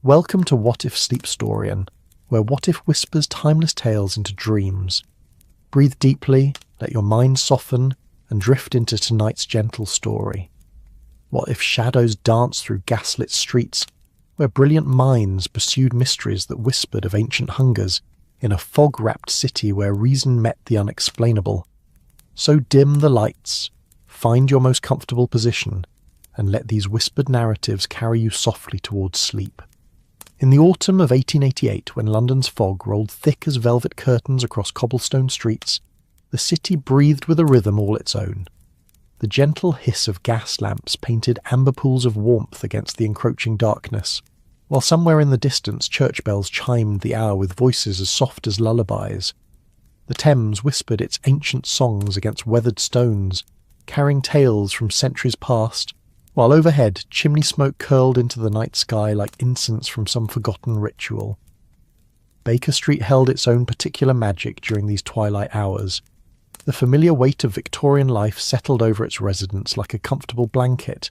Welcome to What If Sleepstorian, where What If whispers timeless tales into dreams. Breathe deeply, let your mind soften, and drift into tonight's gentle story. What if shadows danced through gaslit streets, where brilliant minds pursued mysteries that whispered of ancient hungers, in a fog-wrapped city where reason met the unexplainable? So dim the lights, find your most comfortable position, and let these whispered narratives carry you softly towards sleep. In the autumn of 1888, when London's fog rolled thick as velvet curtains across cobblestone streets, the city breathed with a rhythm all its own. The gentle hiss of gas lamps painted amber pools of warmth against the encroaching darkness, while somewhere in the distance church bells chimed the hour with voices as soft as lullabies. The Thames whispered its ancient songs against weathered stones, carrying tales from centuries past, while overhead chimney smoke curled into the night sky like incense from some forgotten ritual. Baker Street held its own particular magic during these twilight hours. The familiar weight of Victorian life settled over its residents like a comfortable blanket.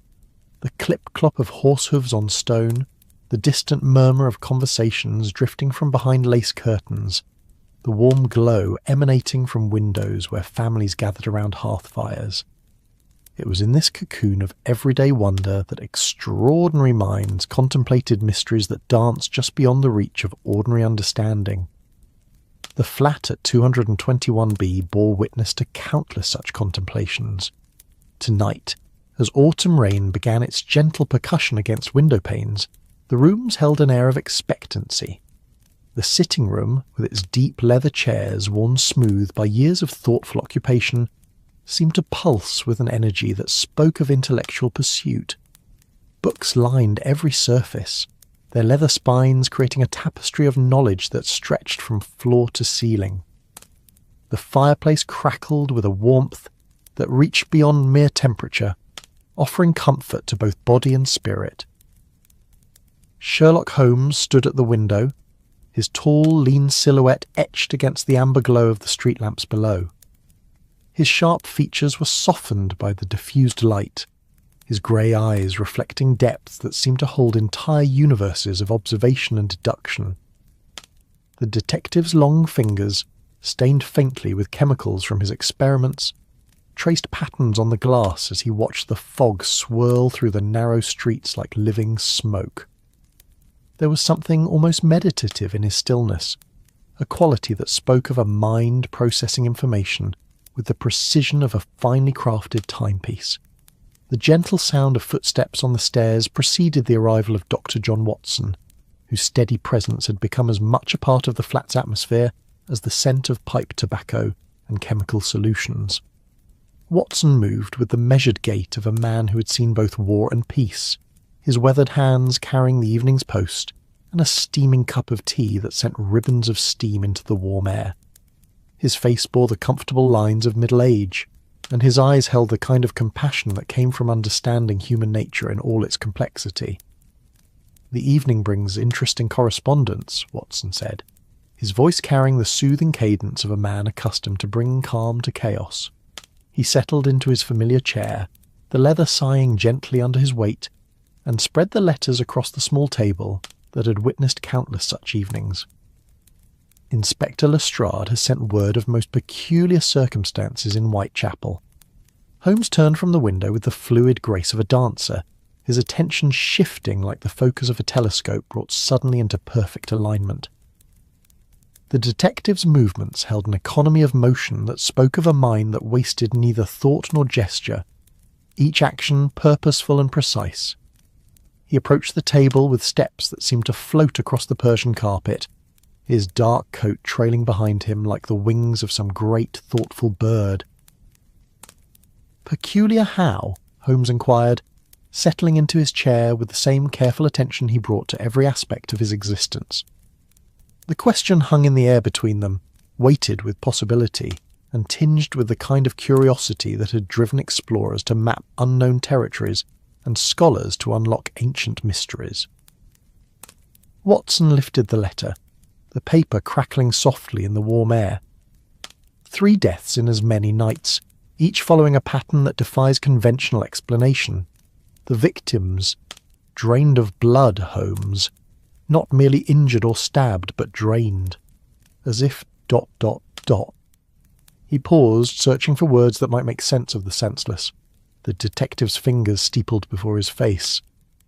The clip-clop of horse hooves on stone, the distant murmur of conversations drifting from behind lace curtains, the warm glow emanating from windows where families gathered around hearth fires. It was in this cocoon of everyday wonder that extraordinary minds contemplated mysteries that danced just beyond the reach of ordinary understanding. The flat at 221B bore witness to countless such contemplations. Tonight, as autumn rain began its gentle percussion against window panes, the rooms held an air of expectancy. The sitting room, with its deep leather chairs worn smooth by years of thoughtful occupation, seemed to pulse with an energy that spoke of intellectual pursuit. Books lined every surface, their leather spines creating a tapestry of knowledge that stretched from floor to ceiling. The fireplace crackled with a warmth that reached beyond mere temperature, offering comfort to both body and spirit. Sherlock Holmes stood at the window, his tall, lean silhouette etched against the amber glow of the street lamps below. His sharp features were softened by the diffused light, his grey eyes reflecting depths that seemed to hold entire universes of observation and deduction. The detective's long fingers, stained faintly with chemicals from his experiments, traced patterns on the glass as he watched the fog swirl through the narrow streets like living smoke. There was something almost meditative in his stillness, a quality that spoke of a mind processing information with the precision of a finely crafted timepiece. The gentle sound of footsteps on the stairs preceded the arrival of Dr. John Watson, whose steady presence had become as much a part of the flat's atmosphere as the scent of pipe tobacco and chemical solutions. Watson moved with the measured gait of a man who had seen both war and peace, his weathered hands carrying the evening's post and a steaming cup of tea that sent ribbons of steam into the warm air. His face bore the comfortable lines of middle age, and his eyes held the kind of compassion that came from understanding human nature in all its complexity. "The evening brings interesting correspondence," Watson said, his voice carrying the soothing cadence of a man accustomed to bringing calm to chaos. He settled into his familiar chair, the leather sighing gently under his weight, and spread the letters across the small table that had witnessed countless such evenings. "Inspector Lestrade has sent word of most peculiar circumstances in Whitechapel." Holmes turned from the window with the fluid grace of a dancer, his attention shifting like the focus of a telescope brought suddenly into perfect alignment. The detective's movements held an economy of motion that spoke of a mind that wasted neither thought nor gesture, each action purposeful and precise. He approached the table with steps that seemed to float across the Persian carpet, his dark coat trailing behind him like the wings of some great, thoughtful bird. "Peculiar how?" Holmes inquired, settling into his chair with the same careful attention he brought to every aspect of his existence. The question hung in the air between them, weighted with possibility, and tinged with the kind of curiosity that had driven explorers to map unknown territories and scholars to unlock ancient mysteries. Watson lifted the letter, the paper crackling softly in the warm air. 3 deaths in as many nights, each following a pattern that defies conventional explanation. The victims, drained of blood, Holmes, Not merely injured or stabbed, but drained. As if ... He paused, searching for words that might make sense of the senseless. The detective's fingers steepled before his face,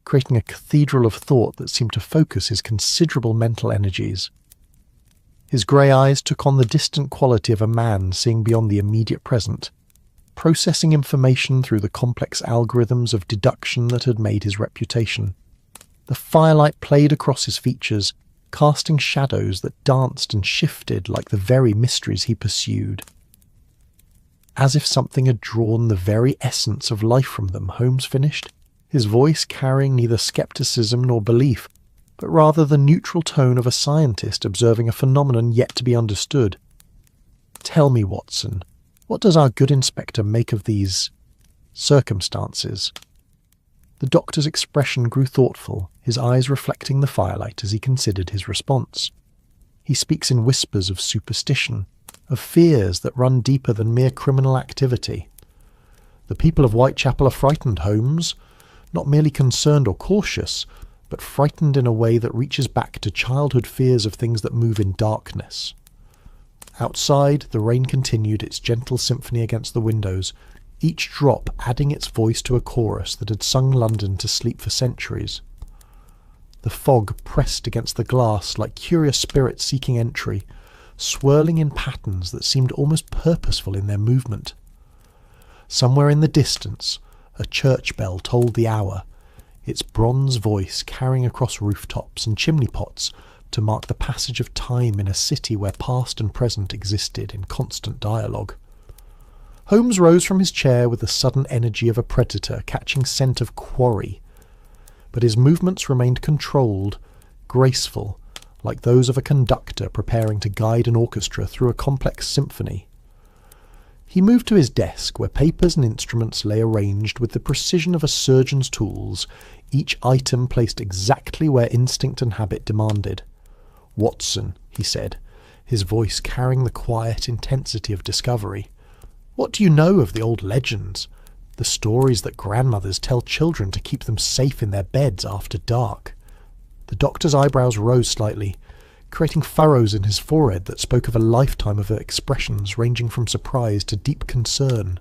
creating a cathedral of thought that seemed to focus his considerable mental energies. His grey eyes took on the distant quality of a man seeing beyond the immediate present, processing information through the complex algorithms of deduction that had made his reputation. The firelight played across his features, casting shadows that danced and shifted like the very mysteries he pursued. As if something had drawn the very essence of life from them, Holmes finished, his voice carrying neither scepticism nor belief, but rather the neutral tone of a scientist observing a phenomenon yet to be understood. Tell me, Watson, what does our good inspector make of these circumstances? The doctor's expression grew thoughtful, his eyes reflecting the firelight as he considered his response. He speaks in whispers of superstition, of fears that run deeper than mere criminal activity. The people of Whitechapel are frightened, Holmes, not merely concerned or cautious, but frightened in a way that reaches back to childhood fears of things that move in darkness. Outside, the rain continued its gentle symphony against the windows, each drop adding its voice to a chorus that had sung London to sleep for centuries. The fog pressed against the glass like curious spirits seeking entry, swirling in patterns that seemed almost purposeful in their movement. Somewhere in the distance, a church bell tolled the hour, its bronze voice carrying across rooftops and chimney pots to mark the passage of time in a city where past and present existed in constant dialogue. Holmes rose from his chair with the sudden energy of a predator catching scent of quarry, but his movements remained controlled, graceful, like those of a conductor preparing to guide an orchestra through a complex symphony. He moved to his desk, where papers and instruments lay arranged with the precision of a surgeon's tools, each item placed exactly where instinct and habit demanded. "Watson," he said, his voice carrying the quiet intensity of discovery, "what do you know of the old legends, the stories that grandmothers tell children to keep them safe in their beds after dark?" The doctor's eyebrows rose slightly, creating furrows in his forehead that spoke of a lifetime of expressions ranging from surprise to deep concern.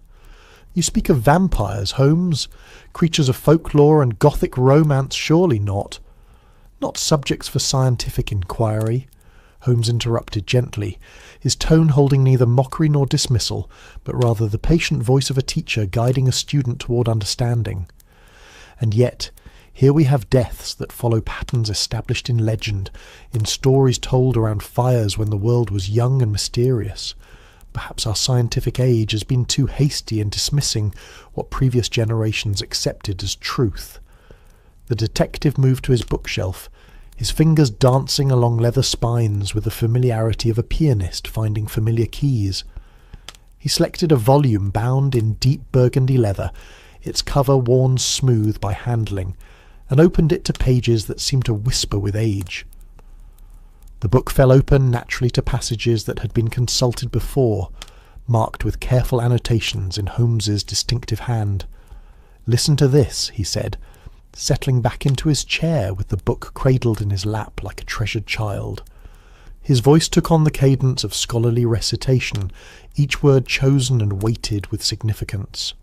"You speak of vampires, Holmes, creatures of folklore and Gothic romance, surely not." "Not subjects for scientific inquiry," Holmes interrupted gently, his tone holding neither mockery nor dismissal, but rather the patient voice of a teacher guiding a student toward understanding. "And yet, here we have deaths that follow patterns established in legend, in stories told around fires when the world was young and mysterious. Perhaps our scientific age has been too hasty in dismissing what previous generations accepted as truth." The detective moved to his bookshelf, his fingers dancing along leather spines with the familiarity of a pianist finding familiar keys. He selected a volume bound in deep burgundy leather, its cover worn smooth by handling, and opened it to pages that seemed to whisper with age. The book fell open naturally to passages that had been consulted before, marked with careful annotations in Holmes's distinctive hand. "Listen to this," he said, settling back into his chair with the book cradled in his lap like a treasured child. His voice took on the cadence of scholarly recitation, each word chosen and weighted with significance.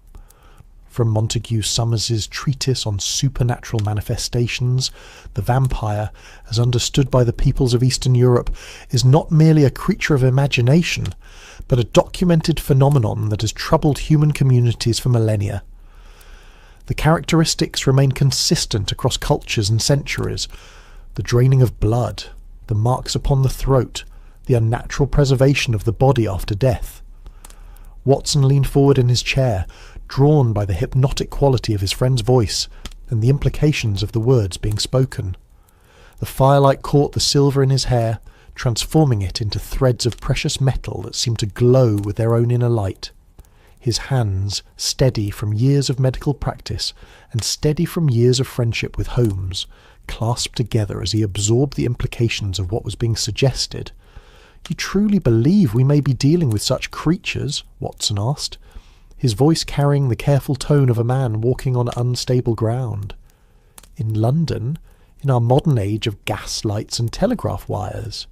From Montague Summers's treatise on supernatural manifestations, the vampire, as understood by the peoples of Eastern Europe, is not merely a creature of imagination, but a documented phenomenon that has troubled human communities for millennia. The characteristics remain consistent across cultures and centuries: the draining of blood, the marks upon the throat, the unnatural preservation of the body after death. Watson leaned forward in his chair, drawn by the hypnotic quality of his friend's voice and the implications of the words being spoken. The firelight caught the silver in his hair, transforming it into threads of precious metal that seemed to glow with their own inner light. His hands, steady from years of medical practice and steady from years of friendship with Holmes, clasped together as he absorbed the implications of what was being suggested. "You truly believe we may be dealing with such creatures?" Watson asked, his voice carrying the careful tone of a man walking on unstable ground. "In London, in our modern age of gas lights and telegraph wires.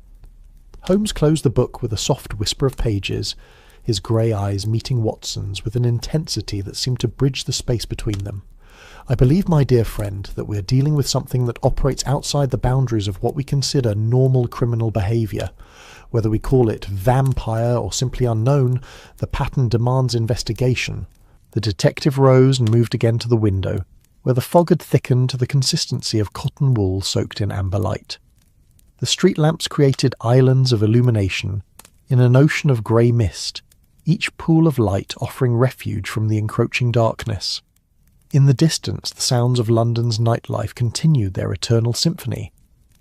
Holmes closed the book with a soft whisper of pages, his grey eyes meeting Watson's with an intensity that seemed to bridge the space between them. "I believe, my dear friend, that we are dealing with something that operates outside the boundaries of what we consider normal criminal behaviour. Whether we call it vampire or simply unknown, the pattern demands investigation." The detective rose and moved again to the window, where the fog had thickened to the consistency of cotton wool soaked in amber light. The street lamps created islands of illumination in an ocean of grey mist, each pool of light offering refuge from the encroaching darkness. In the distance, the sounds of London's nightlife continued their eternal symphony.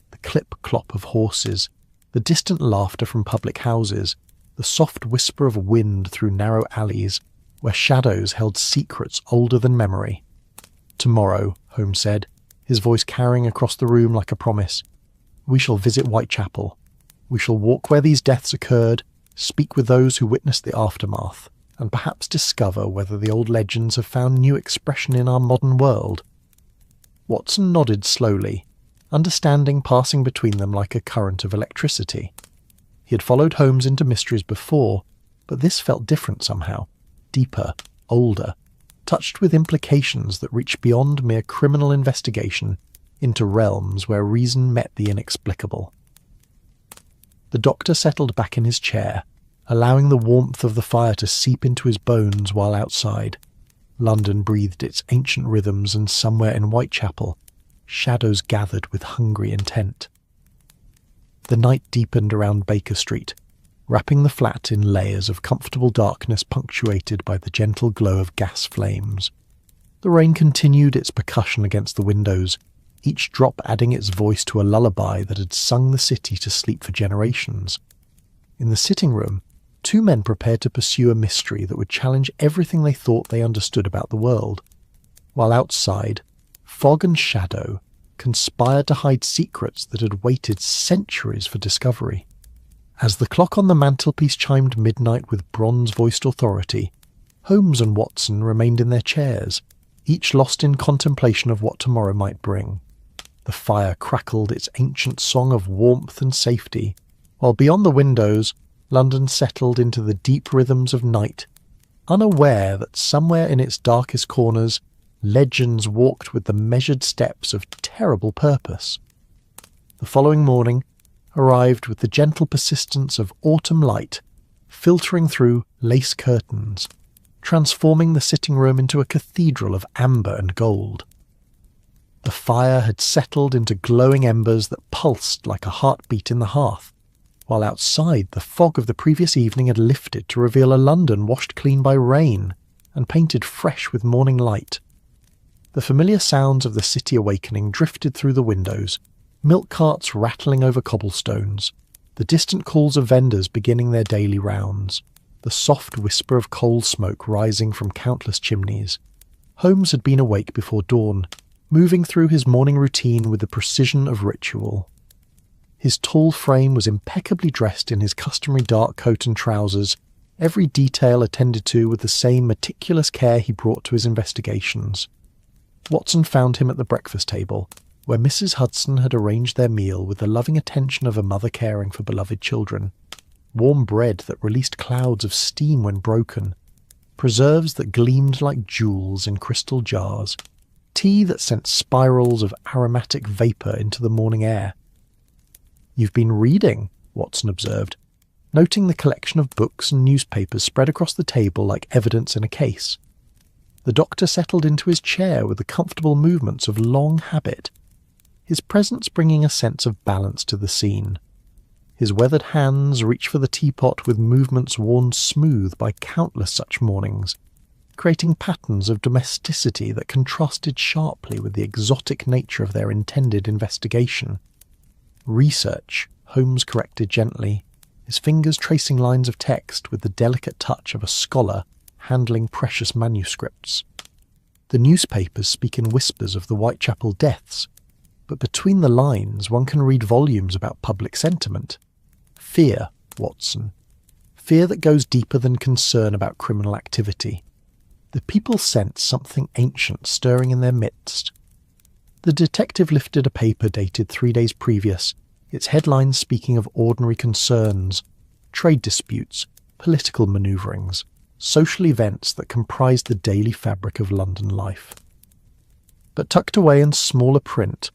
The clip-clop of horses, the distant laughter from public houses, the soft whisper of wind through narrow alleys, where shadows held secrets older than memory. "Tomorrow," Holmes said, his voice carrying across the room like a promise, "we shall visit Whitechapel. We shall walk where these deaths occurred, speak with those who witnessed the aftermath, and perhaps discover whether the old legends have found new expression in our modern world." Watson nodded slowly, understanding passing between them like a current of electricity. He had followed Holmes into mysteries before, but this felt different somehow, deeper, older, touched with implications that reached beyond mere criminal investigation into realms where reason met the inexplicable. The doctor settled back in his chair, allowing the warmth of the fire to seep into his bones while outside. London breathed its ancient rhythms, and somewhere in Whitechapel, shadows gathered with hungry intent. The night deepened around Baker Street, wrapping the flat in layers of comfortable darkness punctuated by the gentle glow of gas flames. The rain continued its percussion against the windows, each drop adding its voice to a lullaby that had sung the city to sleep for generations. In the sitting room, two men prepared to pursue a mystery that would challenge everything they thought they understood about the world, while outside, fog and shadow conspired to hide secrets that had waited centuries for discovery. As the clock on the mantelpiece chimed midnight with bronze-voiced authority, Holmes and Watson remained in their chairs, each lost in contemplation of what tomorrow might bring. The fire crackled its ancient song of warmth and safety, while beyond the windows, London settled into the deep rhythms of night, unaware that somewhere in its darkest corners, legends walked with the measured steps of terrible purpose. The following morning arrived with the gentle persistence of autumn light, filtering through lace curtains, transforming the sitting room into a cathedral of amber and gold. The fire had settled into glowing embers that pulsed like a heartbeat in the hearth, while outside the fog of the previous evening had lifted to reveal a London washed clean by rain and painted fresh with morning light. The familiar sounds of the city awakening drifted through the windows, milk carts rattling over cobblestones, the distant calls of vendors beginning their daily rounds, the soft whisper of coal smoke rising from countless chimneys. Holmes had been awake before dawn, moving through his morning routine with the precision of ritual. His tall frame was impeccably dressed in his customary dark coat and trousers, every detail attended to with the same meticulous care he brought to his investigations. Watson found him at the breakfast table, where Mrs. Hudson had arranged their meal with the loving attention of a mother caring for beloved children. Warm bread that released clouds of steam when broken, preserves that gleamed like jewels in crystal jars, tea that sent spirals of aromatic vapour into the morning air. "You've been reading," Watson observed, noting the collection of books and newspapers spread across the table like evidence in a case. The doctor settled into his chair with the comfortable movements of long habit, his presence bringing a sense of balance to the scene. His weathered hands reached for the teapot with movements worn smooth by countless such mornings, creating patterns of domesticity that contrasted sharply with the exotic nature of their intended investigation. "Research," Holmes corrected gently, his fingers tracing lines of text with the delicate touch of a scholar handling precious manuscripts. "The newspapers speak in whispers of the Whitechapel deaths, but between the lines one can read volumes about public sentiment. Fear, Watson. Fear that goes deeper than concern about criminal activity. The people sense something ancient stirring in their midst. The detective lifted a paper dated 3 days previous, its headlines speaking of ordinary concerns, trade disputes, political manoeuvrings, social events that comprised the daily fabric of London life. But tucked away in smaller print,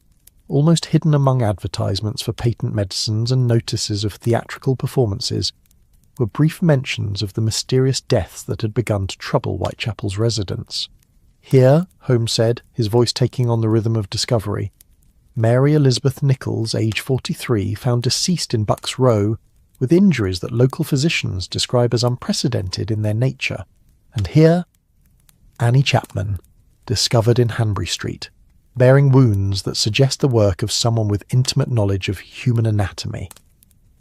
almost hidden among advertisements for patent medicines and notices of theatrical performances, were brief mentions of the mysterious deaths that had begun to trouble Whitechapel's residents. Here, Holmes said, his voice taking on the rhythm of discovery, Mary Elizabeth Nichols, age 43, found deceased in Bucks Row with injuries that local physicians describe as unprecedented in their nature. And here, Annie Chapman, discovered in Hanbury Street, bearing wounds that suggest the work of someone with intimate knowledge of human anatomy.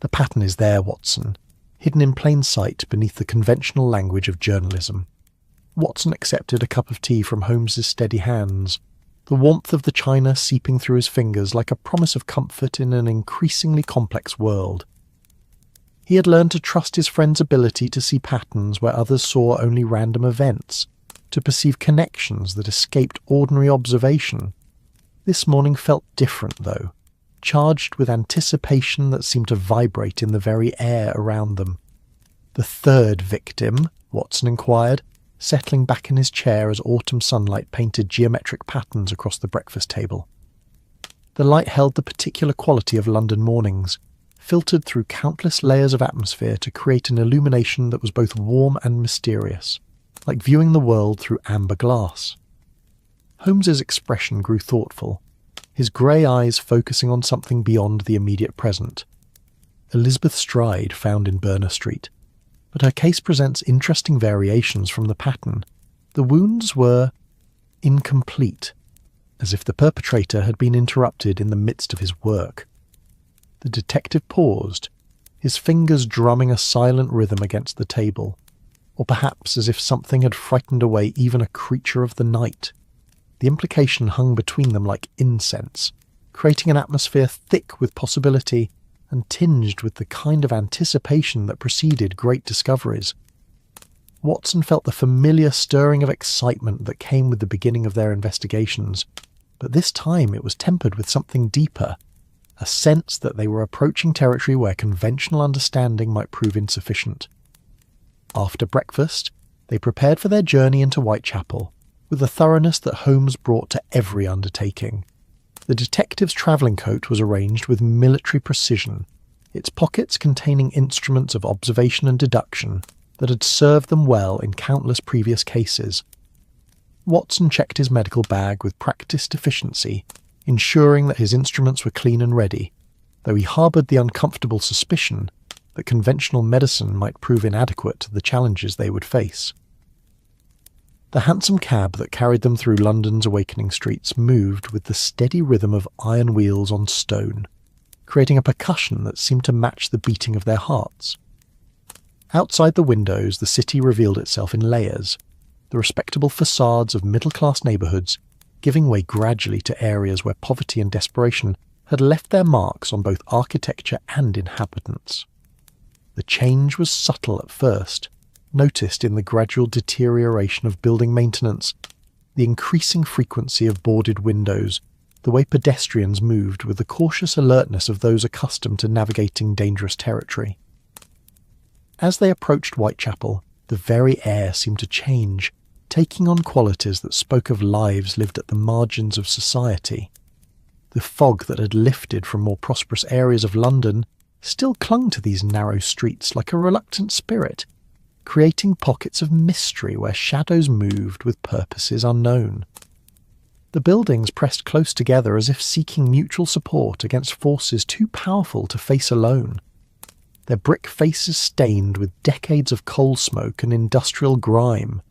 The pattern is there, Watson, hidden in plain sight beneath the conventional language of journalism. Watson accepted a cup of tea from Holmes's steady hands, the warmth of the china seeping through his fingers like a promise of comfort in an increasingly complex world. He had learned to trust his friend's ability to see patterns where others saw only random events, to perceive connections that escaped ordinary observation. This morning felt different, though, charged with anticipation that seemed to vibrate in the very air around them. "The third victim?" Watson inquired, settling back in his chair as autumn sunlight painted geometric patterns across the breakfast table. The light held the particular quality of London mornings, filtered through countless layers of atmosphere to create an illumination that was both warm and mysterious, like viewing the world through amber glass. Holmes's expression grew thoughtful, his grey eyes focusing on something beyond the immediate present. Elizabeth Stride found in Berner Street, but her case presents interesting variations from the pattern. The wounds were incomplete, as if the perpetrator had been interrupted in the midst of his work. The detective paused, his fingers drumming a silent rhythm against the table, or perhaps as if something had frightened away even a creature of the night. The implication hung between them like incense, creating an atmosphere thick with possibility and tinged with the kind of anticipation that preceded great discoveries. Watson felt the familiar stirring of excitement that came with the beginning of their investigations, but this time it was tempered with something deeper, a sense that they were approaching territory where conventional understanding might prove insufficient. After breakfast, they prepared for their journey into Whitechapel, with the thoroughness that Holmes brought to every undertaking. The detective's travelling coat was arranged with military precision, its pockets containing instruments of observation and deduction that had served them well in countless previous cases. Watson checked his medical bag with practised efficiency, ensuring that his instruments were clean and ready, though he harboured the uncomfortable suspicion that conventional medicine might prove inadequate to the challenges they would face. The hansom cab that carried them through London's awakening streets moved with the steady rhythm of iron wheels on stone, creating a percussion that seemed to match the beating of their hearts. Outside the windows, the city revealed itself in layers, the respectable facades of middle-class neighbourhoods giving way gradually to areas where poverty and desperation had left their marks on both architecture and inhabitants. The change was subtle at first, noticed in the gradual deterioration of building maintenance, the increasing frequency of boarded windows, the way pedestrians moved with the cautious alertness of those accustomed to navigating dangerous territory. As they approached Whitechapel, the very air seemed to change, taking on qualities that spoke of lives lived at the margins of society. The fog that had lifted from more prosperous areas of London still clung to these narrow streets like a reluctant spirit, creating pockets of mystery where shadows moved with purposes unknown. The buildings pressed close together as if seeking mutual support against forces too powerful to face alone, their brick faces stained with decades of coal smoke and industrial grime.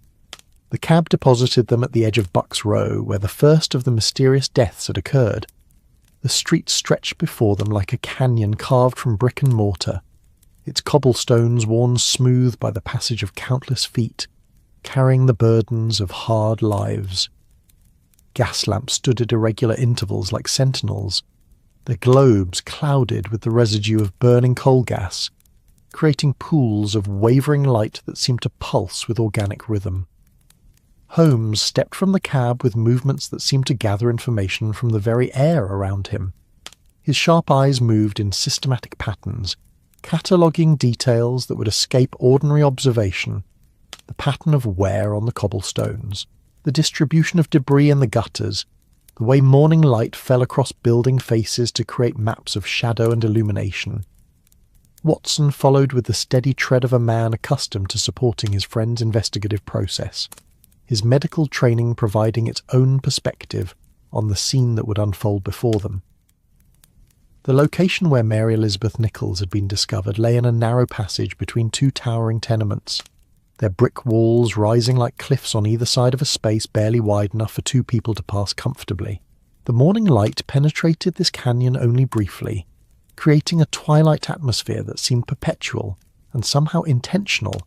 The cab deposited them at the edge of Bucks Row, where the first of the mysterious deaths had occurred. The street stretched before them like a canyon carved from brick and mortar, its cobblestones worn smooth by the passage of countless feet, carrying the burdens of hard lives. Gas lamps stood at irregular intervals like sentinels, their globes clouded with the residue of burning coal gas, creating pools of wavering light that seemed to pulse with organic rhythm. Holmes stepped from the cab with movements that seemed to gather information from the very air around him. His sharp eyes moved in systematic patterns, cataloguing details that would escape ordinary observation: the pattern of wear on the cobblestones, the distribution of debris in the gutters, the way morning light fell across building faces to create maps of shadow and illumination. Watson followed with the steady tread of a man accustomed to supporting his friend's investigative process, his medical training providing its own perspective on the scene that would unfold before them. The location where Mary Elizabeth Nichols had been discovered lay in a narrow passage between two towering tenements, their brick walls rising like cliffs on either side of a space barely wide enough for two people to pass comfortably. The morning light penetrated this canyon only briefly, creating a twilight atmosphere that seemed perpetual and somehow intentional,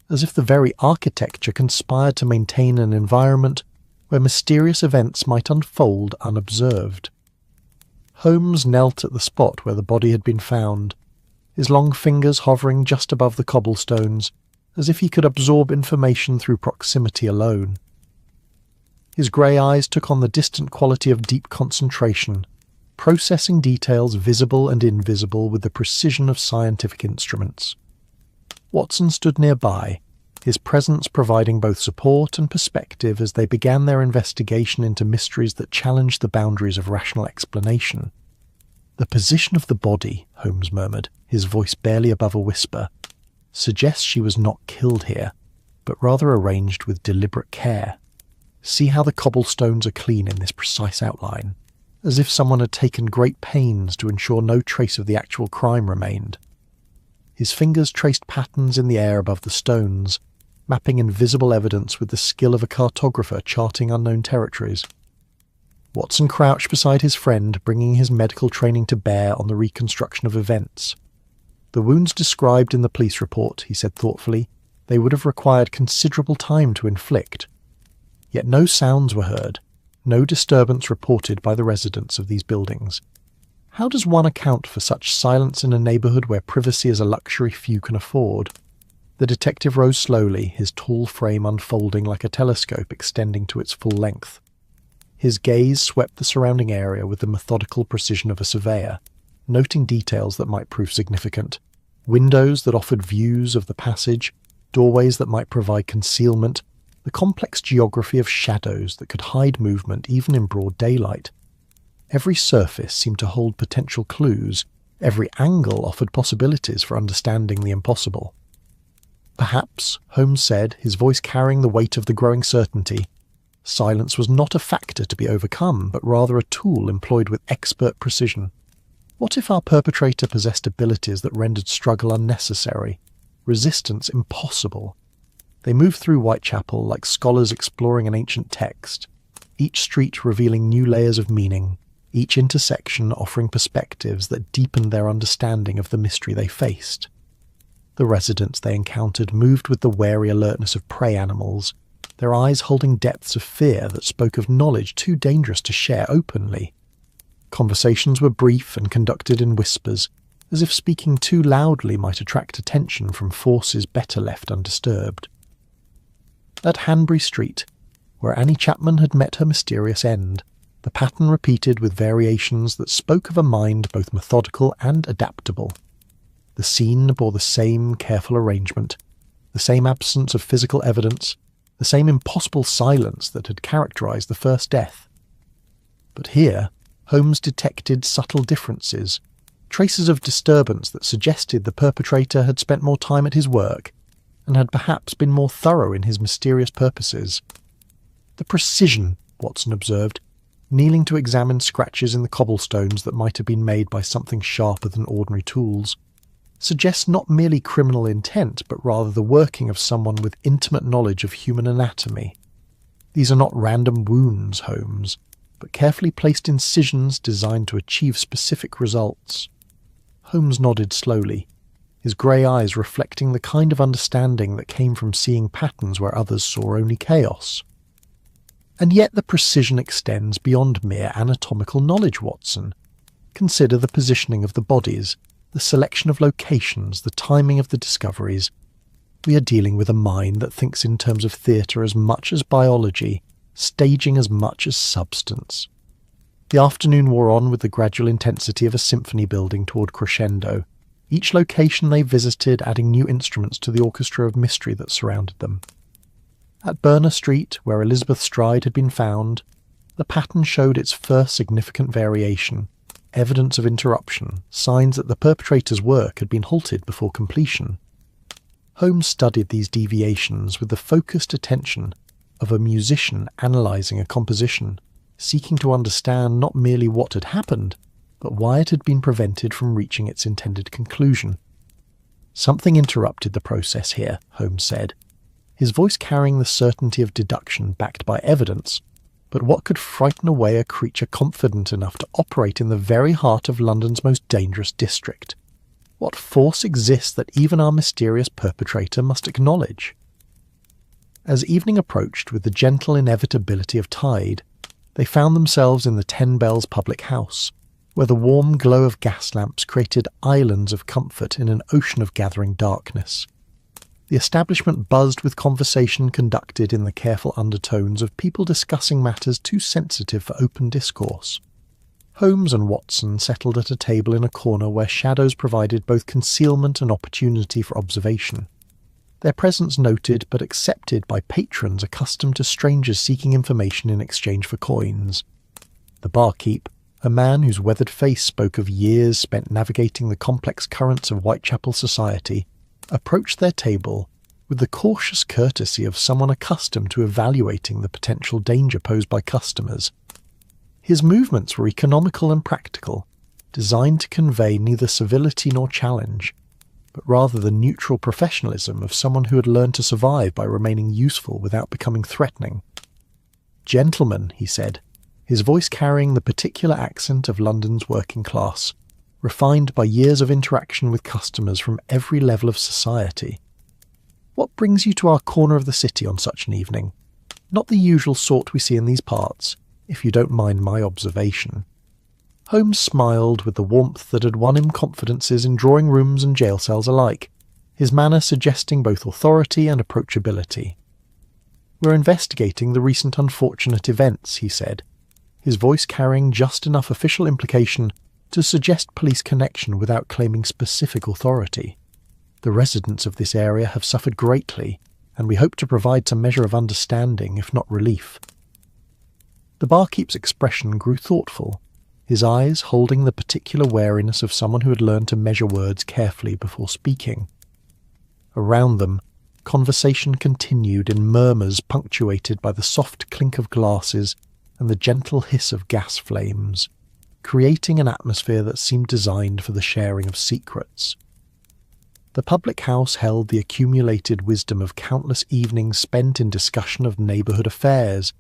as if the very architecture conspired to maintain an environment where mysterious events might unfold unobserved. Holmes knelt at the spot where the body had been found, his long fingers hovering just above the cobblestones, as if he could absorb information through proximity alone. His grey eyes took on the distant quality of deep concentration, processing details visible and invisible with the precision of scientific instruments. Watson stood nearby, his presence providing both support and perspective as they began their investigation into mysteries that challenged the boundaries of rational explanation. "The position of the body," Holmes murmured, his voice barely above a whisper, "suggests she was not killed here, but rather arranged with deliberate care. See how the cobblestones are clean in this precise outline, as if someone had taken great pains to ensure no trace of the actual crime remained." His fingers traced patterns in the air above the stones, mapping invisible evidence with the skill of a cartographer charting unknown territories. Watson crouched beside his friend, bringing his medical training to bear on the reconstruction of events. "The wounds described in the police report," he said thoughtfully, "they would have required considerable time to inflict. Yet no sounds were heard, no disturbance reported by the residents of these buildings. How does one account for such silence in a neighbourhood where privacy is a luxury few can afford?" The detective rose slowly, his tall frame unfolding like a telescope extending to its full length. His gaze swept the surrounding area with the methodical precision of a surveyor, noting details that might prove significant: windows that offered views of the passage, doorways that might provide concealment, the complex geography of shadows that could hide movement even in broad daylight. Every surface seemed to hold potential clues, every angle offered possibilities for understanding the impossible. "Perhaps," Holmes said, his voice carrying the weight of the growing certainty, "silence was not a factor to be overcome, but rather a tool employed with expert precision. What if our perpetrator possessed abilities that rendered struggle unnecessary, resistance impossible? They moved through Whitechapel like scholars exploring an ancient text, each street revealing new layers of meaning, each intersection offering perspectives that deepened their understanding of the mystery they faced. The residents they encountered moved with the wary alertness of prey animals, their eyes holding depths of fear that spoke of knowledge too dangerous to share openly. Conversations were brief and conducted in whispers, as if speaking too loudly might attract attention from forces better left undisturbed. At Hanbury Street, where Annie Chapman had met her mysterious end, the pattern repeated with variations that spoke of a mind both methodical and adaptable. The scene bore the same careful arrangement, the same absence of physical evidence, the same impossible silence that had characterized the first death. But here, Holmes detected subtle differences, traces of disturbance that suggested the perpetrator had spent more time at his work and had perhaps been more thorough in his mysterious purposes. "The precision," Watson observed, kneeling to examine scratches in the cobblestones that might have been made by something sharper than ordinary tools, "suggests not merely criminal intent, but rather the working of someone with intimate knowledge of human anatomy. These are not random wounds, Holmes, but carefully placed incisions designed to achieve specific results." Holmes nodded slowly, his grey eyes reflecting the kind of understanding that came from seeing patterns where others saw only chaos. "And yet the precision extends beyond mere anatomical knowledge, Watson. Consider the positioning of the bodies, the selection of locations, the timing of the discoveries. We are dealing with a mind that thinks in terms of theatre as much as biology, staging as much as substance. The afternoon wore on with the gradual intensity of a symphony building toward crescendo, each location they visited adding new instruments to the orchestra of mystery that surrounded them. At Berner Street, where Elizabeth Stride had been found, the pattern showed its first significant variation, evidence of interruption, signs that the perpetrator's work had been halted before completion. Holmes studied these deviations with the focused attention of a musician analysing a composition, seeking to understand not merely what had happened, but why it had been prevented from reaching its intended conclusion. Something interrupted the process here, Holmes said, his voice carrying the certainty of deduction backed by evidence. But what could frighten away a creature confident enough to operate in the very heart of London's most dangerous district? What force exists that even our mysterious perpetrator must acknowledge? As evening approached with the gentle inevitability of tide, they found themselves in the 10 Bells public house, where the warm glow of gas lamps created islands of comfort in an ocean of gathering darkness. The establishment buzzed with conversation conducted in the careful undertones of people discussing matters too sensitive for open discourse. Holmes and Watson settled at a table in a corner where shadows provided both concealment and opportunity for observation. Their presence noted but accepted by patrons accustomed to strangers seeking information in exchange for coins. The barkeep, a man whose weathered face spoke of years spent navigating the complex currents of Whitechapel society, approached their table with the cautious courtesy of someone accustomed to evaluating the potential danger posed by customers. His movements were economical and practical, designed to convey neither civility nor challenge, but rather the neutral professionalism of someone who had learned to survive by remaining useful without becoming threatening. "Gentlemen," he said, his voice carrying the particular accent of London's working class, refined by years of interaction with customers from every level of society. "What brings you to our corner of the city on such an evening? Not the usual sort we see in these parts, if you don't mind my observation." Holmes smiled with the warmth that had won him confidences in drawing rooms and jail cells alike, his manner suggesting both authority and approachability. "We're investigating the recent unfortunate events," he said, his voice carrying just enough official implication to suggest police connection without claiming specific authority. "The residents of this area have suffered greatly, and we hope to provide some measure of understanding, if not relief." The barkeep's expression grew thoughtful, his eyes holding the particular wariness of someone who had learned to measure words carefully before speaking. Around them, conversation continued in murmurs punctuated by the soft clink of glasses and the gentle hiss of gas flames, creating an atmosphere that seemed designed for the sharing of secrets. The public house held the accumulated wisdom of countless evenings spent in discussion of neighbourhood affairs,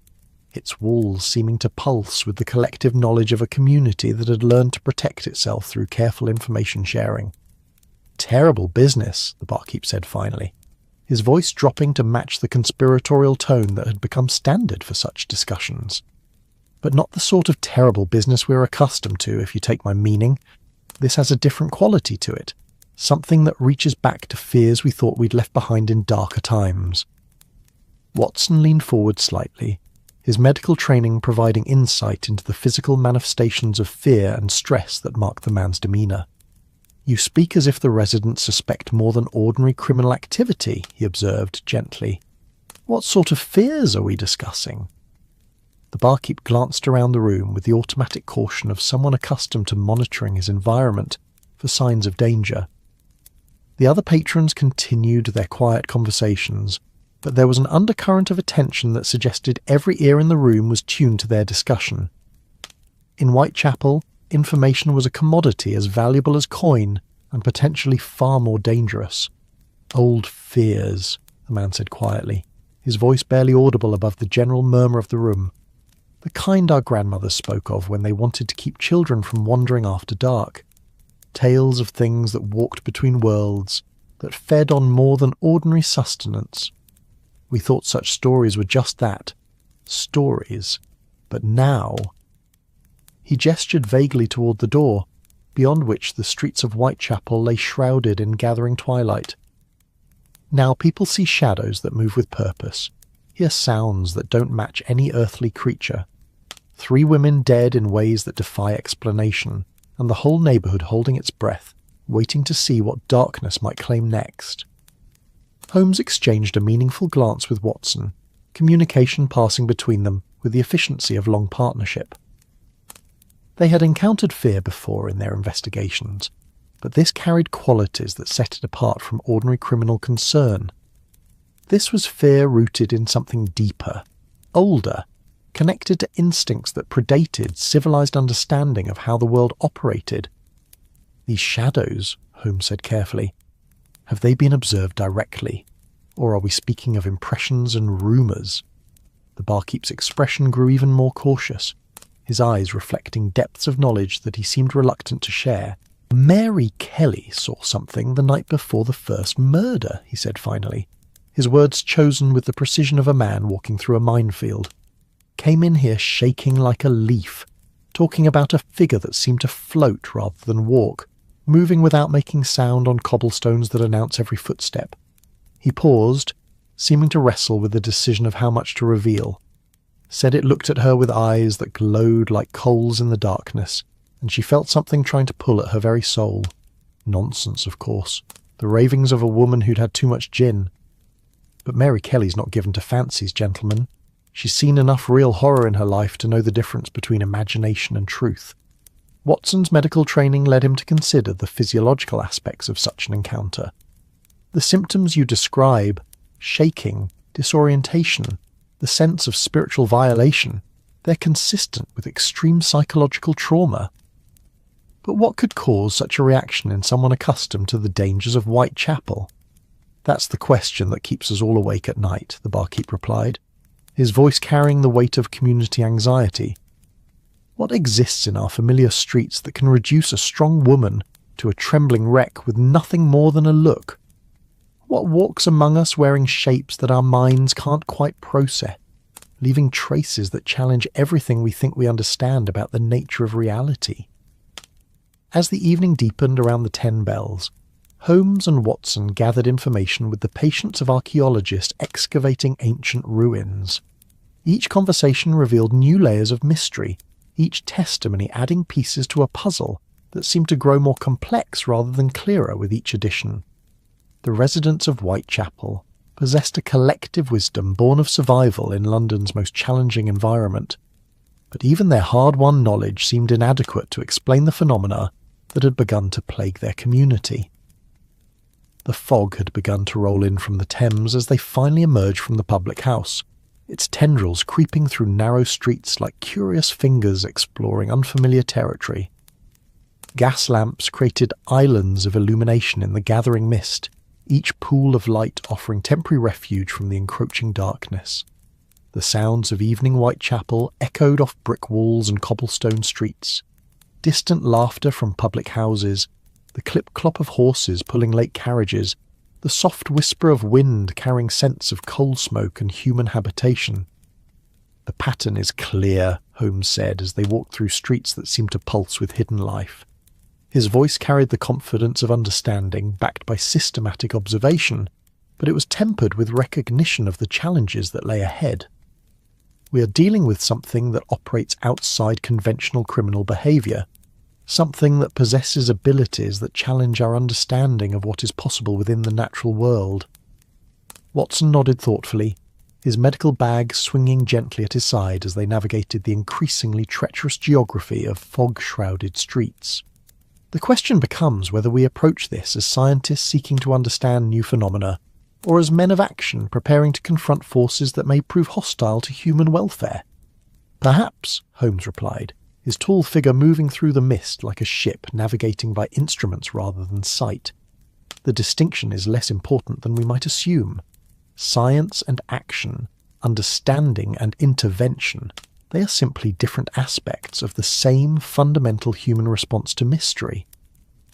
its walls seeming to pulse with the collective knowledge of a community that had learned to protect itself through careful information sharing. "Terrible business," the barkeep said finally, his voice dropping to match the conspiratorial tone that had become standard for such discussions. "But not the sort of terrible business we're accustomed to, if you take my meaning. This has a different quality to it, something that reaches back to fears we thought we'd left behind in darker times." Watson leaned forward slightly, his medical training providing insight into the physical manifestations of fear and stress that marked the man's demeanour. "You speak as if the residents suspect more than ordinary criminal activity," he observed gently. "What sort of fears are we discussing?" The barkeep glanced around the room with the automatic caution of someone accustomed to monitoring his environment for signs of danger. The other patrons continued their quiet conversations, but there was an undercurrent of attention that suggested every ear in the room was tuned to their discussion. In Whitechapel, information was a commodity as valuable as coin and potentially far more dangerous. "Old fears," the man said quietly, his voice barely audible above the general murmur of the room. "The kind our grandmothers spoke of when they wanted to keep children from wandering after dark. Tales of things that walked between worlds, that fed on more than ordinary sustenance. We thought such stories were just that, stories. But now—" He gestured vaguely toward the door, beyond which the streets of Whitechapel lay shrouded in gathering twilight. Now people see shadows that move with purpose, hear sounds that don't match any earthly creature. 3 women dead in ways that defy explanation, and the whole neighbourhood holding its breath, waiting to see what darkness might claim next. Holmes exchanged a meaningful glance with Watson, communication passing between them with the efficiency of long partnership. They had encountered fear before in their investigations, but this carried qualities that set it apart from ordinary criminal concern. This was fear rooted in something deeper, older, connected to instincts that predated civilized understanding of how the world operated. These shadows, Holmes said carefully, have they been observed directly, or are we speaking of impressions and rumours? The barkeep's expression grew even more cautious, his eyes reflecting depths of knowledge that he seemed reluctant to share. Mary Kelly saw something the night before the first murder, he said finally, his words chosen with the precision of a man walking through a minefield. Came in here shaking like a leaf, talking about a figure that seemed to float rather than walk, moving without making sound on cobblestones that announce every footstep. He paused, seeming to wrestle with the decision of how much to reveal. Said it looked at her with eyes that glowed like coals in the darkness, and she felt something trying to pull at her very soul. Nonsense, of course. The ravings of a woman who'd had too much gin. But Mary Kelly's not given to fancies, gentlemen. She's seen enough real horror in her life to know the difference between imagination and truth. Watson's medical training led him to consider the physiological aspects of such an encounter. The symptoms you describe, shaking, disorientation, the sense of spiritual violation, they're consistent with extreme psychological trauma. But what could cause such a reaction in someone accustomed to the dangers of Whitechapel? That's the question that keeps us all awake at night, the barkeep replied, his voice carrying the weight of community anxiety. What exists in our familiar streets that can reduce a strong woman to a trembling wreck with nothing more than a look? What walks among us wearing shapes that our minds can't quite process, leaving traces that challenge everything we think we understand about the nature of reality? As the evening deepened around the 10 bells, Holmes and Watson gathered information with the patience of archaeologists excavating ancient ruins. Each conversation revealed new layers of mystery, each testimony adding pieces to a puzzle that seemed to grow more complex rather than clearer with each addition. The residents of Whitechapel possessed a collective wisdom born of survival in London's most challenging environment, but even their hard-won knowledge seemed inadequate to explain the phenomena that had begun to plague their community. The fog had begun to roll in from the Thames as they finally emerged from the public house, its tendrils creeping through narrow streets like curious fingers exploring unfamiliar territory. Gas lamps created islands of illumination in the gathering mist, each pool of light offering temporary refuge from the encroaching darkness. The sounds of evening Whitechapel echoed off brick walls and cobblestone streets. Distant laughter from public houses, the clip-clop of horses pulling late carriages, the soft whisper of wind carrying scents of coal smoke and human habitation. The pattern is clear, Holmes said as they walked through streets that seemed to pulse with hidden life. His voice carried the confidence of understanding backed by systematic observation, but it was tempered with recognition of the challenges that lay ahead. We are dealing with something that operates outside conventional criminal behaviour, something that possesses abilities that challenge our understanding of what is possible within the natural world. Watson nodded thoughtfully, his medical bag swinging gently at his side as they navigated the increasingly treacherous geography of fog-shrouded streets. The question becomes whether we approach this as scientists seeking to understand new phenomena, or as men of action preparing to confront forces that may prove hostile to human welfare. Perhaps, Holmes replied, his tall figure moving through the mist like a ship navigating by instruments rather than sight. The distinction is less important than we might assume. Science and action, understanding and intervention, they are simply different aspects of the same fundamental human response to mystery.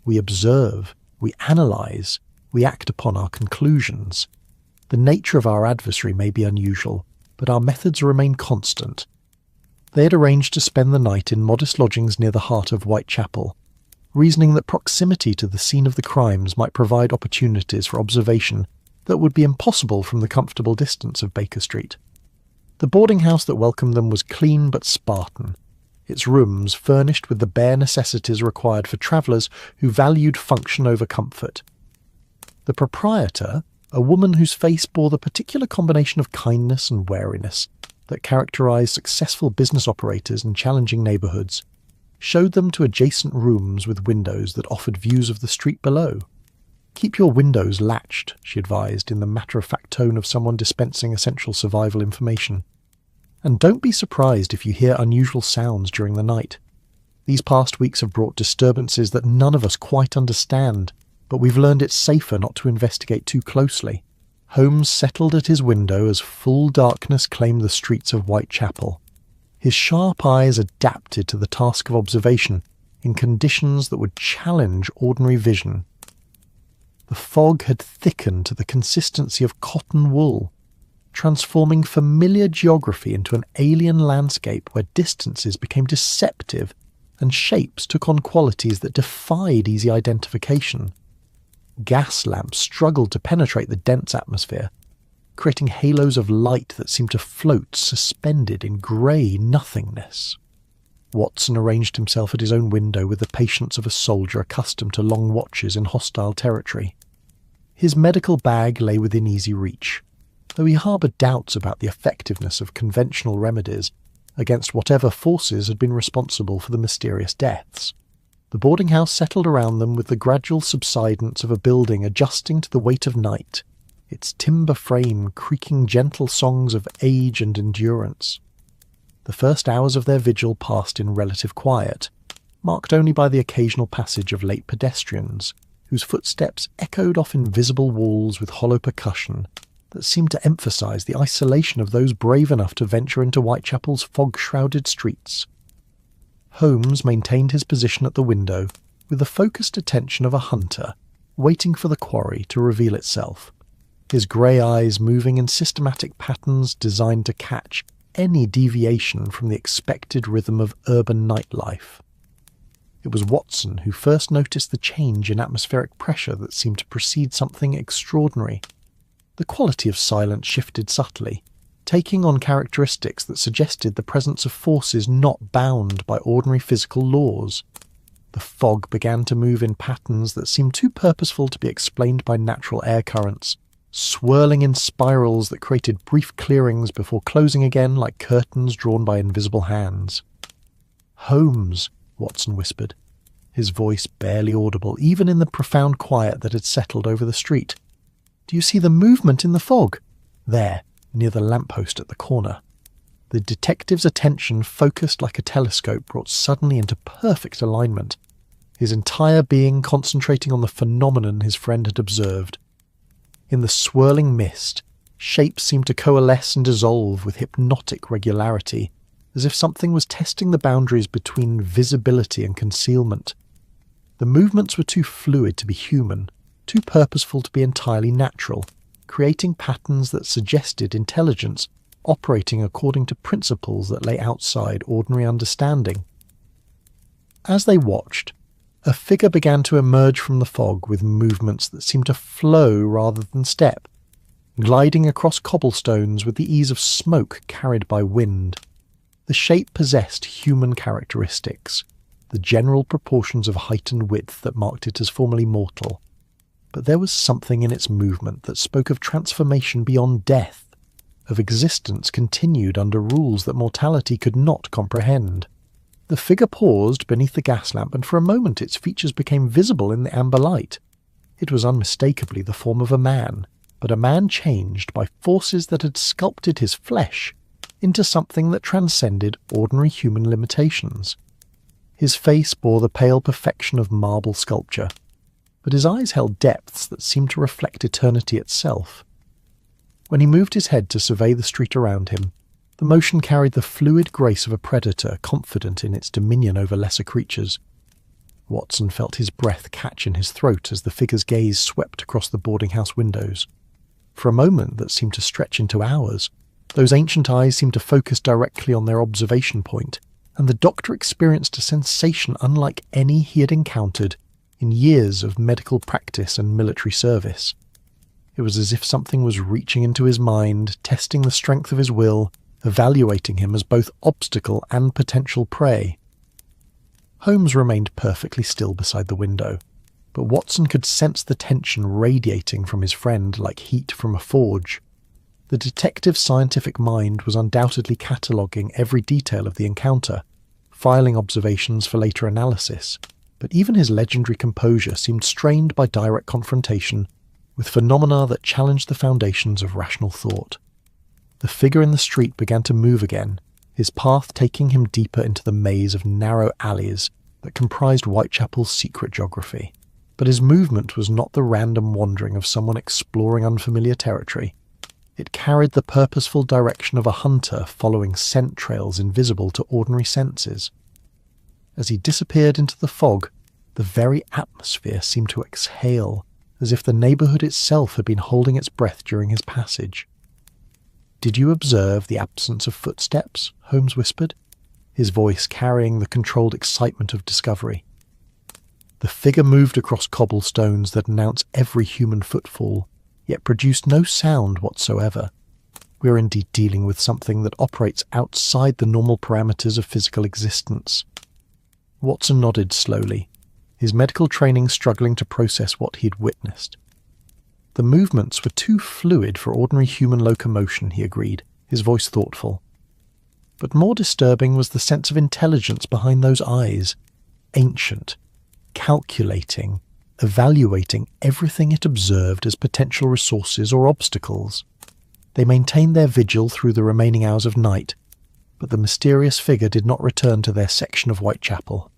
We observe, we analyse, we act upon our conclusions. The nature of our adversary may be unusual, but our methods remain constant. They had arranged to spend the night in modest lodgings near the heart of Whitechapel, reasoning that proximity to the scene of the crimes might provide opportunities for observation that would be impossible from the comfortable distance of Baker Street. The boarding house that welcomed them was clean but Spartan, its rooms furnished with the bare necessities required for travellers who valued function over comfort. The proprietor, a woman whose face bore the particular combination of kindness and wariness that characterised successful business operators in challenging neighbourhoods, showed them to adjacent rooms with windows that offered views of the street below. "Keep your windows latched," she advised in the matter-of-fact tone of someone dispensing essential survival information. "And don't be surprised if you hear unusual sounds during the night. These past weeks have brought disturbances that none of us quite understand, but we've learned it's safer not to investigate too closely." Holmes settled at his window as full darkness claimed the streets of Whitechapel. His sharp eyes adapted to the task of observation in conditions that would challenge ordinary vision. The fog had thickened to the consistency of cotton wool, transforming familiar geography into an alien landscape where distances became deceptive and shapes took on qualities that defied easy identification. Gas lamps struggled to penetrate the dense atmosphere, creating halos of light that seemed to float suspended in grey nothingness. Watson arranged himself at his own window with the patience of a soldier accustomed to long watches in hostile territory. His medical bag lay within easy reach, though he harboured doubts about the effectiveness of conventional remedies against whatever forces had been responsible for the mysterious deaths. The boarding house settled around them with the gradual subsidence of a building adjusting to the weight of night, its timber frame creaking gentle songs of age and endurance. The first hours of their vigil passed in relative quiet, marked only by the occasional passage of late pedestrians, whose footsteps echoed off invisible walls with hollow percussion that seemed to emphasise the isolation of those brave enough to venture into Whitechapel's fog-shrouded streets. Holmes maintained his position at the window with the focused attention of a hunter, waiting for the quarry to reveal itself, his grey eyes moving in systematic patterns designed to catch any deviation from the expected rhythm of urban nightlife. It was Watson who first noticed the change in atmospheric pressure that seemed to precede something extraordinary. The quality of silence shifted subtly, taking on characteristics that suggested the presence of forces not bound by ordinary physical laws. The fog began to move in patterns that seemed too purposeful to be explained by natural air currents, swirling in spirals that created brief clearings before closing again like curtains drawn by invisible hands. "Holmes," Watson whispered, his voice barely audible even in the profound quiet that had settled over the street. "Do you see the movement in the fog? There, near the lamppost at the corner." The detective's attention, focused like a telescope, brought suddenly into perfect alignment, his entire being concentrating on the phenomenon his friend had observed. In the swirling mist, shapes seemed to coalesce and dissolve with hypnotic regularity, as if something was testing the boundaries between visibility and concealment. The movements were too fluid to be human, too purposeful to be entirely natural, creating patterns that suggested intelligence operating according to principles that lay outside ordinary understanding. As they watched, a figure began to emerge from the fog with movements that seemed to flow rather than step, gliding across cobblestones with the ease of smoke carried by wind. The shape possessed human characteristics, the general proportions of height and width that marked it as formerly mortal. But there was something in its movement that spoke of transformation beyond death, of existence continued under rules that mortality could not comprehend. The figure paused beneath the gas lamp, and for a moment its features became visible in the amber light. It was unmistakably the form of a man, but a man changed by forces that had sculpted his flesh into something that transcended ordinary human limitations. His face bore the pale perfection of marble sculpture, but his eyes held depths that seemed to reflect eternity itself. When he moved his head to survey the street around him, the motion carried the fluid grace of a predator confident in its dominion over lesser creatures. Watson felt his breath catch in his throat as the figure's gaze swept across the boarding-house windows. For a moment that seemed to stretch into hours, those ancient eyes seemed to focus directly on their observation point, and the doctor experienced a sensation unlike any he had encountered in years of medical practice and military service. It was as if something was reaching into his mind, testing the strength of his will, evaluating him as both obstacle and potential prey. Holmes remained perfectly still beside the window, but Watson could sense the tension radiating from his friend like heat from a forge. The detective's scientific mind was undoubtedly cataloguing every detail of the encounter, filing observations for later analysis, but even his legendary composure seemed strained by direct confrontation with phenomena that challenged the foundations of rational thought. The figure in the street began to move again, his path taking him deeper into the maze of narrow alleys that comprised Whitechapel's secret geography. But his movement was not the random wandering of someone exploring unfamiliar territory. It carried the purposeful direction of a hunter following scent trails invisible to ordinary senses. As he disappeared into the fog, the very atmosphere seemed to exhale, as if the neighbourhood itself had been holding its breath during his passage. "Did you observe the absence of footsteps?" Holmes whispered, his voice carrying the controlled excitement of discovery. The figure moved across cobblestones that announce every human footfall, yet produced no sound whatsoever. We are indeed dealing with something that operates outside the normal parameters of physical existence. Watson nodded slowly, his medical training struggling to process what he had witnessed. The movements were too fluid for ordinary human locomotion, he agreed, his voice thoughtful. But more disturbing was the sense of intelligence behind those eyes, ancient, calculating, evaluating everything it observed as potential resources or obstacles. They maintained their vigil through the remaining hours of night, but the mysterious figure did not return to their section of Whitechapel.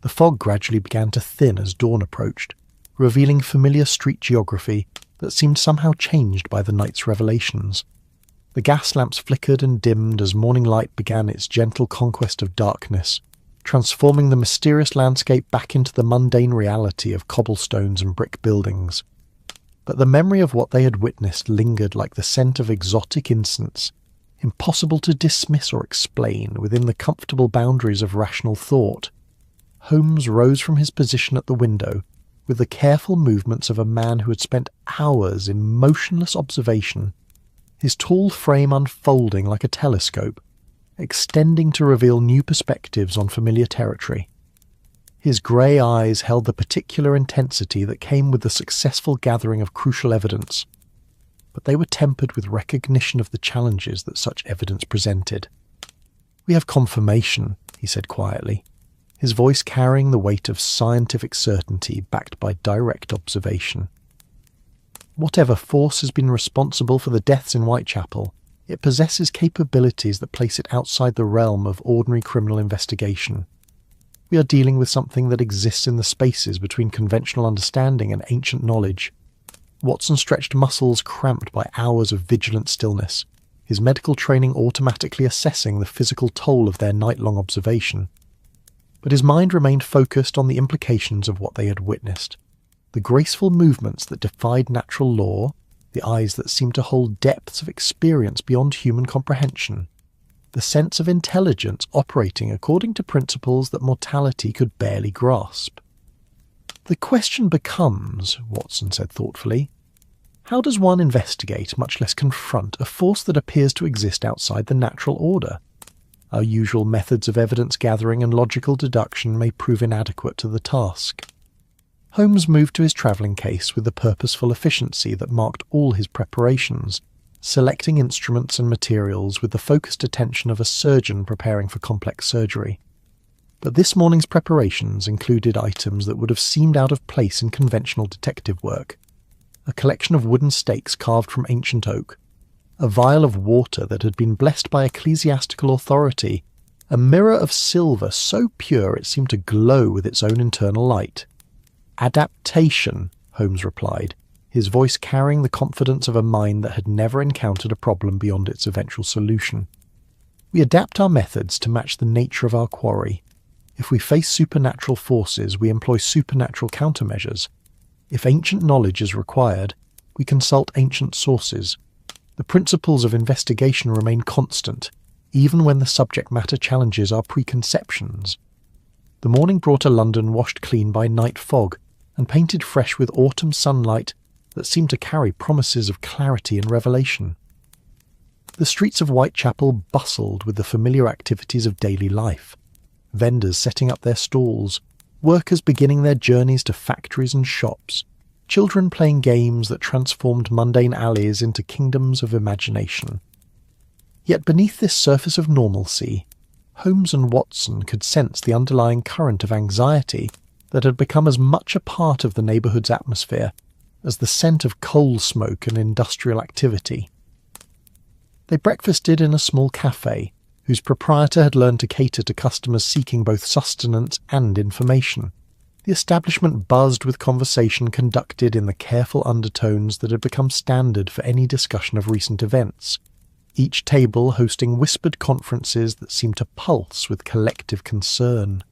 The fog gradually began to thin as dawn approached, revealing familiar street geography that seemed somehow changed by the night's revelations. The gas lamps flickered and dimmed as morning light began its gentle conquest of darkness, transforming the mysterious landscape back into the mundane reality of cobblestones and brick buildings. But the memory of what they had witnessed lingered like the scent of exotic incense, impossible to dismiss or explain within the comfortable boundaries of rational thought. Holmes rose from his position at the window with the careful movements of a man who had spent hours in motionless observation, his tall frame unfolding like a telescope, extending to reveal new perspectives on familiar territory. His grey eyes held the particular intensity that came with the successful gathering of crucial evidence, but they were tempered with recognition of the challenges that such evidence presented. "We have confirmation," he said quietly, his voice carrying the weight of scientific certainty backed by direct observation. "Whatever force has been responsible for the deaths in Whitechapel, it possesses capabilities that place it outside the realm of ordinary criminal investigation. We are dealing with something that exists in the spaces between conventional understanding and ancient knowledge." Watson stretched muscles cramped by hours of vigilant stillness, his medical training automatically assessing the physical toll of their night-long observation. But his mind remained focused on the implications of what they had witnessed. The graceful movements that defied natural law, the eyes that seemed to hold depths of experience beyond human comprehension, the sense of intelligence operating according to principles that mortality could barely grasp. "The question becomes," Watson said thoughtfully, "how does one investigate, much less confront, a force that appears to exist outside the natural order? Our usual methods of evidence gathering and logical deduction may prove inadequate to the task." Holmes moved to his travelling case with the purposeful efficiency that marked all his preparations, selecting instruments and materials with the focused attention of a surgeon preparing for complex surgery. But this morning's preparations included items that would have seemed out of place in conventional detective work. A collection of wooden stakes carved from ancient oak, a vial of water that had been blessed by ecclesiastical authority, a mirror of silver so pure it seemed to glow with its own internal light. "Adaptation," Holmes replied, his voice carrying the confidence of a mind that had never encountered a problem beyond its eventual solution. "We adapt our methods to match the nature of our quarry. If we face supernatural forces, we employ supernatural countermeasures. If ancient knowledge is required, we consult ancient sources. The principles of investigation remain constant, even when the subject matter challenges our preconceptions." The morning brought a London washed clean by night fog and painted fresh with autumn sunlight that seemed to carry promises of clarity and revelation. The streets of Whitechapel bustled with the familiar activities of daily life. Vendors setting up their stalls, workers beginning their journeys to factories and shops, children playing games that transformed mundane alleys into kingdoms of imagination. Yet beneath this surface of normalcy, Holmes and Watson could sense the underlying current of anxiety that had become as much a part of the neighbourhood's atmosphere as the scent of coal smoke and industrial activity. They breakfasted in a small cafe, whose proprietor had learned to cater to customers seeking both sustenance and information. The establishment buzzed with conversation conducted in the careful undertones that had become standard for any discussion of recent events, each table hosting whispered conferences that seemed to pulse with collective concern.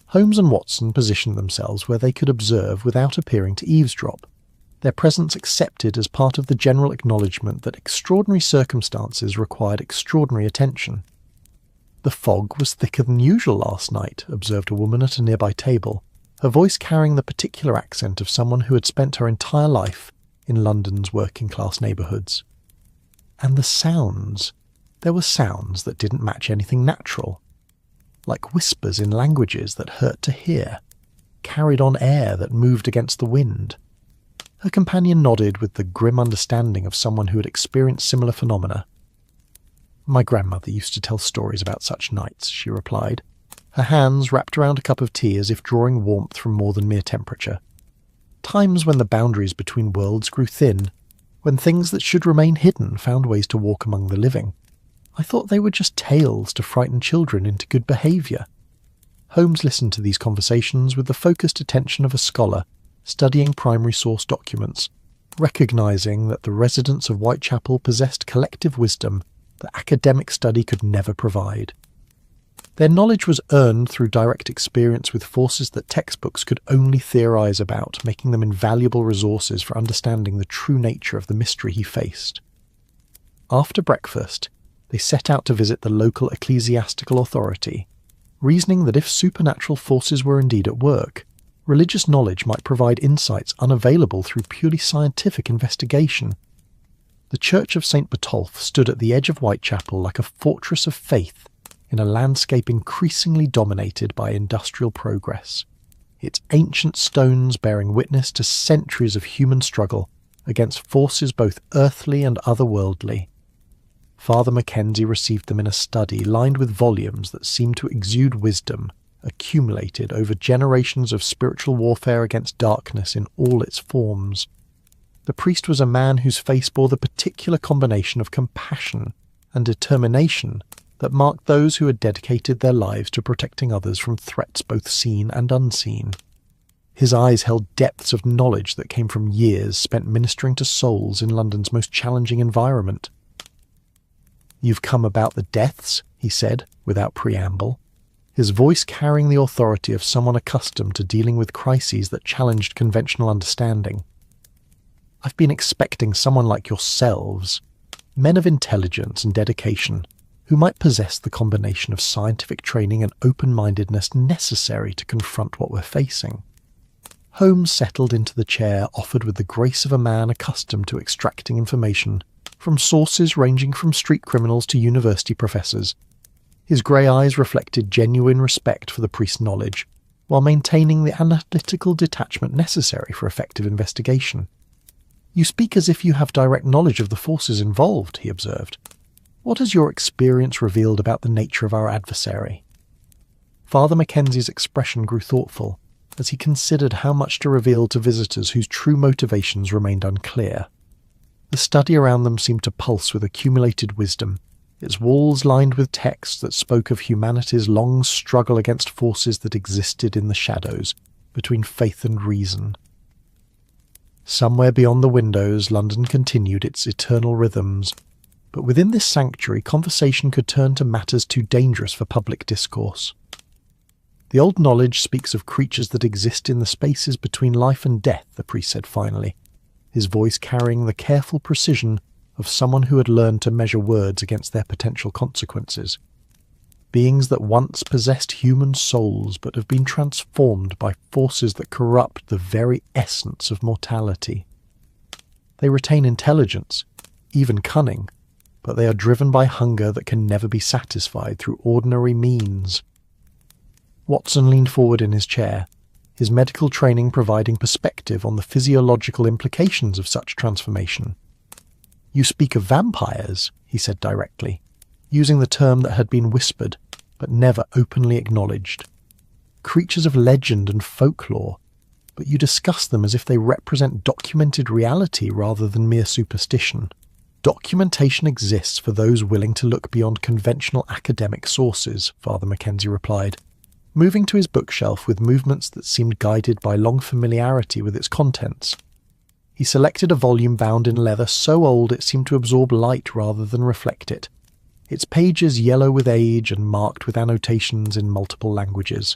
Holmes and Watson positioned themselves where they could observe without appearing to eavesdrop, their presence accepted as part of the general acknowledgement that extraordinary circumstances required extraordinary attention. "The fog was thicker than usual last night," observed a woman at a nearby table, her voice carrying the particular accent of someone who had spent her entire life in London's working-class neighbourhoods. And the sounds. There were sounds that didn't match anything natural, like whispers in languages that hurt to hear, carried on air that moved against the wind. Her companion nodded with the grim understanding of someone who had experienced similar phenomena. "My grandmother used to tell stories about such nights," she replied, her hands wrapped around a cup of tea as if drawing warmth from more than mere temperature. "Times when the boundaries between worlds grew thin, when things that should remain hidden found ways to walk among the living. I thought they were just tales to frighten children into good behaviour." Holmes listened to these conversations with the focused attention of a scholar studying primary source documents, recognising that the residents of Whitechapel possessed collective wisdom that academic study could never provide. Their knowledge was earned through direct experience with forces that textbooks could only theorise about, making them invaluable resources for understanding the true nature of the mystery he faced. After breakfast, they set out to visit the local ecclesiastical authority, reasoning that if supernatural forces were indeed at work, religious knowledge might provide insights unavailable through purely scientific investigation. The Church of St. Botolph stood at the edge of Whitechapel like a fortress of faith in a landscape increasingly dominated by industrial progress, its ancient stones bearing witness to centuries of human struggle against forces both earthly and otherworldly. Father Mackenzie received them in a study lined with volumes that seemed to exude wisdom, accumulated over generations of spiritual warfare against darkness in all its forms. The priest was a man whose face bore the particular combination of compassion and determination that marked those who had dedicated their lives to protecting others from threats both seen and unseen. His eyes held depths of knowledge that came from years spent ministering to souls in London's most challenging environment. "You've come about the deaths," he said, without preamble, his voice carrying the authority of someone accustomed to dealing with crises that challenged conventional understanding. "I've been expecting someone like yourselves, men of intelligence and dedication, who might possess the combination of scientific training and open-mindedness necessary to confront what we're facing." Holmes settled into the chair offered with the grace of a man accustomed to extracting information from sources ranging from street criminals to university professors. His grey eyes reflected genuine respect for the priest's knowledge, while maintaining the analytical detachment necessary for effective investigation. "You speak as if you have direct knowledge of the forces involved," he observed. "What has your experience revealed about the nature of our adversary?" Father Mackenzie's expression grew thoughtful as he considered how much to reveal to visitors whose true motivations remained unclear. The study around them seemed to pulse with accumulated wisdom, its walls lined with texts that spoke of humanity's long struggle against forces that existed in the shadows, between faith and reason. Somewhere beyond the windows, London continued its eternal rhythms, but within this sanctuary conversation could turn to matters too dangerous for public discourse. "The old knowledge speaks of creatures that exist in the spaces between life and death," the priest said finally, his voice carrying the careful precision of someone who had learned to measure words against their potential consequences. "Beings that once possessed human souls but have been transformed by forces that corrupt the very essence of mortality." They retain intelligence, even cunning, but they are driven by hunger that can never be satisfied through ordinary means. Watson leaned forward in his chair, his medical training providing perspective on the physiological implications of such transformation. "You speak of vampires," he said directly, using the term that had been whispered, but never openly acknowledged. "Creatures of legend and folklore, but you discuss them as if they represent documented reality rather than mere superstition. Documentation exists for those willing to look beyond conventional academic sources," Father Mackenzie replied, moving to his bookshelf with movements that seemed guided by long familiarity with its contents. He selected a volume bound in leather so old it seemed to absorb light rather than reflect it, its pages yellow with age and marked with annotations in multiple languages.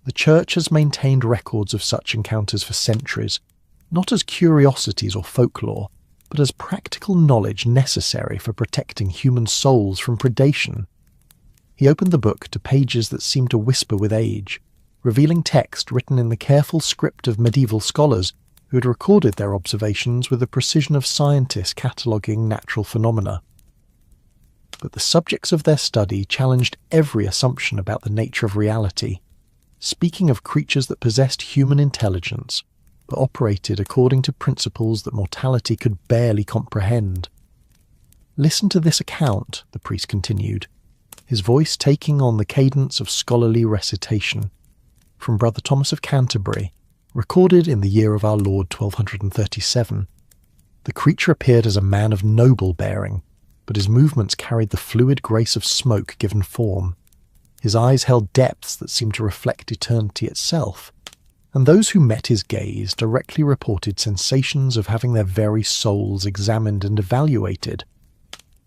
The Church has maintained records of such encounters for centuries, not as curiosities or folklore, but as practical knowledge necessary for protecting human souls from predation. He opened the book to pages that seemed to whisper with age, revealing text written in the careful script of medieval scholars who had recorded their observations with the precision of scientists cataloguing natural phenomena. But the subjects of their study challenged every assumption about the nature of reality, speaking of creatures that possessed human intelligence, but operated according to principles that mortality could barely comprehend. "Listen to this account," the priest continued, his voice taking on the cadence of scholarly recitation, "from Brother Thomas of Canterbury, recorded in the year of our Lord 1237. The creature appeared as a man of noble bearing, but his movements carried the fluid grace of smoke given form. His eyes held depths that seemed to reflect eternity itself, and those who met his gaze directly reported sensations of having their very souls examined and evaluated.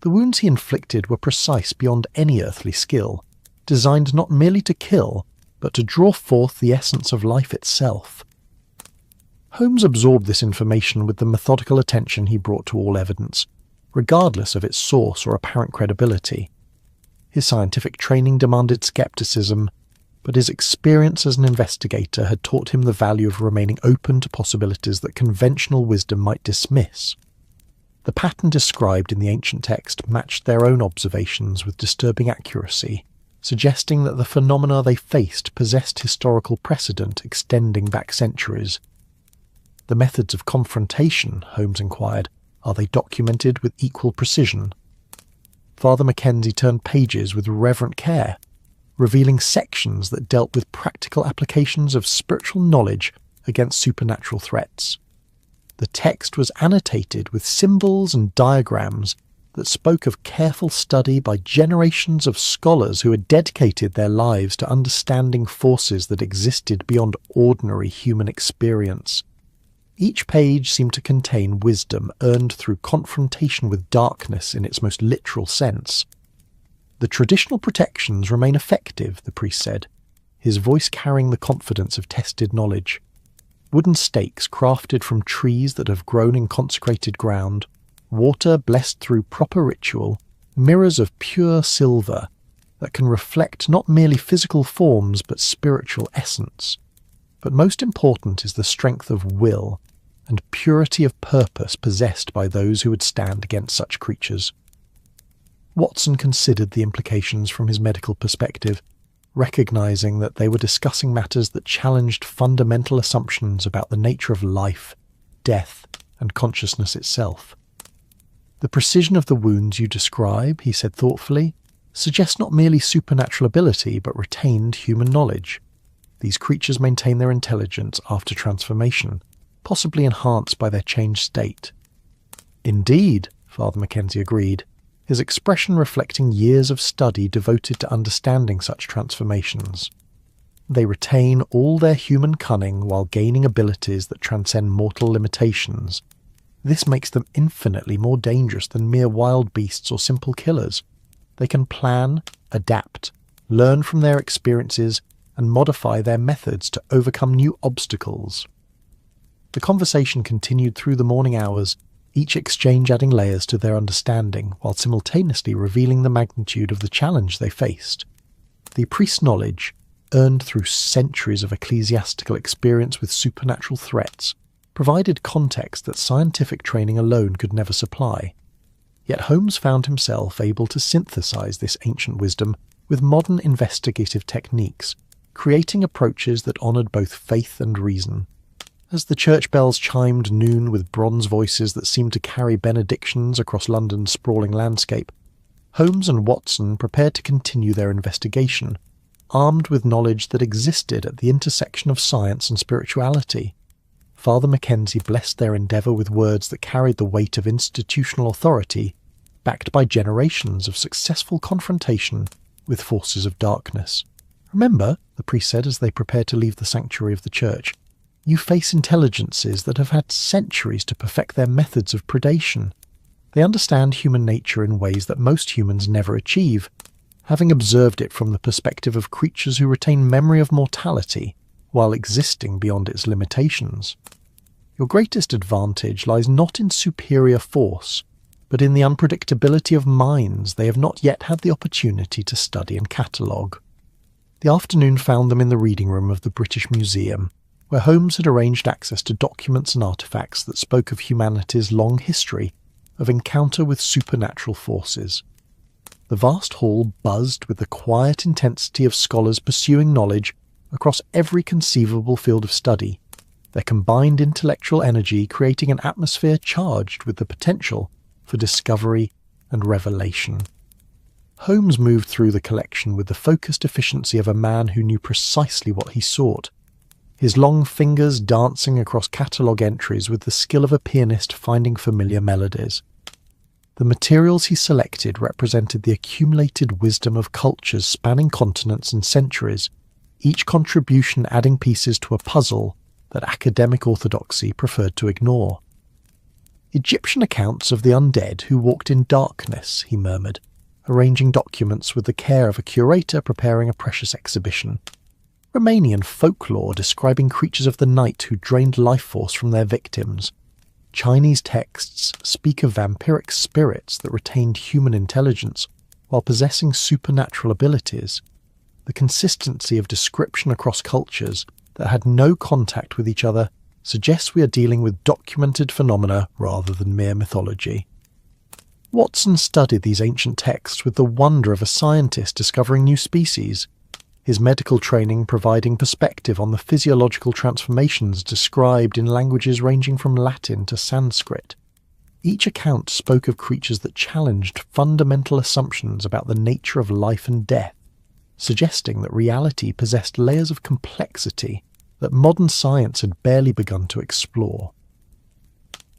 The wounds he inflicted were precise beyond any earthly skill, designed not merely to kill, but to draw forth the essence of life itself." Holmes absorbed this information with the methodical attention he brought to all evidence, regardless of its source or apparent credibility. His scientific training demanded skepticism, but his experience as an investigator had taught him the value of remaining open to possibilities that conventional wisdom might dismiss. The pattern described in the ancient text matched their own observations with disturbing accuracy, suggesting that the phenomena they faced possessed historical precedent extending back centuries. "The methods of confrontation," Holmes inquired, "are they documented with equal precision?" Father Mackenzie turned pages with reverent care, revealing sections that dealt with practical applications of spiritual knowledge against supernatural threats. The text was annotated with symbols and diagrams that spoke of careful study by generations of scholars who had dedicated their lives to understanding forces that existed beyond ordinary human experience. Each page seemed to contain wisdom earned through confrontation with darkness in its most literal sense. "The traditional protections remain effective," the priest said, his voice carrying the confidence of tested knowledge. "Wooden stakes crafted from trees that have grown in consecrated ground, water blessed through proper ritual, mirrors of pure silver that can reflect not merely physical forms but spiritual essence. But most important is the strength of will and purity of purpose possessed by those who would stand against such creatures." Watson considered the implications from his medical perspective, recognizing that they were discussing matters that challenged fundamental assumptions about the nature of life, death, and consciousness itself. "The precision of the wounds you describe," he said thoughtfully, "suggests not merely supernatural ability but retained human knowledge. These creatures maintain their intelligence after transformation, possibly enhanced by their changed state." "Indeed," Father Mackenzie agreed, his expression reflecting years of study devoted to understanding such transformations. "They retain all their human cunning while gaining abilities that transcend mortal limitations. This makes them infinitely more dangerous than mere wild beasts or simple killers. They can plan, adapt, learn from their experiences, and modify their methods to overcome new obstacles." The conversation continued through the morning hours, each exchange adding layers to their understanding while simultaneously revealing the magnitude of the challenge they faced. The priest's knowledge, earned through centuries of ecclesiastical experience with supernatural threats, provided context that scientific training alone could never supply. Yet Holmes found himself able to synthesize this ancient wisdom with modern investigative techniques, creating approaches that honoured both faith and reason. As the church bells chimed noon with bronze voices that seemed to carry benedictions across London's sprawling landscape, Holmes and Watson prepared to continue their investigation, armed with knowledge that existed at the intersection of science and spirituality. Father Mackenzie blessed their endeavour with words that carried the weight of institutional authority, backed by generations of successful confrontation with forces of darkness. "Remember," the priest said as they prepared to leave the sanctuary of the church, "you face intelligences that have had centuries to perfect their methods of predation. They understand human nature in ways that most humans never achieve, having observed it from the perspective of creatures who retain memory of mortality while existing beyond its limitations. Your greatest advantage lies not in superior force, but in the unpredictability of minds they have not yet had the opportunity to study and catalogue." The afternoon found them in the reading room of the British Museum, where Holmes had arranged access to documents and artefacts that spoke of humanity's long history of encounter with supernatural forces. The vast hall buzzed with the quiet intensity of scholars pursuing knowledge across every conceivable field of study, their combined intellectual energy creating an atmosphere charged with the potential for discovery and revelation. Holmes moved through the collection with the focused efficiency of a man who knew precisely what he sought, his long fingers dancing across catalogue entries with the skill of a pianist finding familiar melodies. The materials he selected represented the accumulated wisdom of cultures spanning continents and centuries, each contribution adding pieces to a puzzle that academic orthodoxy preferred to ignore. "Egyptian accounts of the undead who walked in darkness," he murmured, arranging documents with the care of a curator preparing a precious exhibition. "Romanian folklore describing creatures of the night who drained life force from their victims. Chinese texts speak of vampiric spirits that retained human intelligence while possessing supernatural abilities. The consistency of description across cultures that had no contact with each other suggests we are dealing with documented phenomena rather than mere mythology." Watson studied these ancient texts with the wonder of a scientist discovering new species, his medical training providing perspective on the physiological transformations described in languages ranging from Latin to Sanskrit. Each account spoke of creatures that challenged fundamental assumptions about the nature of life and death, suggesting that reality possessed layers of complexity that modern science had barely begun to explore.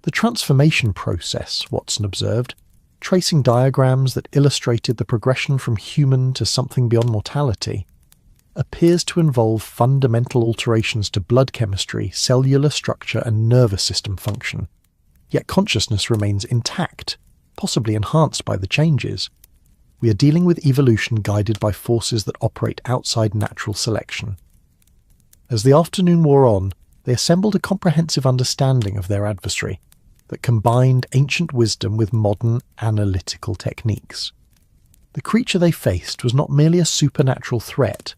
The transformation process, Watson observed, tracing diagrams that illustrated the progression from human to something beyond mortality, appears to involve fundamental alterations to blood chemistry, cellular structure, and nervous system function. Yet consciousness remains intact, possibly enhanced by the changes. We are dealing with evolution guided by forces that operate outside natural selection. As the afternoon wore on, they assembled a comprehensive understanding of their adversary that combined ancient wisdom with modern analytical techniques. The creature they faced was not merely a supernatural threat,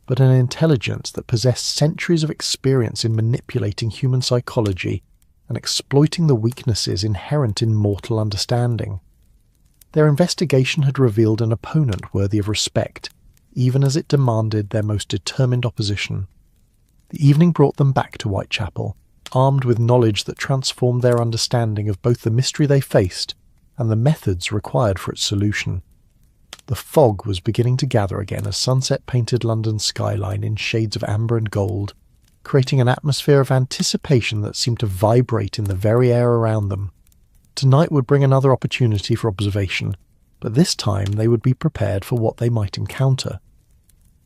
but an intelligence that possessed centuries of experience in manipulating human psychology and exploiting the weaknesses inherent in mortal understanding. Their investigation had revealed an opponent worthy of respect, even as it demanded their most determined opposition. The evening brought them back to Whitechapel, armed with knowledge that transformed their understanding of both the mystery they faced and the methods required for its solution. The fog was beginning to gather again as sunset painted London's skyline in shades of amber and gold, creating an atmosphere of anticipation that seemed to vibrate in the very air around them. Tonight would bring another opportunity for observation, but this time they would be prepared for what they might encounter.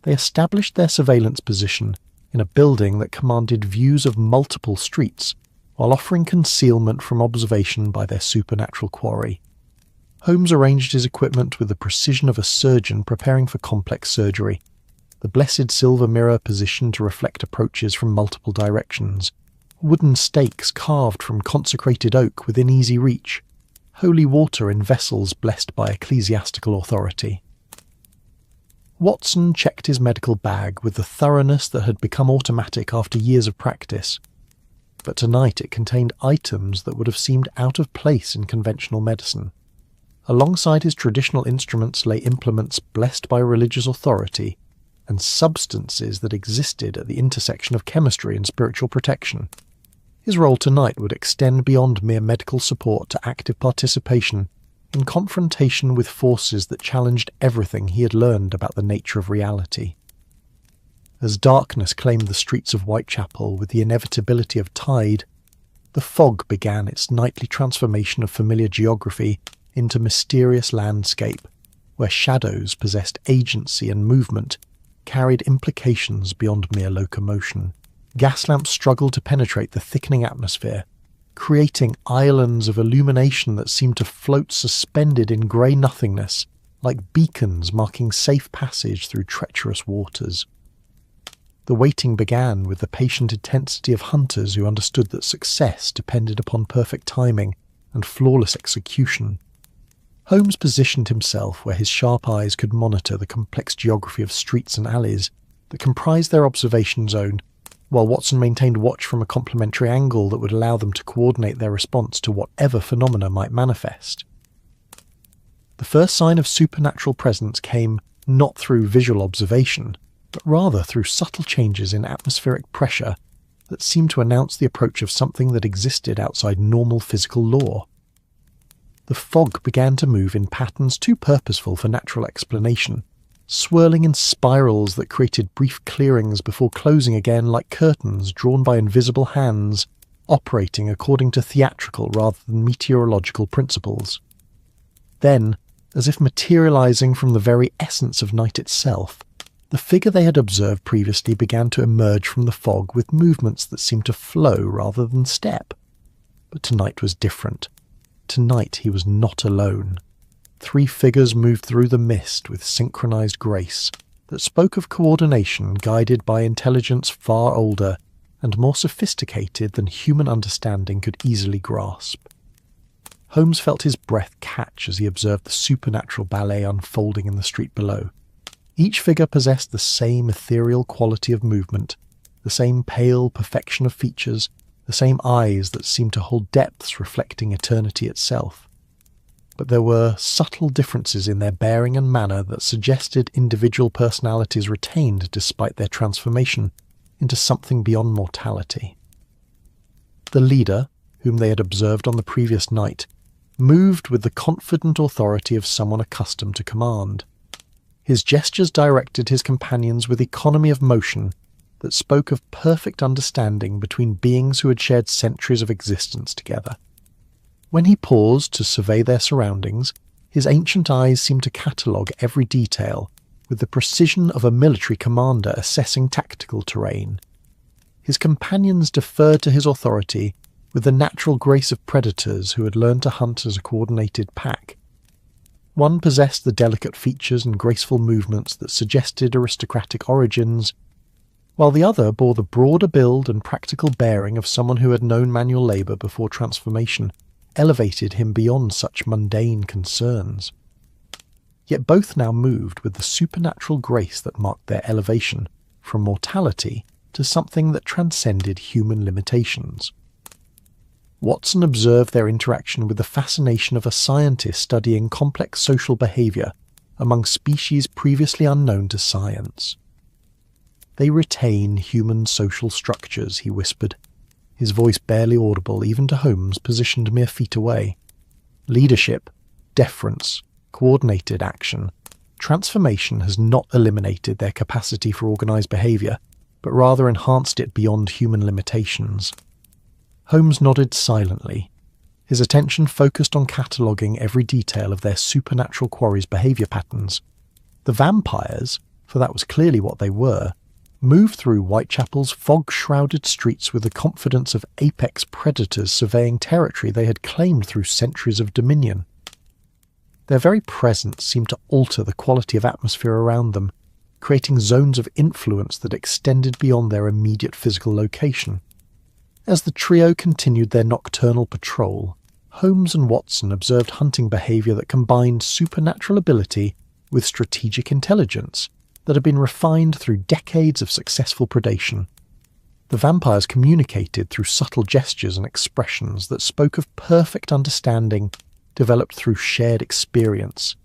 They established their surveillance position in a building that commanded views of multiple streets, while offering concealment from observation by their supernatural quarry. Holmes arranged his equipment with the precision of a surgeon preparing for complex surgery, the blessed silver mirror positioned to reflect approaches from multiple directions, wooden stakes carved from consecrated oak within easy reach, holy water in vessels blessed by ecclesiastical authority. Watson checked his medical bag with the thoroughness that had become automatic after years of practice. but tonight it contained items that would have seemed out of place in conventional medicine. Alongside his traditional instruments lay implements blessed by religious authority and substances that existed at the intersection of chemistry and spiritual protection. His role tonight would extend beyond mere medical support to active participation in confrontation with forces that challenged everything he had learned about the nature of reality. As darkness claimed the streets of Whitechapel with the inevitability of tide, the fog began its nightly transformation of familiar geography into mysterious landscape, where shadows possessed agency and movement, carried implications beyond mere locomotion. Gas lamps struggled to penetrate the thickening atmosphere, creating islands of illumination that seemed to float suspended in grey nothingness, like beacons marking safe passage through treacherous waters. The waiting began with the patient intensity of hunters who understood that success depended upon perfect timing and flawless execution. Holmes positioned himself where his sharp eyes could monitor the complex geography of streets and alleys that comprised their observation zone, while Watson maintained watch from a complementary angle that would allow them to coordinate their response to whatever phenomena might manifest. The first sign of supernatural presence came not through visual observation, but rather through subtle changes in atmospheric pressure that seemed to announce the approach of something that existed outside normal physical law. The fog began to move in patterns too purposeful for natural explanation, swirling in spirals that created brief clearings before closing again like curtains drawn by invisible hands, operating according to theatrical rather than meteorological principles. Then, as if materializing from the very essence of night itself, the figure they had observed previously began to emerge from the fog with movements that seemed to flow rather than step. But tonight was different. Tonight he was not alone. 3 figures moved through the mist with synchronized grace that spoke of coordination guided by intelligence far older and more sophisticated than human understanding could easily grasp. Holmes felt his breath catch as he observed the supernatural ballet unfolding in the street below. Each figure possessed the same ethereal quality of movement, the same pale perfection of features, the same eyes that seemed to hold depths reflecting eternity itself. But there were subtle differences in their bearing and manner that suggested individual personalities retained despite their transformation into something beyond mortality. The leader, whom they had observed on the previous night, moved with the confident authority of someone accustomed to command. His gestures directed his companions with economy of motion that spoke of perfect understanding between beings who had shared centuries of existence together. When he paused to survey their surroundings, his ancient eyes seemed to catalogue every detail with the precision of a military commander assessing tactical terrain. His companions deferred to his authority with the natural grace of predators who had learned to hunt as a coordinated pack. One possessed the delicate features and graceful movements that suggested aristocratic origins, while the other bore the broader build and practical bearing of someone who had known manual labour before transformation elevated him beyond such mundane concerns. Yet both now moved with the supernatural grace that marked their elevation from mortality to something that transcended human limitations. Watson observed their interaction with the fascination of a scientist studying complex social behaviour among species previously unknown to science. "They retain human social structures," he whispered, his voice barely audible even to Holmes positioned mere feet away. "Leadership, deference, coordinated action. Transformation has not eliminated their capacity for organised behaviour, but rather enhanced it beyond human limitations." Holmes nodded silently, his attention focused on cataloguing every detail of their supernatural quarry's behaviour patterns. The vampires, for that was clearly what they were, moved through Whitechapel's fog-shrouded streets with the confidence of apex predators surveying territory they had claimed through centuries of dominion. Their very presence seemed to alter the quality of atmosphere around them, creating zones of influence that extended beyond their immediate physical location. As the trio continued their nocturnal patrol, Holmes and Watson observed hunting behaviour that combined supernatural ability with strategic intelligence that had been refined through decades of successful predation. The vampires communicated through subtle gestures and expressions that spoke of perfect understanding developed through shared experience,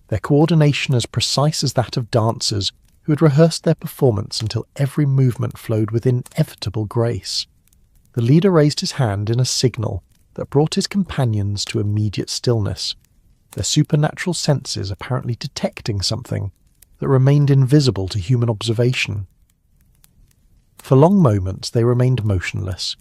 their coordination as precise as that of dancers who had rehearsed their performance until every movement flowed with inevitable grace. The leader raised his hand in a signal that brought his companions to immediate stillness, their supernatural senses apparently detecting something that remained invisible to human observation. For long moments they remained motionless,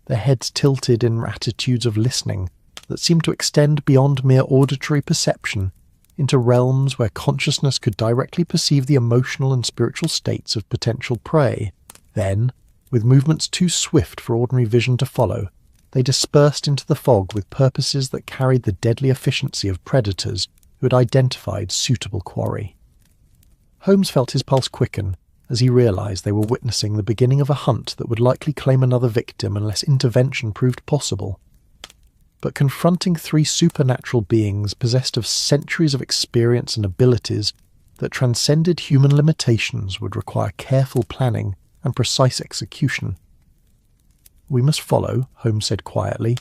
their heads tilted in attitudes of listening that seemed to extend beyond mere auditory perception into realms where consciousness could directly perceive the emotional and spiritual states of potential prey. Then, with movements too swift for ordinary vision to follow, they dispersed into the fog with purposes that carried the deadly efficiency of predators who had identified suitable quarry. Holmes felt his pulse quicken as he realized they were witnessing the beginning of a hunt that would likely claim another victim unless intervention proved possible. But confronting three supernatural beings possessed of centuries of experience and abilities that transcended human limitations would require careful planning and precise execution. "We must follow," Holmes said quietly,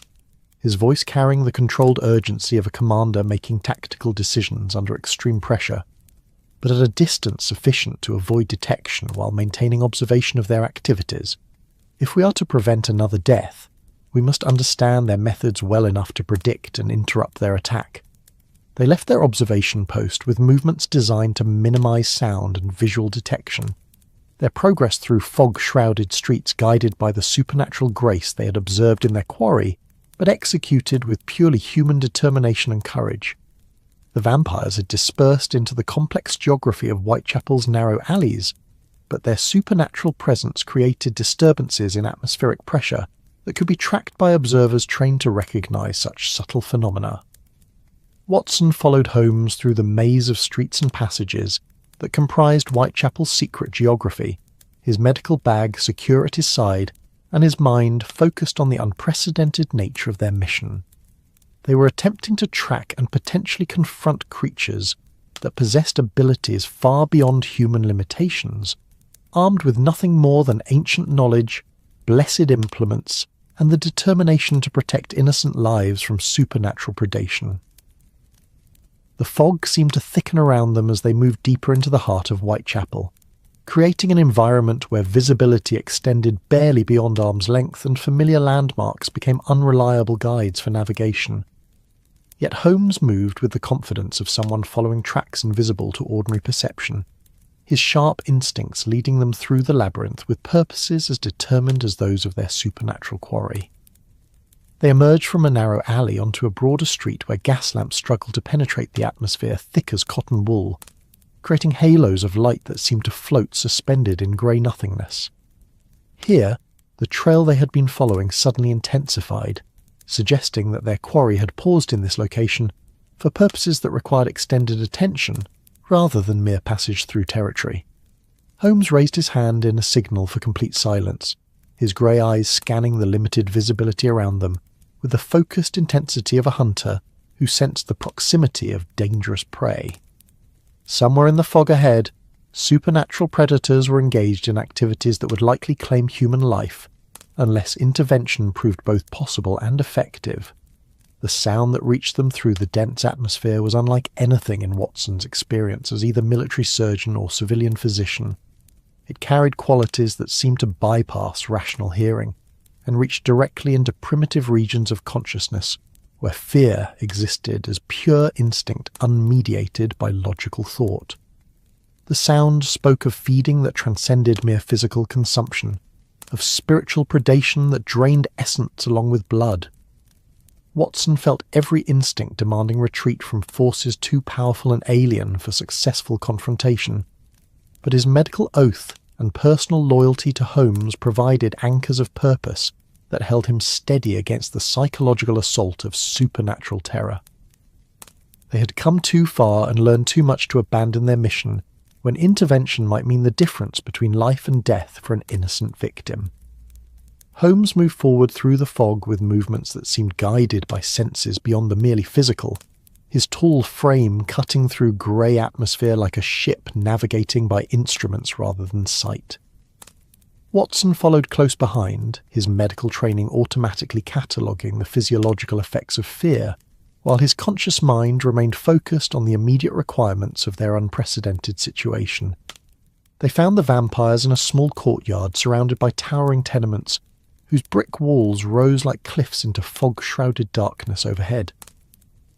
his voice carrying the controlled urgency of a commander making tactical decisions under extreme pressure, but at a distance sufficient to avoid detection while maintaining observation of their activities. "If we are to prevent another death, we must understand their methods well enough to predict and interrupt their attack." They left their observation post with movements designed to minimize sound and visual detection, their progress through fog-shrouded streets guided by the supernatural grace they had observed in their quarry, but executed with purely human determination and courage. The vampires had dispersed into the complex geography of Whitechapel's narrow alleys, but their supernatural presence created disturbances in atmospheric pressure that could be tracked by observers trained to recognize such subtle phenomena. Watson followed Holmes through the maze of streets and passages that comprised Whitechapel's secret geography, his medical bag secure at his side and his mind focused on the unprecedented nature of their mission. They were attempting to track and potentially confront creatures that possessed abilities far beyond human limitations, armed with nothing more than ancient knowledge, blessed implements, and the determination to protect innocent lives from supernatural predation. The fog seemed to thicken around them as they moved deeper into the heart of Whitechapel, creating an environment where visibility extended barely beyond arm's length and familiar landmarks became unreliable guides for navigation. Yet Holmes moved with the confidence of someone following tracks invisible to ordinary perception, his sharp instincts leading them through the labyrinth with purposes as determined as those of their supernatural quarry. They emerged from a narrow alley onto a broader street where gas lamps struggled to penetrate the atmosphere thick as cotton wool, creating halos of light that seemed to float suspended in grey nothingness. Here, the trail they had been following suddenly intensified, suggesting that their quarry had paused in this location for purposes that required extended attention rather than mere passage through territory. Holmes raised his hand in a signal for complete silence, his grey eyes scanning the limited visibility around them with the focused intensity of a hunter who sensed the proximity of dangerous prey. Somewhere in the fog ahead, supernatural predators were engaged in activities that would likely claim human life, unless intervention proved both possible and effective. The sound that reached them through the dense atmosphere was unlike anything in Watson's experience as either military surgeon or civilian physician. It carried qualities that seemed to bypass rational hearing and reached directly into primitive regions of consciousness, where fear existed as pure instinct unmediated by logical thought. The sound spoke of feeding that transcended mere physical consumption, of spiritual predation that drained essence along with blood. Watson felt every instinct demanding retreat from forces too powerful and alien for successful confrontation, but his medical oath and personal loyalty to Holmes provided anchors of purpose that held him steady against the psychological assault of supernatural terror. They had come too far and learned too much to abandon their mission, when intervention might mean the difference between life and death for an innocent victim. Holmes moved forward through the fog with movements that seemed guided by senses beyond the merely physical, his tall frame cutting through grey atmosphere like a ship navigating by instruments rather than sight. Watson followed close behind, his medical training automatically cataloguing the physiological effects of fear, while his conscious mind remained focused on the immediate requirements of their unprecedented situation. They found the vampires in a small courtyard surrounded by towering tenements, whose brick walls rose like cliffs into fog-shrouded darkness overhead.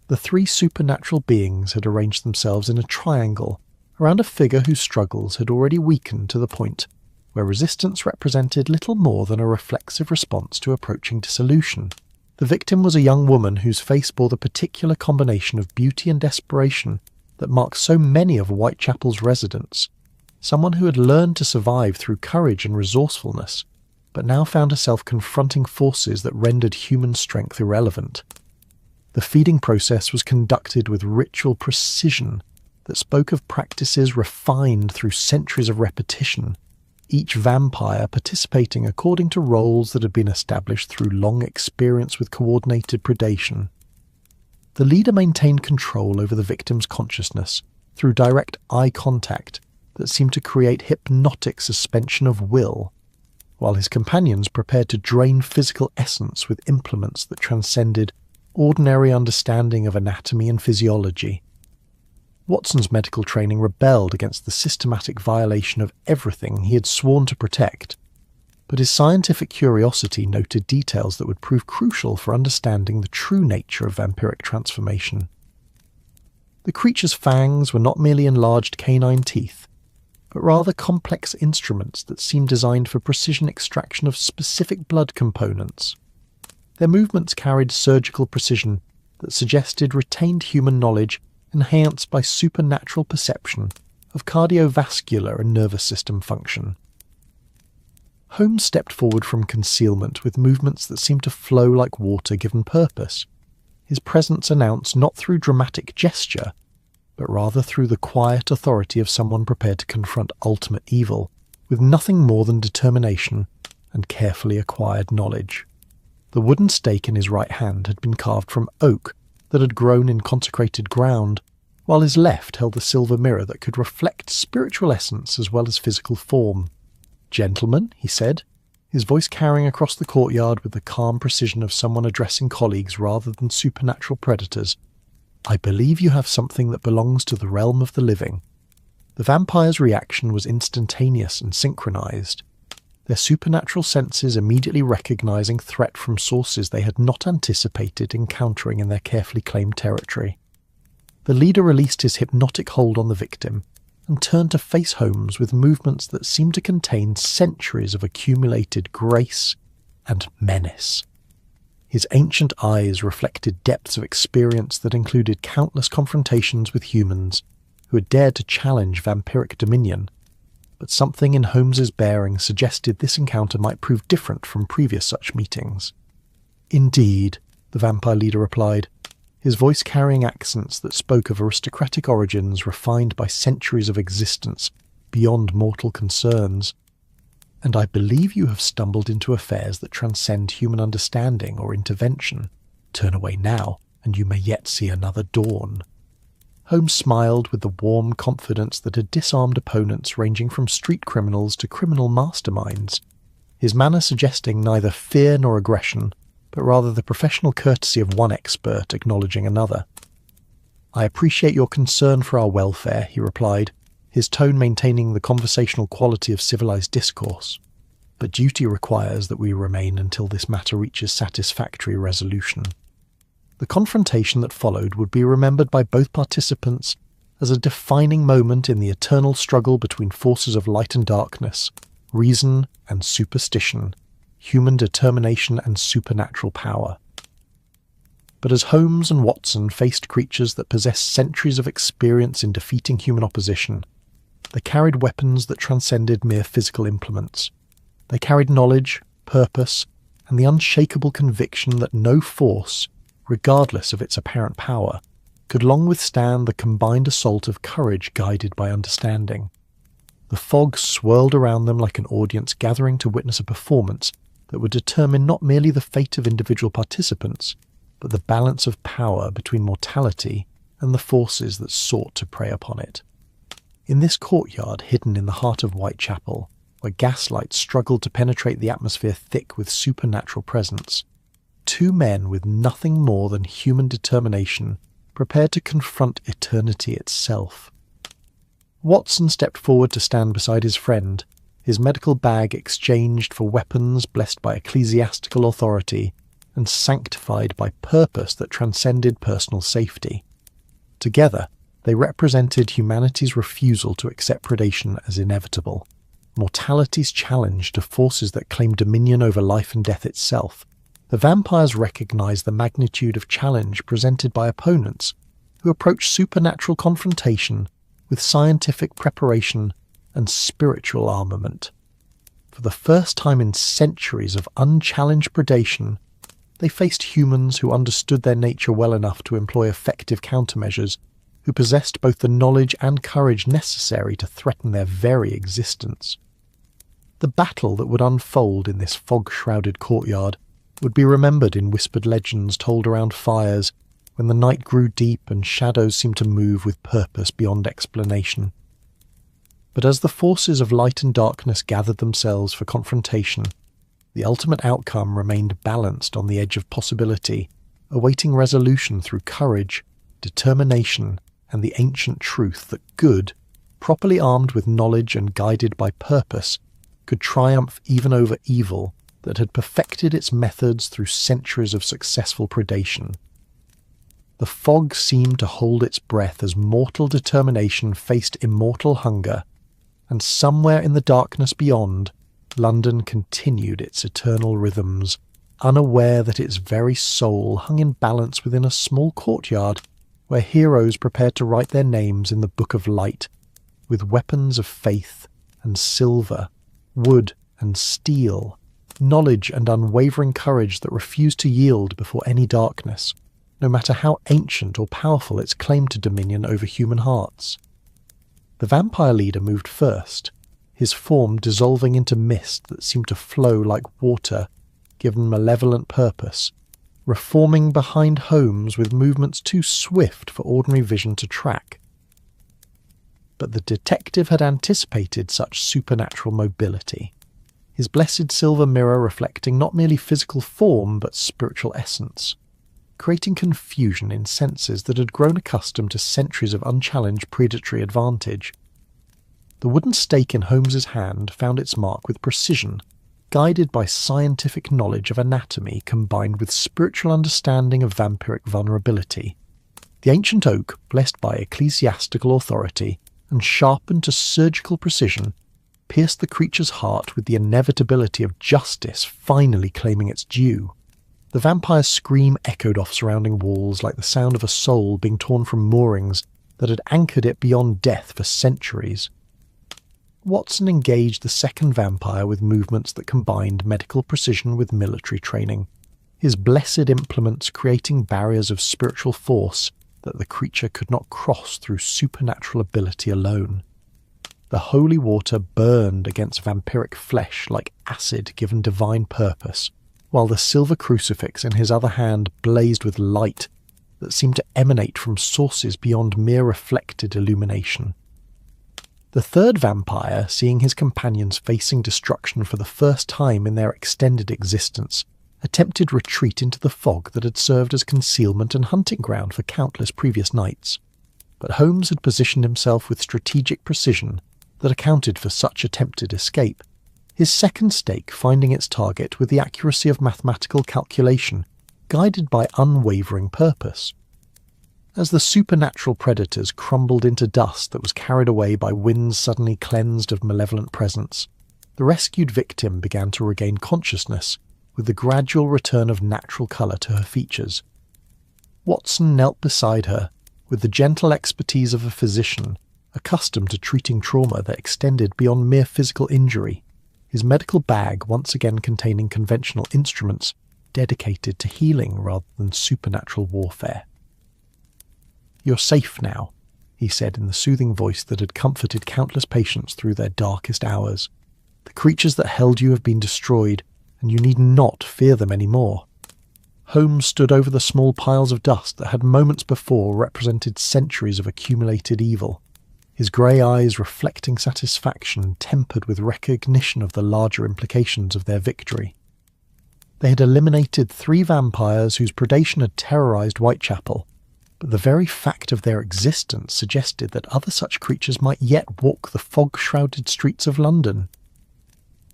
The three supernatural beings had arranged themselves in a triangle around a figure whose struggles had already weakened to the point where resistance represented little more than a reflexive response to approaching dissolution. The victim was a young woman whose face bore the particular combination of beauty and desperation that marks so many of Whitechapel's residents, someone who had learned to survive through courage and resourcefulness, but now found herself confronting forces that rendered human strength irrelevant. The feeding process was conducted with ritual precision that spoke of practices refined through centuries of repetition, each vampire participating according to roles that had been established through long experience with coordinated predation. The leader maintained control over the victim's consciousness through direct eye contact that seemed to create hypnotic suspension of will, while his companions prepared to drain physical essence with implements that transcended ordinary understanding of anatomy and physiology. Watson's medical training rebelled against the systematic violation of everything he had sworn to protect, but his scientific curiosity noted details that would prove crucial for understanding the true nature of vampiric transformation. The creature's fangs were not merely enlarged canine teeth, but rather complex instruments that seemed designed for precision extraction of specific blood components. Their movements carried surgical precision that suggested retained human knowledge enhanced by supernatural perception of cardiovascular and nervous system function. Holmes stepped forward from concealment with movements that seemed to flow like water given purpose, his presence announced not through dramatic gesture, but rather through the quiet authority of someone prepared to confront ultimate evil with nothing more than determination and carefully acquired knowledge. The wooden stake in his right hand had been carved from oak that had grown in consecrated ground, while his left held the silver mirror that could reflect spiritual essence as well as physical form. "Gentlemen," he said, his voice carrying across the courtyard with the calm precision of someone addressing colleagues rather than supernatural predators, "I believe you have something that belongs to the realm of the living." The vampire's reaction was instantaneous and synchronized, their supernatural senses immediately recognizing threat from sources they had not anticipated encountering in their carefully claimed territory. The leader released his hypnotic hold on the victim and turned to face Holmes with movements that seemed to contain centuries of accumulated grace and menace. His ancient eyes reflected depths of experience that included countless confrontations with humans who had dared to challenge vampiric dominion, but something in Holmes's bearing suggested this encounter might prove different from previous such meetings. "Indeed," the vampire leader replied, his voice carrying accents that spoke of aristocratic origins refined by centuries of existence beyond mortal concerns. "And I believe you have stumbled into affairs that transcend human understanding or intervention. Turn away now, and you may yet see another dawn." Holmes smiled with the warm confidence that had disarmed opponents ranging from street criminals to criminal masterminds, his manner suggesting neither fear nor aggression, but rather the professional courtesy of one expert acknowledging another. "I appreciate your concern for our welfare," he replied, his tone maintaining the conversational quality of civilized discourse. "But duty requires that we remain until this matter reaches satisfactory resolution." The confrontation that followed would be remembered by both participants as a defining moment in the eternal struggle between forces of light and darkness, reason and superstition, human determination and supernatural power. But as Holmes and Watson faced creatures that possessed centuries of experience in defeating human opposition, they carried weapons that transcended mere physical implements. They carried knowledge, purpose, and the unshakable conviction that no force, regardless of its apparent power, could long withstand the combined assault of courage guided by understanding. The fog swirled around them like an audience gathering to witness a performance that would determine not merely the fate of individual participants, but the balance of power between mortality and the forces that sought to prey upon it. In this courtyard hidden in the heart of Whitechapel, where gaslight struggled to penetrate the atmosphere thick with supernatural presence. Two men with nothing more than human determination prepared to confront eternity itself. Watson stepped forward to stand beside his friend, his medical bag exchanged for weapons blessed by ecclesiastical authority and sanctified by purpose that transcended personal safety. Together, they represented humanity's refusal to accept predation as inevitable, mortality's challenge to forces that claim dominion over life and death itself. The vampires recognized the magnitude of challenge presented by opponents who approached supernatural confrontation with scientific preparation and spiritual armament. For the first time in centuries of unchallenged predation, they faced humans who understood their nature well enough to employ effective countermeasures, who possessed both the knowledge and courage necessary to threaten their very existence. The battle that would unfold in this fog-shrouded courtyard would be remembered in whispered legends told around fires when the night grew deep and shadows seemed to move with purpose beyond explanation. But as the forces of light and darkness gathered themselves for confrontation, the ultimate outcome remained balanced on the edge of possibility, awaiting resolution through courage, determination, and the ancient truth that good, properly armed with knowledge and guided by purpose, could triumph even over evil that had perfected its methods through centuries of successful predation. The fog seemed to hold its breath as mortal determination faced immortal hunger, and somewhere in the darkness beyond, London continued its eternal rhythms, unaware that its very soul hung in balance within a small courtyard where heroes prepared to write their names in the Book of Light, with weapons of faith and silver, wood and steel, knowledge and unwavering courage that refused to yield before any darkness, no matter how ancient or powerful its claim to dominion over human hearts. The vampire leader moved first, his form dissolving into mist that seemed to flow like water, given malevolent purpose, reforming behind Holmes with movements too swift for ordinary vision to track. But the detective had anticipated such supernatural mobility, his blessed silver mirror reflecting not merely physical form but spiritual essence, creating confusion in senses that had grown accustomed to centuries of unchallenged predatory advantage. The wooden stake in Holmes's hand found its mark with precision, guided by scientific knowledge of anatomy combined with spiritual understanding of vampiric vulnerability. The ancient oak, blessed by ecclesiastical authority and sharpened to surgical precision, pierced the creature's heart with the inevitability of justice finally claiming its due. The vampire's scream echoed off surrounding walls like the sound of a soul being torn from moorings that had anchored it beyond death for centuries. Watson engaged the second vampire with movements that combined medical precision with military training, his blessed implements creating barriers of spiritual force that the creature could not cross through supernatural ability alone. The holy water burned against vampiric flesh like acid given divine purpose, while the silver crucifix in his other hand blazed with light that seemed to emanate from sources beyond mere reflected illumination. The third vampire, seeing his companions facing destruction for the first time in their extended existence, attempted retreat into the fog that had served as concealment and hunting ground for countless previous nights. But Holmes had positioned himself with strategic precision that accounted for such attempted escape, his second stake finding its target with the accuracy of mathematical calculation, guided by unwavering purpose. As the supernatural predators crumbled into dust that was carried away by winds suddenly cleansed of malevolent presence, the rescued victim began to regain consciousness with the gradual return of natural colour to her features. Watson knelt beside her with the gentle expertise of a physician accustomed to treating trauma that extended beyond mere physical injury, his medical bag once again containing conventional instruments dedicated to healing rather than supernatural warfare. "You're safe now," he said in the soothing voice that had comforted countless patients through their darkest hours. "The creatures that held you have been destroyed, and you need not fear them any more." Holmes stood over the small piles of dust that had moments before represented centuries of accumulated evil, his grey eyes reflecting satisfaction tempered with recognition of the larger implications of their victory. They had eliminated 3 vampires whose predation had terrorised Whitechapel, but the very fact of their existence suggested that other such creatures might yet walk the fog-shrouded streets of London.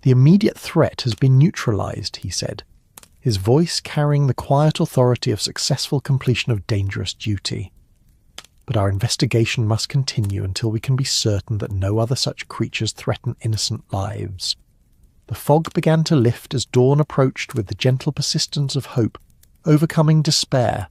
"The immediate threat has been neutralised," he said, his voice carrying the quiet authority of successful completion of dangerous duty. "But our investigation must continue until we can be certain that no other such creatures threaten innocent lives." The fog began to lift as dawn approached with the gentle persistence of hope, overcoming despair,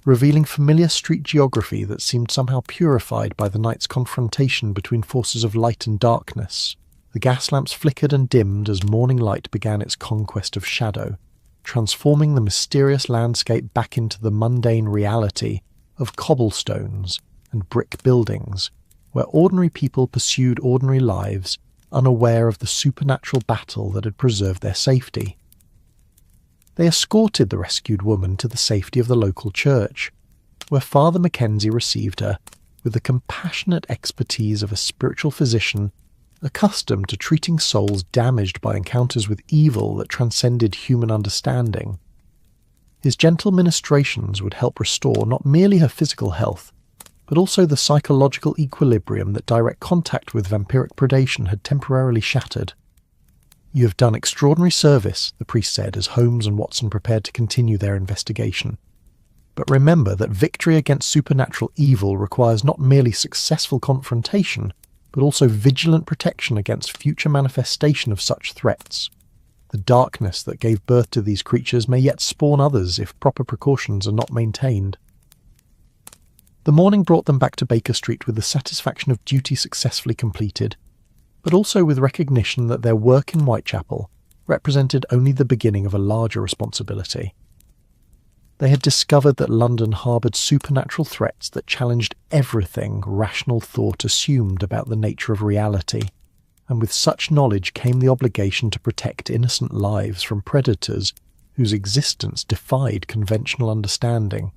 revealing familiar street geography that seemed somehow purified by the night's confrontation between forces of light and darkness. The gas lamps flickered and dimmed as morning light began its conquest of shadow, transforming the mysterious landscape back into the mundane reality of cobblestones and brick buildings, where ordinary people pursued ordinary lives, unaware of the supernatural battle that had preserved their safety. They escorted the rescued woman to the safety of the local church, where Father Mackenzie received her with the compassionate expertise of a spiritual physician accustomed to treating souls damaged by encounters with evil that transcended human understanding. His gentle ministrations would help restore not merely her physical health, but also the psychological equilibrium that direct contact with vampiric predation had temporarily shattered. "You have done extraordinary service," the priest said as Holmes and Watson prepared to continue their investigation. "But remember that victory against supernatural evil requires not merely successful confrontation, but also vigilant protection against future manifestation of such threats. The darkness that gave birth to these creatures may yet spawn others if proper precautions are not maintained." The morning brought them back to Baker Street with the satisfaction of duty successfully completed, but also with recognition that their work in Whitechapel represented only the beginning of a larger responsibility. They had discovered that London harboured supernatural threats that challenged everything rational thought assumed about the nature of reality, and with such knowledge came the obligation to protect innocent lives from predators whose existence defied conventional understanding.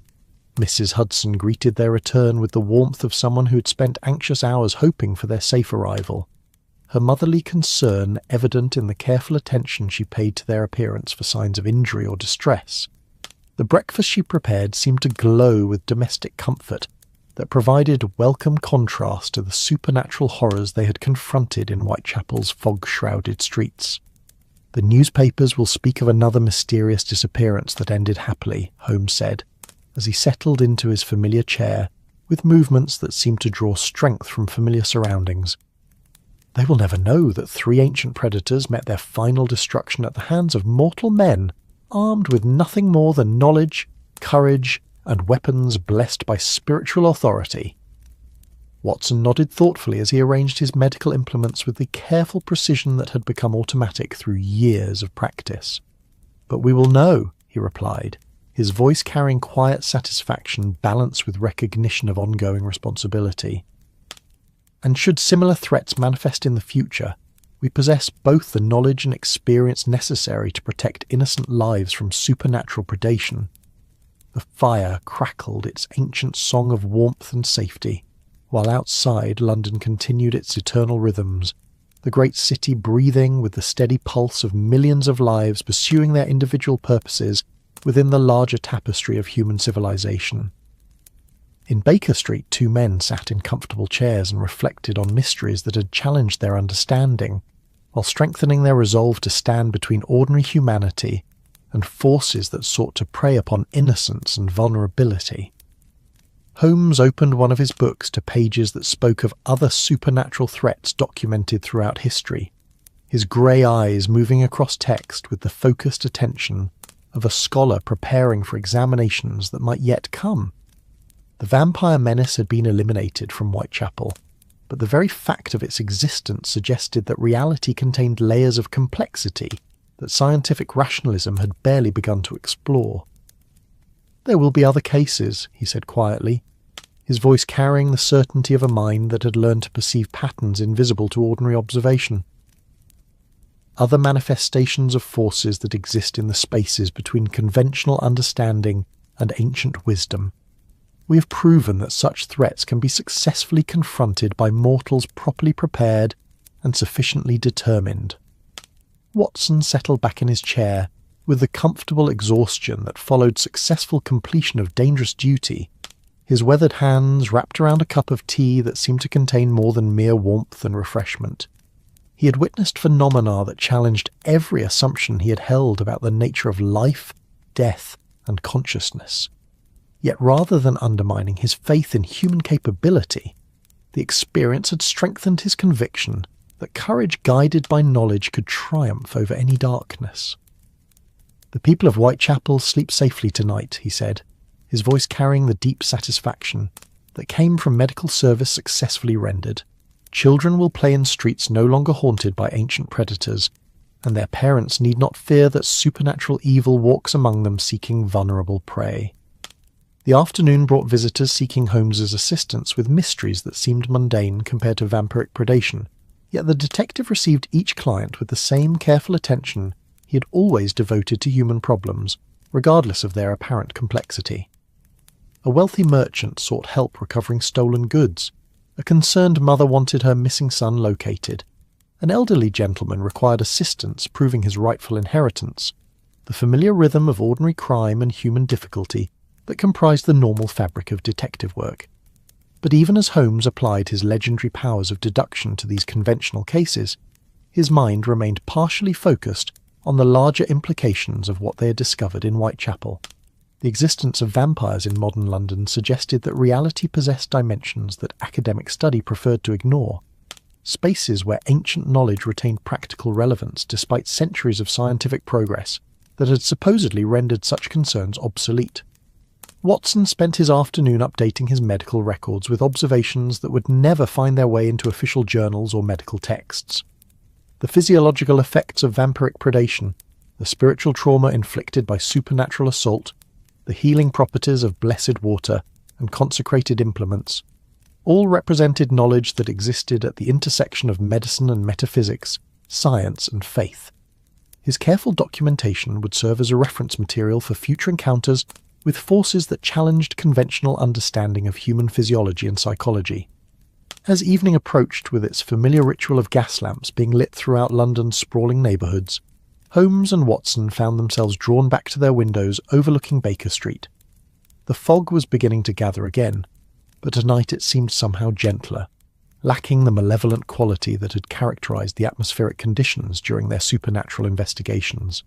Mrs. Hudson greeted their return with the warmth of someone who had spent anxious hours hoping for their safe arrival, her motherly concern evident in the careful attention she paid to their appearance for signs of injury or distress. The breakfast she prepared seemed to glow with domestic comfort that provided welcome contrast to the supernatural horrors they had confronted in Whitechapel's fog-shrouded streets. "The newspapers will speak of another mysterious disappearance that ended happily," Holmes said, as he settled into his familiar chair with movements that seemed to draw strength from familiar surroundings. "They will never know that 3 ancient predators met their final destruction at the hands of mortal men, armed with nothing more than knowledge, courage, and weapons blessed by spiritual authority." Watson nodded thoughtfully as he arranged his medical implements with the careful precision that had become automatic through years of practice. "But we will know," he replied, his voice carrying quiet satisfaction balanced with recognition of ongoing responsibility. "And should similar threats manifest in the future, we possess both the knowledge and experience necessary to protect innocent lives from supernatural predation." The fire crackled its ancient song of warmth and safety, while outside London continued its eternal rhythms, the great city breathing with the steady pulse of millions of lives pursuing their individual purposes within the larger tapestry of human civilization. In Baker Street, 2 men sat in comfortable chairs and reflected on mysteries that had challenged their understanding, while strengthening their resolve to stand between ordinary humanity and forces that sought to prey upon innocence and vulnerability. Holmes opened one of his books to pages that spoke of other supernatural threats documented throughout history, his grey eyes moving across text with the focused attention of a scholar preparing for examinations that might yet come. The vampire menace had been eliminated from Whitechapel, but the very fact of its existence suggested that reality contained layers of complexity that scientific rationalism had barely begun to explore. "There will be other cases," he said quietly, his voice carrying the certainty of a mind that had learned to perceive patterns invisible to ordinary observation. "Other manifestations of forces that exist in the spaces between conventional understanding and ancient wisdom. We have proven that such threats can be successfully confronted by mortals properly prepared and sufficiently determined. Watson settled back in his chair with the comfortable exhaustion that followed successful completion of dangerous duty, his weathered hands wrapped around a cup of tea that seemed to contain more than mere warmth and refreshment. He had witnessed phenomena that challenged every assumption he had held about the nature of life, death, and consciousness. Yet rather than undermining his faith in human capability, the experience had strengthened his conviction that courage guided by knowledge could triumph over any darkness. "The people of Whitechapel sleep safely tonight," he said, his voice carrying the deep satisfaction that came from medical service successfully rendered. "Children will play in streets no longer haunted by ancient predators, and their parents need not fear that supernatural evil walks among them seeking vulnerable prey." The afternoon brought visitors seeking Holmes's assistance with mysteries that seemed mundane compared to vampiric predation, yet the detective received each client with the same careful attention he had always devoted to human problems, regardless of their apparent complexity. A wealthy merchant sought help recovering stolen goods. A concerned mother wanted her missing son located. An elderly gentleman required assistance proving his rightful inheritance. The familiar rhythm of ordinary crime and human difficulty that comprised the normal fabric of detective work. But even as Holmes applied his legendary powers of deduction to these conventional cases, his mind remained partially focused on the larger implications of what they had discovered in Whitechapel. The existence of vampires in modern London suggested that reality possessed dimensions that academic study preferred to ignore, spaces where ancient knowledge retained practical relevance despite centuries of scientific progress that had supposedly rendered such concerns obsolete. Watson spent his afternoon updating his medical records with observations that would never find their way into official journals or medical texts. The physiological effects of vampiric predation, the spiritual trauma inflicted by supernatural assault, the healing properties of blessed water and consecrated implements, all represented knowledge that existed at the intersection of medicine and metaphysics, science and faith. His careful documentation would serve as a reference material for future encounters with forces that challenged conventional understanding of human physiology and psychology. As evening approached with its familiar ritual of gas lamps being lit throughout London's sprawling neighbourhoods, Holmes and Watson found themselves drawn back to their windows overlooking Baker Street. The fog was beginning to gather again, but tonight it seemed somehow gentler, lacking the malevolent quality that had characterised the atmospheric conditions during their supernatural investigations.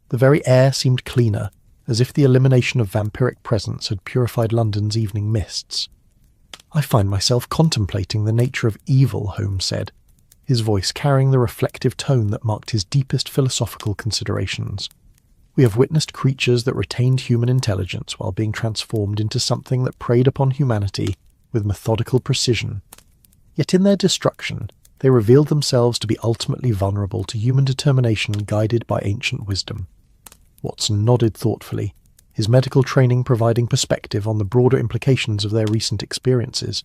The very air seemed cleaner, as if the elimination of vampiric presence had purified London's evening mists. "I find myself contemplating the nature of evil," Holmes said, his voice carrying the reflective tone that marked his deepest philosophical considerations. "We have witnessed creatures that retained human intelligence while being transformed into something that preyed upon humanity with methodical precision. Yet in their destruction, they revealed themselves to be ultimately vulnerable to human determination guided by ancient wisdom." Watson nodded thoughtfully, his medical training providing perspective on the broader implications of their recent experiences.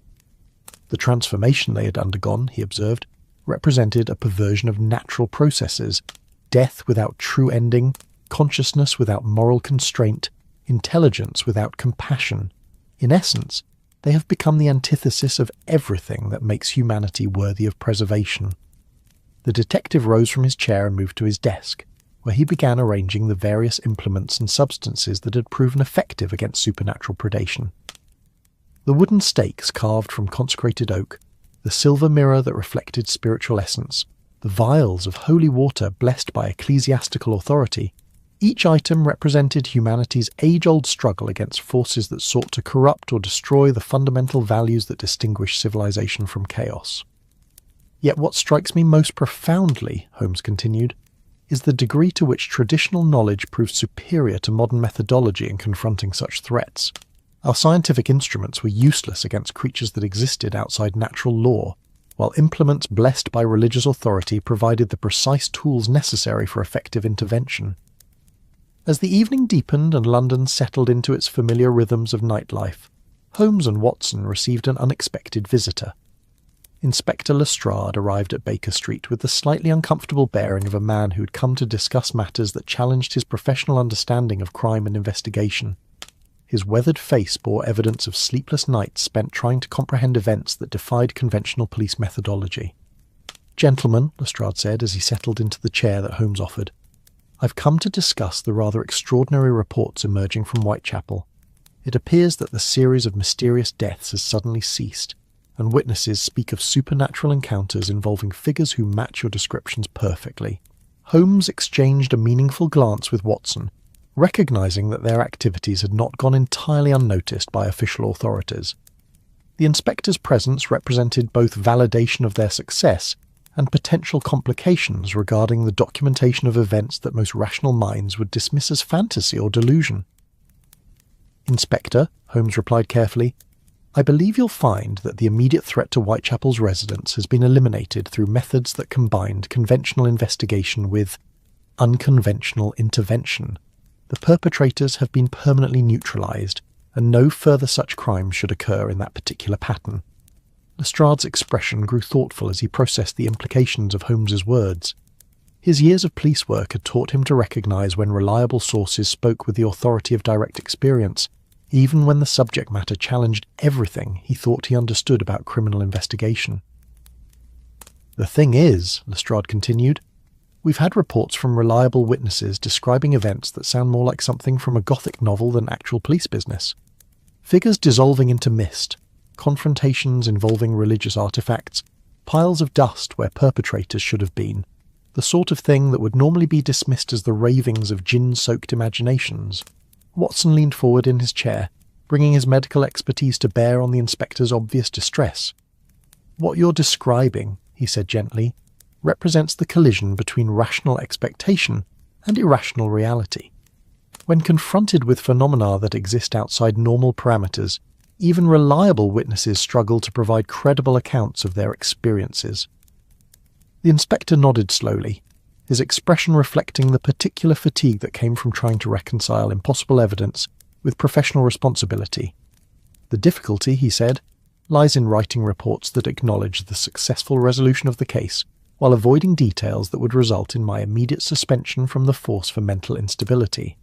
The transformation they had undergone, he observed, represented a perversion of natural processes, death without true ending, consciousness without moral constraint, intelligence without compassion. In essence, they have become the antithesis of everything that makes humanity worthy of preservation. The detective rose from his chair and moved to his desk, where he began arranging the various implements and substances that had proven effective against supernatural predation. The wooden stakes carved from consecrated oak, the silver mirror that reflected spiritual essence, the vials of holy water blessed by ecclesiastical authority, each item represented humanity's age-old struggle against forces that sought to corrupt or destroy the fundamental values that distinguish civilization from chaos. "Yet what strikes me most profoundly," Holmes continued, "is the degree to which traditional knowledge proved superior to modern methodology in confronting such threats. Our scientific instruments were useless against creatures that existed outside natural law, while implements blessed by religious authority provided the precise tools necessary for effective intervention." As the evening deepened and London settled into its familiar rhythms of nightlife, Holmes and Watson received an unexpected visitor. Inspector Lestrade arrived at Baker Street with the slightly uncomfortable bearing of a man who had come to discuss matters that challenged his professional understanding of crime and investigation. His weathered face bore evidence of sleepless nights spent trying to comprehend events that defied conventional police methodology. "Gentlemen," Lestrade said as he settled into the chair that Holmes offered, "I've come to discuss the rather extraordinary reports emerging from Whitechapel. It appears that the series of mysterious deaths has suddenly ceased, and witnesses speak of supernatural encounters involving figures who match your descriptions perfectly." Holmes exchanged a meaningful glance with Watson, recognizing that their activities had not gone entirely unnoticed by official authorities. The inspector's presence represented both validation of their success and potential complications regarding the documentation of events that most rational minds would dismiss as fantasy or delusion. "Inspector," Holmes replied carefully, "I believe you'll find that the immediate threat to Whitechapel's residents has been eliminated through methods that combined conventional investigation with unconventional intervention. The perpetrators have been permanently neutralized, and no further such crimes should occur in that particular pattern." Lestrade's expression grew thoughtful as he processed the implications of Holmes's words. His years of police work had taught him to recognize when reliable sources spoke with the authority of direct experience, even when the subject matter challenged everything he thought he understood about criminal investigation. "The thing is," Lestrade continued, "we've had reports from reliable witnesses describing events that sound more like something from a Gothic novel than actual police business. Figures dissolving into mist, confrontations involving religious artifacts, piles of dust where perpetrators should have been, the sort of thing that would normally be dismissed as the ravings of gin-soaked imaginations." Watson leaned forward in his chair, bringing his medical expertise to bear on the inspector's obvious distress. "What you're describing," he said gently, "represents the collision between rational expectation and irrational reality. When confronted with phenomena that exist outside normal parameters, even reliable witnesses struggle to provide credible accounts of their experiences." The inspector nodded slowly, his expression reflecting the particular fatigue that came from trying to reconcile impossible evidence with professional responsibility. "The difficulty," he said, "lies in writing reports that acknowledge the successful resolution of the case, while avoiding details that would result in my immediate suspension from the force for mental instability."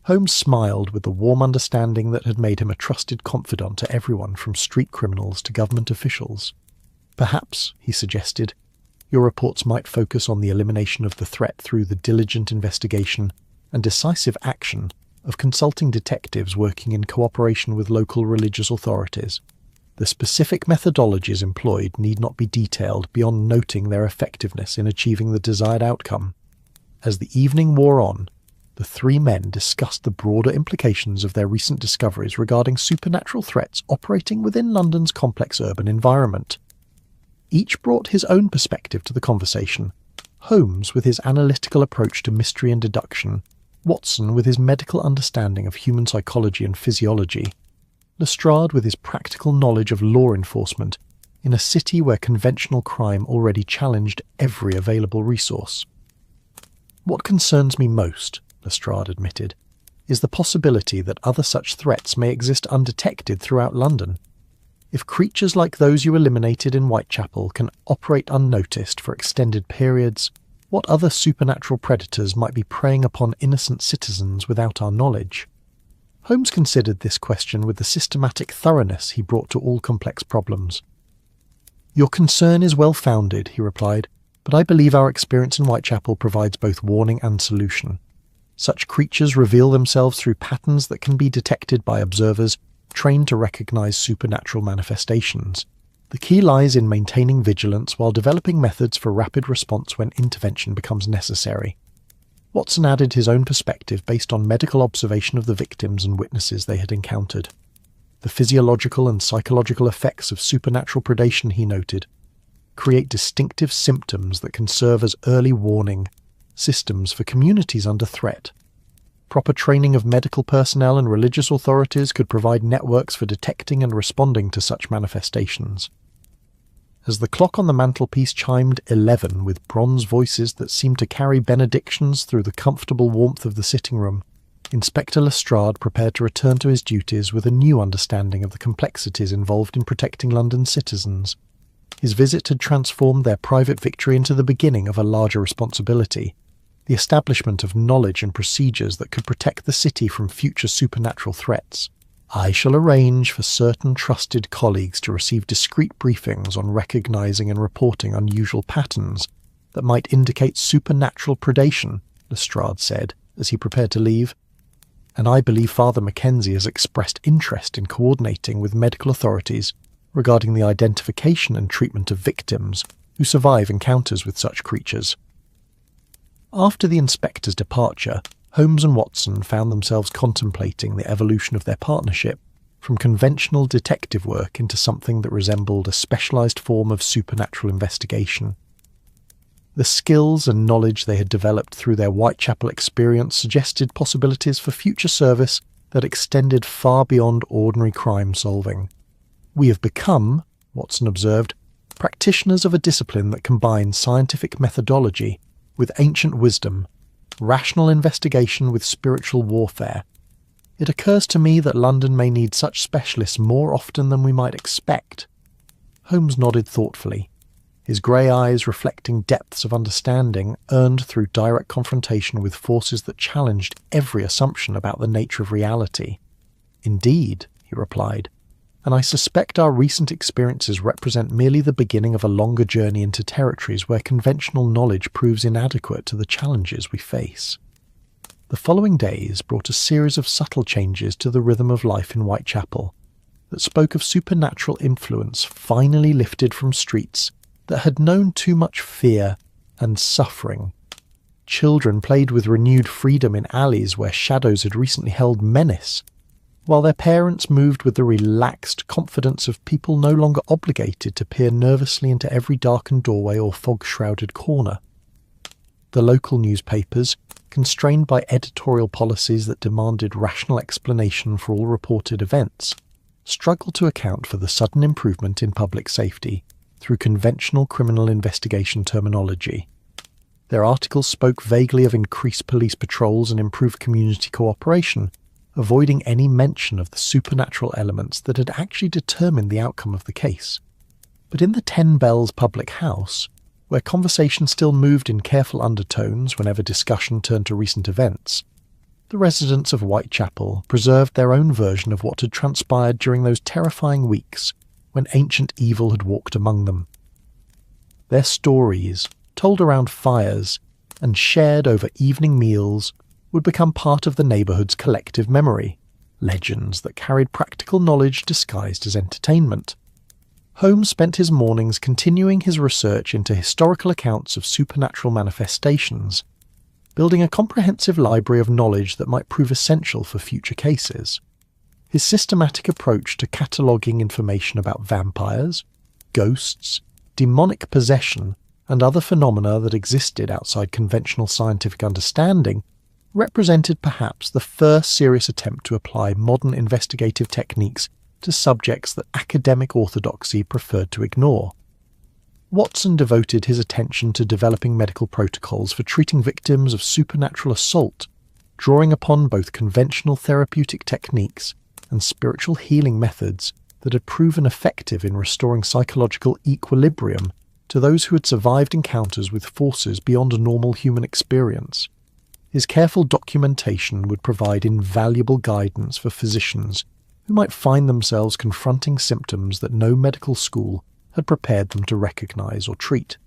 Holmes smiled with the warm understanding that had made him a trusted confidant to everyone from street criminals to government officials. "Perhaps," he suggested, "your reports might focus on the elimination of the threat through the diligent investigation and decisive action of consulting detectives working in cooperation with local religious authorities. The specific methodologies employed need not be detailed beyond noting their effectiveness in achieving the desired outcome." As the evening wore on, the three men discussed the broader implications of their recent discoveries regarding supernatural threats operating within London's complex urban environment. Each brought his own perspective to the conversation, Holmes with his analytical approach to mystery and deduction, Watson with his medical understanding of human psychology and physiology, Lestrade with his practical knowledge of law enforcement in a city where conventional crime already challenged every available resource. "What concerns me most," Lestrade admitted, "is the possibility that other such threats may exist undetected throughout London. If creatures like those you eliminated in Whitechapel can operate unnoticed for extended periods, what other supernatural predators might be preying upon innocent citizens without our knowledge?" Holmes considered this question with the systematic thoroughness he brought to all complex problems. "Your concern is well-founded," he replied, "but I believe our experience in Whitechapel provides both warning and solution. Such creatures reveal themselves through patterns that can be detected by observers trained to recognize supernatural manifestations. The key lies in maintaining vigilance while developing methods for rapid response when intervention becomes necessary." Watson added his own perspective based on medical observation of the victims and witnesses they had encountered. The physiological and psychological effects of supernatural predation, he noted, create distinctive symptoms that can serve as early warning systems for communities under threat. Proper training of medical personnel and religious authorities could provide networks for detecting and responding to such manifestations. As the clock on the mantelpiece chimed 11 with bronze voices that seemed to carry benedictions through the comfortable warmth of the sitting room, Inspector Lestrade prepared to return to his duties with a new understanding of the complexities involved in protecting London's citizens. His visit had transformed their private victory into the beginning of a larger responsibility. the establishment of knowledge and procedures that could protect the city from future supernatural threats. I shall arrange for certain trusted colleagues to receive discreet briefings on recognizing and reporting unusual patterns that might indicate supernatural predation, Lestrade said as he prepared to leave. And I believe Father Mackenzie has expressed interest in coordinating with medical authorities regarding the identification and treatment of victims who survive encounters with such creatures. After the inspector's departure, Holmes and Watson found themselves contemplating the evolution of their partnership from conventional detective work into something that resembled a specialised form of supernatural investigation. The skills and knowledge they had developed through their Whitechapel experience suggested possibilities for future service that extended far beyond ordinary crime solving. "We have become," Watson observed, "practitioners of a discipline that combines scientific methodology with ancient wisdom, rational investigation with spiritual warfare. It occurs to me that London may need such specialists more often than we might expect." Holmes nodded thoughtfully, his grey eyes reflecting depths of understanding earned through direct confrontation with forces that challenged every assumption about the nature of reality. "Indeed," he replied, "and I suspect our recent experiences represent merely the beginning of a longer journey into territories where conventional knowledge proves inadequate to the challenges we face." The following days brought a series of subtle changes to the rhythm of life in Whitechapel that spoke of supernatural influence finally lifted from streets that had known too much fear and suffering. Children played with renewed freedom in alleys where shadows had recently held menace, while their parents moved with the relaxed confidence of people no longer obligated to peer nervously into every darkened doorway or fog-shrouded corner. The local newspapers, constrained by editorial policies that demanded rational explanation for all reported events, struggled to account for the sudden improvement in public safety through conventional criminal investigation terminology. Their articles spoke vaguely of increased police patrols and improved community cooperation, avoiding any mention of the supernatural elements that had actually determined the outcome of the case. But in the 10 Bells public house, where conversation still moved in careful undertones whenever discussion turned to recent events, the residents of Whitechapel preserved their own version of what had transpired during those terrifying weeks when ancient evil had walked among them. Their stories, told around fires and shared over evening meals, would become part of the neighbourhood's collective memory, legends that carried practical knowledge disguised as entertainment. Holmes spent his mornings continuing his research into historical accounts of supernatural manifestations, building a comprehensive library of knowledge that might prove essential for future cases. His systematic approach to cataloguing information about vampires, ghosts, demonic possession, and other phenomena that existed outside conventional scientific understanding represented perhaps the first serious attempt to apply modern investigative techniques to subjects that academic orthodoxy preferred to ignore. Watson devoted his attention to developing medical protocols for treating victims of supernatural assault, drawing upon both conventional therapeutic techniques and spiritual healing methods that had proven effective in restoring psychological equilibrium to those who had survived encounters with forces beyond normal human experience. His careful documentation would provide invaluable guidance for physicians who might find themselves confronting symptoms that no medical school had prepared them to recognise or treat.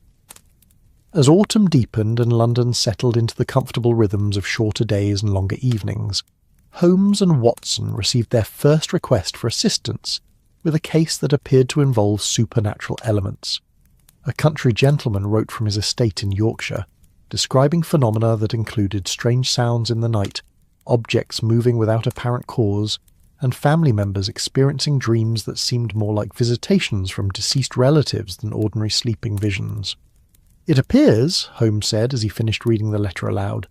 As autumn deepened and London settled into the comfortable rhythms of shorter days and longer evenings, Holmes and Watson received their first request for assistance with a case that appeared to involve supernatural elements. A country gentleman wrote from his estate in Yorkshire, describing phenomena that included strange sounds in the night, objects moving without apparent cause, and family members experiencing dreams that seemed more like visitations from deceased relatives than ordinary sleeping visions. "It appears," Holmes said as he finished reading the letter aloud,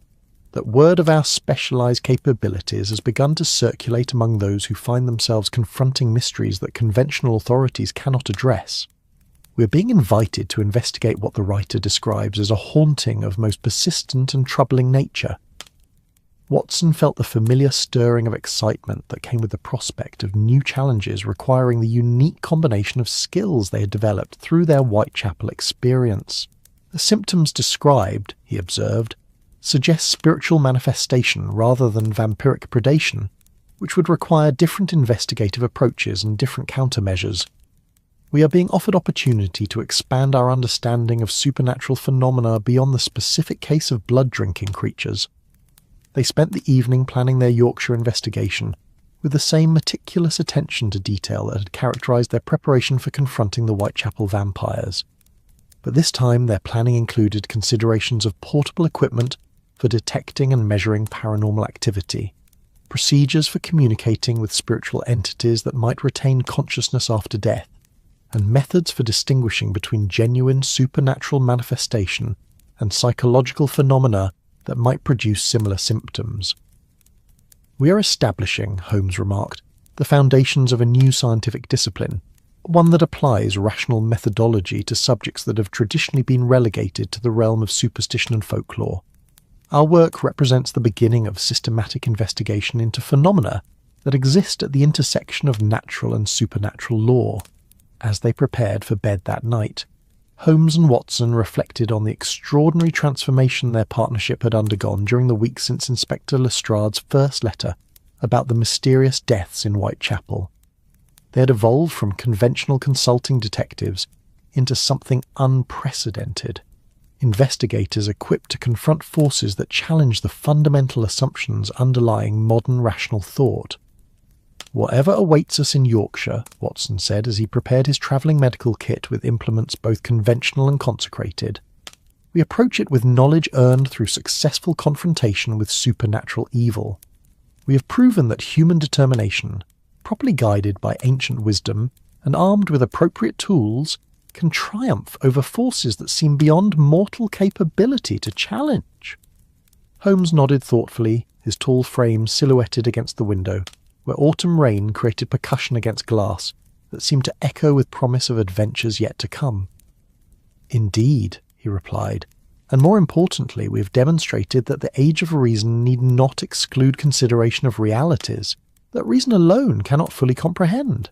"that word of our specialised capabilities has begun to circulate among those who find themselves confronting mysteries that conventional authorities cannot address. We are being invited to investigate what the writer describes as a haunting of most persistent and troubling nature." Watson felt the familiar stirring of excitement that came with the prospect of new challenges requiring the unique combination of skills they had developed through their Whitechapel experience. The symptoms described, he observed, suggests spiritual manifestation rather than vampiric predation, which would require different investigative approaches and different countermeasures. We are being offered opportunity to expand our understanding of supernatural phenomena beyond the specific case of blood-drinking creatures. They spent the evening planning their Yorkshire investigation, with the same meticulous attention to detail that had characterised their preparation for confronting the Whitechapel vampires. But this time their planning included considerations of portable equipment for detecting and measuring paranormal activity, procedures for communicating with spiritual entities that might retain consciousness after death, and methods for distinguishing between genuine supernatural manifestation and psychological phenomena that might produce similar symptoms. "We are establishing," Holmes remarked, "the foundations of a new scientific discipline, one that applies rational methodology to subjects that have traditionally been relegated to the realm of superstition and folklore. Our work represents the beginning of systematic investigation into phenomena that exist at the intersection of natural and supernatural law." As they prepared for bed that night, Holmes and Watson reflected on the extraordinary transformation their partnership had undergone during the week since Inspector Lestrade's first letter about the mysterious deaths in Whitechapel. They had evolved from conventional consulting detectives into something unprecedented, investigators equipped to confront forces that challenge the fundamental assumptions underlying modern rational thought. "Whatever awaits us in Yorkshire," Watson said as he prepared his travelling medical kit with implements both conventional and consecrated, "we approach it with knowledge earned through successful confrontation with supernatural evil. We have proven that human determination, properly guided by ancient wisdom and armed with appropriate tools, can triumph over forces that seem beyond mortal capability to challenge." Holmes nodded thoughtfully, his tall frame silhouetted against the window, where autumn rain created percussion against glass that seemed to echo with promise of adventures yet to come. "Indeed," he replied, "and more importantly, we have demonstrated that the age of reason need not exclude consideration of realities that reason alone cannot fully comprehend.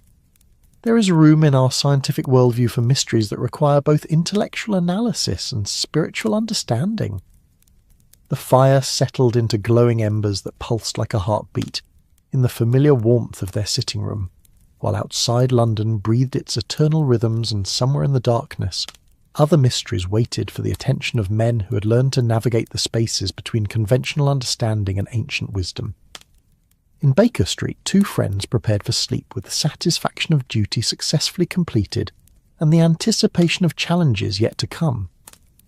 There is room in our scientific worldview for mysteries that require both intellectual analysis and spiritual understanding." The fire settled into glowing embers that pulsed like a heartbeat in the familiar warmth of their sitting room, while outside London breathed its eternal rhythms, and somewhere in the darkness, other mysteries waited for the attention of men who had learned to navigate the spaces between conventional understanding and ancient wisdom. In Baker Street, two friends prepared for sleep with the satisfaction of duty successfully completed and the anticipation of challenges yet to come.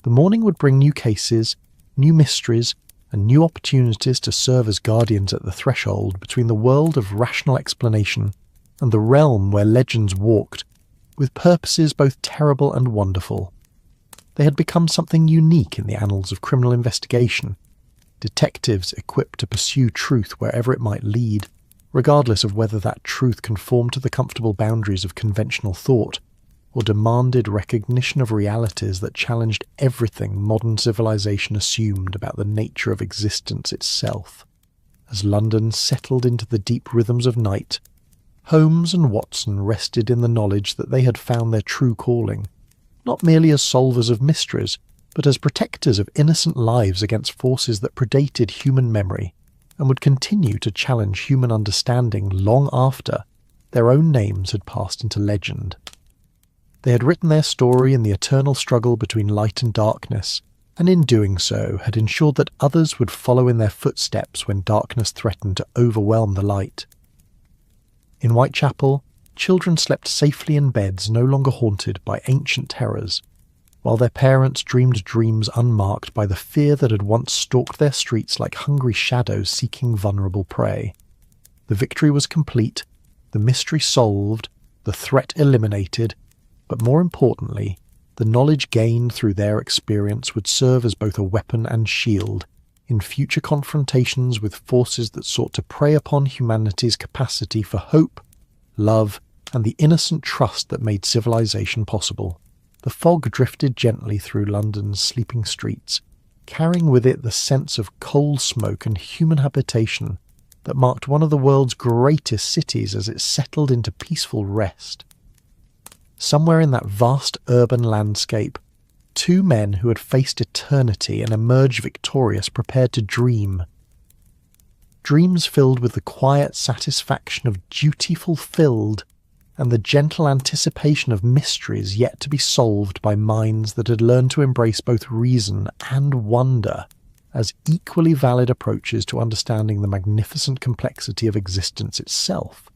The morning would bring new cases, new mysteries, and new opportunities to serve as guardians at the threshold between the world of rational explanation and the realm where legends walked, with purposes both terrible and wonderful. They had become something unique in the annals of criminal investigation, detectives equipped to pursue truth wherever it might lead, regardless of whether that truth conformed to the comfortable boundaries of conventional thought, or demanded recognition of realities that challenged everything modern civilization assumed about the nature of existence itself. As London settled into the deep rhythms of night, Holmes and Watson rested in the knowledge that they had found their true calling, not merely as solvers of mysteries, but as protectors of innocent lives against forces that predated human memory and would continue to challenge human understanding long after their own names had passed into legend. They had written their story in the eternal struggle between light and darkness, and in doing so had ensured that others would follow in their footsteps when darkness threatened to overwhelm the light. In Whitechapel, children slept safely in beds no longer haunted by ancient terrors, while their parents dreamed dreams unmarked by the fear that had once stalked their streets like hungry shadows seeking vulnerable prey. The victory was complete, the mystery solved, the threat eliminated, but more importantly, the knowledge gained through their experience would serve as both a weapon and shield in future confrontations with forces that sought to prey upon humanity's capacity for hope, love, and the innocent trust that made civilization possible. The fog drifted gently through London's sleeping streets, carrying with it the sense of coal smoke and human habitation that marked one of the world's greatest cities as it settled into peaceful rest. Somewhere in that vast urban landscape, two men who had faced eternity and emerged victorious prepared to dream. Dreams filled with the quiet satisfaction of duty fulfilled and the gentle anticipation of mysteries yet to be solved by minds that had learned to embrace both reason and wonder as equally valid approaches to understanding the magnificent complexity of existence itself.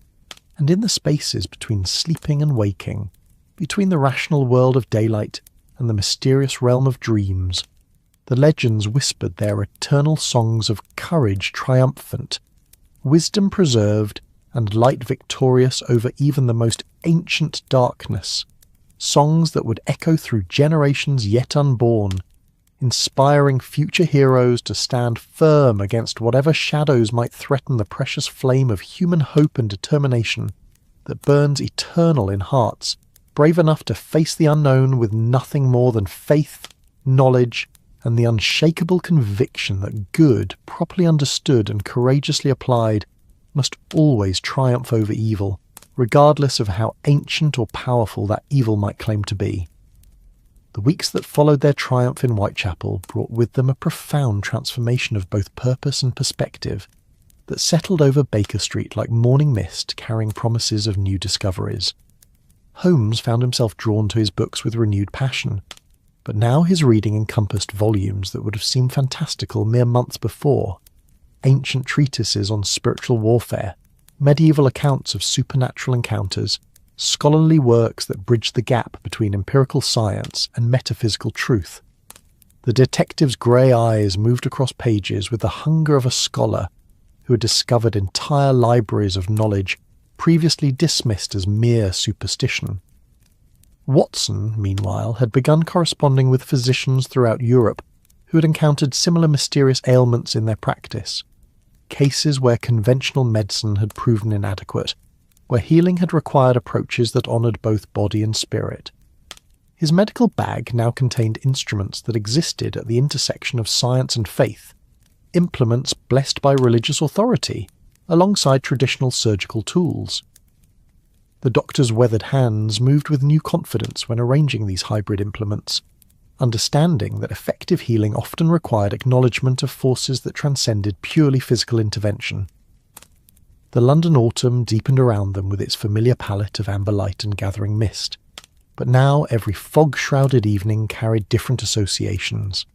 And in the spaces between sleeping and waking, between the rational world of daylight and the mysterious realm of dreams, the legends whispered their eternal songs of courage triumphant, wisdom preserved, and light victorious over even the most ancient darkness, songs that would echo through generations yet unborn, inspiring future heroes to stand firm against whatever shadows might threaten the precious flame of human hope and determination that burns eternal in hearts brave enough to face the unknown with nothing more than faith, knowledge, and the unshakable conviction that good, properly understood and courageously applied, must always triumph over evil, regardless of how ancient or powerful that evil might claim to be. The weeks that followed their triumph in Whitechapel brought with them a profound transformation of both purpose and perspective that settled over Baker Street like morning mist carrying promises of new discoveries. Holmes found himself drawn to his books with renewed passion, but now his reading encompassed volumes that would have seemed fantastical mere months before. Ancient treatises on spiritual warfare, medieval accounts of supernatural encounters, scholarly works that bridged the gap between empirical science and metaphysical truth. The detective's grey eyes moved across pages with the hunger of a scholar who had discovered entire libraries of knowledge previously dismissed as mere superstition. Watson, meanwhile, had begun corresponding with physicians throughout Europe who had encountered similar mysterious ailments in their practice, cases where conventional medicine had proven inadequate, where healing had required approaches that honoured both body and spirit. His medical bag now contained instruments that existed at the intersection of science and faith, implements blessed by religious authority, alongside traditional surgical tools. The doctor's weathered hands moved with new confidence when arranging these hybrid implements, understanding that effective healing often required acknowledgement of forces that transcended purely physical intervention. The London autumn deepened around them with its familiar palette of amber light and gathering mist, but now every fog-shrouded evening carried different associations.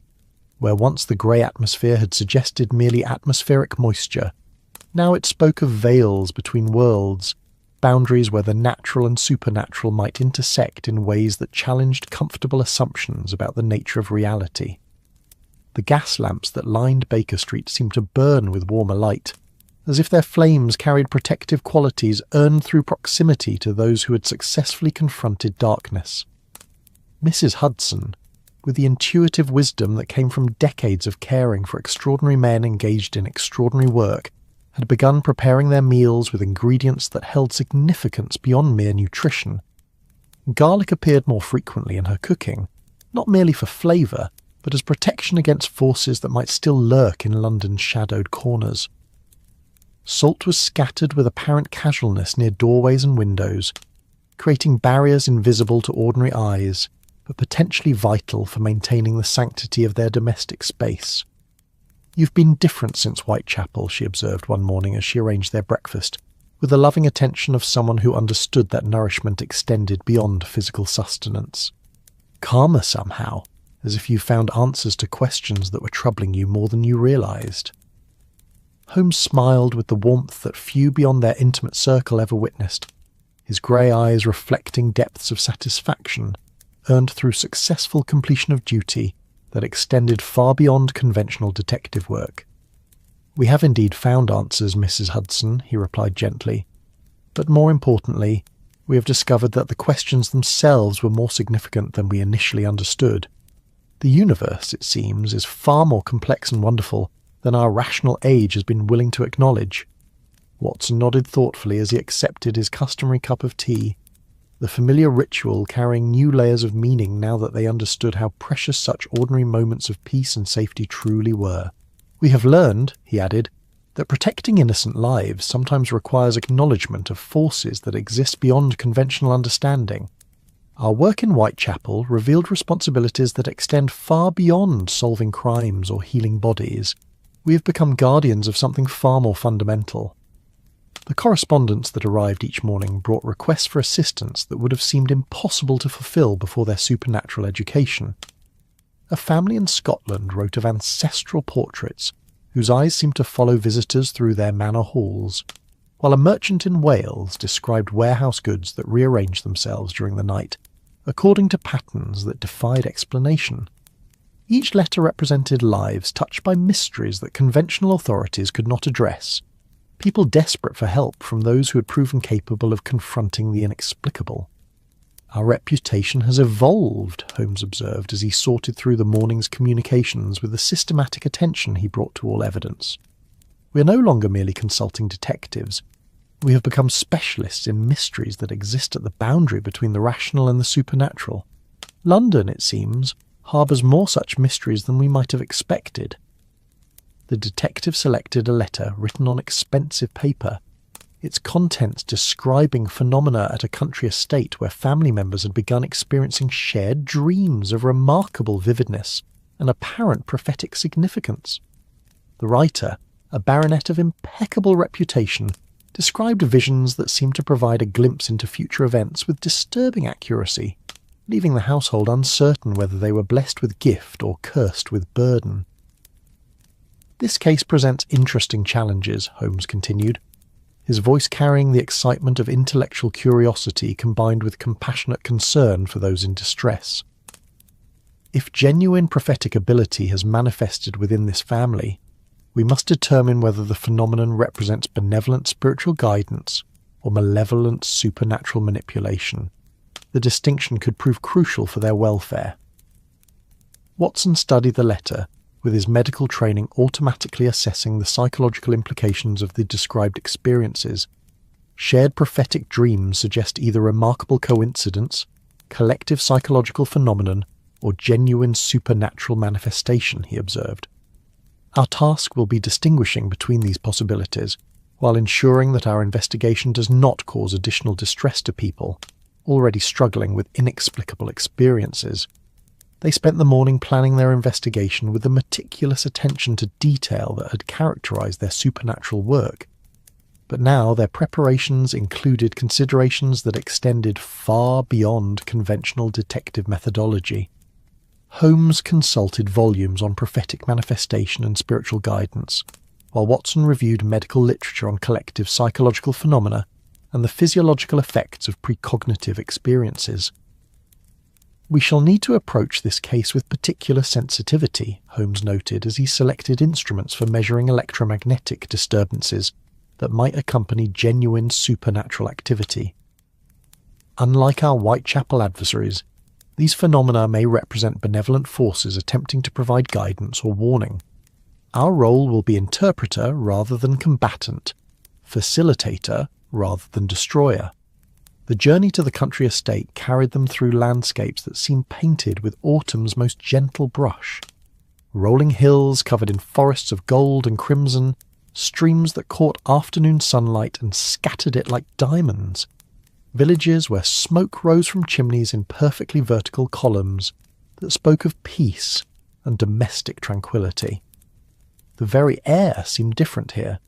Where once the grey atmosphere had suggested merely atmospheric moisture, now it spoke of veils between worlds, boundaries where the natural and supernatural might intersect in ways that challenged comfortable assumptions about the nature of reality. The gas lamps that lined Baker Street seemed to burn with warmer light, as if their flames carried protective qualities earned through proximity to those who had successfully confronted darkness. Mrs. Hudson, with the intuitive wisdom that came from decades of caring for extraordinary men engaged in extraordinary work, had begun preparing their meals with ingredients that held significance beyond mere nutrition. Garlic appeared more frequently in her cooking, not merely for flavour, but as protection against forces that might still lurk in London's shadowed corners. Salt was scattered with apparent casualness near doorways and windows, creating barriers invisible to ordinary eyes, but potentially vital for maintaining the sanctity of their domestic space. "You've been different since Whitechapel," she observed one morning as she arranged their breakfast, with the loving attention of someone who understood that nourishment extended beyond physical sustenance. "Calmer somehow, as if you found answers to questions that were troubling you more than you realised." Holmes smiled with the warmth that few beyond their intimate circle ever witnessed, his grey eyes reflecting depths of satisfaction earned through successful completion of duty that extended far beyond conventional detective work. "We have indeed found answers, Mrs. Hudson," he replied gently, "but more importantly, we have discovered that the questions themselves were more significant than we initially understood. The universe, it seems, is far more complex and wonderful than our rational age has been willing to acknowledge." Watson nodded thoughtfully as he accepted his customary cup of tea, the familiar ritual carrying new layers of meaning now that they understood how precious such ordinary moments of peace and safety truly were. "We have learned," he added, "that protecting innocent lives sometimes requires acknowledgement of forces that exist beyond conventional understanding. Our work in Whitechapel revealed responsibilities that extend far beyond solving crimes or healing bodies. We have become guardians of something far more fundamental. The correspondents that arrived each morning brought requests for assistance that would have seemed impossible to fulfill before their supernatural education. A family in Scotland wrote of ancestral portraits whose eyes seemed to follow visitors through their manor halls, while a merchant in Wales described warehouse goods that rearranged themselves during the night, according to patterns that defied explanation. Each letter represented lives touched by mysteries that conventional authorities could not address, people desperate for help from those who had proven capable of confronting the inexplicable. Our reputation has evolved, Holmes observed as he sorted through the morning's communications with the systematic attention he brought to all evidence. We are no longer merely consulting detectives. We have become specialists in mysteries that exist at the boundary between the rational and the supernatural. London, it seems, harbours more such mysteries than we might have expected. The detective selected a letter written on expensive paper, its contents describing phenomena at a country estate where family members had begun experiencing shared dreams of remarkable vividness and apparent prophetic significance. The writer, a baronet of impeccable reputation, described visions that seemed to provide a glimpse into future events with disturbing accuracy, leaving the household uncertain whether they were blessed with gift or cursed with burden. This case presents interesting challenges, Holmes continued, his voice carrying the excitement of intellectual curiosity combined with compassionate concern for those in distress. If genuine prophetic ability has manifested within this family, we must determine whether the phenomenon represents benevolent spiritual guidance or malevolent supernatural manipulation. The distinction could prove crucial for their welfare. Watson studied the letter, with his medical training automatically assessing the psychological implications of the described experiences. Shared prophetic dreams suggest either remarkable coincidence, collective psychological phenomenon, or genuine supernatural manifestation, he observed. Our task will be distinguishing between these possibilities, while ensuring that our investigation does not cause additional distress to people already struggling with inexplicable experiences. They spent the morning planning their investigation with the meticulous attention to detail that had characterized their supernatural work. But now their preparations included considerations that extended far beyond conventional detective methodology. Holmes consulted volumes on prophetic manifestation and spiritual guidance, while Watson reviewed medical literature on collective psychological phenomena and the physiological effects of precognitive experiences. We shall need to approach this case with particular sensitivity, Holmes noted as he selected instruments for measuring electromagnetic disturbances that might accompany genuine supernatural activity. Unlike our Whitechapel adversaries, these phenomena may represent benevolent forces attempting to provide guidance or warning. Our role will be interpreter rather than combatant, facilitator rather than destroyer. The journey to the country estate carried them through landscapes that seemed painted with autumn's most gentle brush. Rolling hills covered in forests of gold and crimson, streams that caught afternoon sunlight and scattered it like diamonds. Villages where smoke rose from chimneys in perfectly vertical columns that spoke of peace and domestic tranquility. The very air seemed different here,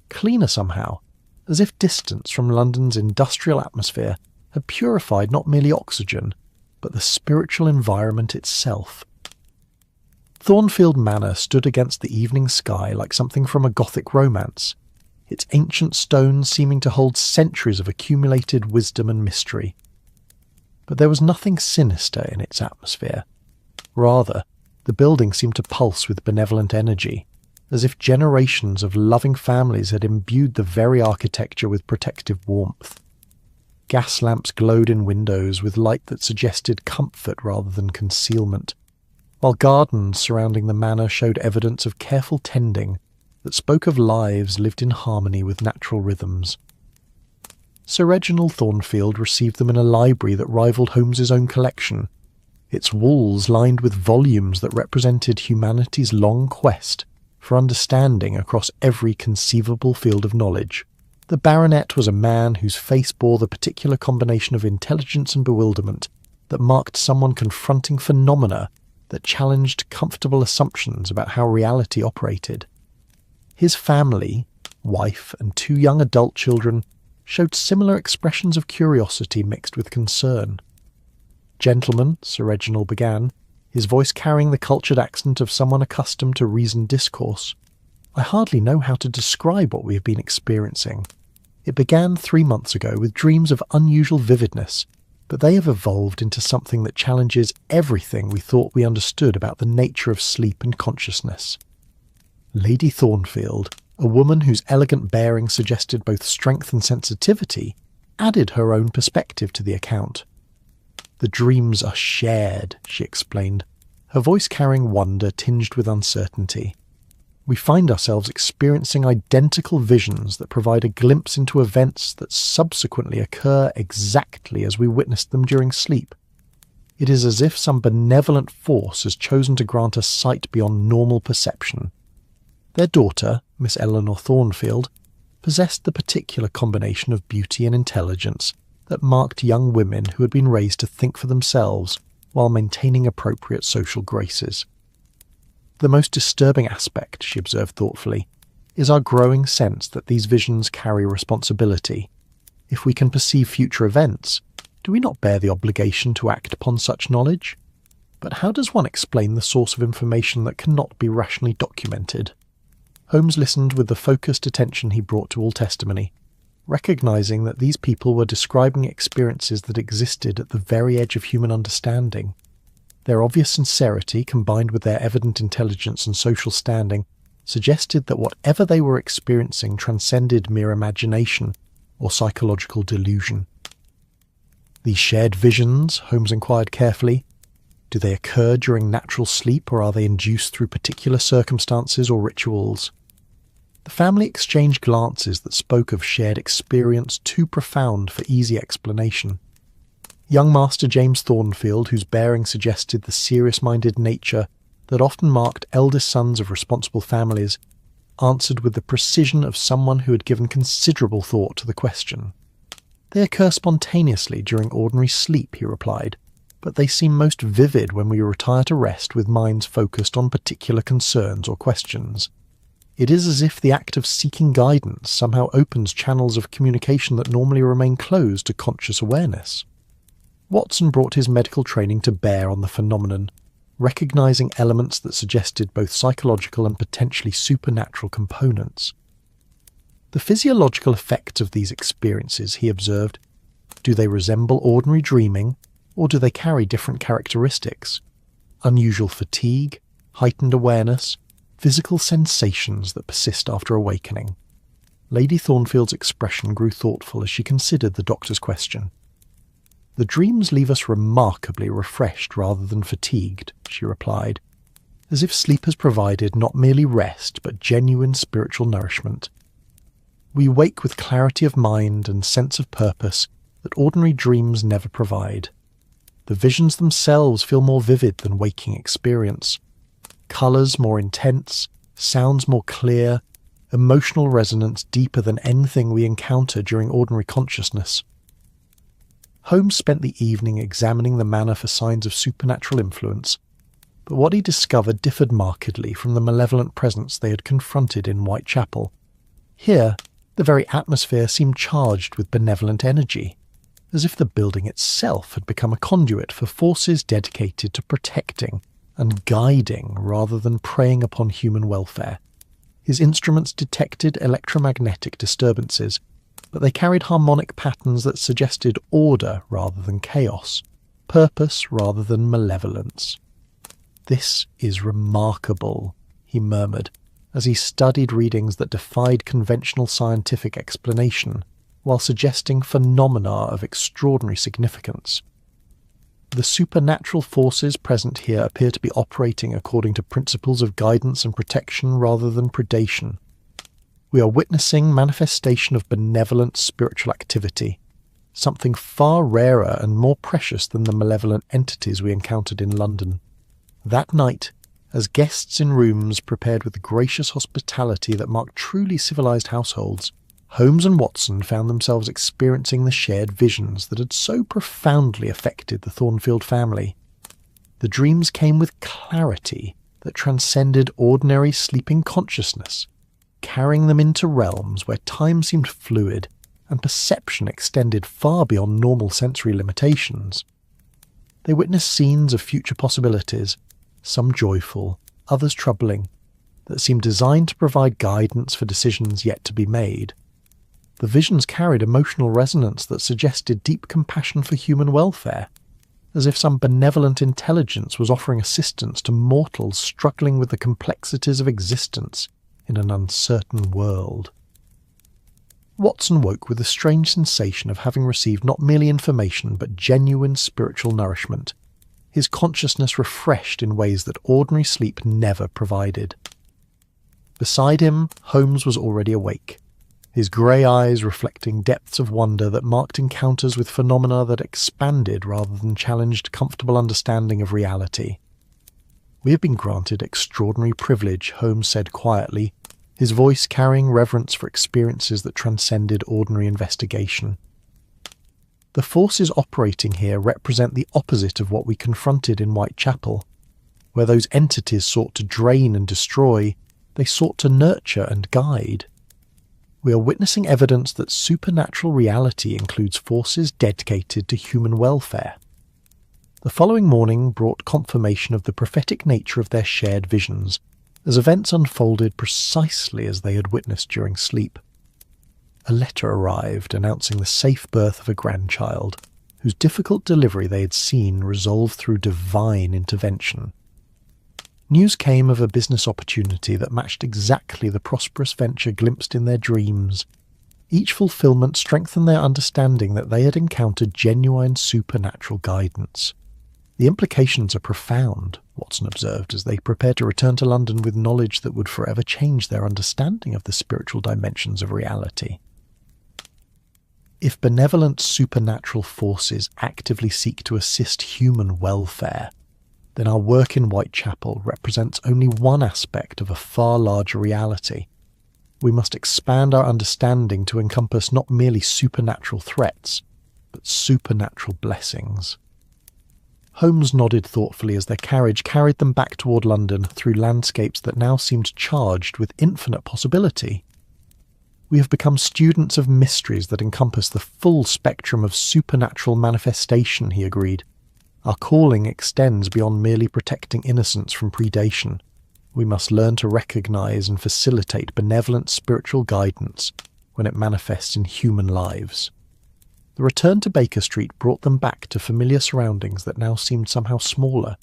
cleaner somehow, as if distance from London's industrial atmosphere had purified not merely oxygen, but the spiritual environment itself. Thornfield Manor stood against the evening sky like something from a Gothic romance, its ancient stones seeming to hold centuries of accumulated wisdom and mystery. But there was nothing sinister in its atmosphere. Rather, the building seemed to pulse with benevolent energy, as if generations of loving families had imbued the very architecture with protective warmth. Gas lamps glowed in windows with light that suggested comfort rather than concealment, while gardens surrounding the manor showed evidence of careful tending that spoke of lives lived in harmony with natural rhythms. Sir Reginald Thornfield received them in a library that rivalled Holmes's own collection, its walls lined with volumes that represented humanity's long quest for understanding across every conceivable field of knowledge. The baronet was a man whose face bore the particular combination of intelligence and bewilderment that marked someone confronting phenomena that challenged comfortable assumptions about how reality operated. His family, wife and 2 young adult children, showed similar expressions of curiosity mixed with concern. "Gentlemen," Sir Reginald began, his voice carrying the cultured accent of someone accustomed to reasoned discourse, "I hardly know how to describe what we have been experiencing. It began 3 months ago with dreams of unusual vividness, but they have evolved into something that challenges everything we thought we understood about the nature of sleep and consciousness." Lady Thornfield, a woman whose elegant bearing suggested both strength and sensitivity, added her own perspective to the account. "The dreams are shared," she explained, her voice carrying wonder tinged with uncertainty. "We find ourselves experiencing identical visions that provide a glimpse into events that subsequently occur exactly as we witnessed them during sleep. It is as if some benevolent force has chosen to grant us sight beyond normal perception." Their daughter, Miss Eleanor Thornfield, possessed the particular combination of beauty and intelligence that marked young women who had been raised to think for themselves while maintaining appropriate social graces. "The most disturbing aspect," she observed thoughtfully, "is our growing sense that these visions carry responsibility. If we can perceive future events, do we not bear the obligation to act upon such knowledge? But how does one explain the source of information that cannot be rationally documented?" Holmes listened with the focused attention he brought to all testimony, recognizing that these people were describing experiences that existed at the very edge of human understanding. Their obvious sincerity, combined with their evident intelligence and social standing, suggested that whatever they were experiencing transcended mere imagination or psychological delusion. "These shared visions," Holmes inquired carefully, "do they occur during natural sleep, or are they induced through particular circumstances or rituals?" The family exchanged glances that spoke of shared experience too profound for easy explanation. Young Master James Thornfield, whose bearing suggested the serious-minded nature that often marked eldest sons of responsible families, answered with the precision of someone who had given considerable thought to the question. "They occur spontaneously during ordinary sleep," he replied, "but they seem most vivid when we retire to rest with minds focused on particular concerns or questions. It is as if the act of seeking guidance somehow opens channels of communication that normally remain closed to conscious awareness." Watson brought his medical training to bear on the phenomenon, recognizing elements that suggested both psychological and potentially supernatural components. "The physiological effects of these experiences," he observed, "do they resemble ordinary dreaming, or do they carry different characteristics? Unusual fatigue, heightened awareness, physical sensations that persist after awakening." Lady Thornfield's expression grew thoughtful as she considered the doctor's question. "The dreams leave us remarkably refreshed rather than fatigued," she replied, "as if sleep has provided not merely rest but genuine spiritual nourishment. We wake with clarity of mind and sense of purpose that ordinary dreams never provide. The visions themselves feel more vivid than waking experience. Colours more intense, sounds more clear, emotional resonance deeper than anything we encounter during ordinary consciousness." Holmes spent the evening examining the manor for signs of supernatural influence, but what he discovered differed markedly from the malevolent presence they had confronted in Whitechapel. Here, the very atmosphere seemed charged with benevolent energy, as if the building itself had become a conduit for forces dedicated to protecting and guiding rather than preying upon human welfare. His instruments detected electromagnetic disturbances, but they carried harmonic patterns that suggested order rather than chaos, purpose rather than malevolence. "This is remarkable," he murmured, as he studied readings that defied conventional scientific explanation, while suggesting phenomena of extraordinary significance. "The supernatural forces present here appear to be operating according to principles of guidance and protection rather than predation. We are witnessing manifestation of benevolent spiritual activity, something far rarer and more precious than the malevolent entities we encountered in London. That night, as guests in rooms prepared with the gracious hospitality that marked truly civilized households, Holmes and Watson found themselves experiencing the shared visions that had so profoundly affected the Thornfield family. The dreams came with clarity that transcended ordinary sleeping consciousness, carrying them into realms where time seemed fluid and perception extended far beyond normal sensory limitations. They witnessed scenes of future possibilities, some joyful, others troubling, that seemed designed to provide guidance for decisions yet to be made. The visions carried emotional resonance that suggested deep compassion for human welfare, as if some benevolent intelligence was offering assistance to mortals struggling with the complexities of existence in an uncertain world. Watson woke with a strange sensation of having received not merely information but genuine spiritual nourishment, his consciousness refreshed in ways that ordinary sleep never provided. Beside him, Holmes was already awake, his grey eyes reflecting depths of wonder that marked encounters with phenomena that expanded rather than challenged comfortable understanding of reality. "We have been granted extraordinary privilege," Holmes said quietly, his voice carrying reverence for experiences that transcended ordinary investigation. "The forces operating here represent the opposite of what we confronted in Whitechapel. Where those entities sought to drain and destroy, they sought to nurture and guide. We are witnessing evidence that supernatural reality includes forces dedicated to human welfare." The following morning brought confirmation of the prophetic nature of their shared visions, as events unfolded precisely as they had witnessed during sleep. A letter arrived announcing the safe birth of a grandchild, whose difficult delivery they had seen resolved through divine intervention. News came of a business opportunity that matched exactly the prosperous venture glimpsed in their dreams. Each fulfillment strengthened their understanding that they had encountered genuine supernatural guidance. "The implications are profound," Watson observed as they prepared to return to London with knowledge that would forever change their understanding of the spiritual dimensions of reality. If benevolent supernatural forces actively seek to assist human welfare, then our work in Whitechapel represents only one aspect of a far larger reality. We must expand our understanding to encompass not merely supernatural threats, but supernatural blessings. Holmes nodded thoughtfully as their carriage carried them back toward London through landscapes that now seemed charged with infinite possibility. "We have become students of mysteries that encompass the full spectrum of supernatural manifestation," he agreed. "Our calling extends beyond merely protecting innocence from predation. We must learn to recognize and facilitate benevolent spiritual guidance when it manifests in human lives." The return to Baker Street brought them back to familiar surroundings that now seemed somehow smaller,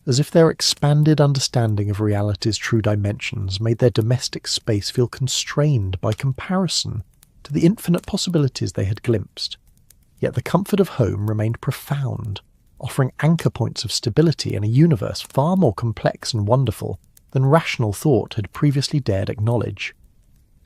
as if their expanded understanding of reality's true dimensions made their domestic space feel constrained by comparison to the infinite possibilities they had glimpsed. Yet the comfort of home remained profound, offering anchor points of stability in a universe far more complex and wonderful than rational thought had previously dared acknowledge.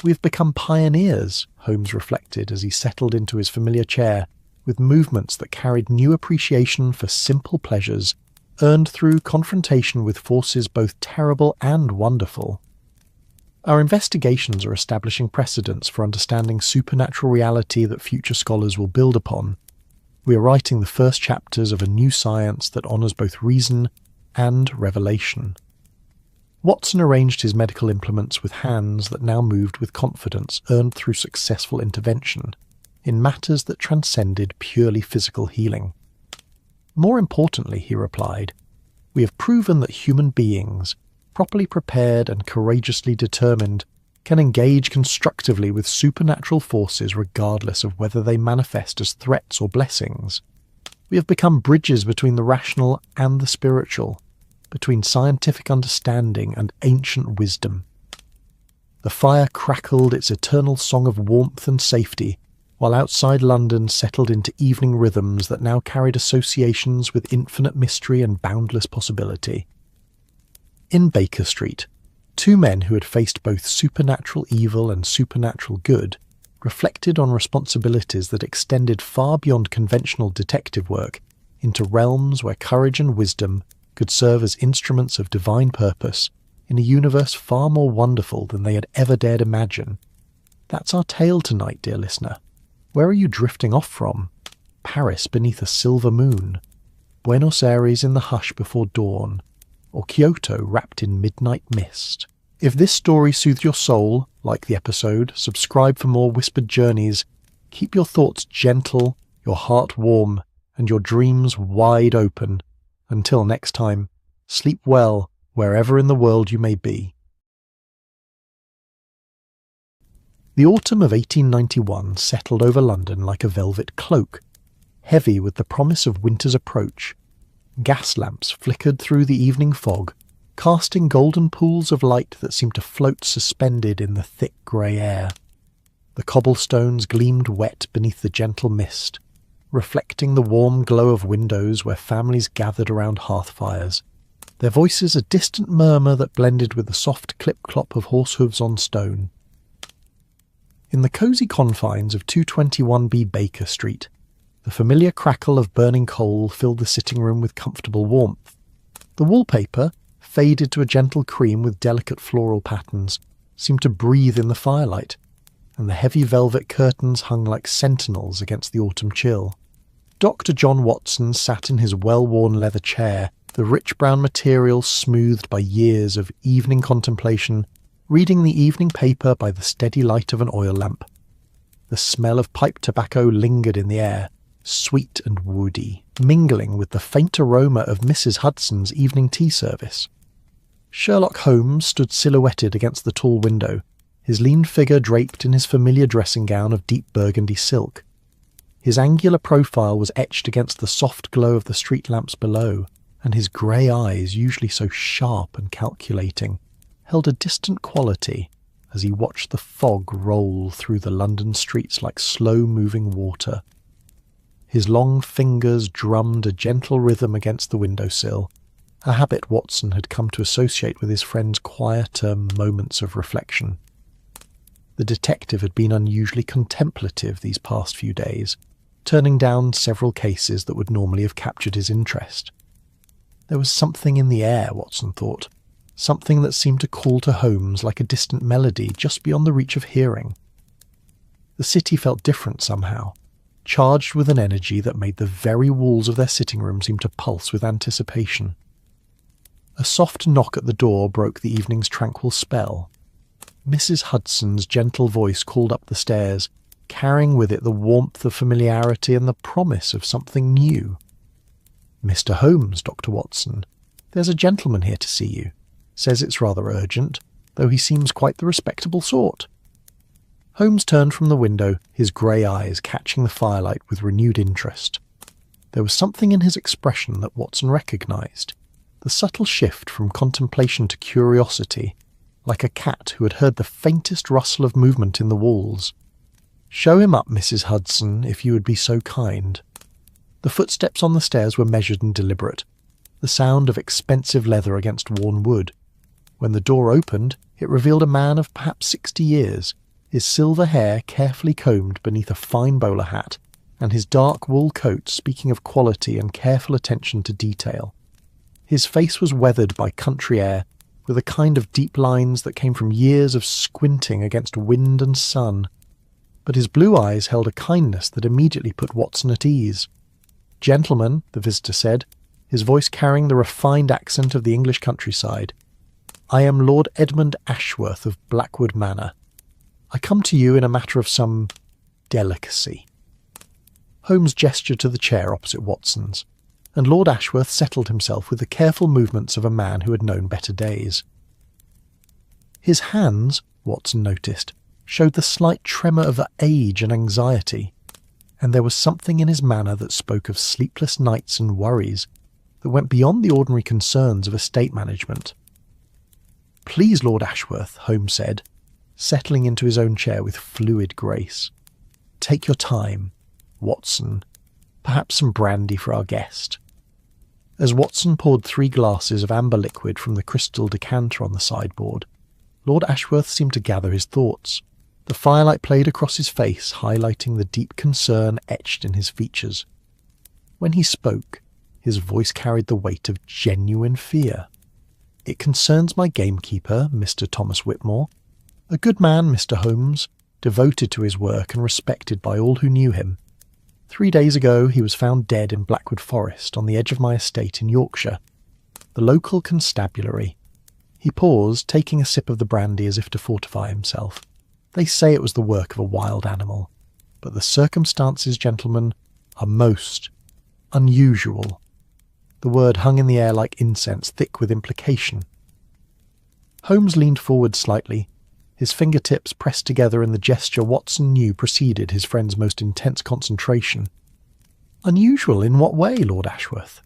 "We have become pioneers," Holmes reflected as he settled into his familiar chair, with movements that carried new appreciation for simple pleasures earned through confrontation with forces both terrible and wonderful. "Our investigations are establishing precedents for understanding supernatural reality that future scholars will build upon. We are writing the first chapters of a new science that honours both reason and revelation." Watson arranged his medical implements with hands that now moved with confidence earned through successful intervention, in matters that transcended purely physical healing. "More importantly," he replied, "we have proven that human beings, properly prepared and courageously determined, can engage constructively with supernatural forces regardless of whether they manifest as threats or blessings. We have become bridges between the rational and the spiritual, between scientific understanding and ancient wisdom." The fire crackled its eternal song of warmth and safety, while outside London settled into evening rhythms that now carried associations with infinite mystery and boundless possibility. In Baker Street, two men who had faced both supernatural evil and supernatural good reflected on responsibilities that extended far beyond conventional detective work into realms where courage and wisdom could serve as instruments of divine purpose in a universe far more wonderful than they had ever dared imagine. That's our tale tonight, dear listener. Where are you drifting off from? Paris beneath a silver moon, Buenos Aires in the hush before dawn, or Kyoto wrapped in midnight mist? If this story soothed your soul, like the episode, subscribe for more whispered journeys. Keep your thoughts gentle, your heart warm, and your dreams wide open. Until next time, sleep well wherever in the world you may be. The autumn of 1891 settled over London like a velvet cloak, heavy with the promise of winter's approach. Gas lamps flickered through the evening fog, casting golden pools of light that seemed to float suspended in the thick grey air. The cobblestones gleamed wet beneath the gentle mist, reflecting the warm glow of windows where families gathered around hearth fires, their voices a distant murmur that blended with the soft clip-clop of horse hooves on stone. In the cosy confines of 221B Baker Street, the familiar crackle of burning coal filled the sitting room with comfortable warmth. The wallpaper, faded to a gentle cream with delicate floral patterns, seemed to breathe in the firelight, and the heavy velvet curtains hung like sentinels against the autumn chill. Dr. John Watson sat in his well-worn leather chair, the rich brown material smoothed by years of evening contemplation, reading the evening paper by the steady light of an oil lamp. The smell of pipe tobacco lingered in the air, sweet and woody, mingling with the faint aroma of Mrs. Hudson's evening tea service. Sherlock Holmes stood silhouetted against the tall window, his lean figure draped in his familiar dressing gown of deep burgundy silk. His angular profile was etched against the soft glow of the street lamps below, and his grey eyes, usually so sharp and calculating, held a distant quality as he watched the fog roll through the London streets like slow-moving water. His long fingers drummed a gentle rhythm against the windowsill, a habit Watson had come to associate with his friend's quieter moments of reflection. The detective had been unusually contemplative these past few days, turning down several cases that would normally have captured his interest. There was something in the air, Watson thought, something that seemed to call to Holmes like a distant melody just beyond the reach of hearing. The city felt different somehow, charged with an energy that made the very walls of their sitting room seem to pulse with anticipation. A soft knock at the door broke the evening's tranquil spell. Mrs. Hudson's gentle voice called up the stairs, carrying with it the warmth of familiarity and the promise of something new. "Mr. Holmes, Dr. Watson, there's a gentleman here to see you. Says it's rather urgent, though he seems quite the respectable sort." Holmes turned from the window, his grey eyes catching the firelight with renewed interest. There was something in his expression that Watson recognised, the subtle shift from contemplation to curiosity, like a cat who had heard the faintest rustle of movement in the walls. "Show him up, Mrs. Hudson, if you would be so kind." The footsteps on the stairs were measured and deliberate, the sound of expensive leather against worn wood. When the door opened, it revealed a man of perhaps 60 years, his silver hair carefully combed beneath a fine bowler hat, and his dark wool coat speaking of quality and careful attention to detail. His face was weathered by country air, with a kind of deep lines that came from years of squinting against wind and sun. But his blue eyes held a kindness that immediately put Watson at ease. "Gentlemen," the visitor said, his voice carrying the refined accent of the English countryside, "I am Lord Edmund Ashworth of Blackwood Manor. I come to you in a matter of some delicacy." Holmes gestured to the chair opposite Watson's, and Lord Ashworth settled himself with the careful movements of a man who had known better days. His hands, Watson noticed, showed the slight tremor of age and anxiety, and there was something in his manner that spoke of sleepless nights and worries that went beyond the ordinary concerns of estate management. "Please, Lord Ashworth," Holmes said, settling into his own chair with fluid grace. "Take your time, Watson. Perhaps some brandy for our guest." As Watson poured 3 glasses of amber liquid from the crystal decanter on the sideboard, Lord Ashworth seemed to gather his thoughts. The firelight played across his face, highlighting the deep concern etched in his features. When he spoke, his voice carried the weight of genuine fear. "It concerns my gamekeeper, Mr. Thomas Whitmore. A good man, Mr. Holmes, devoted to his work and respected by all who knew him. 3 days ago he was found dead in Blackwood Forest on the edge of my estate in Yorkshire. The local constabulary. He paused, taking a sip of the brandy as if to fortify himself. They say it was the work of a wild animal, but the circumstances, gentlemen, are most unusual. The word hung in the air like incense, thick with implication. Holmes leaned forward slightly, his fingertips pressed together in the gesture Watson knew preceded his friend's most intense concentration. Unusual in what way, Lord Ashworth?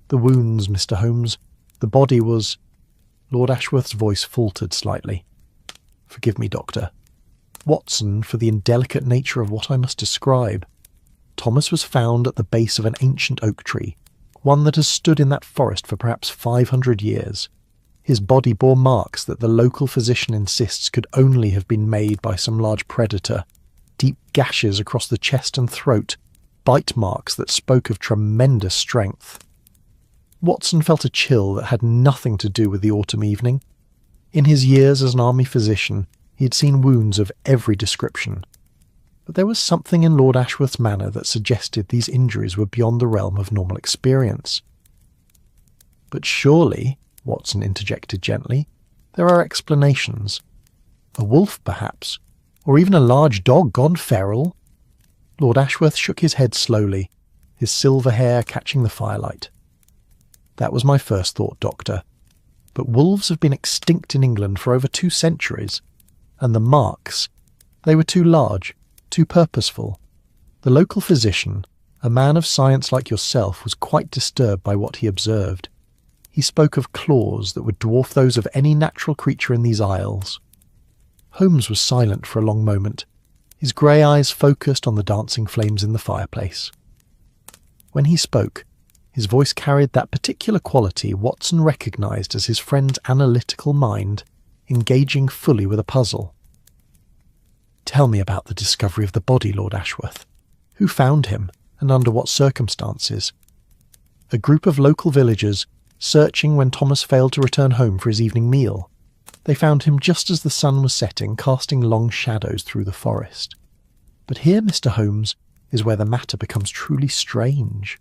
The wounds, Mr. Holmes. The body was... Lord Ashworth's voice faltered slightly. Forgive me, Doctor. Watson, for the indelicate nature of what I must describe. Thomas was found at the base of an ancient oak tree, one that has stood in that forest for perhaps 500 years. His body bore marks that the local physician insists could only have been made by some large predator, deep gashes across the chest and throat, bite marks that spoke of tremendous strength. Watson felt a chill that had nothing to do with the autumn evening. In his years as an army physician, he had seen wounds of every description. But there was something in Lord Ashworth's manner that suggested these injuries were beyond the realm of normal experience. But surely, Watson interjected gently, there are explanations. A wolf, perhaps, or even a large dog gone feral? Lord Ashworth shook his head slowly, his silver hair catching the firelight. That was my first thought, Doctor. But wolves have been extinct in England for over 2 centuries, and the marks, they were too large, too purposeful. The local physician, a man of science like yourself, was quite disturbed by what he observed. He spoke of claws that would dwarf those of any natural creature in these isles. Holmes was silent for a long moment, his grey eyes focused on the dancing flames in the fireplace. When he spoke, his voice carried that particular quality Watson recognised as his friend's analytical mind engaging fully with a puzzle. Tell me about the discovery of the body, Lord Ashworth. Who found him, and under what circumstances? A group of local villagers searching when Thomas failed to return home for his evening meal. They found him just as the sun was setting, casting long shadows through the forest. But here, Mr. Holmes, is where the matter becomes truly strange.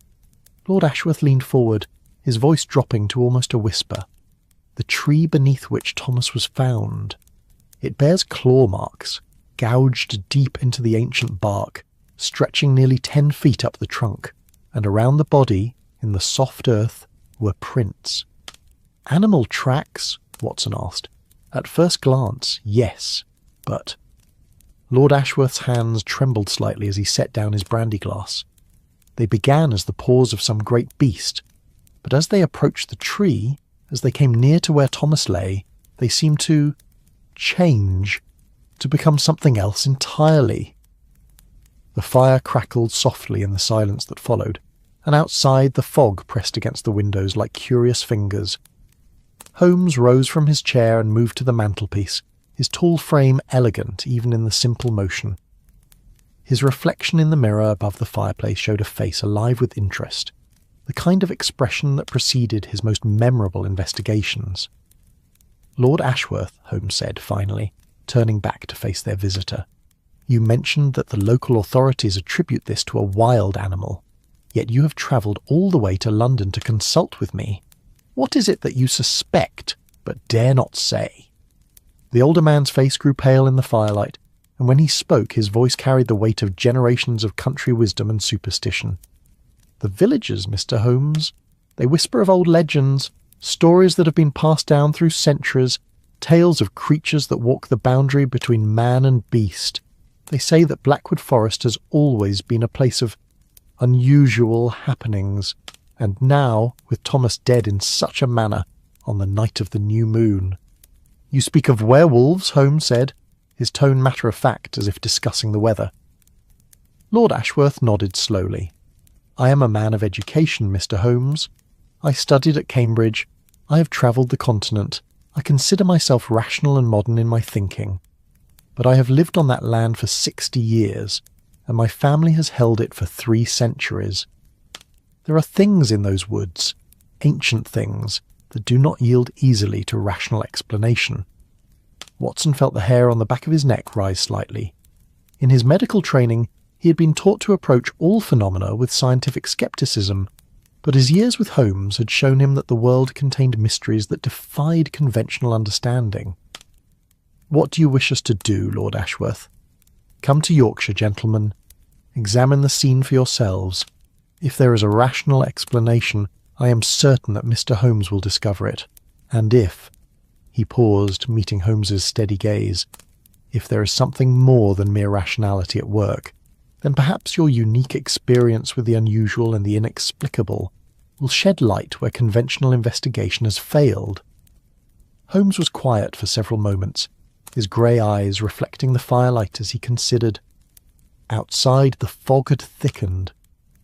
Lord Ashworth leaned forward, his voice dropping to almost a whisper. The tree beneath which Thomas was found. It bears claw marks, gouged deep into the ancient bark, stretching nearly 10 feet up the trunk, and around the body, in the soft earth, were prints. Animal tracks? Watson asked. At first glance, yes, but... Lord Ashworth's hands trembled slightly as he set down his brandy glass. They began as the paws of some great beast, but as they approached the tree, as they came near to where Thomas lay, they seemed to change, to become something else entirely. The fire crackled softly in the silence that followed, and outside the fog pressed against the windows like curious fingers. Holmes rose from his chair and moved to the mantelpiece, his tall frame elegant even in the simple motion. His reflection in the mirror above the fireplace showed a face alive with interest, the kind of expression that preceded his most memorable investigations. Lord Ashworth, Holmes said finally, turning back to face their visitor, you mentioned that the local authorities attribute this to a wild animal, yet you have travelled all the way to London to consult with me. What is it that you suspect, but dare not say? The older man's face grew pale in the firelight, and when he spoke his voice carried the weight of generations of country wisdom and superstition. The villagers, Mr. Holmes, they whisper of old legends, stories that have been passed down through centuries, tales of creatures that walk the boundary between man and beast. They say that Blackwood Forest has always been a place of unusual happenings, and now, with Thomas dead in such a manner, on the night of the new moon. You speak of werewolves, Holmes said, his tone matter-of-fact as if discussing the weather. Lord Ashworth nodded slowly. I am a man of education, Mr. Holmes. I studied at Cambridge. I have travelled the continent. I consider myself rational and modern in my thinking. But I have lived on that land for 60 years, and my family has held it for 3 centuries. There are things in those woods, ancient things, that do not yield easily to rational explanation. Watson felt the hair on the back of his neck rise slightly. In his medical training, he had been taught to approach all phenomena with scientific skepticism, but his years with Holmes had shown him that the world contained mysteries that defied conventional understanding. "What do you wish us to do, Lord Ashworth? Come to Yorkshire, gentlemen. Examine the scene for yourselves. If there is a rational explanation, I am certain that Mr. Holmes will discover it. And if—" he paused, meeting Holmes's steady gaze, "if there is something more than mere rationality at work, then perhaps your unique experience with the unusual and the inexplicable will shed light where conventional investigation has failed." Holmes was quiet for several moments, his grey eyes reflecting the firelight as he considered. Outside, the fog had thickened,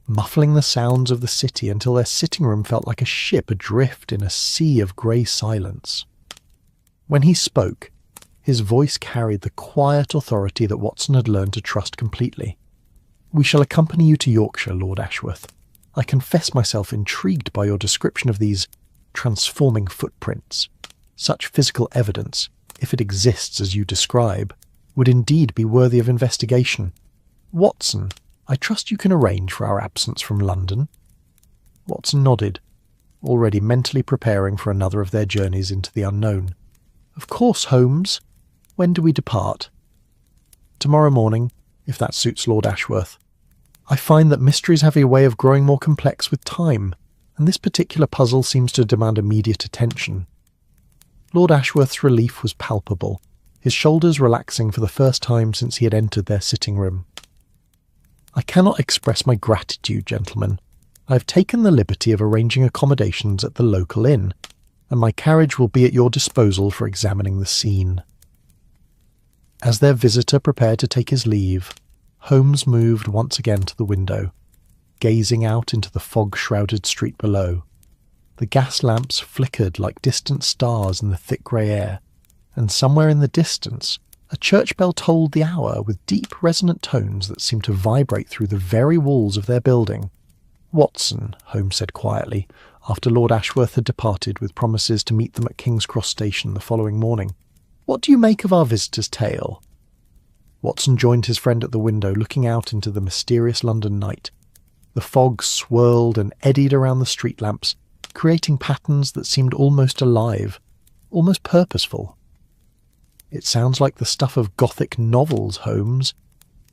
muffling the sounds of the city until their sitting room felt like a ship adrift in a sea of grey silence. When he spoke, his voice carried the quiet authority that Watson had learned to trust completely. "We shall accompany you to Yorkshire, Lord Ashworth. I confess myself intrigued by your description of these transforming footprints. Such physical evidence, if it exists as you describe, would indeed be worthy of investigation. Watson, I trust you can arrange for our absence from London?" Watson nodded, already mentally preparing for another of their journeys into the unknown. "Of course, Holmes. When do we depart?" "Tomorrow morning, if that suits Lord Ashworth. I find that mysteries have a way of growing more complex with time, and this particular puzzle seems to demand immediate attention." Lord Ashworth's relief was palpable, his shoulders relaxing for the first time since he had entered their sitting room. "I cannot express my gratitude, gentlemen. I have taken the liberty of arranging accommodations at the local inn, and my carriage will be at your disposal for examining the scene." As their visitor prepared to take his leave, Holmes moved once again to the window, gazing out into the fog-shrouded street below. The gas lamps flickered like distant stars in the thick grey air, and somewhere in the distance a church bell tolled the hour with deep resonant tones that seemed to vibrate through the very walls of their building. "Watson," Holmes said quietly, after Lord Ashworth had departed with promises to meet them at King's Cross Station the following morning, "what do you make of our visitor's tale?" Watson joined his friend at the window, looking out into the mysterious London night. The fog swirled and eddied around the street lamps, creating patterns that seemed almost alive, almost purposeful. "It sounds like the stuff of Gothic novels, Holmes,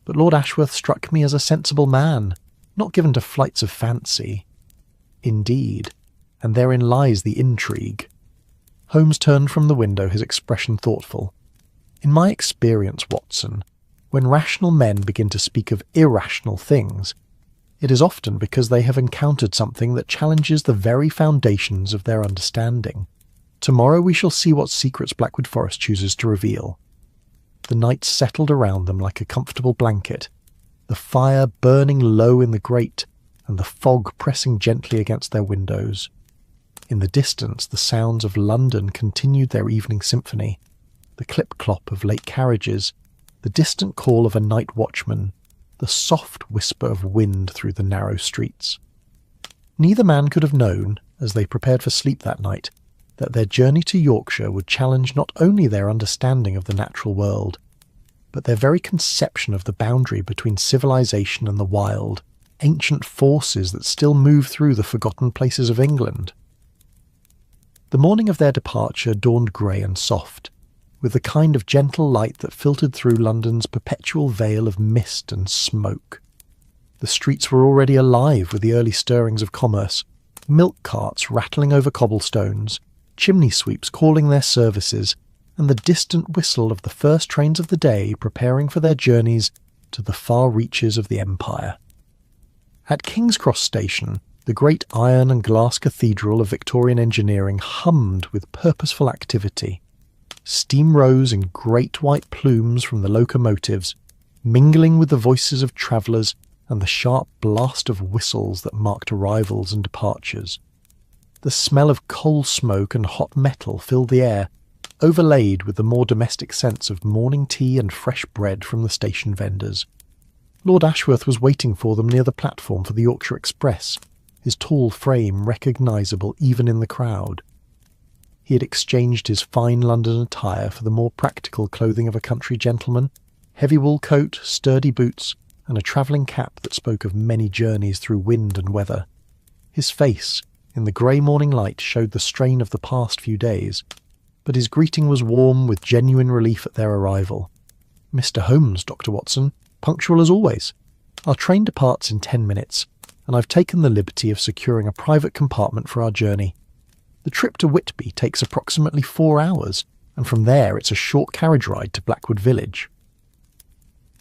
but Lord Ashworth struck me as a sensible man, not given to flights of fancy." "Indeed, and therein lies the intrigue." Holmes turned from the window, his expression thoughtful. "In my experience, Watson, when rational men begin to speak of irrational things, it is often because they have encountered something that challenges the very foundations of their understanding. Tomorrow we shall see what secrets Blackwood Forest chooses to reveal." The night settled around them like a comfortable blanket, the fire burning low in the grate and the fog pressing gently against their windows. In the distance, the sounds of London continued their evening symphony, the clip-clop of late carriages, the distant call of a night watchman, the soft whisper of wind through the narrow streets. Neither man could have known, as they prepared for sleep that night, that their journey to Yorkshire would challenge not only their understanding of the natural world, but their very conception of the boundary between civilization and the wild, ancient forces that still move through the forgotten places of England. The morning of their departure dawned grey and soft, with the kind of gentle light that filtered through London's perpetual veil of mist and smoke. The streets were already alive with the early stirrings of commerce, milk carts rattling over cobblestones, chimney sweeps calling their services, and the distant whistle of the first trains of the day preparing for their journeys to the far reaches of the Empire. At King's Cross Station, the great iron and glass cathedral of Victorian engineering hummed with purposeful activity. Steam rose in great white plumes from the locomotives, mingling with the voices of travellers and the sharp blast of whistles that marked arrivals and departures. The smell of coal smoke and hot metal filled the air, overlaid with the more domestic sense of morning tea and fresh bread from the station vendors. Lord Ashworth was waiting for them near the platform for the Yorkshire Express, his tall frame recognisable even in the crowd. He had exchanged his fine London attire for the more practical clothing of a country gentleman, heavy wool coat, sturdy boots, and a travelling cap that spoke of many journeys through wind and weather. His face, in the grey morning light, showed the strain of the past few days, but his greeting was warm with genuine relief at their arrival. "Mr. Holmes, Dr. Watson, punctual as always. Our train departs in 10 minutes, and I've taken the liberty of securing a private compartment for our journey. The trip to Whitby takes approximately 4 hours, and from there it's a short carriage ride to Blackwood Village."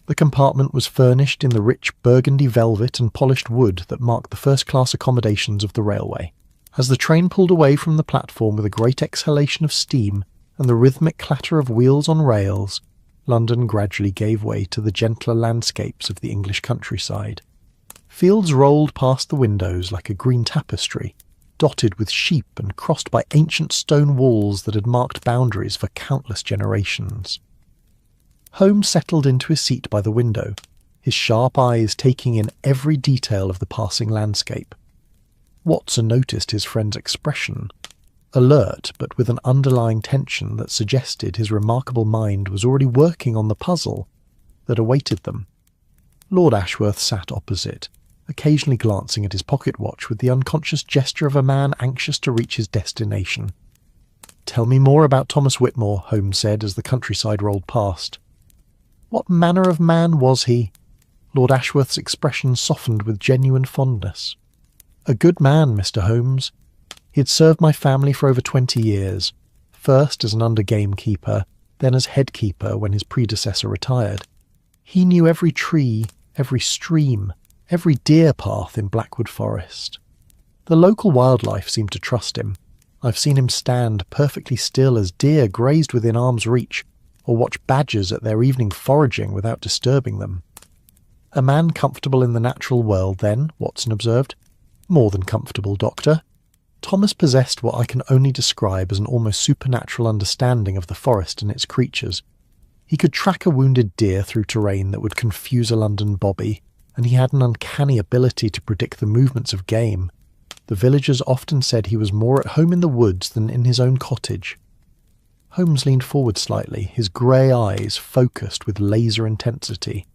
The compartment was furnished in the rich burgundy velvet and polished wood that marked the first-class accommodations of the railway. As the train pulled away from the platform with a great exhalation of steam and the rhythmic clatter of wheels on rails, London gradually gave way to the gentler landscapes of the English countryside. Fields rolled past the windows like a green tapestry, dotted with sheep and crossed by ancient stone walls that had marked boundaries for countless generations. Holmes settled into his seat by the window, his sharp eyes taking in every detail of the passing landscape. Watson noticed his friend's expression, alert but with an underlying tension that suggested his remarkable mind was already working on the puzzle that awaited them. Lord Ashworth sat opposite, occasionally glancing at his pocket watch with the unconscious gesture of a man anxious to reach his destination. "Tell me more about Thomas Whitmore," Holmes said as the countryside rolled past. "What manner of man was he?" Lord Ashworth's expression softened with genuine fondness. "A good man, Mr. Holmes. He had served my family for over 20 years, first as an under-gamekeeper, then as head-keeper when his predecessor retired. He knew every tree, every stream, every deer path in Blackwood Forest. The local wildlife seemed to trust him. I've seen him stand perfectly still as deer grazed within arm's reach, or watch badgers at their evening foraging without disturbing them." "A man comfortable in the natural world, then," Watson observed. "More than comfortable, Doctor. Thomas possessed what I can only describe as an almost supernatural understanding of the forest and its creatures. He could track a wounded deer through terrain that would confuse a London bobby, and he had an uncanny ability to predict the movements of game. The villagers often said he was more at home in the woods than in his own cottage." Holmes leaned forward slightly, his grey eyes focused with laser intensity.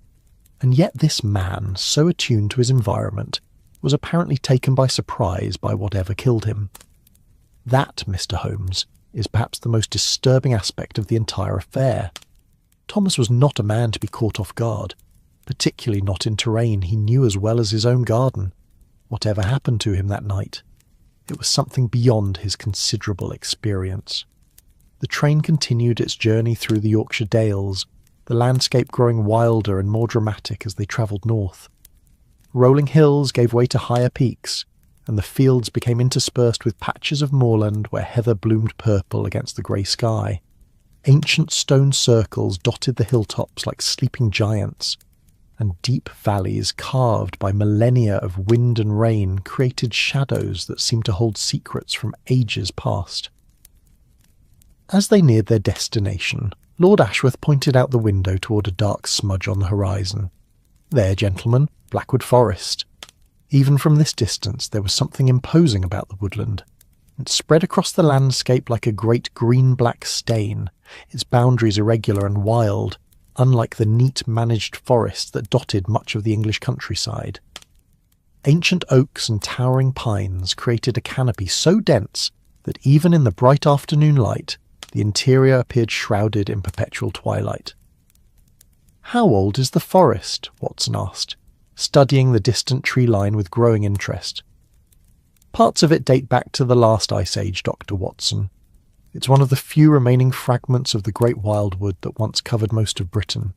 And yet this man, so attuned to his environment, was apparently taken by surprise by whatever killed him. That, Mr. Holmes, is perhaps the most disturbing aspect of the entire affair. Thomas was not a man to be caught off guard, particularly not in terrain he knew as well as his own garden. Whatever happened to him that night, it was something beyond his considerable experience. The train continued its journey through the Yorkshire Dales, the landscape growing wilder and more dramatic as they travelled north. Rolling hills gave way to higher peaks, and the fields became interspersed with patches of moorland where heather bloomed purple against the grey sky. Ancient stone circles dotted the hilltops like sleeping giants, and deep valleys carved by millennia of wind and rain created shadows that seemed to hold secrets from ages past. As they neared their destination, Lord Ashworth pointed out the window toward a dark smudge on the horizon. "There, gentlemen, Blackwood Forest." Even from this distance there was something imposing about the woodland. It spread across the landscape like a great green-black stain, its boundaries irregular and wild, unlike the neat managed forests that dotted much of the English countryside. Ancient oaks and towering pines created a canopy so dense that even in the bright afternoon light, the interior appeared shrouded in perpetual twilight. "How old is the forest?" Watson asked, studying the distant tree line with growing interest. "Parts of it date back to the last ice age, Dr. Watson. It's one of the few remaining fragments of the great wildwood that once covered most of Britain.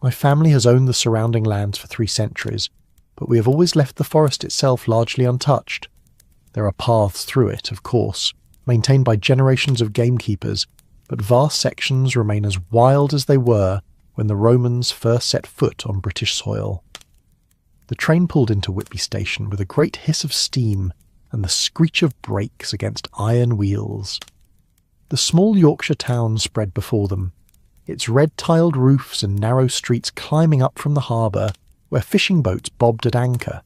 My family has owned the surrounding lands for 3 centuries, but we have always left the forest itself largely untouched. There are paths through it, of course, maintained by generations of gamekeepers, but vast sections remain as wild as they were when the Romans first set foot on British soil." The train pulled into Whitby station with a great hiss of steam and the screech of brakes against iron wheels. The small Yorkshire town spread before them, its red-tiled roofs and narrow streets climbing up from the harbour where fishing boats bobbed at anchor.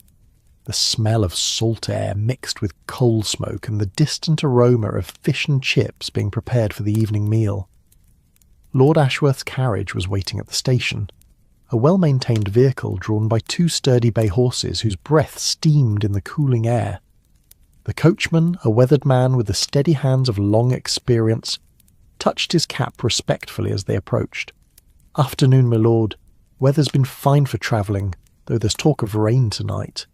the smell of salt air mixed with coal smoke and the distant aroma of fish and chips being prepared for the evening meal. Lord Ashworth's carriage was waiting at the station, a well-maintained vehicle drawn by 2 sturdy bay horses whose breath steamed in the cooling air. The coachman, a weathered man with the steady hands of long experience, touched his cap respectfully as they approached. "Afternoon, my lord. Weather's been fine for travelling, though there's talk of rain tonight."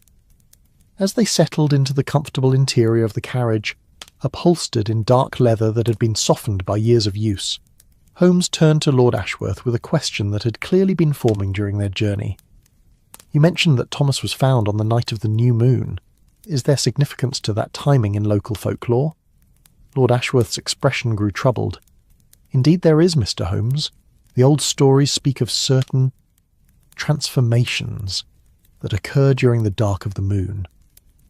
As they settled into the comfortable interior of the carriage, upholstered in dark leather that had been softened by years of use, Holmes turned to Lord Ashworth with a question that had clearly been forming during their journey. "You mentioned that Thomas was found on the night of the new moon. Is there significance to that timing in local folklore?" Lord Ashworth's expression grew troubled. "Indeed there is, Mr. Holmes. The old stories speak of certain transformations that occur during the dark of the moon,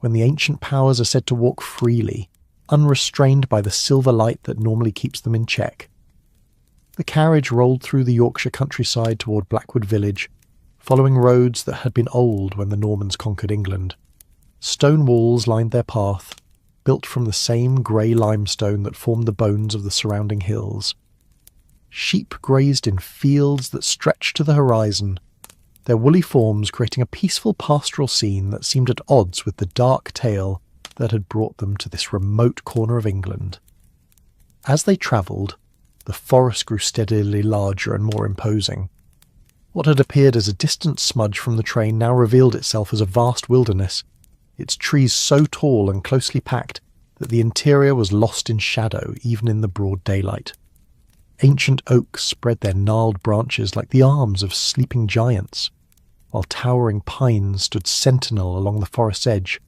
when the ancient powers are said to walk freely, unrestrained by the silver light that normally keeps them in check." The carriage rolled through the Yorkshire countryside toward Blackwood village, following roads that had been old when the Normans conquered England. Stone walls lined their path, built from the same grey limestone that formed the bones of the surrounding hills. Sheep grazed in fields that stretched to the horizon, their woolly forms creating a peaceful pastoral scene that seemed at odds with the dark tale that had brought them to this remote corner of England. As they travelled, the forest grew steadily larger and more imposing. What had appeared as a distant smudge from the train now revealed itself as a vast wilderness, its trees so tall and closely packed that the interior was lost in shadow even in the broad daylight. Ancient oaks spread their gnarled branches like the arms of sleeping giants, while towering pines stood sentinel along the forest's edge,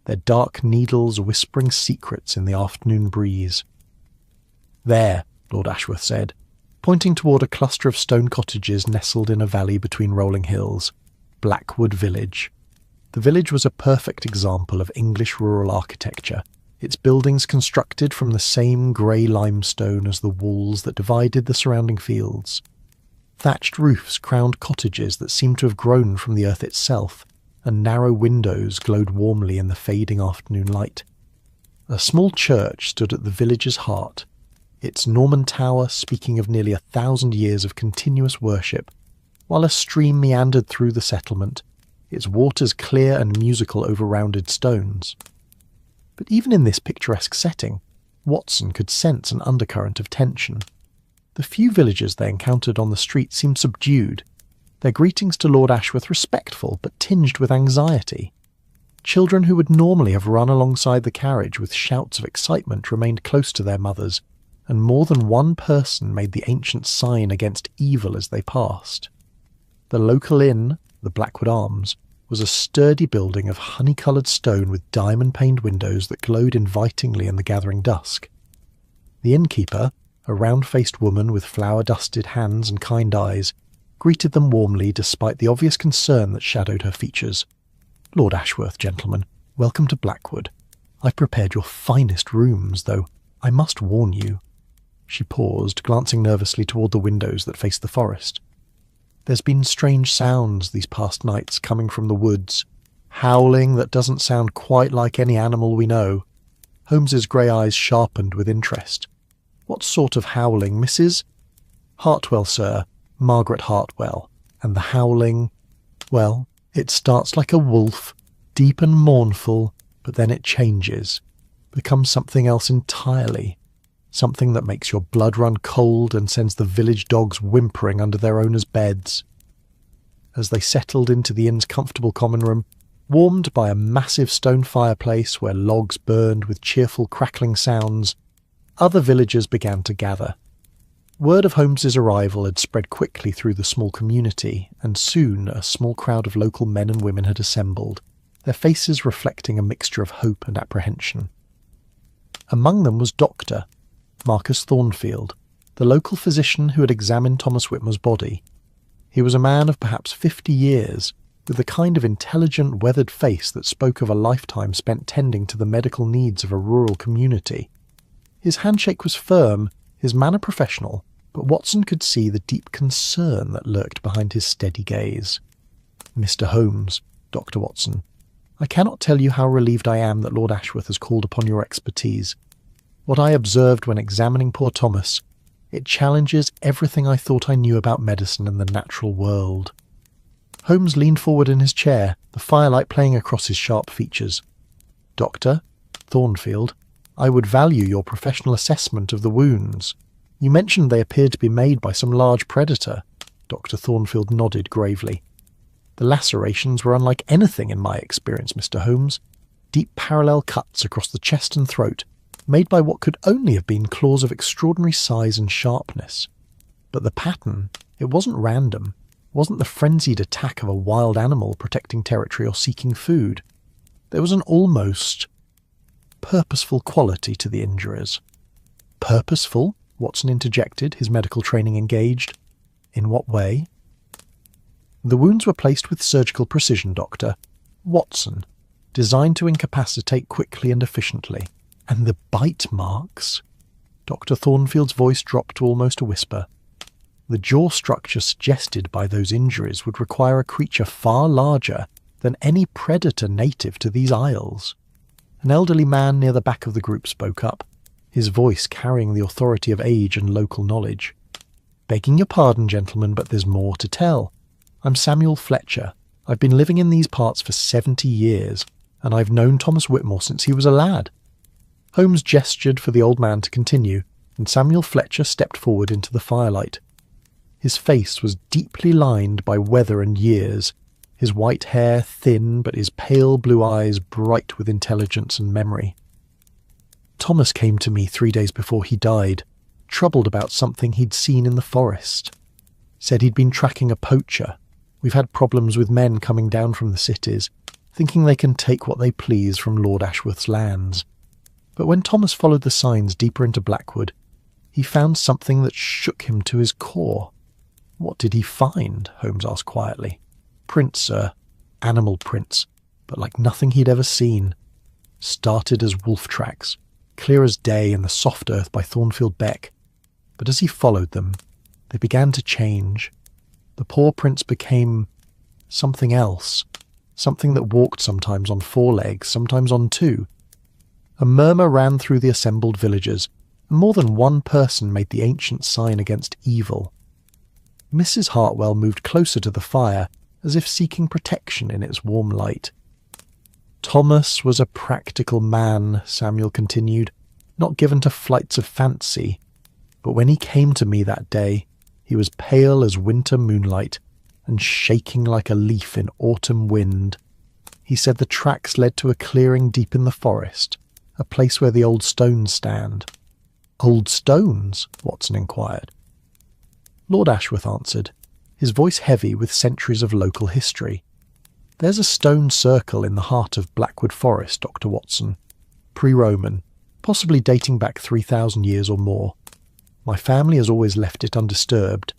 their dark needles whispering secrets in the afternoon breeze. "There," Lord Ashworth said, pointing toward a cluster of stone cottages nestled in a valley between rolling hills. "Blackwood village." The village was a perfect example of English rural architecture, its buildings constructed from the same grey limestone as the walls that divided the surrounding fields. Thatched roofs crowned cottages that seemed to have grown from the earth itself, and narrow windows glowed warmly in the fading afternoon light. A small church stood at the village's heart, its Norman tower speaking of nearly 1,000 years of continuous worship, while a stream meandered through the settlement, its waters clear and musical over rounded stones. But even in this picturesque setting, Watson could sense an undercurrent of tension. The few villagers they encountered on the street seemed subdued, their greetings to Lord Ashworth respectful but tinged with anxiety. Children who would normally have run alongside the carriage with shouts of excitement remained close to their mothers, and more than one person made the ancient sign against evil as they passed. The local inn, the Blackwood Arms, was a sturdy building of honey-coloured stone with diamond-paned windows that glowed invitingly in the gathering dusk. The innkeeper, a round-faced woman with flower-dusted hands and kind eyes, greeted them warmly despite the obvious concern that shadowed her features. "Lord Ashworth, gentlemen, welcome to Blackwood. I've prepared your finest rooms, though I must warn you." She paused, glancing nervously toward the windows that faced the forest. "There's been strange sounds these past nights coming from the woods. Howling that doesn't sound quite like any animal we know." Holmes's grey eyes sharpened with interest. "What sort of howling, Mrs.?" "Hartwell, sir. Margaret Hartwell. And the howling, well, it starts like a wolf, deep and mournful, but then it changes, becomes something else entirely. Something that makes your blood run cold and sends the village dogs whimpering under their owners' beds." As they settled into the inn's comfortable common room, warmed by a massive stone fireplace where logs burned with cheerful crackling sounds, other villagers began to gather. Word of Holmes's arrival had spread quickly through the small community, and soon a small crowd of local men and women had assembled, their faces reflecting a mixture of hope and apprehension. Among them was Dr. Marcus Thornfield, the local physician who had examined Thomas Whitmore's body. He was a man of perhaps 50 years, with the kind of intelligent, weathered face that spoke of a lifetime spent tending to the medical needs of a rural community. His handshake was firm, his manner professional, but Watson could see the deep concern that lurked behind his steady gaze. "Mr. Holmes, Dr. Watson, I cannot tell you how relieved I am that Lord Ashworth has called upon your expertise. What I observed when examining poor Thomas, it challenges everything I thought I knew about medicine and the natural world." Holmes leaned forward in his chair, the firelight playing across his sharp features. "Doctor Thornfield, I would value your professional assessment of the wounds. You mentioned they appeared to be made by some large predator." Dr. Thornfield nodded gravely. "The lacerations were unlike anything in my experience, Mr. Holmes. Deep parallel cuts across the chest and throat, made by what could only have been claws of extraordinary size and sharpness. But the pattern, it wasn't random. It wasn't the frenzied attack of a wild animal protecting territory or seeking food. There was an almost purposeful quality to the injuries." "Purposeful?" Watson interjected, his medical training engaged. "In what way?" "The wounds were placed with surgical precision, Doctor. Watson, designed to incapacitate quickly and efficiently. And the bite marks?" Dr. Thornfield's voice dropped to almost a whisper. "The jaw structure suggested by those injuries would require a creature far larger than any predator native to these isles." An elderly man near the back of the group spoke up, his voice carrying the authority of age and local knowledge. "Begging your pardon, gentlemen, but there's more to tell. I'm Samuel Fletcher. I've been living in these parts for 70 years, and I've known Thomas Whitmore since he was a lad." Holmes gestured for the old man to continue, and Samuel Fletcher stepped forward into the firelight. His face was deeply lined by weather and years, his white hair thin but his pale blue eyes bright with intelligence and memory. "Thomas came to me 3 days before he died, troubled about something he'd seen in the forest. Said he'd been tracking a poacher. We've had problems with men coming down from the cities, thinking they can take what they please from Lord Ashworth's lands. But when Thomas followed the signs deeper into Blackwood, he found something that shook him to his core." "What did he find?" Holmes asked quietly. "Prints, sir. Animal prints, but like nothing he'd ever seen. Started as wolf tracks, clear as day in the soft earth by Thornfield Beck. But as he followed them, they began to change. The paw prints became something else, something that walked sometimes on 4 legs, sometimes on 2. A murmur ran through the assembled villagers, and more than one person made the ancient sign against evil. Mrs. Hartwell moved closer to the fire, as if seeking protection in its warm light. "Thomas was a practical man," Samuel continued, "not given to flights of fancy. But when he came to me that day, he was pale as winter moonlight and shaking like a leaf in autumn wind. He said the tracks led to a clearing deep in the forest, a place where the old stones stand." "Old stones?" Watson inquired. Lord Ashworth answered, his voice heavy with centuries of local history. "There's a stone circle in the heart of Blackwood Forest, Dr. Watson, pre-Roman, possibly dating back 3,000 years or more. My family has always left it undisturbed,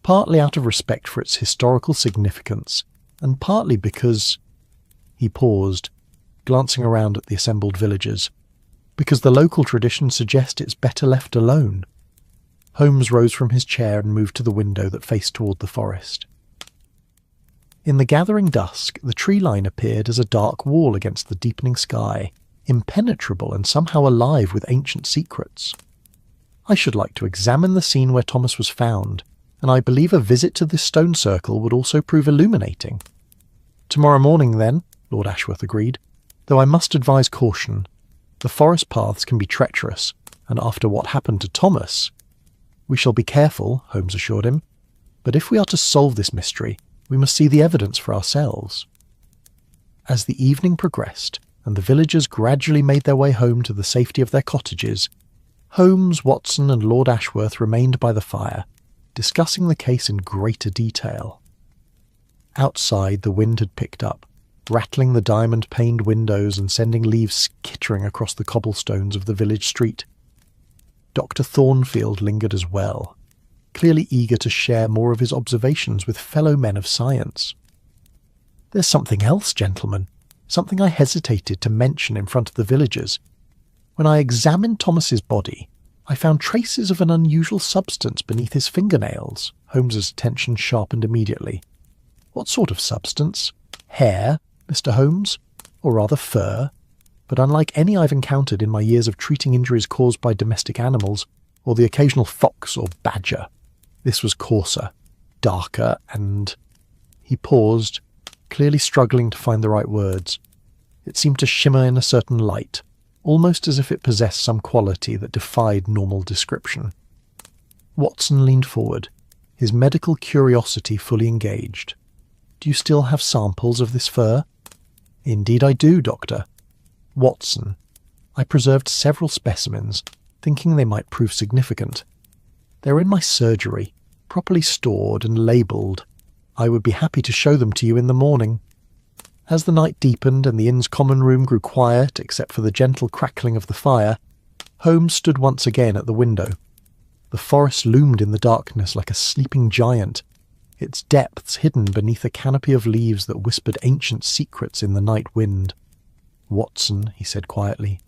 partly out of respect for its historical significance, and partly because—" He paused, glancing around at the assembled villagers. "Because the local traditions suggest it's better left alone." Holmes rose from his chair and moved to the window that faced toward the forest. In the gathering dusk, the tree line appeared as a dark wall against the deepening sky, impenetrable and somehow alive with ancient secrets. "I should like to examine the scene where Thomas was found, and I believe a visit to this stone circle would also prove illuminating." "Tomorrow morning, then," Lord Ashworth agreed, "though I must advise caution. The forest paths can be treacherous, and after what happened to Thomas—" "We shall be careful," Holmes assured him. "But if we are to solve this mystery, we must see the evidence for ourselves." As the evening progressed, and the villagers gradually made their way home to the safety of their cottages, Holmes, Watson, and Lord Ashworth remained by the fire, discussing the case in greater detail. Outside, the wind had picked up, rattling the diamond-paned windows and sending leaves skittering across the cobblestones of the village street. Dr. Thornfield lingered as well, clearly eager to share more of his observations with fellow men of science. "There's something else, gentlemen, something I hesitated to mention in front of the villagers. When I examined Thomas's body, I found traces of an unusual substance beneath his fingernails." Holmes's attention sharpened immediately. "What sort of substance? Hair, Mr. Holmes? or rather fur, but unlike any I've encountered in my years of treating injuries caused by domestic animals, or the occasional fox or badger, this was coarser, darker, and... He paused, clearly struggling to find the right words. It seemed to shimmer in a certain light, almost as if it possessed some quality that defied normal description. Watson leaned forward, his medical curiosity fully engaged. "Do you still have samples of this fur?" "Indeed I do, Doctor." "Watson, I preserved several specimens, thinking they might prove significant. They're in my surgery, properly stored and labelled. I would be happy to show them to you in the morning." As the night deepened and the inn's common room grew quiet except for the gentle crackling of the fire, Holmes stood once again at the window. The forest loomed in the darkness like a sleeping giant, its depths hidden beneath a canopy of leaves that whispered ancient secrets in the night wind. "Watson," he said quietly,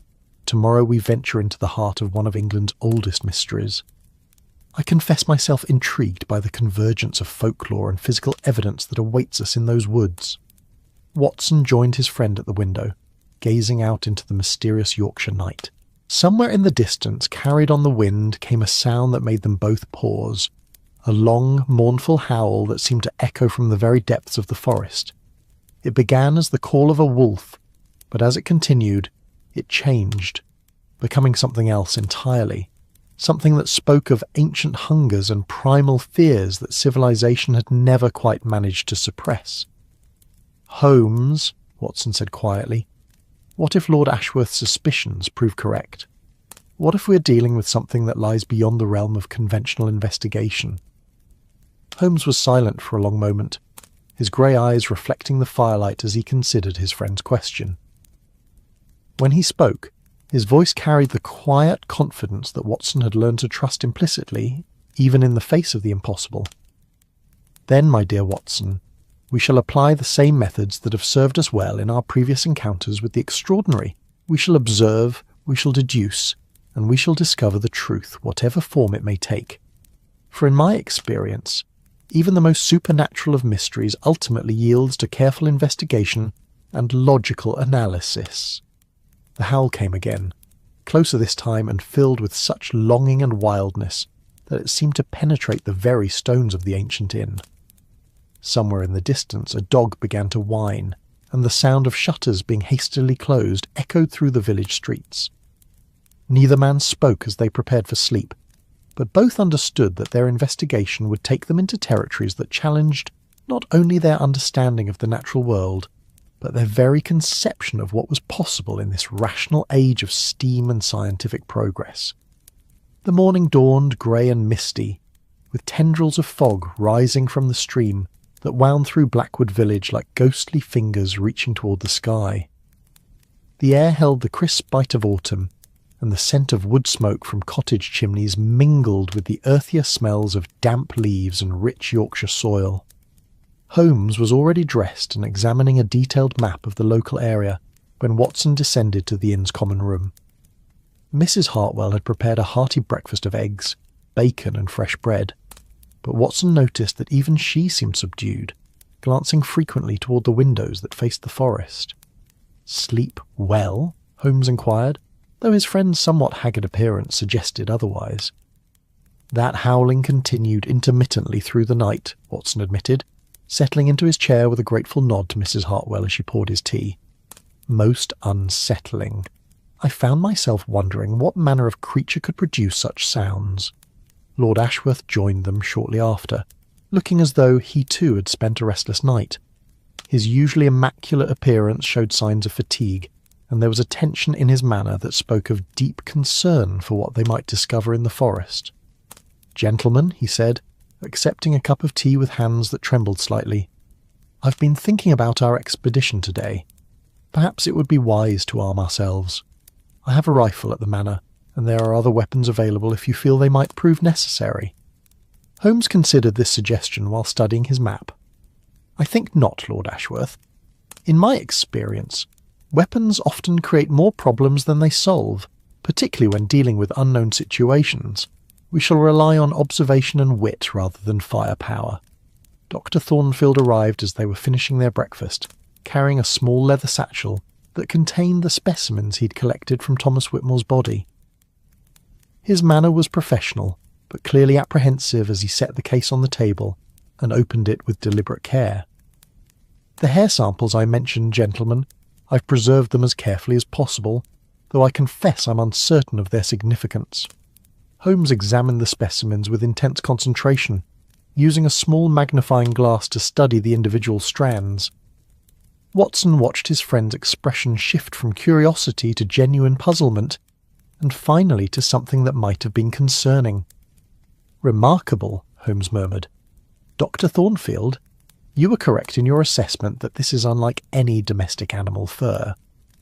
"tomorrow we venture into the heart of one of England's oldest mysteries. I confess myself intrigued by the convergence of folklore and physical evidence that awaits us in those woods." Watson joined his friend at the window, gazing out into the mysterious Yorkshire night. Somewhere in the distance, carried on the wind, came a sound that made them both pause, a long, mournful howl that seemed to echo from the very depths of the forest. It began as the call of a wolf, but as it continued, it changed, becoming something else entirely, something that spoke of ancient hungers and primal fears that civilization had never quite managed to suppress. "Holmes," Watson said quietly, "what if Lord Ashworth's suspicions prove correct? What if we're dealing with something that lies beyond the realm of conventional investigation?" Holmes was silent for a long moment, his grey eyes reflecting the firelight as he considered his friend's question. When he spoke, his voice carried the quiet confidence that Watson had learned to trust implicitly, even in the face of the impossible. "Then, my dear Watson, we shall apply the same methods that have served us well in our previous encounters with the extraordinary. We shall observe, we shall deduce, and we shall discover the truth, whatever form it may take. For in my experience, even the most supernatural of mysteries ultimately yields to careful investigation and logical analysis." The howl came again, closer this time and filled with such longing and wildness that it seemed to penetrate the very stones of the ancient inn. Somewhere in the distance a dog began to whine, and the sound of shutters being hastily closed echoed through the village streets. Neither man spoke as they prepared for sleep, but both understood that their investigation would take them into territories that challenged not only their understanding of the natural world, but their very conception of what was possible in this rational age of steam and scientific progress. The morning dawned grey and misty, with tendrils of fog rising from the stream that wound through Blackwood village like ghostly fingers reaching toward the sky. The air held the crisp bite of autumn, and the scent of wood smoke from cottage chimneys mingled with the earthier smells of damp leaves and rich Yorkshire soil. Holmes was already dressed and examining a detailed map of the local area when Watson descended to the inn's common room. Mrs. Hartwell had prepared a hearty breakfast of eggs, bacon and fresh bread, but Watson noticed that even she seemed subdued, glancing frequently toward the windows that faced the forest. "Sleep well?" Holmes inquired, though his friend's somewhat haggard appearance suggested otherwise. "That howling continued intermittently through the night," Watson admitted, settling into his chair with a grateful nod to Mrs. Hartwell as she poured his tea. "Most unsettling. I found myself wondering what manner of creature could produce such sounds." Lord Ashworth joined them shortly after, looking as though he too had spent a restless night. His usually immaculate appearance showed signs of fatigue, and there was a tension in his manner that spoke of deep concern for what they might discover in the forest. "Gentlemen," he said, accepting a cup of tea with hands that trembled slightly, "I've been thinking about our expedition today. Perhaps it would be wise to arm ourselves. I have a rifle at the manor, and there are other weapons available if you feel they might prove necessary." Holmes considered this suggestion while studying his map. "I think not, Lord Ashworth. In my experience, weapons often create more problems than they solve, particularly when dealing with unknown situations. We shall rely on observation and wit rather than firepower." Dr. Thornfield arrived as they were finishing their breakfast, carrying a small leather satchel that contained the specimens he'd collected from Thomas Whitmore's body. His manner was professional, but clearly apprehensive as he set the case on the table and opened it with deliberate care. "The hair samples I mentioned, gentlemen, I've preserved them as carefully as possible, though I confess I'm uncertain of their significance." Holmes examined the specimens with intense concentration, using a small magnifying glass to study the individual strands. Watson watched his friend's expression shift from curiosity to genuine puzzlement, and finally to something that might have been concerning. "Remarkable," Holmes murmured. "Dr. Thornfield, you were correct in your assessment that this is unlike any domestic animal fur.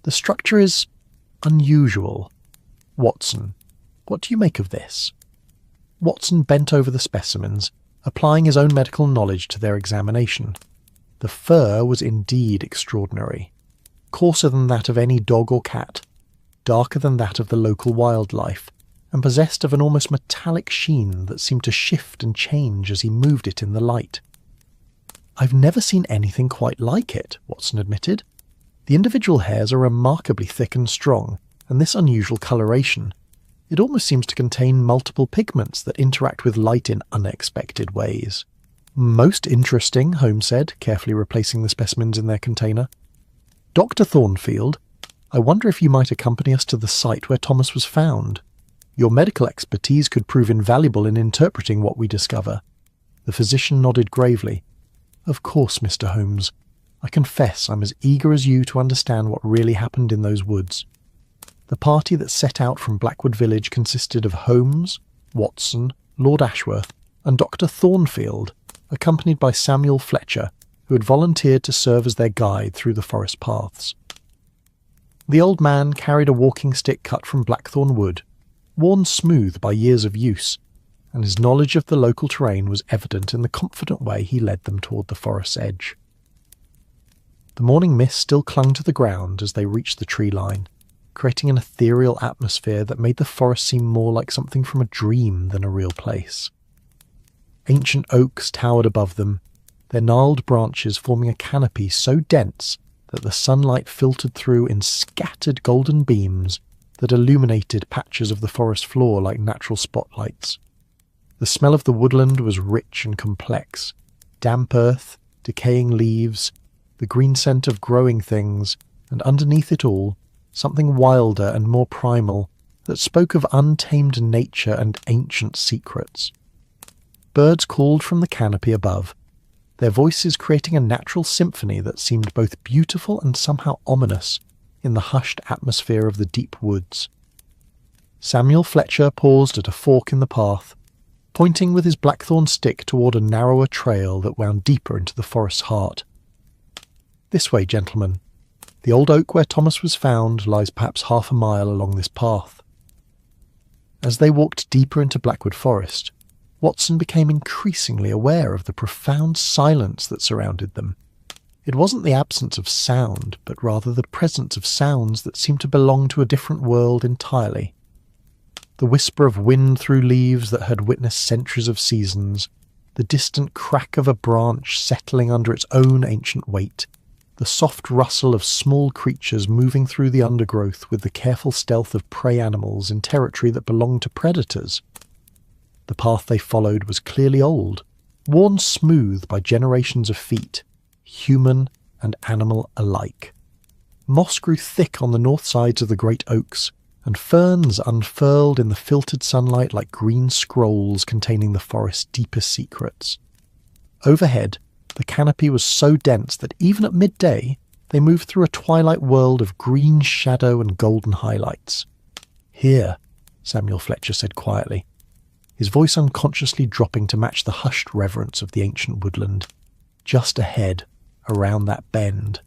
The structure is unusual. Watson, what do you make of this?" Watson bent over the specimens, applying his own medical knowledge to their examination. The fur was indeed extraordinary. Coarser than that of any dog or cat, darker than that of the local wildlife, and possessed of an almost metallic sheen that seemed to shift and change as he moved it in the light. "I've never seen anything quite like it," Watson admitted. "The individual hairs are remarkably thick and strong, and this unusual coloration. It almost seems to contain multiple pigments that interact with light in unexpected ways." "Most interesting," Holmes said, carefully replacing the specimens in their container. "Dr. Thornfield, I wonder if you might accompany us to the site where Thomas was found. Your medical expertise could prove invaluable in interpreting what we discover." The physician nodded gravely. "Of course, Mr. Holmes. I confess I'm as eager as you to understand what really happened in those woods." The party that set out from Blackwood Village consisted of Holmes, Watson, Lord Ashworth, and Dr. Thornfield, accompanied by Samuel Fletcher, who had volunteered to serve as their guide through the forest paths. The old man carried a walking stick cut from blackthorn wood, worn smooth by years of use, and his knowledge of the local terrain was evident in the confident way he led them toward the forest's edge. The morning mist still clung to the ground as they reached the tree line, creating an ethereal atmosphere that made the forest seem more like something from a dream than a real place. Ancient oaks towered above them, their gnarled branches forming a canopy so dense that the sunlight filtered through in scattered golden beams that illuminated patches of the forest floor like natural spotlights. The smell of the woodland was rich and complex: damp earth, decaying leaves, the green scent of growing things, and underneath it all, something wilder and more primal that spoke of untamed nature and ancient secrets. Birds called from the canopy above, their voices creating a natural symphony that seemed both beautiful and somehow ominous in the hushed atmosphere of the deep woods. Samuel Fletcher paused at a fork in the path, pointing with his blackthorn stick toward a narrower trail that wound deeper into the forest's heart. "This way, gentlemen. The old oak where Thomas was found lies perhaps half a mile along this path." As they walked deeper into Blackwood Forest, Watson became increasingly aware of the profound silence that surrounded them. It wasn't the absence of sound, but rather the presence of sounds that seemed to belong to a different world entirely. The whisper of wind through leaves that had witnessed centuries of seasons, the distant crack of a branch settling under its own ancient weight, the soft rustle of small creatures moving through the undergrowth with the careful stealth of prey animals in territory that belonged to predators. The path they followed was clearly old, worn smooth by generations of feet, human and animal alike. Moss grew thick on the north sides of the great oaks, and ferns unfurled in the filtered sunlight like green scrolls containing the forest's deepest secrets. Overhead, the canopy was so dense that even at midday they moved through a twilight world of green shadow and golden highlights. "Here," Samuel Fletcher said quietly, his voice unconsciously dropping to match the hushed reverence of the ancient woodland. Just ahead, around that bend.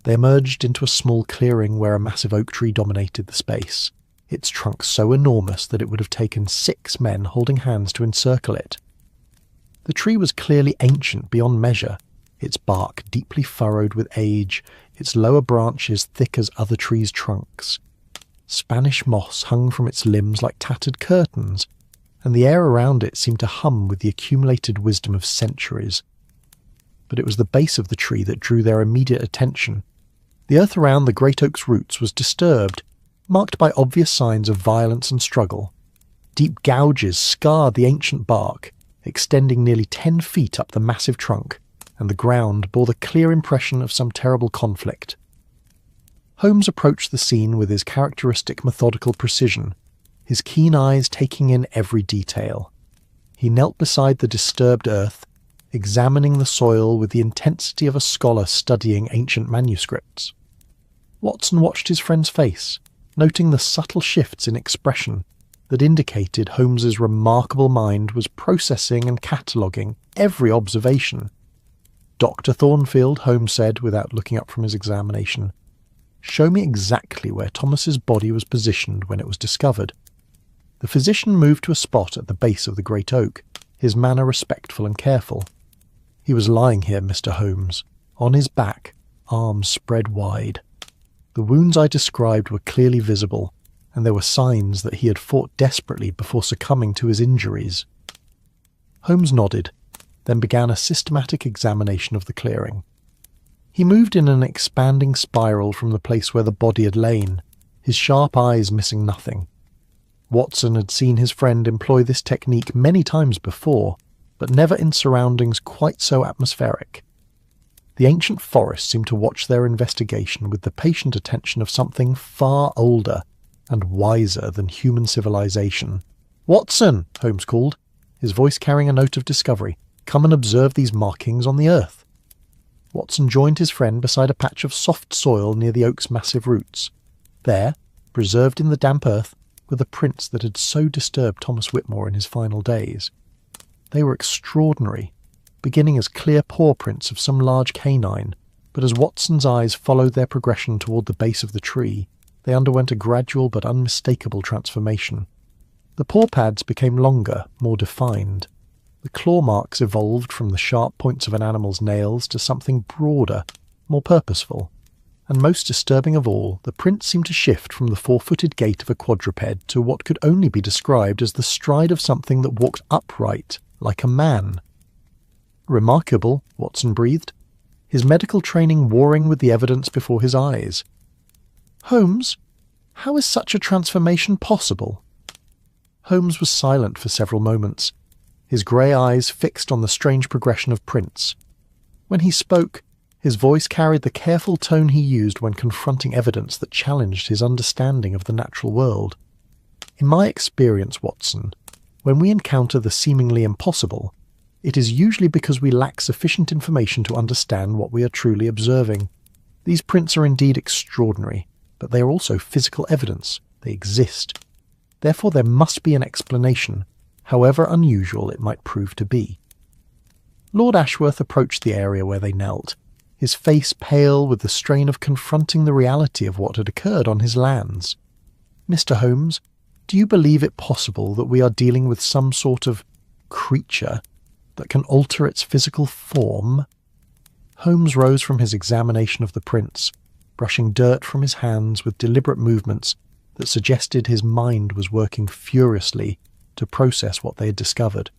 They emerged into a small clearing where a massive oak tree dominated the space, its trunk so enormous that it would have taken 6 men holding hands to encircle it. The tree was clearly ancient beyond measure, its bark deeply furrowed with age, its lower branches thick as other trees' trunks. Spanish moss hung from its limbs like tattered curtains, and the air around it seemed to hum with the accumulated wisdom of centuries. But it was the base of the tree that drew their immediate attention. The earth around the great oak's roots was disturbed, marked by obvious signs of violence and struggle. Deep gouges scarred the ancient bark, extending nearly 10 feet up the massive trunk, and the ground bore the clear impression of some terrible conflict. Holmes approached the scene with his characteristic methodical precision, his keen eyes taking in every detail. He knelt beside the disturbed earth, examining the soil with the intensity of a scholar studying ancient manuscripts. Watson watched his friend's face, noting the subtle shifts in expression that indicated Holmes's remarkable mind was processing and cataloguing every observation. "Dr. Thornfield," Holmes said without looking up from his examination, "show me exactly where Thomas's body was positioned when it was discovered." The physician moved to a spot at the base of the great oak, his manner respectful and careful. "He was lying here, Mr. Holmes, on his back, arms spread wide. The wounds I described were clearly visible, and there were signs that he had fought desperately before succumbing to his injuries." Holmes nodded, then began a systematic examination of the clearing. He moved in an expanding spiral from the place where the body had lain, his sharp eyes missing nothing. Watson had seen his friend employ this technique many times before, but never in surroundings quite so atmospheric. The ancient forest seemed to watch their investigation with the patient attention of something far older and wiser than human civilization. "Watson!" Holmes called, his voice carrying a note of discovery. "Come and observe these markings on the earth." Watson joined his friend beside a patch of soft soil near the oak's massive roots. There, preserved in the damp earth, were the prints that had so disturbed Thomas Whitmore in his final days. They were extraordinary, beginning as clear paw prints of some large canine, but as Watson's eyes followed their progression toward the base of the tree, they underwent a gradual but unmistakable transformation. The paw pads became longer, more defined. The claw marks evolved from the sharp points of an animal's nails to something broader, more purposeful. And most disturbing of all, the prints seemed to shift from the 4-footed gait of a quadruped to what could only be described as the stride of something that walked upright, like a man. "Remarkable," Watson breathed, his medical training warring with the evidence before his eyes. "Holmes, how is such a transformation possible?" Holmes was silent for several moments, his grey eyes fixed on the strange progression of prints. When he spoke, his voice carried the careful tone he used when confronting evidence that challenged his understanding of the natural world. "In my experience, Watson, when we encounter the seemingly impossible, it is usually because we lack sufficient information to understand what we are truly observing. These prints are indeed extraordinary, but they are also physical evidence. They exist. Therefore there must be an explanation, however unusual it might prove to be." Lord Ashworth approached the area where they knelt, his face pale with the strain of confronting the reality of what had occurred on his lands. "Mr. Holmes, do you believe it possible that we are dealing with some sort of creature that can alter its physical form?" Holmes rose from his examination of the prints, brushing dirt from his hands with deliberate movements that suggested his mind was working furiously to process what they had discovered.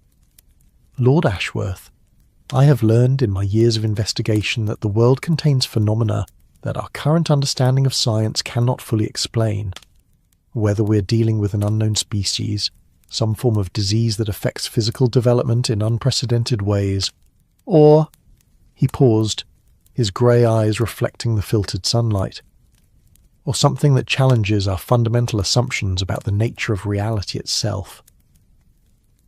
"Lord Ashworth, I have learned in my years of investigation that the world contains phenomena that our current understanding of science cannot fully explain. Whether we're dealing with an unknown species, some form of disease that affects physical development in unprecedented ways, or—" He paused, his grey eyes reflecting the filtered sunlight. "Or something that challenges our fundamental assumptions about the nature of reality itself."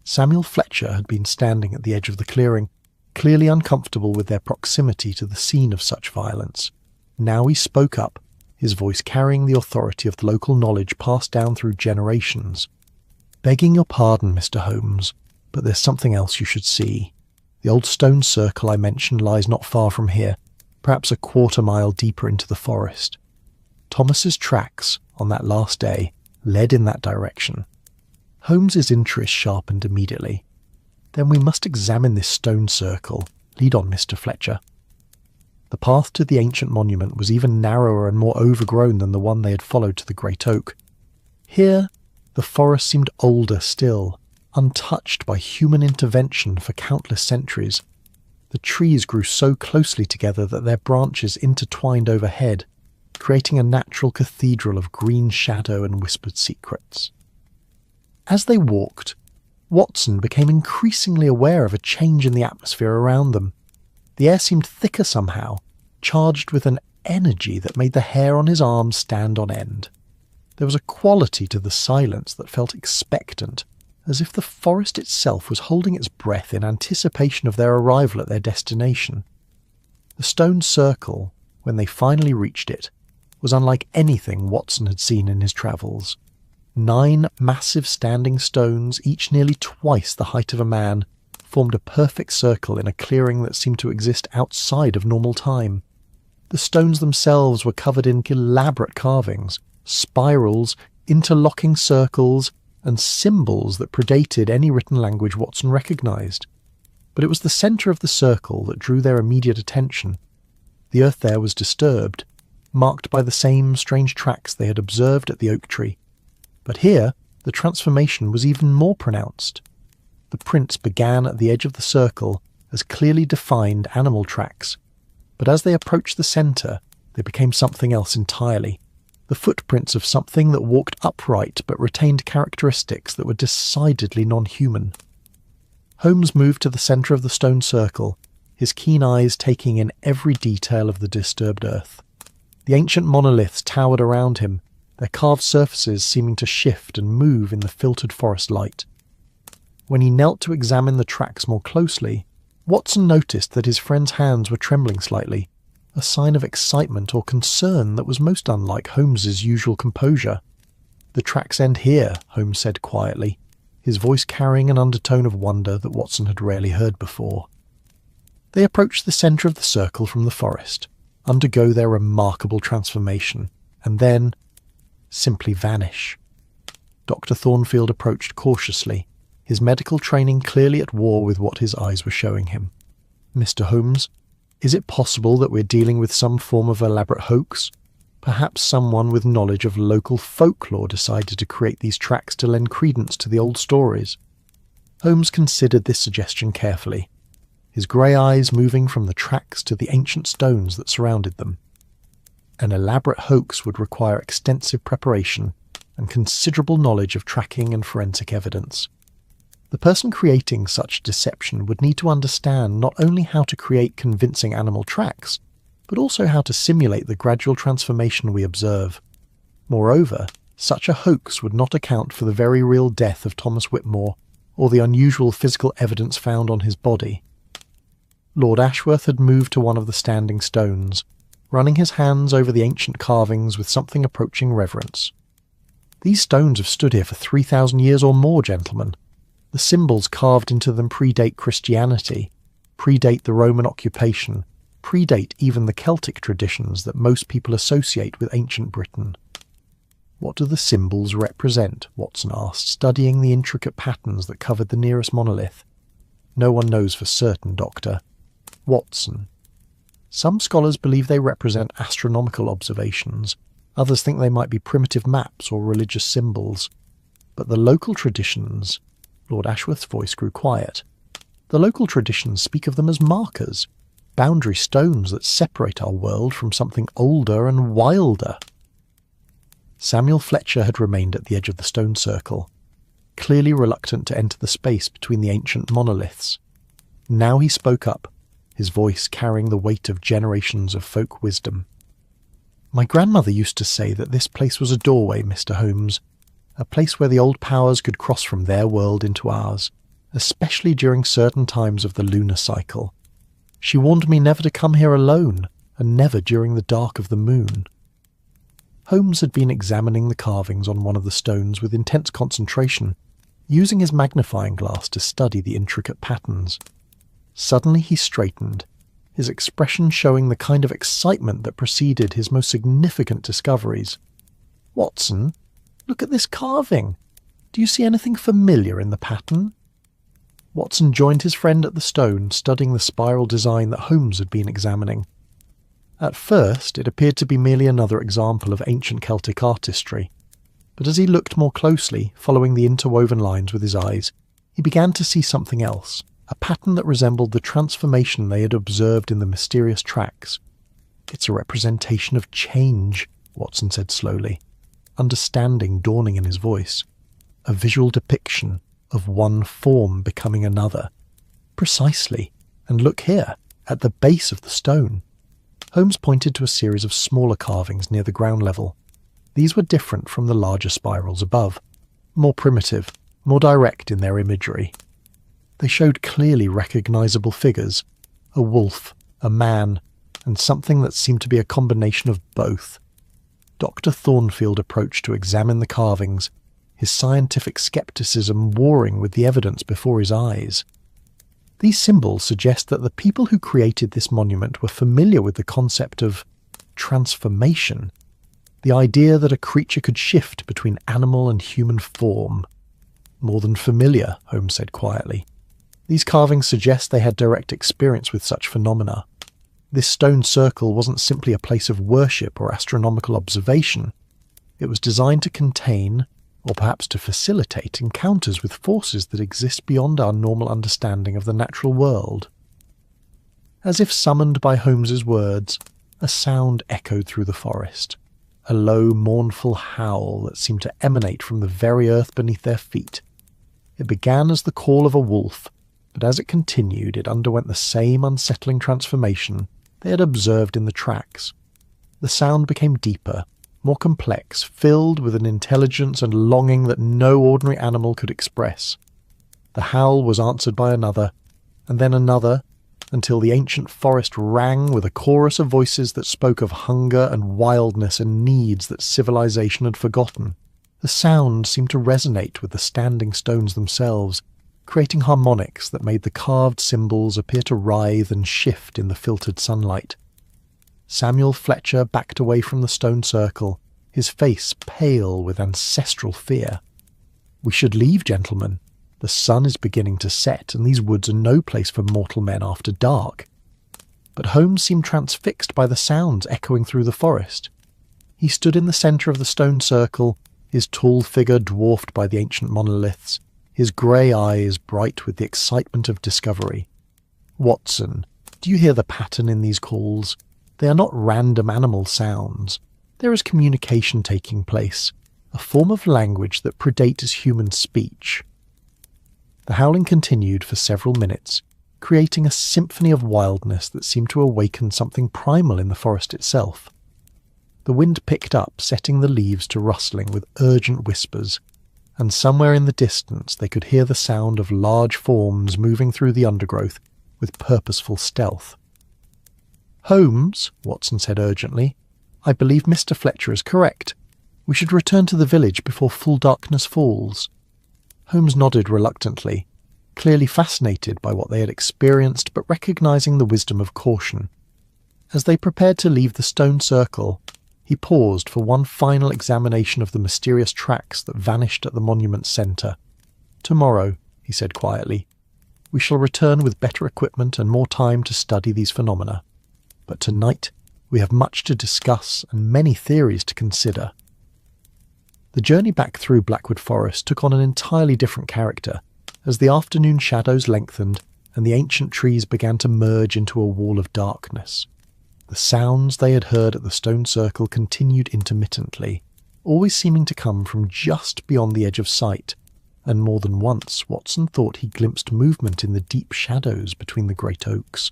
Samuel Fletcher had been standing at the edge of the clearing, clearly uncomfortable with their proximity to the scene of such violence. Now he spoke up, his voice carrying the authority of the local knowledge passed down through generations. "Begging your pardon, Mr. Holmes, but there's something else you should see. The old stone circle I mentioned lies not far from here, perhaps a quarter-mile deeper into the forest. Thomas's tracks, on that last day, led in that direction." Holmes's interest sharpened immediately. "Then we must examine this stone circle. Lead on, Mr. Fletcher." The path to the ancient monument was even narrower and more overgrown than the one they had followed to the great oak. Here, the forest seemed older still, untouched by human intervention for countless centuries. The trees grew so closely together that their branches intertwined overhead, creating a natural cathedral of green shadow and whispered secrets. As they walked, Watson became increasingly aware of a change in the atmosphere around them. The air seemed thicker somehow, charged with an energy that made the hair on his arms stand on end. There was a quality to the silence that felt expectant, as if the forest itself was holding its breath in anticipation of their arrival at their destination. The stone circle, when they finally reached it, was unlike anything Watson had seen in his travels. 9 massive standing stones, each nearly twice the height of a man, formed a perfect circle in a clearing that seemed to exist outside of normal time. The stones themselves were covered in elaborate carvings, spirals, interlocking circles, and symbols that predated any written language Watson recognised. But it was the centre of the circle that drew their immediate attention. The earth there was disturbed, marked by the same strange tracks they had observed at the oak tree. But here, the transformation was even more pronounced. The prints began at the edge of the circle as clearly defined animal tracks, but as they approached the centre, they became something else entirely. The footprints of something that walked upright but retained characteristics that were decidedly non-human. Holmes moved to the centre of the stone circle, his keen eyes taking in every detail of the disturbed earth. The ancient monoliths towered around him, their carved surfaces seeming to shift and move in the filtered forest light. When he knelt to examine the tracks more closely, Watson noticed that his friend's hands were trembling slightly, a sign of excitement or concern that was most unlike Holmes's usual composure. "The tracks end here," Holmes said quietly, his voice carrying an undertone of wonder that Watson had rarely heard before. They approached the centre of the circle from the forest, undergo their remarkable transformation, and then simply vanish. Dr. Thornfield approached cautiously, his medical training clearly at war with what his eyes were showing him. "Mr. Holmes, is it possible that we're dealing with some form of elaborate hoax? Perhaps someone with knowledge of local folklore decided to create these tracks to lend credence to the old stories?" Holmes considered this suggestion carefully, his grey eyes moving from the tracks to the ancient stones that surrounded them. An elaborate hoax would require extensive preparation and considerable knowledge of tracking and forensic evidence. The person creating such deception would need to understand not only how to create convincing animal tracks, but also how to simulate the gradual transformation we observe. Moreover, such a hoax would not account for the very real death of Thomas Whitmore or the unusual physical evidence found on his body. Lord Ashworth had moved to one of the standing stones, running his hands over the ancient carvings with something approaching reverence. "These stones have stood here for 3,000 years or more, gentlemen. The symbols carved into them predate Christianity, predate the Roman occupation, predate even the Celtic traditions that most people associate with ancient Britain." "What do the symbols represent?" Watson asked, studying the intricate patterns that covered the nearest monolith. "No one knows for certain, Doctor." "Watson, some scholars believe they represent astronomical observations, others think they might be primitive maps or religious symbols. But the local traditions—" Lord Ashworth's voice grew quiet. "The local traditions speak of them as markers, boundary stones that separate our world from something older and wilder." Samuel Fletcher had remained at the edge of the stone circle, clearly reluctant to enter the space between the ancient monoliths. Now he spoke up, his voice carrying the weight of generations of folk wisdom. "My grandmother used to say that this place was a doorway, Mr. Holmes, a place where the old powers could cross from their world into ours, especially during certain times of the lunar cycle. She warned me never to come here alone, and never during the dark of the moon." Holmes had been examining the carvings on one of the stones with intense concentration, using his magnifying glass to study the intricate patterns. Suddenly he straightened, his expression showing the kind of excitement that preceded his most significant discoveries. "Watson, look at this carving. Do you see anything familiar in the pattern?" Watson joined his friend at the stone, studying the spiral design that Holmes had been examining. At first, it appeared to be merely another example of ancient Celtic artistry, but as he looked more closely, following the interwoven lines with his eyes, he began to see something else, a pattern that resembled the transformation they had observed in the mysterious tracks. "It's a representation of change," Watson said slowly, understanding dawning in his voice. "A visual depiction of one form becoming another." "Precisely. And look here, at the base of the stone." Holmes pointed to a series of smaller carvings near the ground level. These were different from the larger spirals above, more primitive, more direct in their imagery. They showed clearly recognizable figures: a wolf, a man, and something that seemed to be a combination of both. Dr. Thornfield approached to examine the carvings, his scientific skepticism warring with the evidence before his eyes. "These symbols suggest that the people who created this monument were familiar with the concept of transformation, the idea that a creature could shift between animal and human form." "More than familiar," Holmes said quietly. "These carvings suggest they had direct experience with such phenomena. This stone circle wasn't simply a place of worship or astronomical observation. It was designed to contain, or perhaps to facilitate, encounters with forces that exist beyond our normal understanding of the natural world." As if summoned by Holmes's words, a sound echoed through the forest, a low, mournful howl that seemed to emanate from the very earth beneath their feet. It began as the call of a wolf, but as it continued, it underwent the same unsettling transformation they had observed in the tracks. The sound became deeper, more complex, filled with an intelligence and longing that no ordinary animal could express. The howl was answered by another, and then another, until the ancient forest rang with a chorus of voices that spoke of hunger and wildness and needs that civilization had forgotten. The sound seemed to resonate with the standing stones themselves, creating harmonics that made the carved symbols appear to writhe and shift in the filtered sunlight. Samuel Fletcher backed away from the stone circle, his face pale with ancestral fear. "We should leave, gentlemen. The sun is beginning to set, and these woods are no place for mortal men after dark." But Holmes seemed transfixed by the sounds echoing through the forest. He stood in the centre of the stone circle, his tall figure dwarfed by the ancient monoliths, his grey eyes bright with the excitement of discovery. "Watson, do you hear the pattern in these calls? They are not random animal sounds. There is communication taking place, a form of language that predates human speech." The howling continued for several minutes, creating a symphony of wildness that seemed to awaken something primal in the forest itself. The wind picked up, setting the leaves to rustling with urgent whispers, and somewhere in the distance they could hear the sound of large forms moving through the undergrowth with purposeful stealth. "Holmes," Watson said urgently, "I believe Mr. Fletcher is correct. We should return to the village before full darkness falls." Holmes nodded reluctantly, clearly fascinated by what they had experienced but recognizing the wisdom of caution. As they prepared to leave the stone circle, he paused for one final examination of the mysterious tracks that vanished at the monument's centre. "Tomorrow," he said quietly, "we shall return with better equipment and more time to study these phenomena. But tonight we have much to discuss and many theories to consider." The journey back through Blackwood Forest took on an entirely different character as the afternoon shadows lengthened and the ancient trees began to merge into a wall of darkness. The sounds they had heard at the stone circle continued intermittently, always seeming to come from just beyond the edge of sight, and more than once Watson thought he glimpsed movement in the deep shadows between the great oaks.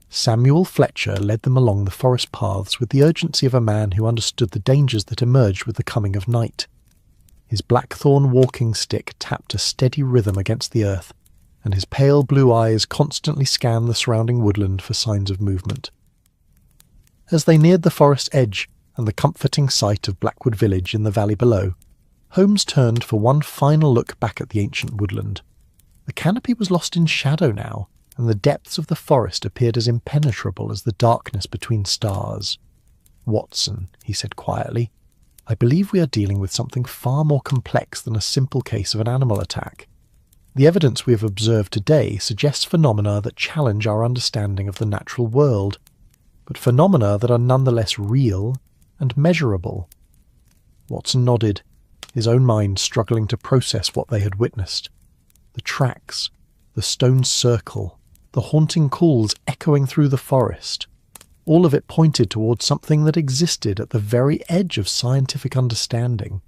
Samuel Fletcher led them along the forest paths with the urgency of a man who understood the dangers that emerged with the coming of night. His blackthorn walking stick tapped a steady rhythm against the earth, and his pale blue eyes constantly scanned the surrounding woodland for signs of movement. As they neared the forest edge and the comforting sight of Blackwood village in the valley below, Holmes turned for one final look back at the ancient woodland. The canopy was lost in shadow now, and the depths of the forest appeared as impenetrable as the darkness between stars. "Watson," he said quietly, "I believe we are dealing with something far more complex than a simple case of an animal attack. The evidence we have observed today suggests phenomena that challenge our understanding of the natural world, but phenomena that are nonetheless real and measurable." Watson nodded, his own mind struggling to process what they had witnessed. The tracks, the stone circle, the haunting calls echoing through the forest. All of it pointed towards something that existed at the very edge of scientific understanding.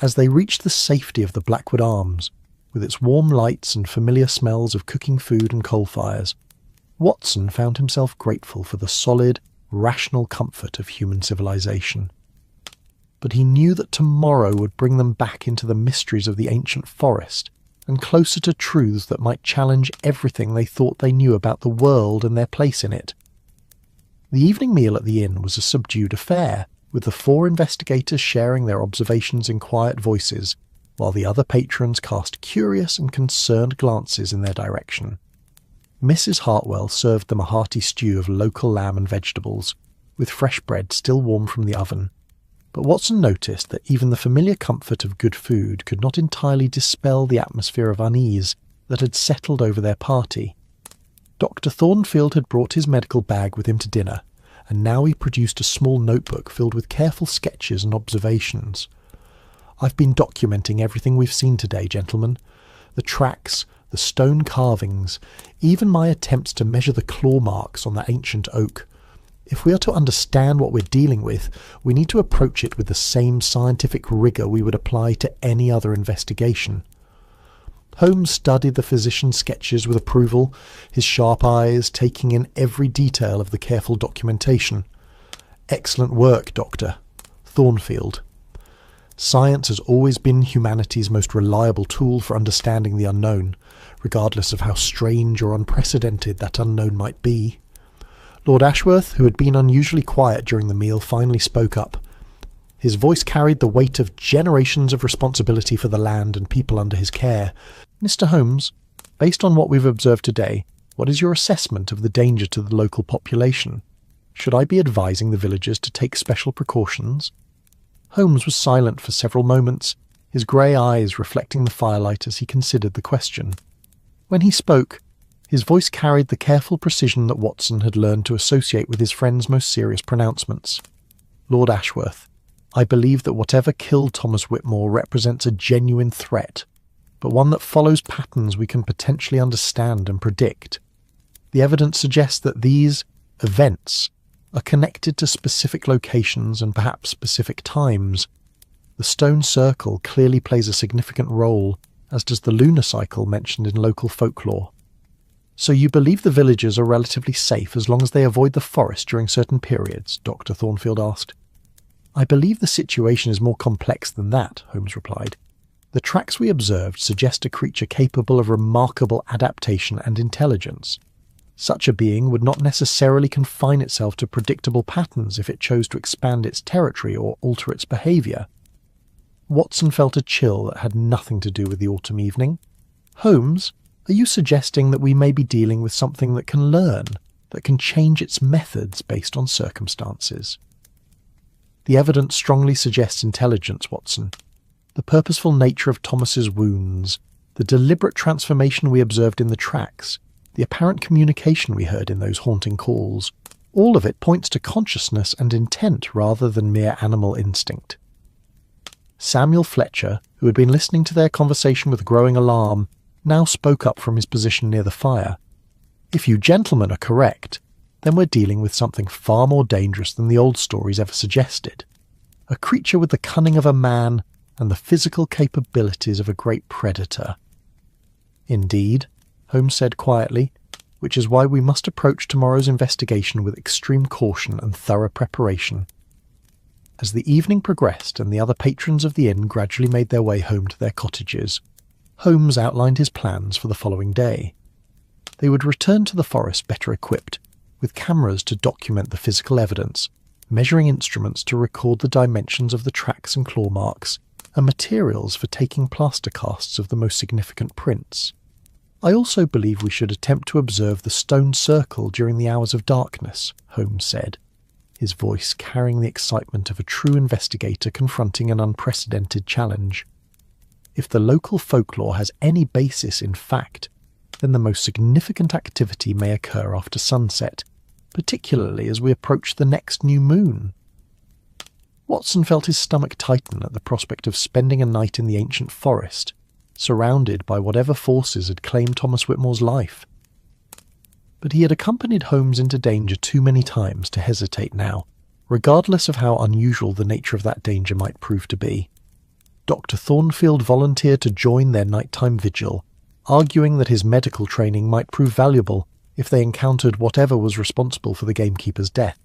As they reached the safety of the Blackwood Arms, with its warm lights and familiar smells of cooking food and coal fires, Watson found himself grateful for the solid, rational comfort of human civilization. But he knew that tomorrow would bring them back into the mysteries of the ancient forest, and closer to truths that might challenge everything they thought they knew about the world and their place in it. The evening meal at the inn was a subdued affair, with the 4 investigators sharing their observations in quiet voices, while the other patrons cast curious and concerned glances in their direction. Mrs. Hartwell served them a hearty stew of local lamb and vegetables, with fresh bread still warm from the oven. But Watson noticed that even the familiar comfort of good food could not entirely dispel the atmosphere of unease that had settled over their party. Dr. Thornfield had brought his medical bag with him to dinner, and now he produced a small notebook filled with careful sketches and observations. "I've been documenting everything we've seen today, gentlemen. The tracks, the stone carvings, even my attempts to measure the claw marks on the ancient oak. If we are to understand what we're dealing with, we need to approach it with the same scientific rigour we would apply to any other investigation." Holmes studied the physician's sketches with approval, his sharp eyes taking in every detail of the careful documentation. "Excellent work, Doctor." Thornfield. "Science has always been humanity's most reliable tool for understanding the unknown, regardless of how strange or unprecedented that unknown might be." Lord Ashworth, who had been unusually quiet during the meal, finally spoke up. His voice carried the weight of generations of responsibility for the land and people under his care. "Mr. Holmes, based on what we've observed today, what is your assessment of the danger to the local population? Should I be advising the villagers to take special precautions?" Holmes was silent for several moments, his grey eyes reflecting the firelight as he considered the question. When he spoke, his voice carried the careful precision that Watson had learned to associate with his friend's most serious pronouncements. "Lord Ashworth, I believe that whatever killed Thomas Whitmore represents a genuine threat, but one that follows patterns we can potentially understand and predict. The evidence suggests that these events are connected to specific locations and perhaps specific times. The stone circle clearly plays a significant role, as does the lunar cycle mentioned in local folklore." "So you believe the villagers are relatively safe as long as they avoid the forest during certain periods?" Dr. Thornfield asked. "I believe the situation is more complex than that," Holmes replied. "The tracks we observed suggest a creature capable of remarkable adaptation and intelligence. Such a being would not necessarily confine itself to predictable patterns if it chose to expand its territory or alter its behaviour." Watson felt a chill that had nothing to do with the autumn evening. "Holmes, are you suggesting that we may be dealing with something that can learn, that can change its methods based on circumstances?" "The evidence strongly suggests intelligence, Watson. The purposeful nature of Thomas's wounds, the deliberate transformation we observed in the tracks, the apparent communication we heard in those haunting calls, all of it points to consciousness and intent rather than mere animal instinct." Samuel Fletcher, who had been listening to their conversation with growing alarm, now spoke up from his position near the fire. "If you gentlemen are correct, then we're dealing with something far more dangerous than the old stories ever suggested. A creature with the cunning of a man and the physical capabilities of a great predator." "Indeed," Holmes said quietly, "which is why we must approach tomorrow's investigation with extreme caution and thorough preparation." As the evening progressed and the other patrons of the inn gradually made their way home to their cottages, Holmes outlined his plans for the following day. They would return to the forest better equipped, with cameras to document the physical evidence, measuring instruments to record the dimensions of the tracks and claw marks, and materials for taking plaster casts of the most significant prints. "I also believe we should attempt to observe the stone circle during the hours of darkness," Holmes said, his voice carrying the excitement of a true investigator confronting an unprecedented challenge. "If the local folklore has any basis in fact, then the most significant activity may occur after sunset, particularly as we approach the next new moon." Watson felt his stomach tighten at the prospect of spending a night in the ancient forest, surrounded by whatever forces had claimed Thomas Whitmore's life. but he had accompanied Holmes into danger too many times to hesitate now, regardless of how unusual the nature of that danger might prove to be. Dr. Thornfield volunteered to join their nighttime vigil, arguing that his medical training might prove valuable if they encountered whatever was responsible for the gamekeeper's death.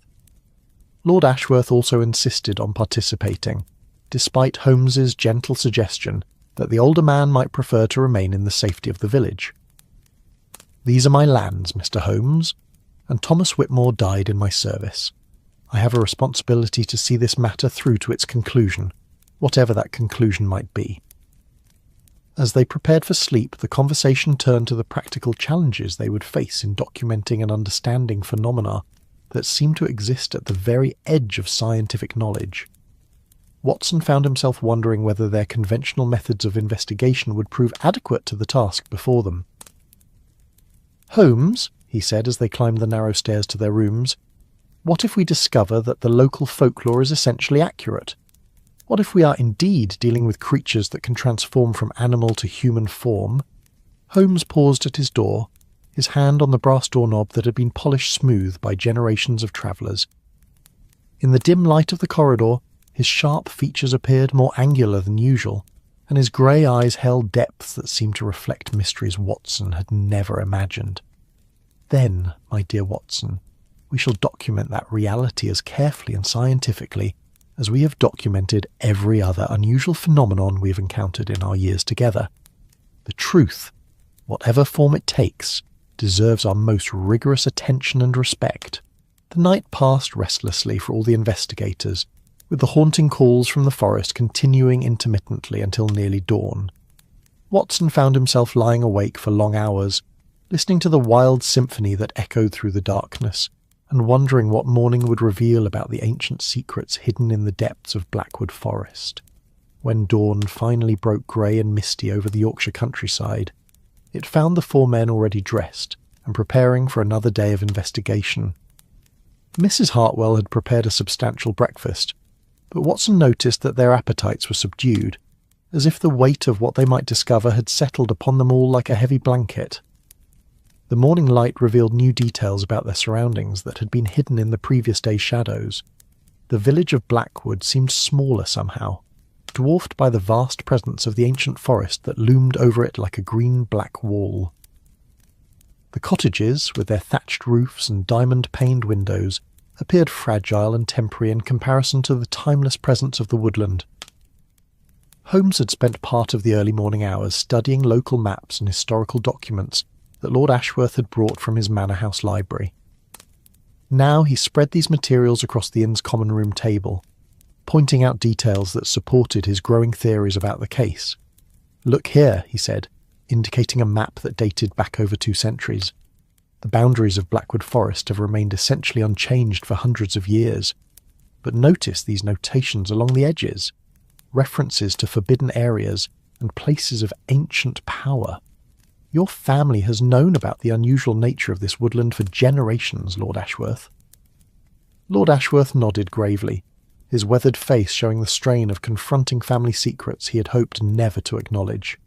Lord Ashworth also insisted on participating, despite Holmes's gentle suggestion that the older man might prefer to remain in the safety of the village. "These are my lands, Mr. Holmes, and Thomas Whitmore died in my service. I have a responsibility to see this matter through to its conclusion, whatever that conclusion might be." As they prepared for sleep, the conversation turned to the practical challenges they would face in documenting and understanding phenomena that seemed to exist at the very edge of scientific knowledge. Watson found himself wondering whether their conventional methods of investigation would prove adequate to the task before them. "Holmes," he said as they climbed the narrow stairs to their rooms, "what if we discover that the local folklore is essentially accurate? What if we are indeed dealing with creatures that can transform from animal to human form?" Holmes paused at his door, his hand on the brass doorknob that had been polished smooth by generations of travellers. In the dim light of the corridor, his sharp features appeared more angular than usual, and his grey eyes held depths that seemed to reflect mysteries Watson had never imagined. "Then, my dear Watson, we shall document that reality as carefully and scientifically as we have documented every other unusual phenomenon we have encountered in our years together. The truth, whatever form it takes, deserves our most rigorous attention and respect." The night passed restlessly for all the investigators, with the haunting calls from the forest continuing intermittently until nearly dawn. Watson found himself lying awake for long hours, listening to the wild symphony that echoed through the darkness, and wondering what morning would reveal about the ancient secrets hidden in the depths of Blackwood Forest. When dawn finally broke grey and misty over the Yorkshire countryside, it found the four men already dressed and preparing for another day of investigation. Mrs. Hartwell had prepared a substantial breakfast, but Watson noticed that their appetites were subdued, as if the weight of what they might discover had settled upon them all like a heavy blanket. The morning light revealed new details about their surroundings that had been hidden in the previous day's shadows. The village of Blackwood seemed smaller somehow, dwarfed by the vast presence of the ancient forest that loomed over it like a green-black wall. The cottages, with their thatched roofs and diamond-paned windows, appeared fragile and temporary in comparison to the timeless presence of the woodland. Holmes had spent part of the early morning hours studying local maps and historical documents that Lord Ashworth had brought from his manor house library. Now he spread these materials across the inn's common room table, pointing out details that supported his growing theories about the case. "Look here," he said, indicating a map that dated back over 2 centuries. "The boundaries of Blackwood Forest have remained essentially unchanged for hundreds of years. But notice these notations along the edges, references to forbidden areas and places of ancient power. Your family has known about the unusual nature of this woodland for generations, Lord Ashworth." Lord Ashworth nodded gravely, his weathered face showing the strain of confronting family secrets he had hoped never to acknowledge.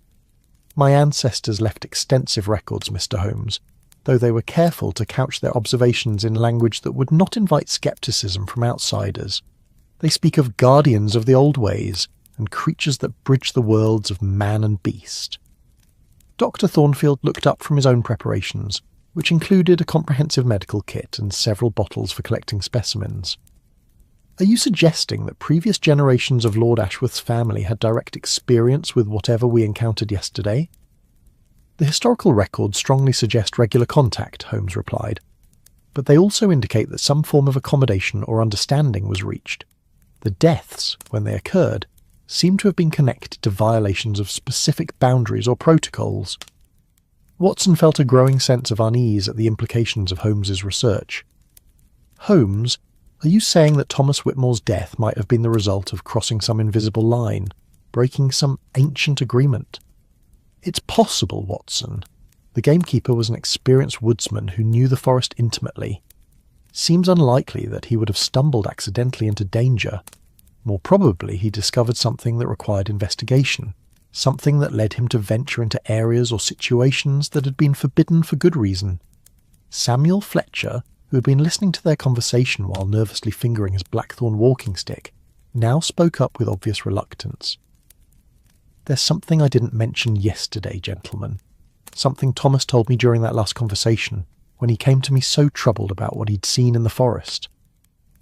"My ancestors left extensive records, Mr. Holmes, though they were careful to couch their observations in language that would not invite scepticism from outsiders. They speak of guardians of the old ways and creatures that bridge the worlds of man and beast." Dr. Thornfield looked up from his own preparations, which included a comprehensive medical kit and several bottles for collecting specimens. "Are you suggesting that previous generations of Lord Ashworth's family had direct experience with whatever we encountered yesterday?" "The historical records strongly suggest regular contact," Holmes replied, "but they also indicate that some form of accommodation or understanding was reached. The deaths, when they occurred, seem to have been connected to violations of specific boundaries or protocols." Watson felt a growing sense of unease at the implications of Holmes's research. "Holmes, are you saying that Thomas Whitmore's death might have been the result of crossing some invisible line, breaking some ancient agreement?" "It's possible, Watson. The gamekeeper was an experienced woodsman who knew the forest intimately. Seems unlikely that he would have stumbled accidentally into danger. More probably he discovered something that required investigation, something that led him to venture into areas or situations that had been forbidden for good reason. Samuel Fletcher, who had been listening to their conversation while nervously fingering his blackthorn walking stick, now spoke up with obvious reluctance. "There's something I didn't mention yesterday, gentlemen. Something Thomas told me during that last conversation, when he came to me so troubled about what he'd seen in the forest."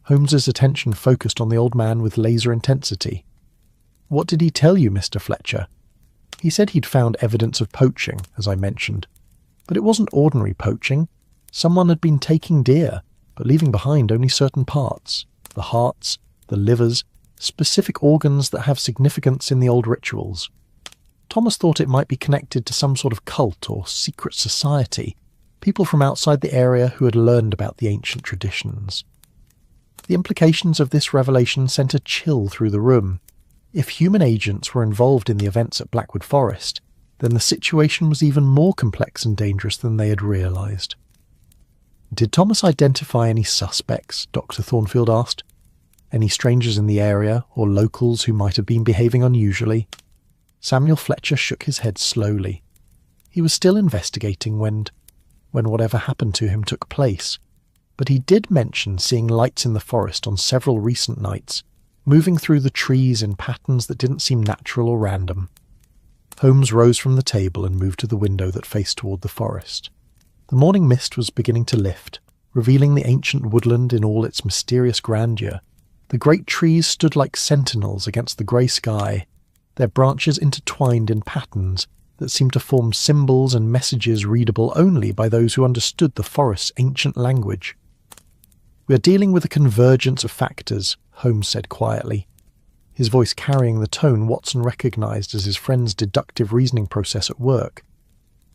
Holmes's attention focused on the old man with laser intensity. "What did he tell you, Mr. Fletcher?" "He said he'd found evidence of poaching, as I mentioned. But it wasn't ordinary poaching. Someone had been taking deer, but leaving behind only certain parts. The hearts, the livers, specific organs that have significance in the old rituals. Thomas thought it might be connected to some sort of cult or secret society, people from outside the area who had learned about the ancient traditions." The implications of this revelation sent a chill through the room. If human agents were involved in the events at Blackwood Forest, then the situation was even more complex and dangerous than they had realised. "Did Thomas identify any suspects?" Dr. Thornfield asked. "Any strangers in the area, or locals who might have been behaving unusually?" Samuel Fletcher shook his head slowly. He was still investigating when whatever happened to him took place, but he did mention seeing lights in the forest on several recent nights, moving through the trees in patterns that didn't seem natural or random. Holmes rose from the table and moved to the window that faced toward the forest. The morning mist was beginning to lift, revealing the ancient woodland in all its mysterious grandeur. The great trees stood like sentinels against the grey sky, their branches intertwined in patterns that seemed to form symbols and messages readable only by those who understood the forest's ancient language. "We are dealing with a convergence of factors," Holmes said quietly, his voice carrying the tone Watson recognised as his friend's deductive reasoning process at work.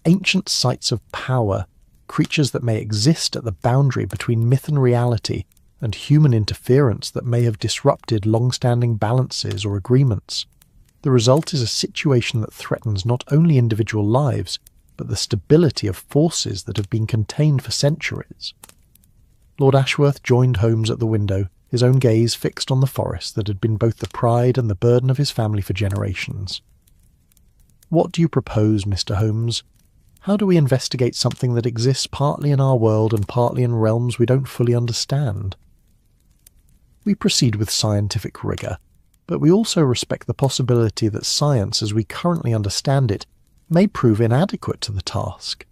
"Ancient sites of power, creatures that may exist at the boundary between myth and reality, and human interference that may have disrupted long-standing balances or agreements. The result is a situation that threatens not only individual lives, but the stability of forces that have been contained for centuries." Lord Ashworth joined Holmes at the window, his own gaze fixed on the forest that had been both the pride and the burden of his family for generations. "What do you propose, Mr. Holmes? How do we investigate something that exists partly in our world and partly in realms we don't fully understand?" "We proceed with scientific rigour, but we also respect the possibility that science as we currently understand it may prove inadequate to the task.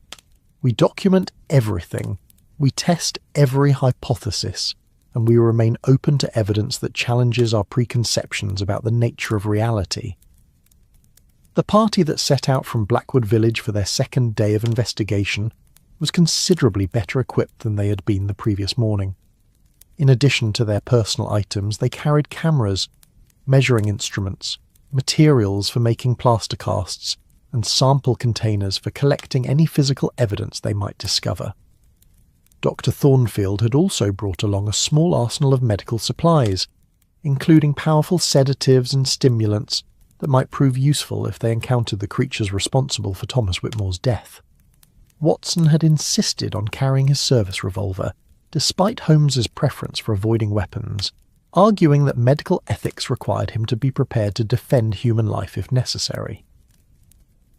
We document everything, we test every hypothesis, and we remain open to evidence that challenges our preconceptions about the nature of reality." The party that set out from Blackwood Village for their second day of investigation was considerably better equipped than they had been the previous morning. In addition to their personal items, they carried cameras, measuring instruments, materials for making plaster casts, and sample containers for collecting any physical evidence they might discover. Dr. Thornfield had also brought along a small arsenal of medical supplies, including powerful sedatives and stimulants that might prove useful if they encountered the creatures responsible for Thomas Whitmore's death. Watson had insisted on carrying his service revolver, despite Holmes's preference for avoiding weapons, arguing that medical ethics required him to be prepared to defend human life if necessary.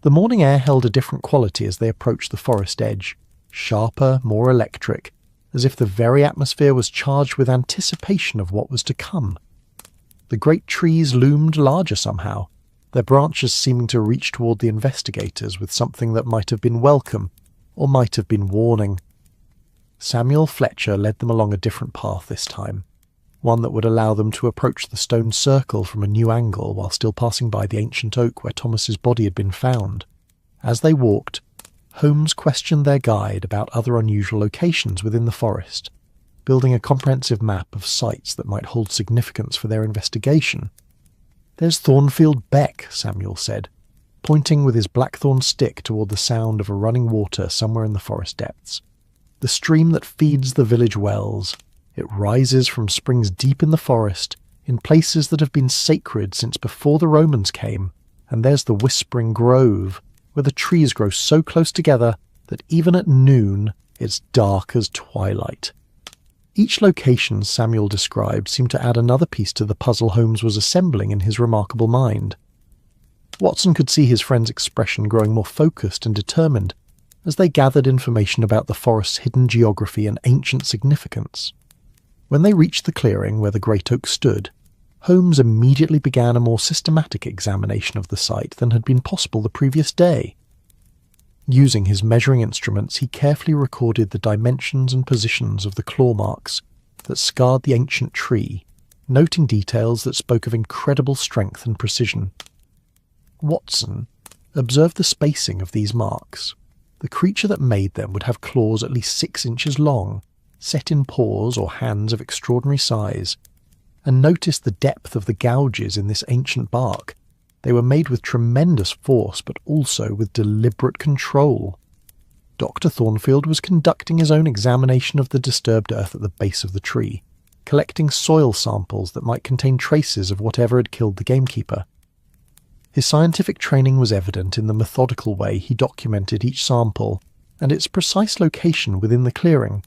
The morning air held a different quality as they approached the forest edge, sharper, more electric, as if the very atmosphere was charged with anticipation of what was to come. The great trees loomed larger somehow, their branches seeming to reach toward the investigators with something that might have been welcome, or might have been warning. Samuel Fletcher led them along a different path this time, one that would allow them to approach the stone circle from a new angle while still passing by the ancient oak where Thomas's body had been found. As they walked, Holmes questioned their guide about other unusual locations within the forest, building a comprehensive map of sites that might hold significance for their investigation. "There's Thornfield Beck," Samuel said, pointing with his blackthorn stick toward the sound of a running water somewhere in the forest depths. "The stream that feeds the village wells. It rises from springs deep in the forest, in places that have been sacred since before the Romans came. And there's the Whispering Grove, where the trees grow so close together that even at noon it's dark as twilight." Each location Samuel described seemed to add another piece to the puzzle Holmes was assembling in his remarkable mind. Watson could see his friend's expression growing more focused and determined, as they gathered information about the forest's hidden geography and ancient significance. When they reached the clearing where the great oak stood, Holmes immediately began a more systematic examination of the site than had been possible the previous day. Using his measuring instruments, he carefully recorded the dimensions and positions of the claw marks that scarred the ancient tree, noting details that spoke of incredible strength and precision. Watson observed the spacing of these marks. The creature that made them would have claws at least 6 inches long, set in paws or hands of extraordinary size, and noticed the depth of the gouges in this ancient bark. They were made with tremendous force, but also with deliberate control. Dr. Thornfield was conducting his own examination of the disturbed earth at the base of the tree, collecting soil samples that might contain traces of whatever had killed the gamekeeper. His scientific training was evident in the methodical way he documented each sample and its precise location within the clearing.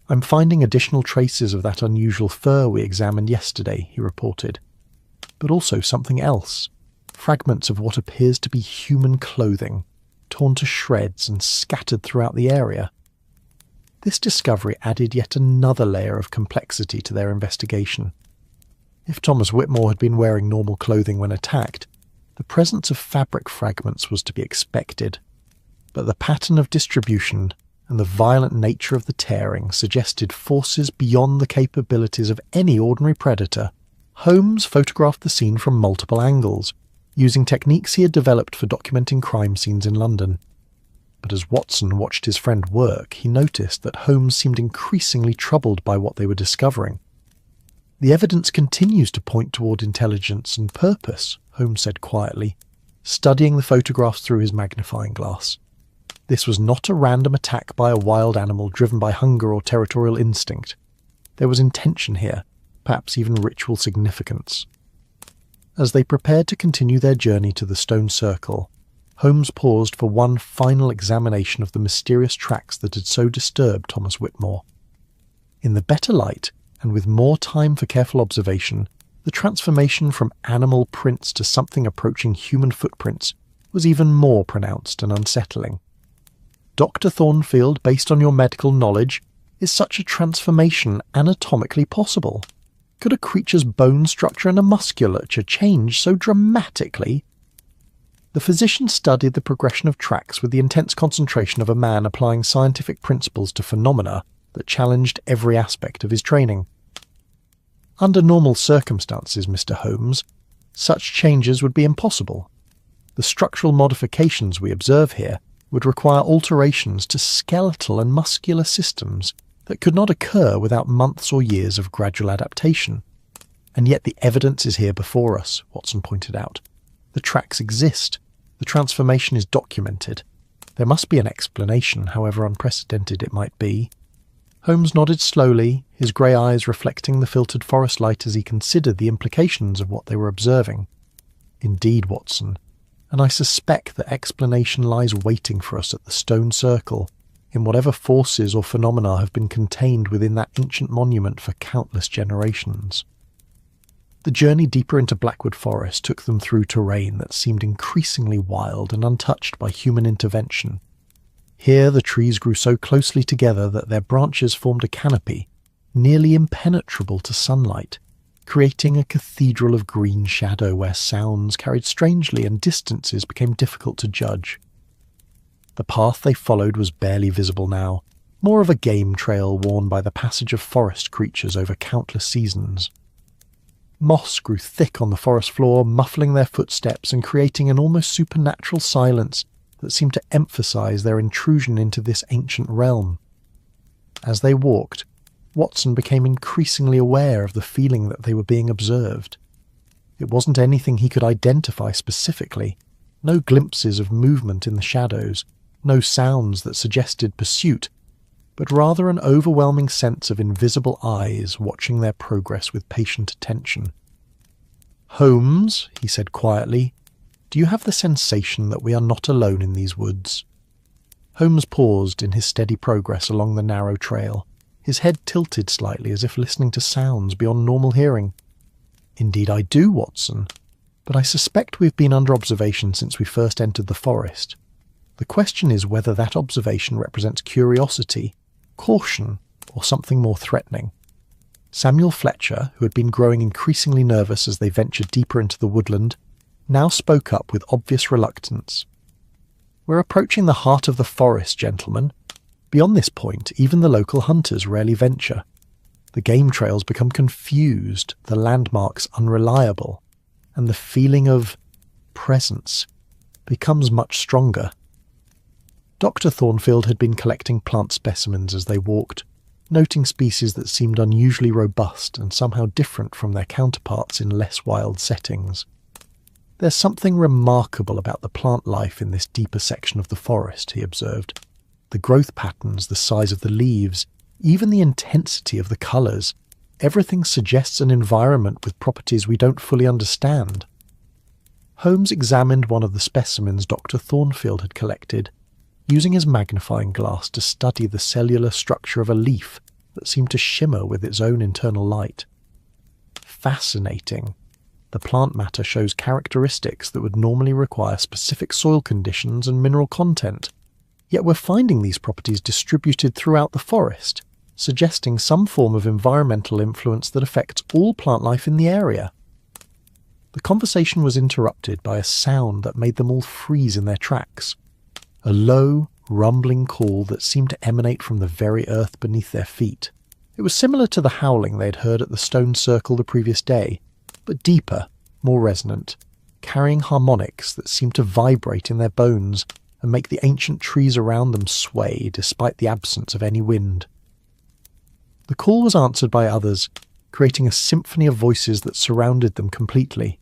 "I'm finding additional traces of that unusual fur we examined yesterday," he reported, "but also something else. Fragments of what appears to be human clothing, torn to shreds and scattered throughout the area." This discovery added yet another layer of complexity to their investigation. If Thomas Whitmore had been wearing normal clothing when attacked, the presence of fabric fragments was to be expected, but the pattern of distribution and the violent nature of the tearing suggested forces beyond the capabilities of any ordinary predator. Holmes photographed the scene from multiple angles, using techniques he had developed for documenting crime scenes in London. But as Watson watched his friend work, he noticed that Holmes seemed increasingly troubled by what they were discovering. "The evidence continues to point toward intelligence and purpose," Holmes said quietly, studying the photographs through his magnifying glass. "This was not a random attack by a wild animal driven by hunger or territorial instinct. There was intention here, perhaps even ritual significance." As they prepared to continue their journey to the stone circle, Holmes paused for one final examination of the mysterious tracks that had so disturbed Thomas Whitmore. In the better light, and with more time for careful observation, the transformation from animal prints to something approaching human footprints was even more pronounced and unsettling. "Dr. Thornfield, based on your medical knowledge, is such a transformation anatomically possible? Could a creature's bone structure and musculature change so dramatically?" The physician studied the progression of tracks with the intense concentration of a man applying scientific principles to phenomena that challenged every aspect of his training. "Under normal circumstances, Mr. Holmes, such changes would be impossible. The structural modifications we observe here would require alterations to skeletal and muscular systems that could not occur without months or years of gradual adaptation. And yet the evidence is here before us," Watson pointed out. "The tracks exist. The transformation is documented. There must be an explanation, however unprecedented it might be." Holmes nodded slowly, his grey eyes reflecting the filtered forest light as he considered the implications of what they were observing. "Indeed, Watson, and I suspect that explanation lies waiting for us at the stone circle, in whatever forces or phenomena have been contained within that ancient monument for countless generations." The journey deeper into Blackwood Forest took them through terrain that seemed increasingly wild and untouched by human intervention. Here the trees grew so closely together that their branches formed a canopy, nearly impenetrable to sunlight, creating a cathedral of green shadow where sounds carried strangely and distances became difficult to judge. The path they followed was barely visible now, more of a game trail worn by the passage of forest creatures over countless seasons. Moss grew thick on the forest floor, muffling their footsteps and creating an almost supernatural silence that seemed to emphasize their intrusion into this ancient realm. As they walked, Watson became increasingly aware of the feeling that they were being observed. It wasn't anything he could identify specifically, no glimpses of movement in the shadows, no sounds that suggested pursuit, but rather an overwhelming sense of invisible eyes watching their progress with patient attention. "Holmes," he said quietly, "do you have the sensation that we are not alone in these woods?" Holmes paused in his steady progress along the narrow trail, his head tilted slightly as if listening to sounds beyond normal hearing. "Indeed I do, Watson, but I suspect we've been under observation since we first entered the forest. The question is whether that observation represents curiosity, caution, or something more threatening. Samuel Fletcher, who had been growing increasingly nervous as they ventured deeper into the woodland, now spoke up with obvious reluctance. "We're approaching the heart of the forest, gentlemen. Beyond this point, even the local hunters rarely venture. The game trails become confused, the landmarks unreliable, and the feeling of presence becomes much stronger." Dr. Thornfield had been collecting plant specimens as they walked, noting species that seemed unusually robust and somehow different from their counterparts in less wild settings. "There's something remarkable about the plant life in this deeper section of the forest," he observed. "The growth patterns, the size of the leaves, even the intensity of the colours, everything suggests an environment with properties we don't fully understand." Holmes examined one of the specimens Dr. Thornfield had collected, using his magnifying glass to study the cellular structure of a leaf that seemed to shimmer with its own internal light. "Fascinating. The plant matter shows characteristics that would normally require specific soil conditions and mineral content, yet we're finding these properties distributed throughout the forest, suggesting some form of environmental influence that affects all plant life in the area." The conversation was interrupted by a sound that made them all freeze in their tracks. A low, rumbling call that seemed to emanate from the very earth beneath their feet. It was similar to the howling they had heard at the stone circle the previous day, but deeper, more resonant, carrying harmonics that seemed to vibrate in their bones and make the ancient trees around them sway despite the absence of any wind. The call was answered by others, creating a symphony of voices that surrounded them completely.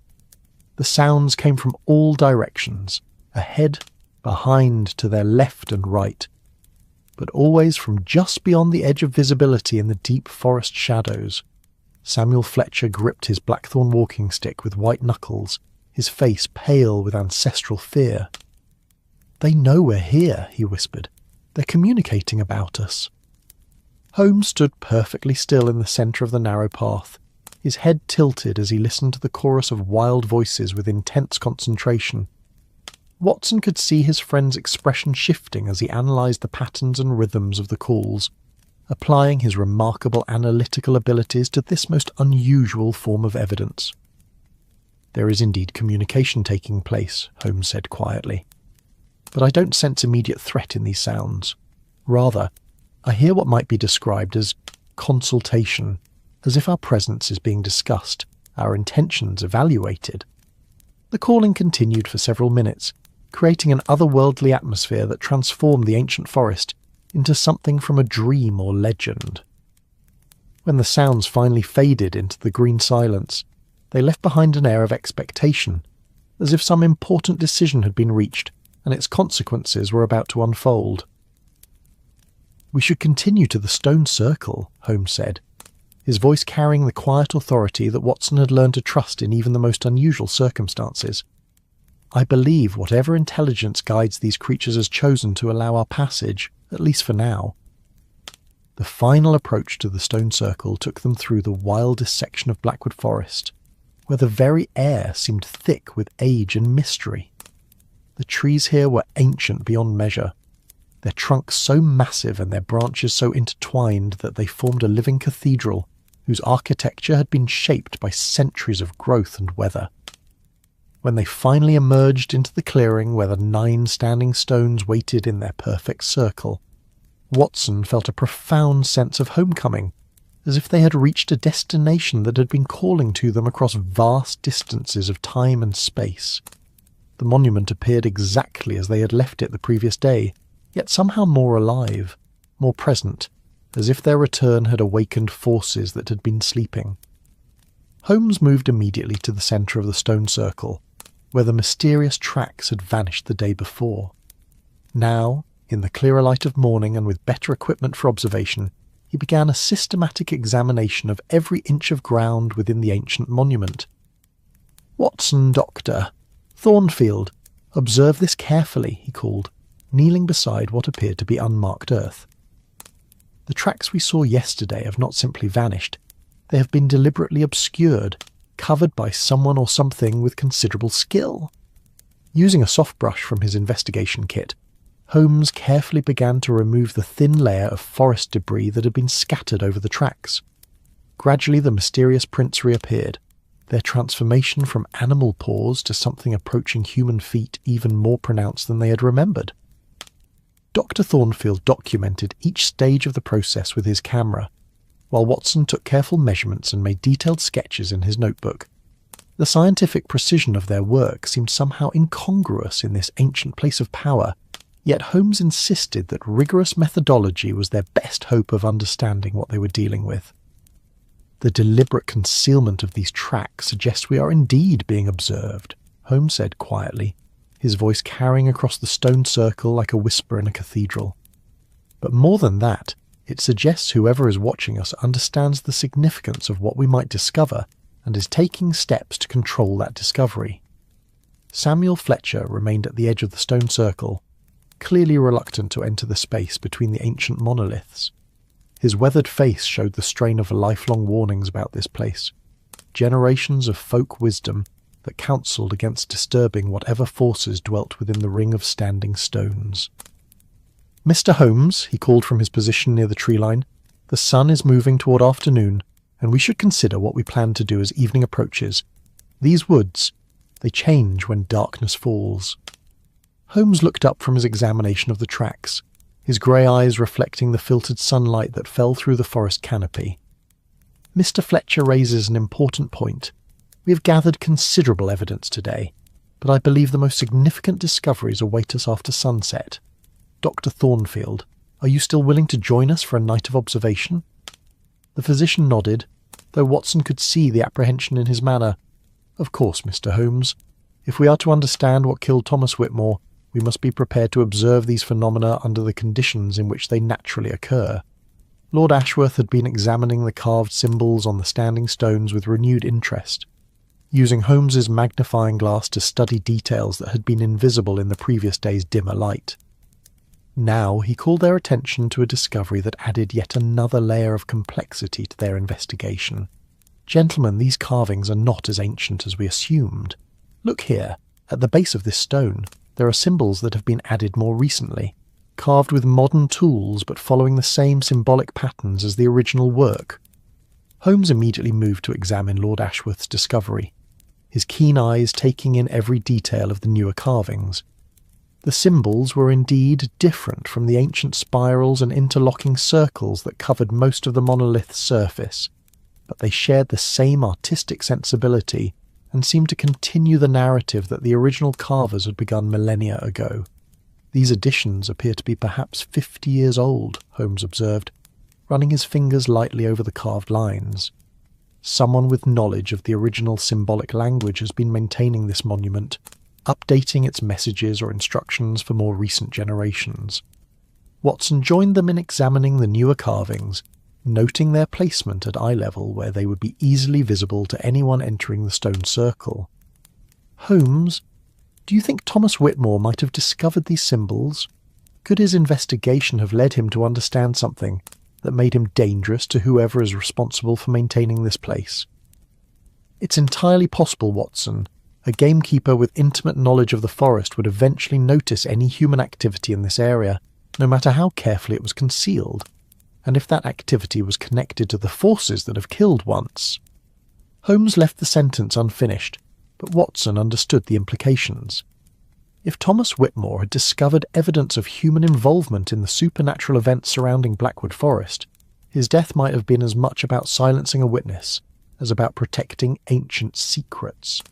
The sounds came from all directions, ahead, behind, to their left and right, but always from just beyond the edge of visibility in the deep forest shadows. Samuel Fletcher gripped his blackthorn walking stick with white knuckles, his face pale with ancestral fear. "They know we're here," he whispered. "They're communicating about us." Holmes stood perfectly still in the centre of the narrow path, his head tilted as he listened to the chorus of wild voices with intense concentration. Watson could see his friend's expression shifting as he analysed the patterns and rhythms of the calls, applying his remarkable analytical abilities to this most unusual form of evidence. "There is indeed communication taking place," Holmes said quietly. "But I don't sense immediate threat in these sounds. Rather, I hear what might be described as consultation, as if our presence is being discussed, our intentions evaluated." The calling continued for several minutes, creating an otherworldly atmosphere that transformed the ancient forest into something from a dream or legend. When the sounds finally faded into the green silence, they left behind an air of expectation, as if some important decision had been reached and its consequences were about to unfold. "We should continue to the stone circle," Holmes said, his voice carrying the quiet authority that Watson had learned to trust in even the most unusual circumstances. "I believe whatever intelligence guides these creatures has chosen to allow our passage, at least for now." The final approach to the stone circle took them through the wildest section of Blackwood Forest, where the very air seemed thick with age and mystery. The trees here were ancient beyond measure, their trunks so massive and their branches so intertwined that they formed a living cathedral whose architecture had been shaped by centuries of growth and weather. When they finally emerged into the clearing where the 9 standing stones waited in their perfect circle, Watson felt a profound sense of homecoming, as if they had reached a destination that had been calling to them across vast distances of time and space. The monument appeared exactly as they had left it the previous day, yet somehow more alive, more present, as if their return had awakened forces that had been sleeping. Holmes moved immediately to the centre of the stone circle, where the mysterious tracks had vanished the day before. Now, in the clearer light of morning and with better equipment for observation, he began a systematic examination of every inch of ground within the ancient monument. "Watson, Doctor! Thornfield! Observe this carefully," he called, kneeling beside what appeared to be unmarked earth. "The tracks we saw yesterday have not simply vanished. They have been deliberately obscured, covered by someone or something with considerable skill." Using a soft brush from his investigation kit, Holmes carefully began to remove the thin layer of forest debris that had been scattered over the tracks. Gradually the mysterious prints reappeared, their transformation from animal paws to something approaching human feet even more pronounced than they had remembered. Dr. Thornfield documented each stage of the process with his camera, while Watson took careful measurements and made detailed sketches in his notebook. The scientific precision of their work seemed somehow incongruous in this ancient place of power, yet Holmes insisted that rigorous methodology was their best hope of understanding what they were dealing with. The deliberate concealment of these tracks suggests we are indeed being observed, Holmes said quietly, his voice carrying across the stone circle like a whisper in a cathedral. But more than that, it suggests whoever is watching us understands the significance of what we might discover and is taking steps to control that discovery. Samuel Fletcher remained at the edge of the stone circle, clearly reluctant to enter the space between the ancient monoliths. His weathered face showed the strain of lifelong warnings about this place, generations of folk wisdom that counselled against disturbing whatever forces dwelt within the ring of standing stones. "Mr. Holmes," he called from his position near the tree line, "the sun is moving toward afternoon, and we should consider what we plan to do as evening approaches. These woods, they change when darkness falls." Holmes looked up from his examination of the tracks, his grey eyes reflecting the filtered sunlight that fell through the forest canopy. "Mr. Fletcher raises an important point. We have gathered considerable evidence today, but I believe the most significant discoveries await us after sunset. Dr. Thornfield, are you still willing to join us for a night of observation?" The physician nodded, though Watson could see the apprehension in his manner. "Of course, Mr. Holmes. If we are to understand what killed Thomas Whitmore, we must be prepared to observe these phenomena under the conditions in which they naturally occur." Lord Ashworth had been examining the carved symbols on the standing stones with renewed interest, using Holmes's magnifying glass to study details that had been invisible in the previous day's dimmer light. Now he called their attention to a discovery that added yet another layer of complexity to their investigation. "Gentlemen, these carvings are not as ancient as we assumed. Look here, at the base of this stone, there are symbols that have been added more recently, carved with modern tools but following the same symbolic patterns as the original work." Holmes immediately moved to examine Lord Ashworth's discovery, his keen eyes taking in every detail of the newer carvings. The symbols were indeed different from the ancient spirals and interlocking circles that covered most of the monolith's surface, but they shared the same artistic sensibility and seemed to continue the narrative that the original carvers had begun millennia ago. "These additions appear to be perhaps 50 years old," Holmes observed, running his fingers lightly over the carved lines. "Someone with knowledge of the original symbolic language has been maintaining this monument, updating its messages or instructions for more recent generations." Watson joined them in examining the newer carvings, noting their placement at eye level where they would be easily visible to anyone entering the stone circle. "Holmes, do you think Thomas Whitmore might have discovered these symbols? Could his investigation have led him to understand something that made him dangerous to whoever is responsible for maintaining this place?" "It's entirely possible, Watson. A gamekeeper with intimate knowledge of the forest would eventually notice any human activity in this area, no matter how carefully it was concealed. And if that activity was connected to the forces that have killed once..." Holmes left the sentence unfinished, but Watson understood the implications. If Thomas Whitmore had discovered evidence of human involvement in the supernatural events surrounding Blackwood Forest, his death might have been as much about silencing a witness as about protecting ancient secrets.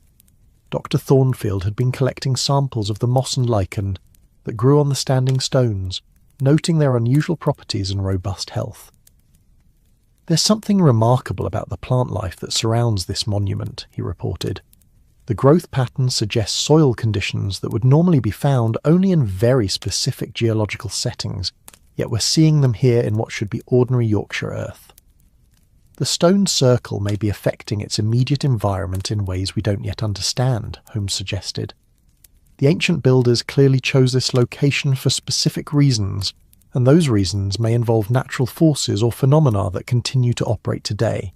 Dr. Thornfield had been collecting samples of the moss and lichen that grew on the standing stones, noting their unusual properties and robust health. "There's something remarkable about the plant life that surrounds this monument," he reported. "The growth patterns suggest soil conditions that would normally be found only in very specific geological settings, yet we're seeing them here in what should be ordinary Yorkshire earth. The stone circle may be affecting its immediate environment in ways we don't yet understand," Holmes suggested. "The ancient builders clearly chose this location for specific reasons, and those reasons may involve natural forces or phenomena that continue to operate today."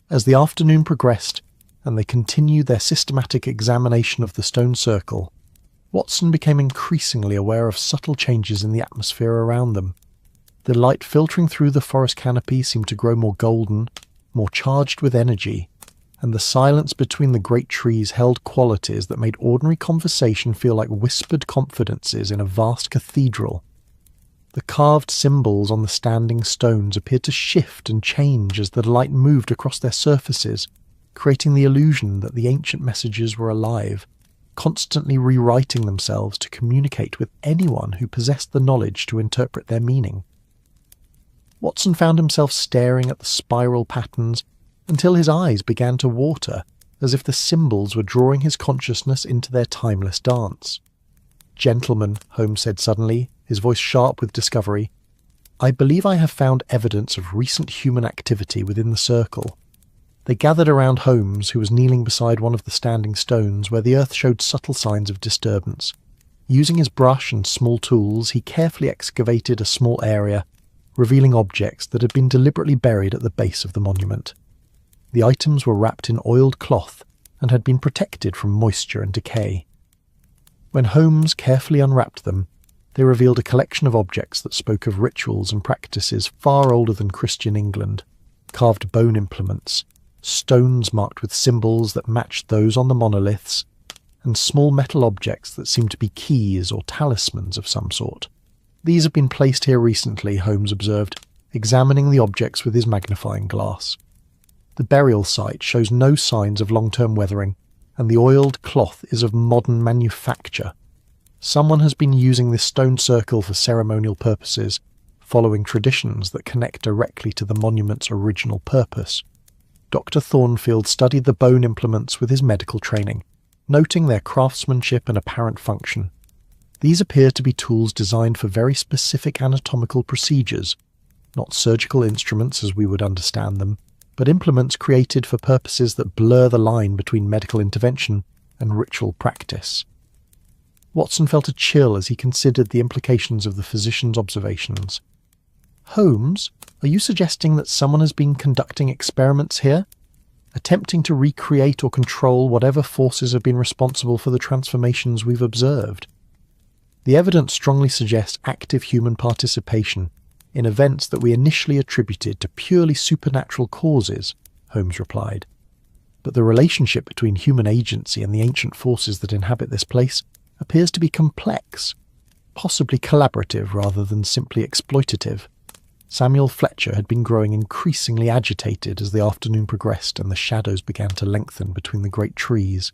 As the afternoon progressed, and they continued their systematic examination of the stone circle, Watson became increasingly aware of subtle changes in the atmosphere around them. The light filtering through the forest canopy seemed to grow more golden, more charged with energy, and the silence between the great trees held qualities that made ordinary conversation feel like whispered confidences in a vast cathedral. The carved symbols on the standing stones appeared to shift and change as the light moved across their surfaces, creating the illusion that the ancient messages were alive, constantly rewriting themselves to communicate with anyone who possessed the knowledge to interpret their meaning. Watson found himself staring at the spiral patterns until his eyes began to water, as if the symbols were drawing his consciousness into their timeless dance. "Gentlemen," Holmes said suddenly, his voice sharp with discovery, "I believe I have found evidence of recent human activity within the circle." They gathered around Holmes, who was kneeling beside one of the standing stones where the earth showed subtle signs of disturbance. Using his brush and small tools, he carefully excavated a small area, revealing objects that had been deliberately buried at the base of the monument. The items were wrapped in oiled cloth and had been protected from moisture and decay. When Holmes carefully unwrapped them, they revealed a collection of objects that spoke of rituals and practices far older than Christian England: carved bone implements, stones marked with symbols that matched those on the monoliths, and small metal objects that seemed to be keys or talismans of some sort. "These have been placed here recently," Holmes observed, examining the objects with his magnifying glass. "The burial site shows no signs of long-term weathering, and the oiled cloth is of modern manufacture. Someone has been using this stone circle for ceremonial purposes, following traditions that connect directly to the monument's original purpose." Dr. Thornfield studied the bone implements with his medical training, noting their craftsmanship and apparent function. These appear to be tools designed for very specific anatomical procedures, not surgical instruments as we would understand them, but implements created for purposes that blur the line between medical intervention and ritual practice. Watson felt a chill as he considered the implications of the physician's observations. "Holmes, are you suggesting that someone has been conducting experiments here? Attempting to recreate or control whatever forces have been responsible for the transformations we've observed?" "The evidence strongly suggests active human participation in events that we initially attributed to purely supernatural causes," Holmes replied. "But the relationship between human agency and the ancient forces that inhabit this place appears to be complex, possibly collaborative rather than simply exploitative." Samuel Fletcher had been growing increasingly agitated as the afternoon progressed and the shadows began to lengthen between the great trees.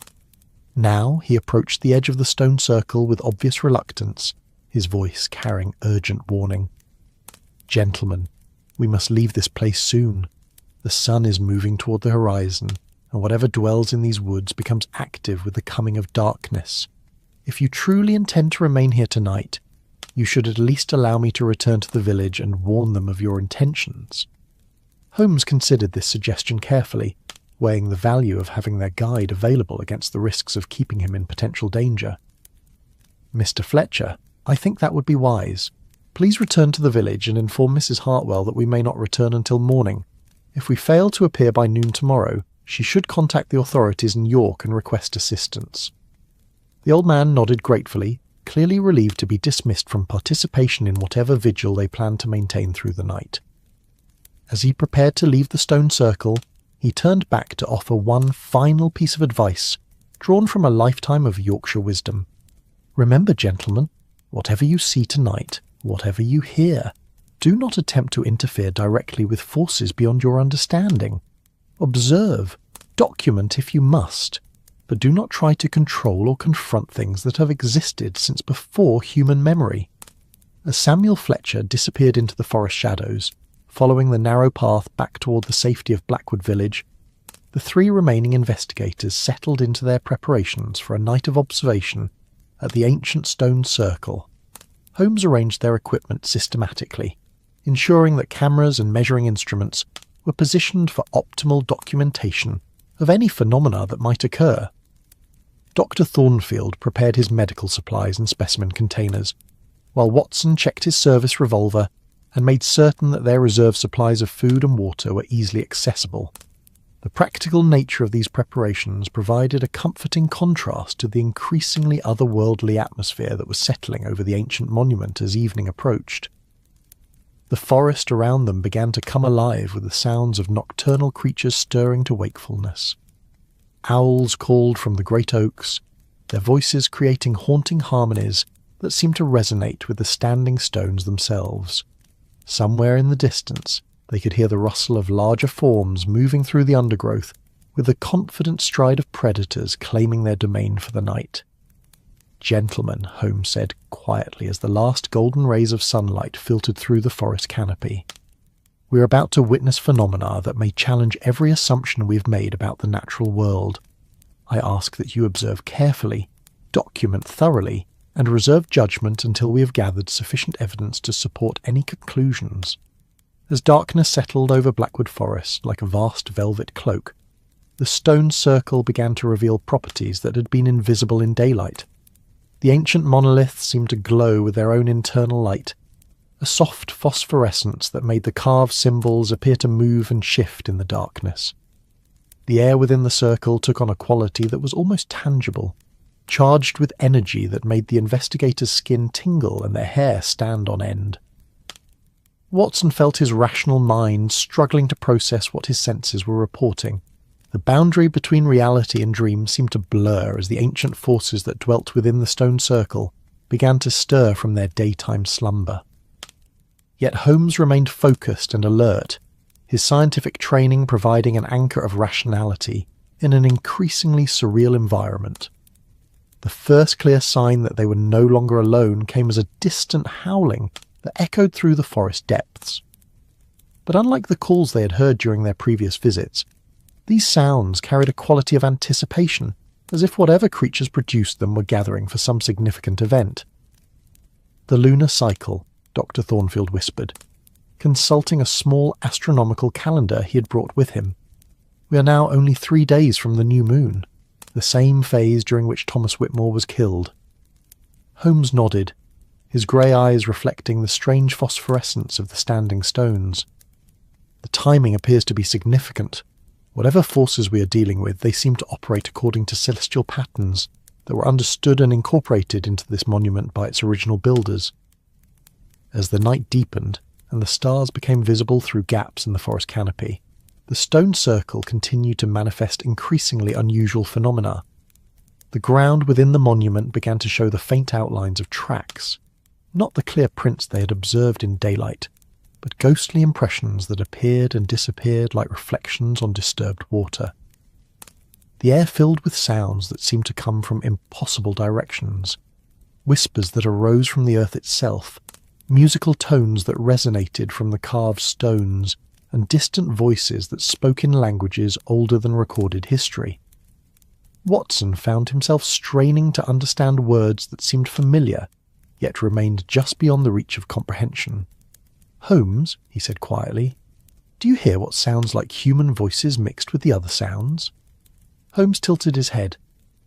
Now he approached the edge of the stone circle with obvious reluctance, his voice carrying urgent warning. "Gentlemen, we must leave this place soon. The sun is moving toward the horizon, and whatever dwells in these woods becomes active with the coming of darkness. If you truly intend to remain here tonight, you should at least allow me to return to the village and warn them of your intentions." Holmes considered this suggestion carefully, weighing the value of having their guide available against the risks of keeping him in potential danger. "Mr. Fletcher, I think that would be wise. Please return to the village and inform Mrs. Hartwell that we may not return until morning. If we fail to appear by noon tomorrow, she should contact the authorities in York and request assistance." The old man nodded gratefully, clearly relieved to be dismissed from participation in whatever vigil they planned to maintain through the night. As he prepared to leave the stone circle, he turned back to offer one final piece of advice, drawn from a lifetime of Yorkshire wisdom. "Remember, gentlemen, whatever you see tonight, whatever you hear, do not attempt to interfere directly with forces beyond your understanding. Observe, document if you must, but do not try to control or confront things that have existed since before human memory." As Samuel Fletcher disappeared into the forest shadows, following the narrow path back toward the safety of Blackwood Village, the three remaining investigators settled into their preparations for a night of observation at the ancient stone circle. Holmes arranged their equipment systematically, ensuring that cameras and measuring instruments were positioned for optimal documentation of any phenomena that might occur. Dr. Thornfield prepared his medical supplies and specimen containers, while Watson checked his service revolver and made certain that their reserve supplies of food and water were easily accessible. The practical nature of these preparations provided a comforting contrast to the increasingly otherworldly atmosphere that was settling over the ancient monument as evening approached. The forest around them began to come alive with the sounds of nocturnal creatures stirring to wakefulness. Owls called from the great oaks, their voices creating haunting harmonies that seemed to resonate with the standing stones themselves. Somewhere in the distance, they could hear the rustle of larger forms moving through the undergrowth with the confident stride of predators claiming their domain for the night. "Gentlemen," Holmes said quietly as the last golden rays of sunlight filtered through the forest canopy, "we are about to witness phenomena that may challenge every assumption we have made about the natural world. I ask that you observe carefully, document thoroughly, and reserve judgment until we have gathered sufficient evidence to support any conclusions." As darkness settled over Blackwood Forest like a vast velvet cloak, the stone circle began to reveal properties that had been invisible in daylight. The ancient monoliths seemed to glow with their own internal light, a soft phosphorescence that made the carved symbols appear to move and shift in the darkness. The air within the circle took on a quality that was almost tangible, charged with energy that made the investigators' skin tingle and their hair stand on end. Watson felt his rational mind struggling to process what his senses were reporting. The boundary between reality and dream seemed to blur as the ancient forces that dwelt within the stone circle began to stir from their daytime slumber. Yet Holmes remained focused and alert, his scientific training providing an anchor of rationality in an increasingly surreal environment. The first clear sign that they were no longer alone came as a distant howling that echoed through the forest depths. But unlike the calls they had heard during their previous visits, these sounds carried a quality of anticipation, as if whatever creatures produced them were gathering for some significant event. "The lunar cycle," Dr. Thornfield whispered, consulting a small astronomical calendar he had brought with him. "We are now only 3 days from the new moon, the same phase during which Thomas Whitmore was killed." Holmes nodded, his grey eyes reflecting the strange phosphorescence of the standing stones. "The timing appears to be significant. Whatever forces we are dealing with, they seem to operate according to celestial patterns that were understood and incorporated into this monument by its original builders." As the night deepened and the stars became visible through gaps in the forest canopy, the stone circle continued to manifest increasingly unusual phenomena. The ground within the monument began to show the faint outlines of tracks, not the clear prints they had observed in daylight, but ghostly impressions that appeared and disappeared like reflections on disturbed water. The air filled with sounds that seemed to come from impossible directions, whispers that arose from the earth itself, musical tones that resonated from the carved stones, and distant voices that spoke in languages older than recorded history. Watson found himself straining to understand words that seemed familiar, yet remained just beyond the reach of comprehension. "Holmes," he said quietly, "do you hear what sounds like human voices mixed with the other sounds?" Holmes tilted his head,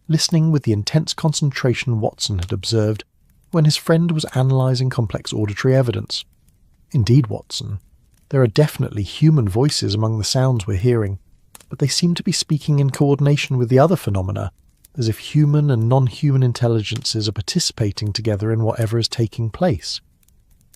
listening with the intense concentration Watson had observed when his friend was analysing complex auditory evidence. "Indeed, Watson, there are definitely human voices among the sounds we're hearing, but they seem to be speaking in coordination with the other phenomena, as if human and non-human intelligences are participating together in whatever is taking place."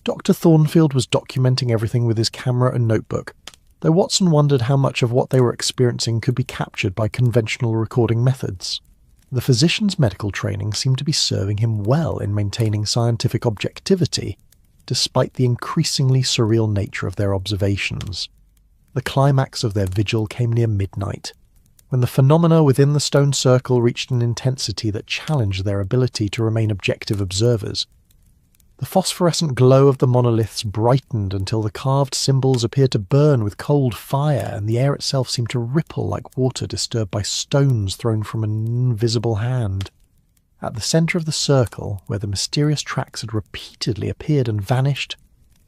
Dr. Thornfield was documenting everything with his camera and notebook, though Watson wondered how much of what they were experiencing could be captured by conventional recording methods. The physician's medical training seemed to be serving him well in maintaining scientific objectivity, despite the increasingly surreal nature of their observations. The climax of their vigil came near midnight, when the phenomena within the stone circle reached an intensity that challenged their ability to remain objective observers. The phosphorescent glow of the monoliths brightened until the carved symbols appeared to burn with cold fire, and the air itself seemed to ripple like water disturbed by stones thrown from an invisible hand. At the centre of the circle, where the mysterious tracks had repeatedly appeared and vanished,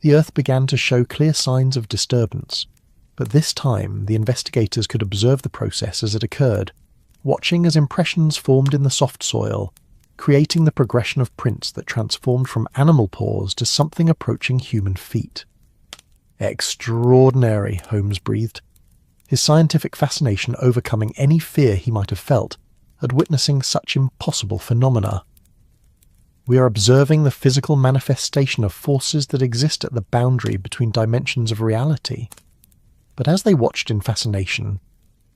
the earth began to show clear signs of disturbance. But this time the investigators could observe the process as it occurred, watching as impressions formed in the soft soil, creating the progression of prints that transformed from animal paws to something approaching human feet. "Extraordinary," Holmes breathed, his scientific fascination overcoming any fear he might have felt at witnessing such impossible phenomena. We are observing the physical manifestation of forces that exist at the boundary between dimensions of reality. But as they watched in fascination,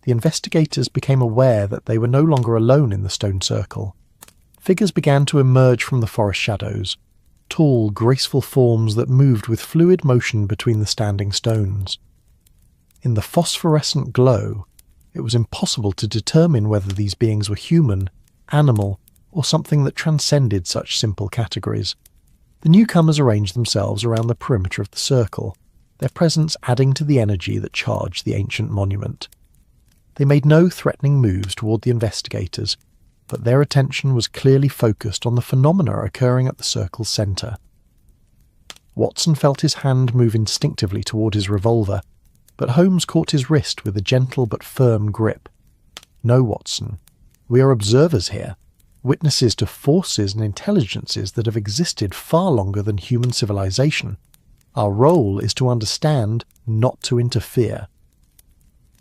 the investigators became aware that they were no longer alone in the stone circle. Figures began to emerge from the forest shadows, tall, graceful forms that moved with fluid motion between the standing stones. In the phosphorescent glow, it was impossible to determine whether these beings were human, animal, or something that transcended such simple categories. The newcomers arranged themselves around the perimeter of the circle, their presence adding to the energy that charged the ancient monument. They made no threatening moves toward the investigators, but their attention was clearly focused on the phenomena occurring at the circle's centre. Watson felt his hand move instinctively toward his revolver, but Holmes caught his wrist with a gentle but firm grip. "No, Watson. We are observers here, witnesses to forces and intelligences that have existed far longer than human civilization. Our role is to understand, not to interfere."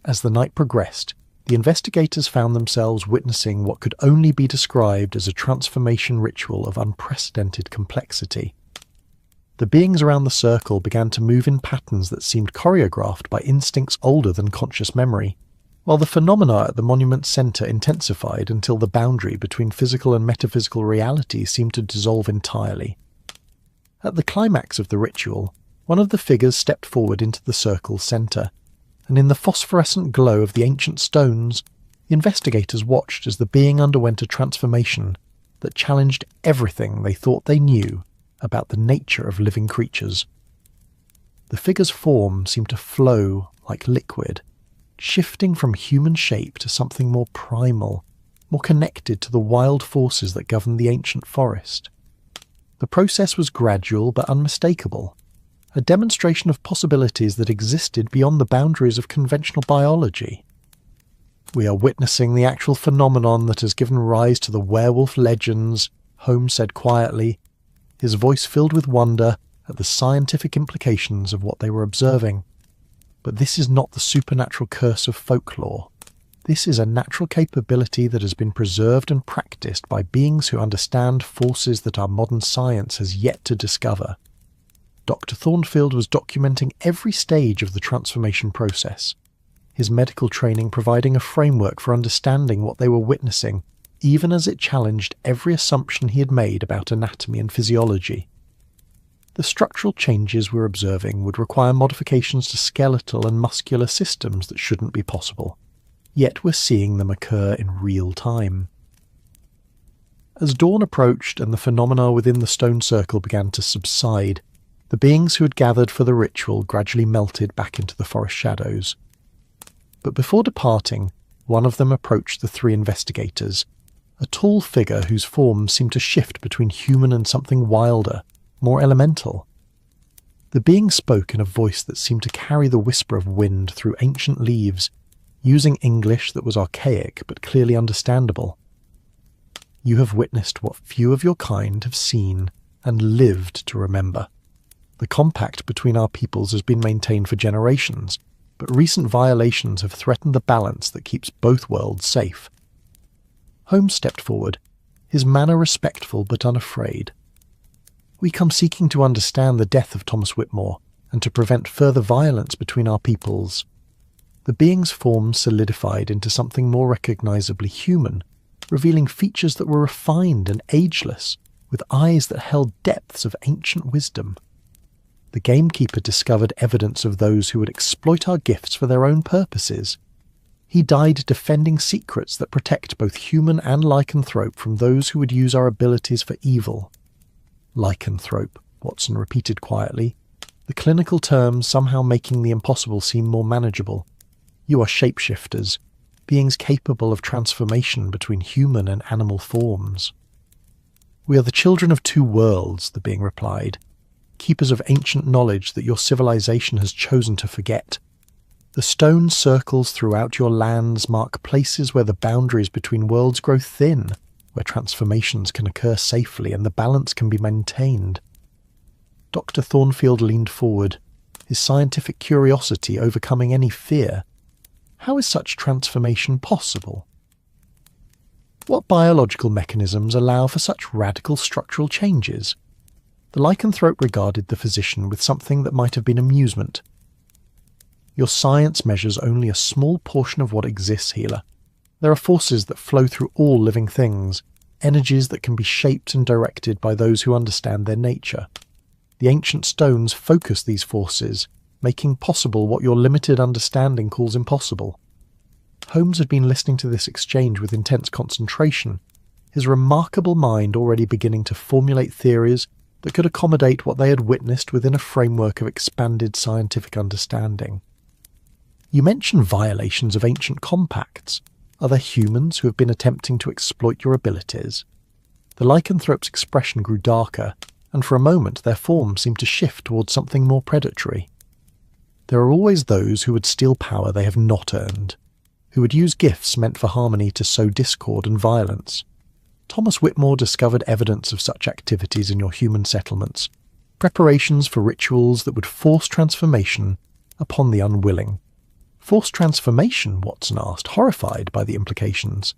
As the night progressed, the investigators found themselves witnessing what could only be described as a transformation ritual of unprecedented complexity. The beings around the circle began to move in patterns that seemed choreographed by instincts older than conscious memory, while the phenomena at the monument's centre intensified until the boundary between physical and metaphysical reality seemed to dissolve entirely. At the climax of the ritual, one of the figures stepped forward into the circle's centre, and in the phosphorescent glow of the ancient stones, the investigators watched as the being underwent a transformation that challenged everything they thought they knew about the nature of living creatures. The figure's form seemed to flow like liquid, shifting from human shape to something more primal, more connected to the wild forces that governed the ancient forest. The process was gradual but unmistakable, a demonstration of possibilities that existed beyond the boundaries of conventional biology. "We are witnessing the actual phenomenon that has given rise to the werewolf legends," Holmes said quietly, his voice filled with wonder at the scientific implications of what they were observing. "But this is not the supernatural curse of folklore. This is a natural capability that has been preserved and practiced by beings who understand forces that our modern science has yet to discover." Dr. Thornfield was documenting every stage of the transformation process, his medical training providing a framework for understanding what they were witnessing, even as it challenged every assumption he had made about anatomy and physiology. The structural changes we're observing would require modifications to skeletal and muscular systems that shouldn't be possible, yet we're seeing them occur in real time. As dawn approached and the phenomena within the stone circle began to subside, the beings who had gathered for the ritual gradually melted back into the forest shadows. But before departing, one of them approached the three investigators, a tall figure whose form seemed to shift between human and something wilder, more elemental. The being spoke in a voice that seemed to carry the whisper of wind through ancient leaves, using English that was archaic but clearly understandable. "You have witnessed what few of your kind have seen and lived to remember. The compact between our peoples has been maintained for generations, but recent violations have threatened the balance that keeps both worlds safe." Holmes stepped forward, his manner respectful but unafraid. "We come seeking to understand the death of Thomas Whitmore and to prevent further violence between our peoples." The being's form solidified into something more recognizably human, revealing features that were refined and ageless, with eyes that held depths of ancient wisdom. The gamekeeper discovered evidence of those who would exploit our gifts for their own purposes. He died defending secrets that protect both human and lycanthrope from those who would use our abilities for evil. "Lycanthrope," Watson repeated quietly, the clinical term somehow making the impossible seem more manageable. "You are shapeshifters, beings capable of transformation between human and animal forms." "We are the children of two worlds," the being replied, "keepers of ancient knowledge that your civilization has chosen to forget. The stone circles throughout your lands mark places where the boundaries between worlds grow thin, where transformations can occur safely and the balance can be maintained." Dr. Thornfield leaned forward, his scientific curiosity overcoming any fear. how is such transformation possible? What biological mechanisms allow for such radical structural changes? The lycanthrope regarded the physician with something that might have been amusement. Your science measures only a small portion of what exists, healer. There are forces that flow through all living things, energies that can be shaped and directed by those who understand their nature. The ancient stones focus these forces, making possible what your limited understanding calls impossible. Holmes had been listening to this exchange with intense concentration, his remarkable mind already beginning to formulate theories that could accommodate what they had witnessed within a framework of expanded scientific understanding. You mention violations of ancient compacts. Are there humans who have been attempting to exploit your abilities? The lycanthrope's expression grew darker, and for a moment their form seemed to shift towards something more predatory. There are always those who would steal power they have not earned, who would use gifts meant for harmony to sow discord and violence. Thomas Whitmore discovered evidence of such activities in your human settlements, preparations for rituals that would force transformation upon the unwilling. Forced transformation, Watson asked, horrified by the implications.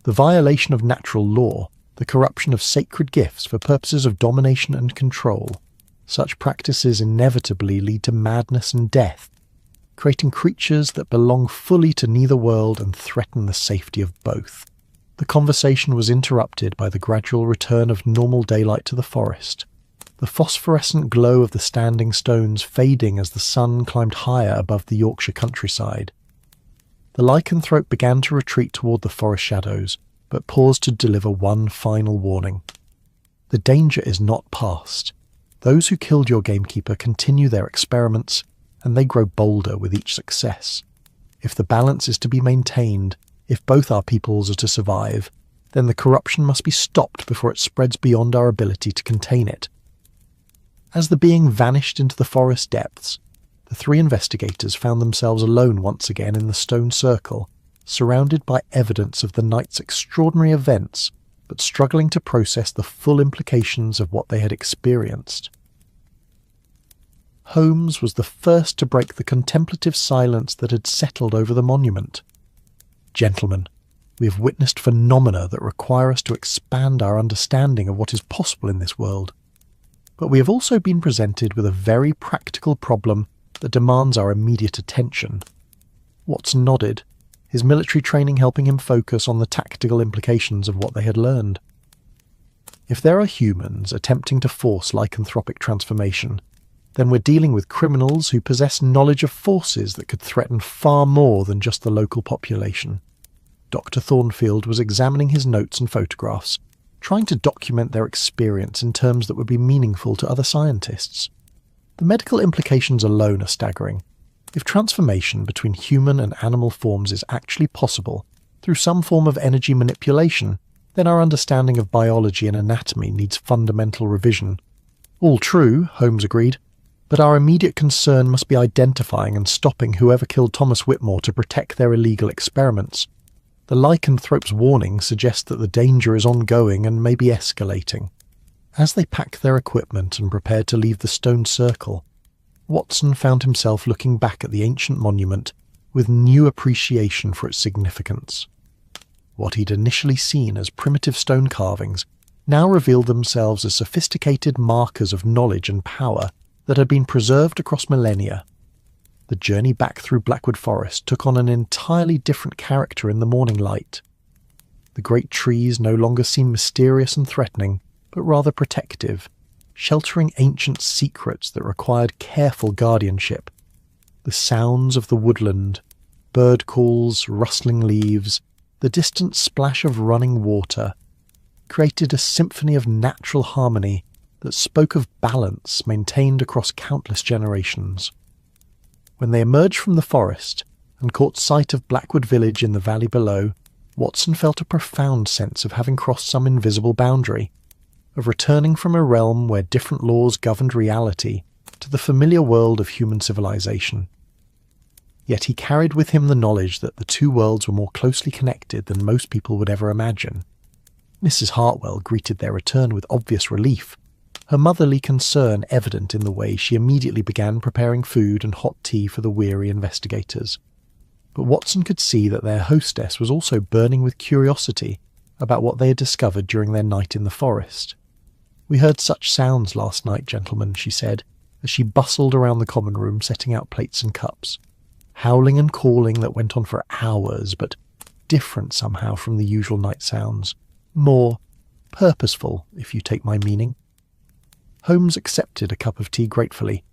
The violation of natural law, the corruption of sacred gifts for purposes of domination and control. Such practices inevitably lead to madness and death, creating creatures that belong fully to neither world and threaten the safety of both. The conversation was interrupted by the gradual return of normal daylight to the forest, the phosphorescent glow of the standing stones fading as the sun climbed higher above the Yorkshire countryside. The lycanthrope began to retreat toward the forest shadows, but paused to deliver one final warning. The danger is not past. Those who killed your gamekeeper continue their experiments, and they grow bolder with each success. If the balance is to be maintained, if both our peoples are to survive, then the corruption must be stopped before it spreads beyond our ability to contain it. As the being vanished into the forest depths, the three investigators found themselves alone once again in the stone circle, surrounded by evidence of the night's extraordinary events, but struggling to process the full implications of what they had experienced. Holmes was the first to break the contemplative silence that had settled over the monument. Gentlemen, we have witnessed phenomena that require us to expand our understanding of what is possible in this world. But we have also been presented with a very practical problem that demands our immediate attention. Watson nodded, his military training helping him focus on the tactical implications of what they had learned. If there are humans attempting to force lycanthropic transformation, then we're dealing with criminals who possess knowledge of forces that could threaten far more than just the local population. Dr. Thornfield was examining his notes and photographs, trying to document their experience in terms that would be meaningful to other scientists. The medical implications alone are staggering. If transformation between human and animal forms is actually possible through some form of energy manipulation, then our understanding of biology and anatomy needs fundamental revision. All true, Holmes agreed, but our immediate concern must be identifying and stopping whoever killed Thomas Whitmore to protect their illegal experiments. The lycanthrope's warning suggests that the danger is ongoing and may be escalating. As they packed their equipment and prepared to leave the stone circle, Watson found himself looking back at the ancient monument with new appreciation for its significance. What he'd initially seen as primitive stone carvings now revealed themselves as sophisticated markers of knowledge and power that had been preserved across millennia. The journey back through Blackwood Forest took on an entirely different character in the morning light. The great trees no longer seemed mysterious and threatening, but rather protective, sheltering ancient secrets that required careful guardianship. The sounds of the woodland, bird calls, rustling leaves, the distant splash of running water, created a symphony of natural harmony that spoke of balance maintained across countless generations. When they emerged from the forest and caught sight of Blackwood Village in the valley below, Watson felt a profound sense of having crossed some invisible boundary, of returning from a realm where different laws governed reality to the familiar world of human civilization. Yet he carried with him the knowledge that the two worlds were more closely connected than most people would ever imagine. Mrs. Hartwell greeted their return with obvious relief, her motherly concern evident in the way she immediately began preparing food and hot tea for the weary investigators. but Watson could see that their hostess was also burning with curiosity about what they had discovered during their night in the forest. "We heard such sounds last night, gentlemen," she said, as she bustled around the common room setting out plates and cups. "Howling and calling that went on for hours, but different somehow from the usual night sounds. More purposeful, if you take my meaning." Holmes accepted a cup of tea gratefully,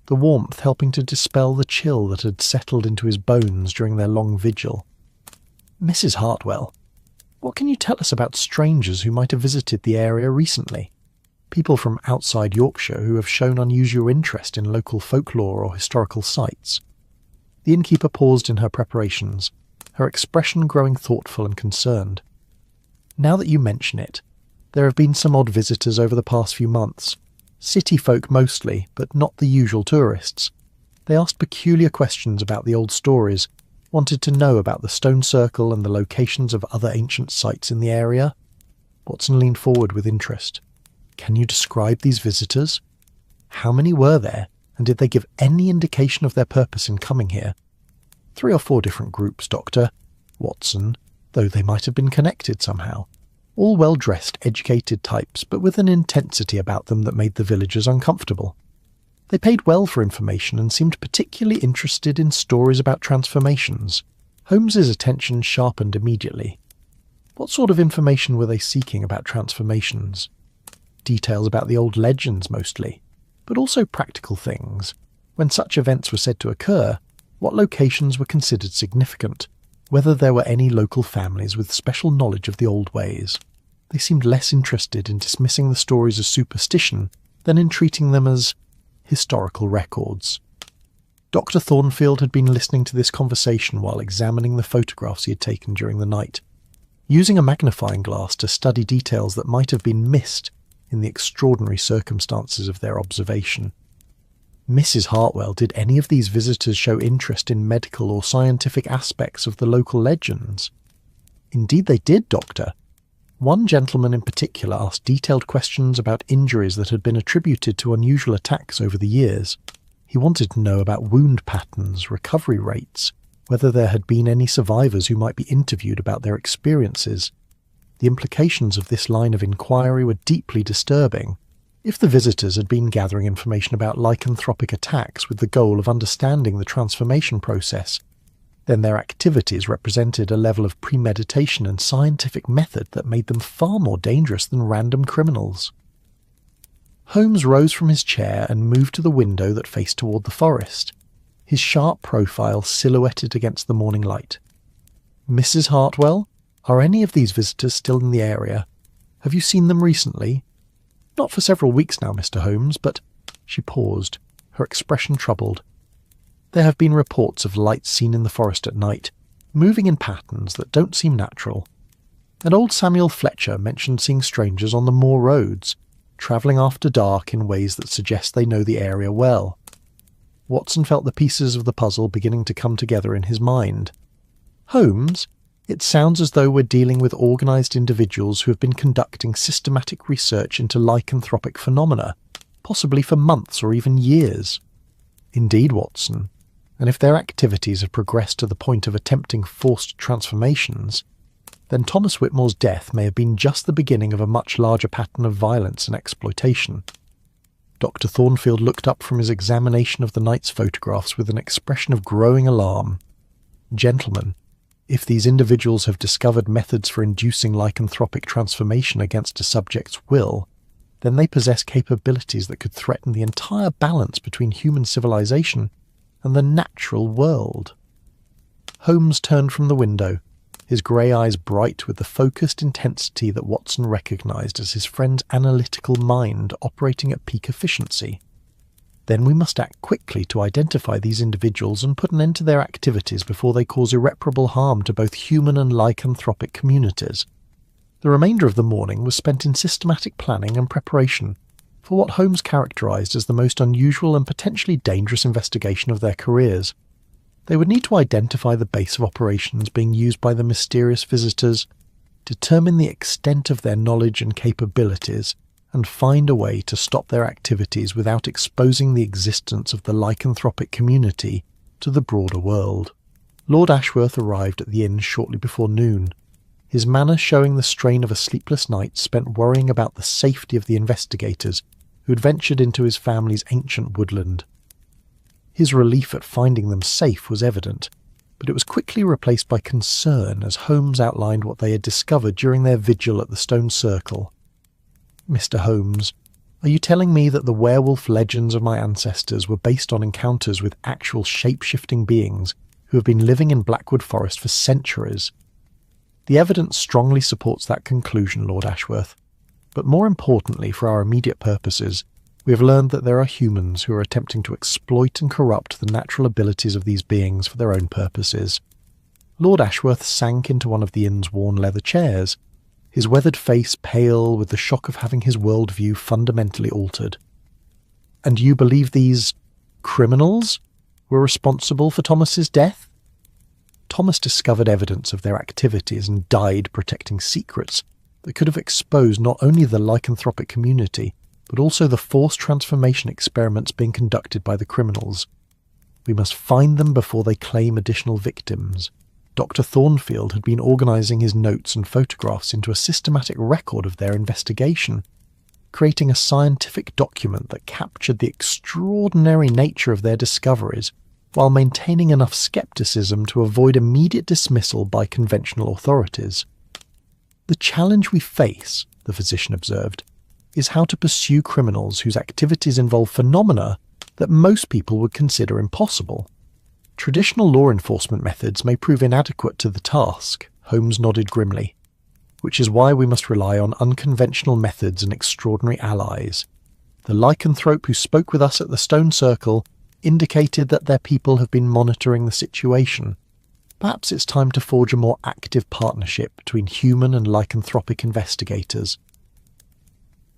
the warmth helping to dispel the chill that had settled into his bones during their long vigil. "Mrs. Hartwell, what can you tell us about strangers who might have visited the area recently? People from outside Yorkshire who have shown unusual interest in local folklore or historical sites." The innkeeper paused in her preparations, her expression growing thoughtful and concerned. "Now that you mention it, there have been some odd visitors over the past few months. City folk mostly, but not the usual tourists. They asked peculiar questions about the old stories, wanted to know about the stone circle and the locations of other ancient sites in the area." Watson leaned forward with interest. "Can you describe these visitors? How many were there, and did they give any indication of their purpose in coming here?" "3 or 4 different groups, Doctor Watson, though they might have been connected somehow. All well-dressed, educated types, but with an intensity about them that made the villagers uncomfortable. They paid well for information and seemed particularly interested in stories about transformations." Holmes's attention sharpened immediately. "What sort of information were they seeking about transformations?" "Details about the old legends mostly, but also practical things. When such events were said to occur, what locations were considered significant, whether there were any local families with special knowledge of the old ways. They seemed less interested in dismissing the stories as superstition than in treating them as historical records." Dr. Thornfield had been listening to this conversation while examining the photographs he had taken during the night, using a magnifying glass to study details that might have been missed in the extraordinary circumstances of their observation. "Mrs. Hartwell, did any of these visitors show interest in medical or scientific aspects of the local legends?" "Indeed they did, Doctor. One gentleman in particular asked detailed questions about injuries that had been attributed to unusual attacks over the years. He wanted to know about wound patterns, recovery rates, whether there had been any survivors who might be interviewed about their experiences. The implications of this line of inquiry were deeply disturbing. If the visitors had been gathering information about lycanthropic attacks with the goal of understanding the transformation process, then their activities represented a level of premeditation and scientific method that made them far more dangerous than random criminals." Holmes rose from his chair and moved to the window that faced toward the forest, his sharp profile silhouetted against the morning light. "Mrs. Hartwell, are any of these visitors still in the area? Have you seen them recently?" "Not for several weeks now, Mr. Holmes, but—" She paused, her expression troubled. "There have been reports of lights seen in the forest at night, moving in patterns that don't seem natural. And old Samuel Fletcher mentioned seeing strangers on the moor roads, travelling after dark in ways that suggest they know the area well." Watson felt the pieces of the puzzle beginning to come together in his mind. "Holmes, it sounds as though we're dealing with organised individuals who have been conducting systematic research into lycanthropic phenomena, possibly for months or even years." "Indeed, Watson. And if their activities have progressed to the point of attempting forced transformations, then Thomas Whitmore's death may have been just the beginning of a much larger pattern of violence and exploitation." Dr. Thornfield looked up from his examination of the night's photographs with an expression of growing alarm. "Gentlemen, if these individuals have discovered methods for inducing lycanthropic transformation against a subject's will, then they possess capabilities that could threaten the entire balance between human civilization and the natural world." Holmes turned from the window, his grey eyes bright with the focused intensity that Watson recognised as his friend's analytical mind operating at peak efficiency. "Then we must act quickly to identify these individuals and put an end to their activities before they cause irreparable harm to both human and lycanthropic communities." The remainder of the morning was spent in systematic planning and preparation for what Holmes characterised as the most unusual and potentially dangerous investigation of their careers. They would need to identify the base of operations being used by the mysterious visitors, determine the extent of their knowledge and capabilities, and find a way to stop their activities without exposing the existence of the lycanthropic community to the broader world. Lord Ashworth arrived at the inn shortly before noon, his manner showing the strain of a sleepless night spent worrying about the safety of the investigators who had ventured into his family's ancient woodland. His relief at finding them safe was evident, but it was quickly replaced by concern as Holmes outlined what they had discovered during their vigil at the stone circle. "Mr. Holmes, are you telling me that the werewolf legends of my ancestors were based on encounters with actual shape-shifting beings who have been living in Blackwood Forest for centuries?" "The evidence strongly supports that conclusion, Lord Ashworth. But more importantly for our immediate purposes, we have learned that there are humans who are attempting to exploit and corrupt the natural abilities of these beings for their own purposes." Lord Ashworth sank into one of the inn's worn leather chairs, his weathered face pale with the shock of having his worldview fundamentally altered. "And you believe these criminals were responsible for Thomas's death?" "Thomas discovered evidence of their activities and died protecting secrets that could have exposed not only the lycanthropic community, but also the forced transformation experiments being conducted by the criminals. We must find them before they claim additional victims." Dr. Thornfield had been organising his notes and photographs into a systematic record of their investigation, creating a scientific document that captured the extraordinary nature of their discoveries while maintaining enough skepticism to avoid immediate dismissal by conventional authorities. "The challenge we face," the physician observed, "is how to pursue criminals whose activities involve phenomena that most people would consider impossible. Traditional law enforcement methods may prove inadequate to the task," Holmes nodded grimly, "which is why we must rely on unconventional methods and extraordinary allies. The lycanthrope who spoke with us at the stone circle indicated that their people have been monitoring the situation. Perhaps it's time to forge a more active partnership between human and lycanthropic investigators."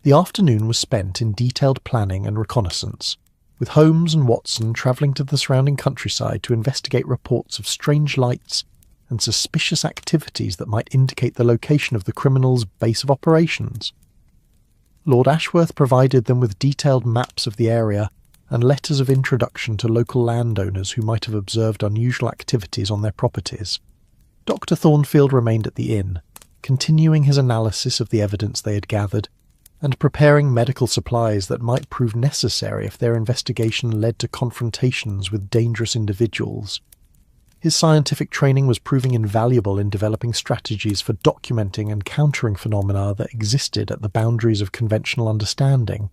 The afternoon was spent in detailed planning and reconnaissance, with Holmes and Watson travelling to the surrounding countryside to investigate reports of strange lights and suspicious activities that might indicate the location of the criminals' base of operations. Lord Ashworth provided them with detailed maps of the area and letters of introduction to local landowners who might have observed unusual activities on their properties. Dr. Thornfield remained at the inn, continuing his analysis of the evidence they had gathered, and preparing medical supplies that might prove necessary if their investigation led to confrontations with dangerous individuals. His scientific training was proving invaluable in developing strategies for documenting and countering phenomena that existed at the boundaries of conventional understanding.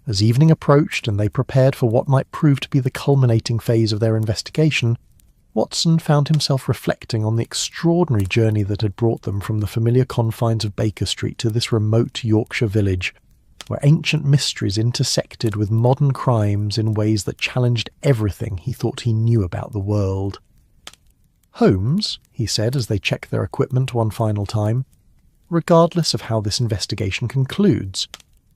As evening approached and they prepared for what might prove to be the culminating phase of their investigation, Watson found himself reflecting on the extraordinary journey that had brought them from the familiar confines of Baker Street to this remote Yorkshire village, where ancient mysteries intersected with modern crimes in ways that challenged everything he thought he knew about the world. "Holmes," he said as they checked their equipment one final time, "regardless of how this investigation concludes,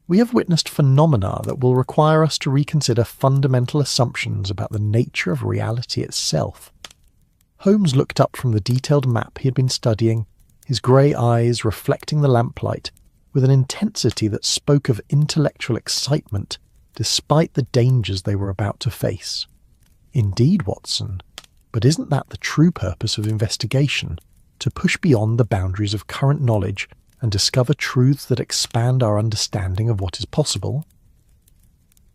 we have witnessed phenomena that will require us to reconsider fundamental assumptions about the nature of reality itself." Holmes looked up from the detailed map he had been studying, his grey eyes reflecting the lamplight with an intensity that spoke of intellectual excitement despite the dangers they were about to face. "Indeed, Watson, but isn't that the true purpose of investigation, to push beyond the boundaries of current knowledge and discover truths that expand our understanding of what is possible?"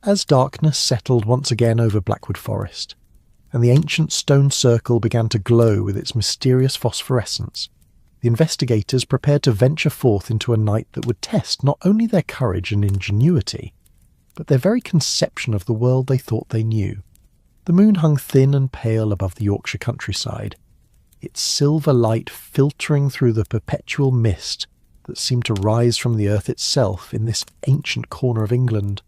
As darkness settled once again over Blackwood Forest, and the ancient stone circle began to glow with its mysterious phosphorescence, the investigators prepared to venture forth into a night that would test not only their courage and ingenuity, but their very conception of the world they thought they knew. The moon hung thin and pale above the Yorkshire countryside, its silver light filtering through the perpetual mist that seemed to rise from the earth itself in this ancient corner of England.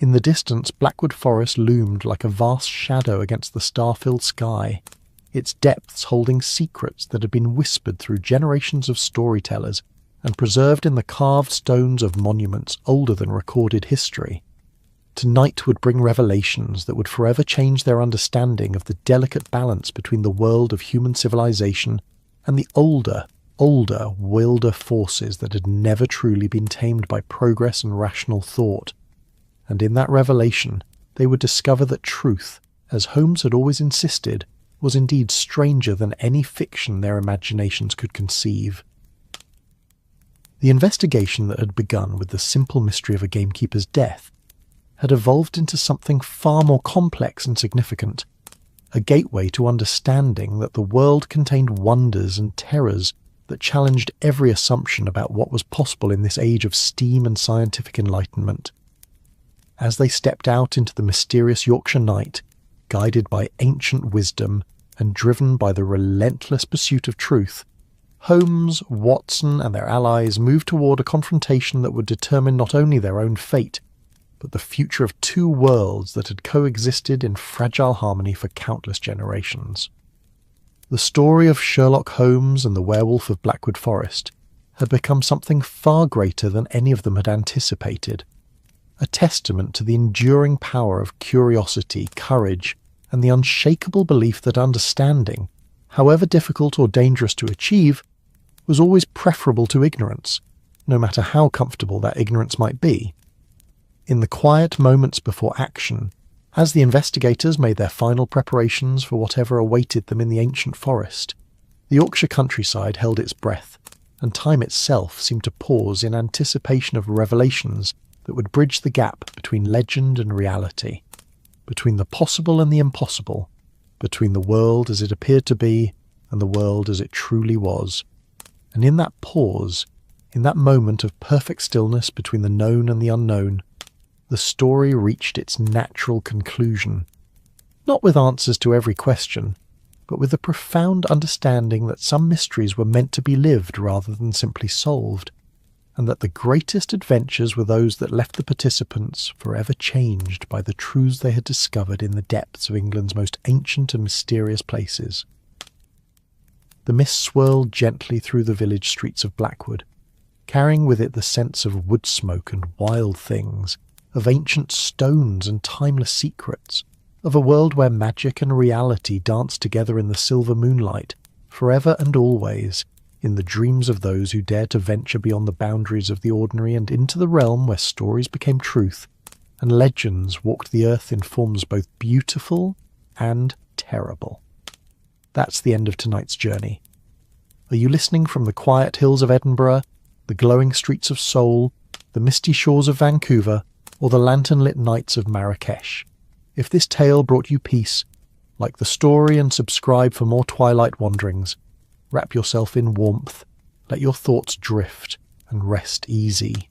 In the distance, Blackwood Forest loomed like a vast shadow against the star-filled sky, its depths holding secrets that had been whispered through generations of storytellers and preserved in the carved stones of monuments older than recorded history. Tonight would bring revelations that would forever change their understanding of the delicate balance between the world of human civilization and the older, wilder forces that had never truly been tamed by progress and rational thought. And in that revelation, they would discover that truth, as Holmes had always insisted, was indeed stranger than any fiction their imaginations could conceive. The investigation that had begun with the simple mystery of a gamekeeper's death had evolved into something far more complex and significant, a gateway to understanding that the world contained wonders and terrors that challenged every assumption about what was possible in this age of steam and scientific enlightenment. As they stepped out into the mysterious Yorkshire night, guided by ancient wisdom and driven by the relentless pursuit of truth, Holmes, Watson, and their allies moved toward a confrontation that would determine not only their own fate, but the future of two worlds that had coexisted in fragile harmony for countless generations. The story of Sherlock Holmes and the werewolf of Blackwood Forest had become something far greater than any of them had anticipated, a testament to the enduring power of curiosity, courage, and the unshakable belief that understanding, however difficult or dangerous to achieve, was always preferable to ignorance, no matter how comfortable that ignorance might be. In the quiet moments before action, as the investigators made their final preparations for whatever awaited them in the ancient forest, the Yorkshire countryside held its breath, and time itself seemed to pause in anticipation of revelations that would bridge the gap between legend and reality, between the possible and the impossible, between the world as it appeared to be and the world as it truly was. And in that pause, in that moment of perfect stillness between the known and the unknown, the story reached its natural conclusion, not with answers to every question, but with a profound understanding that some mysteries were meant to be lived rather than simply solved, and that the greatest adventures were those that left the participants forever changed by the truths they had discovered in the depths of England's most ancient and mysterious places. The mist swirled gently through the village streets of Blackwood, carrying with it the sense of wood smoke and wild things, of ancient stones and timeless secrets, of a world where magic and reality danced together in the silver moonlight, forever and always, in the dreams of those who dared to venture beyond the boundaries of the ordinary and into the realm where stories became truth, and legends walked the earth in forms both beautiful and terrible. That's the end of tonight's journey. Are you listening from the quiet hills of Edinburgh, the glowing streets of Seoul, the misty shores of Vancouver, or the lantern-lit nights of Marrakesh? If this tale brought you peace, like the story and subscribe for more twilight wanderings. Wrap yourself in warmth, let your thoughts drift, and rest easy.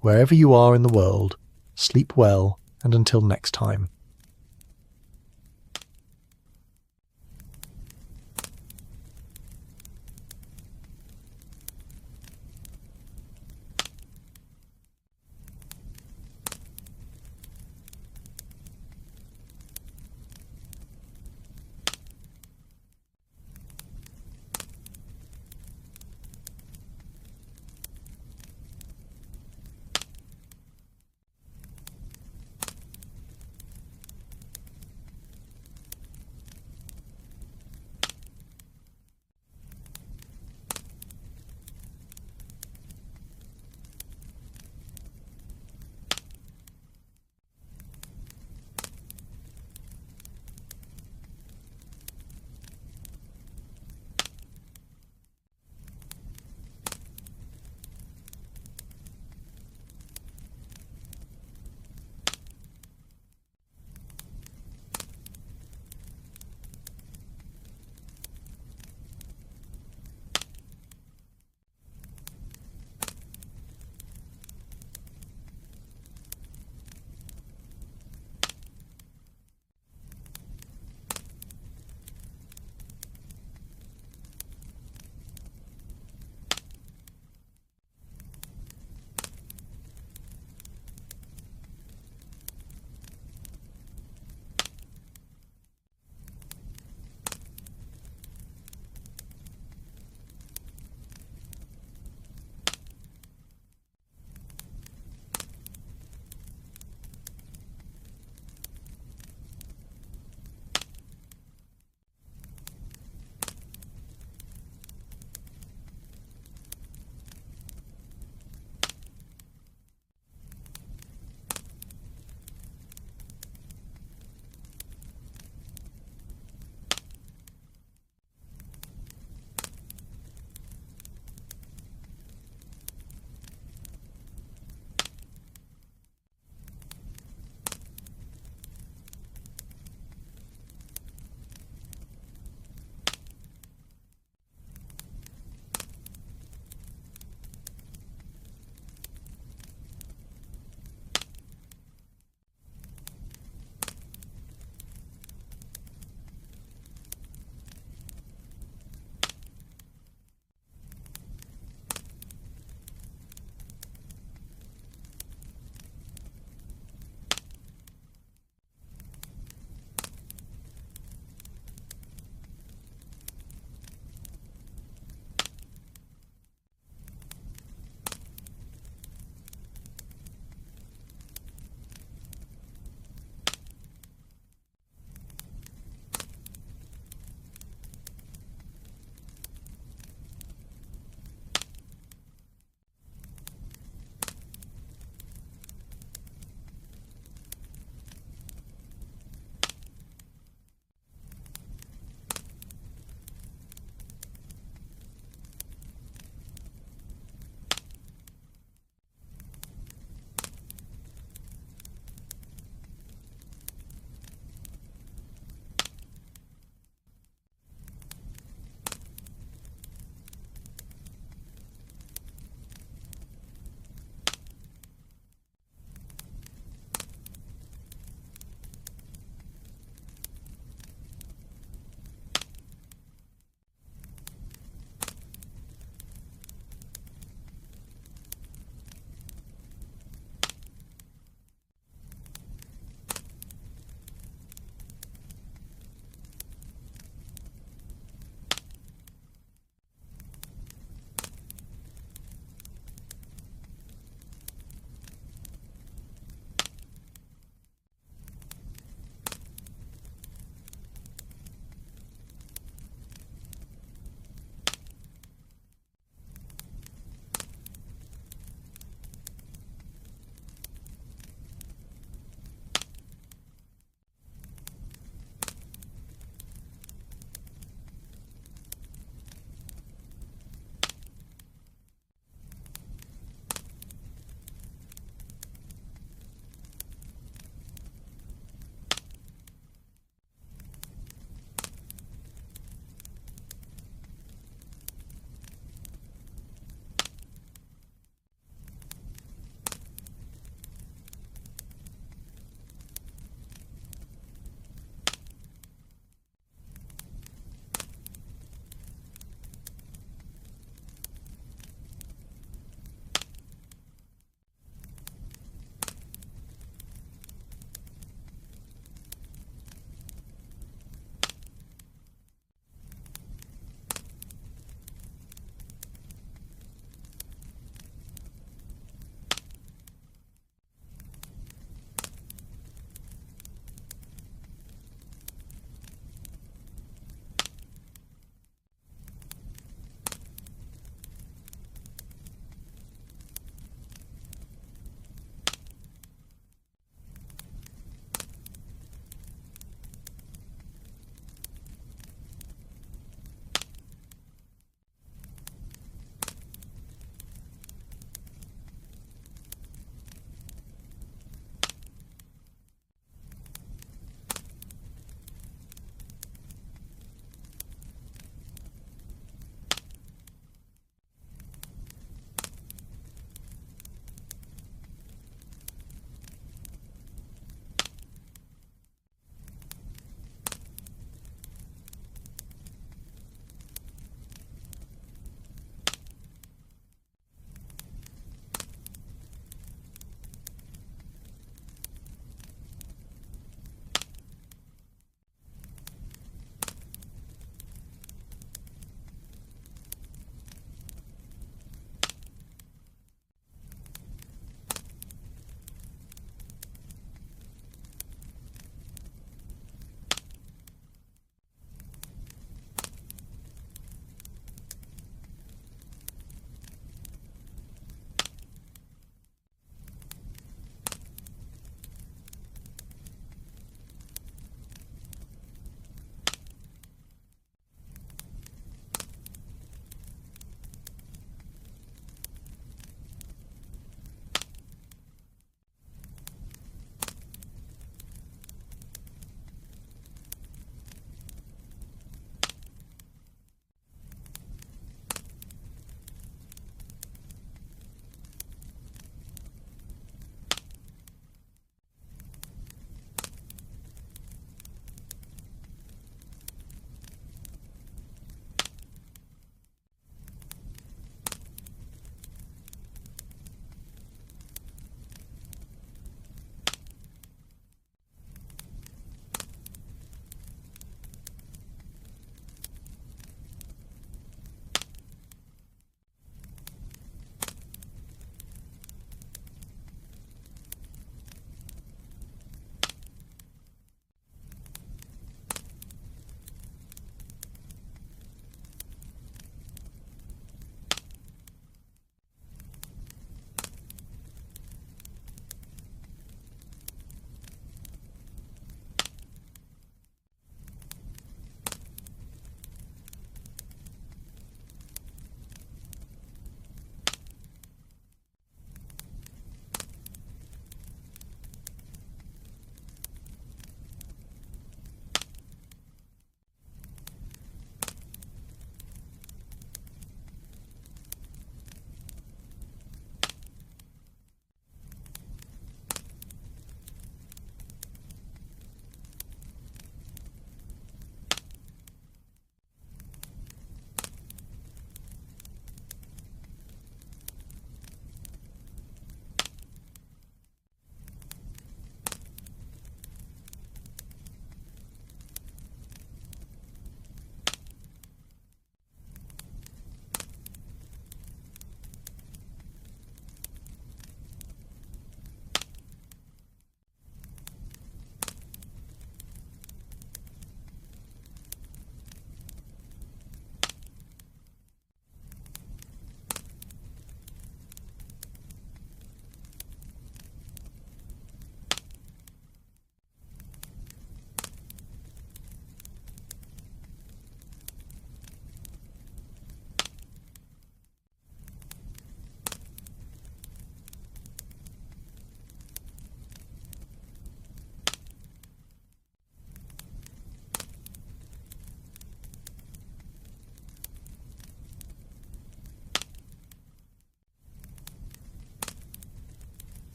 Wherever you are in the world, sleep well, and until next time.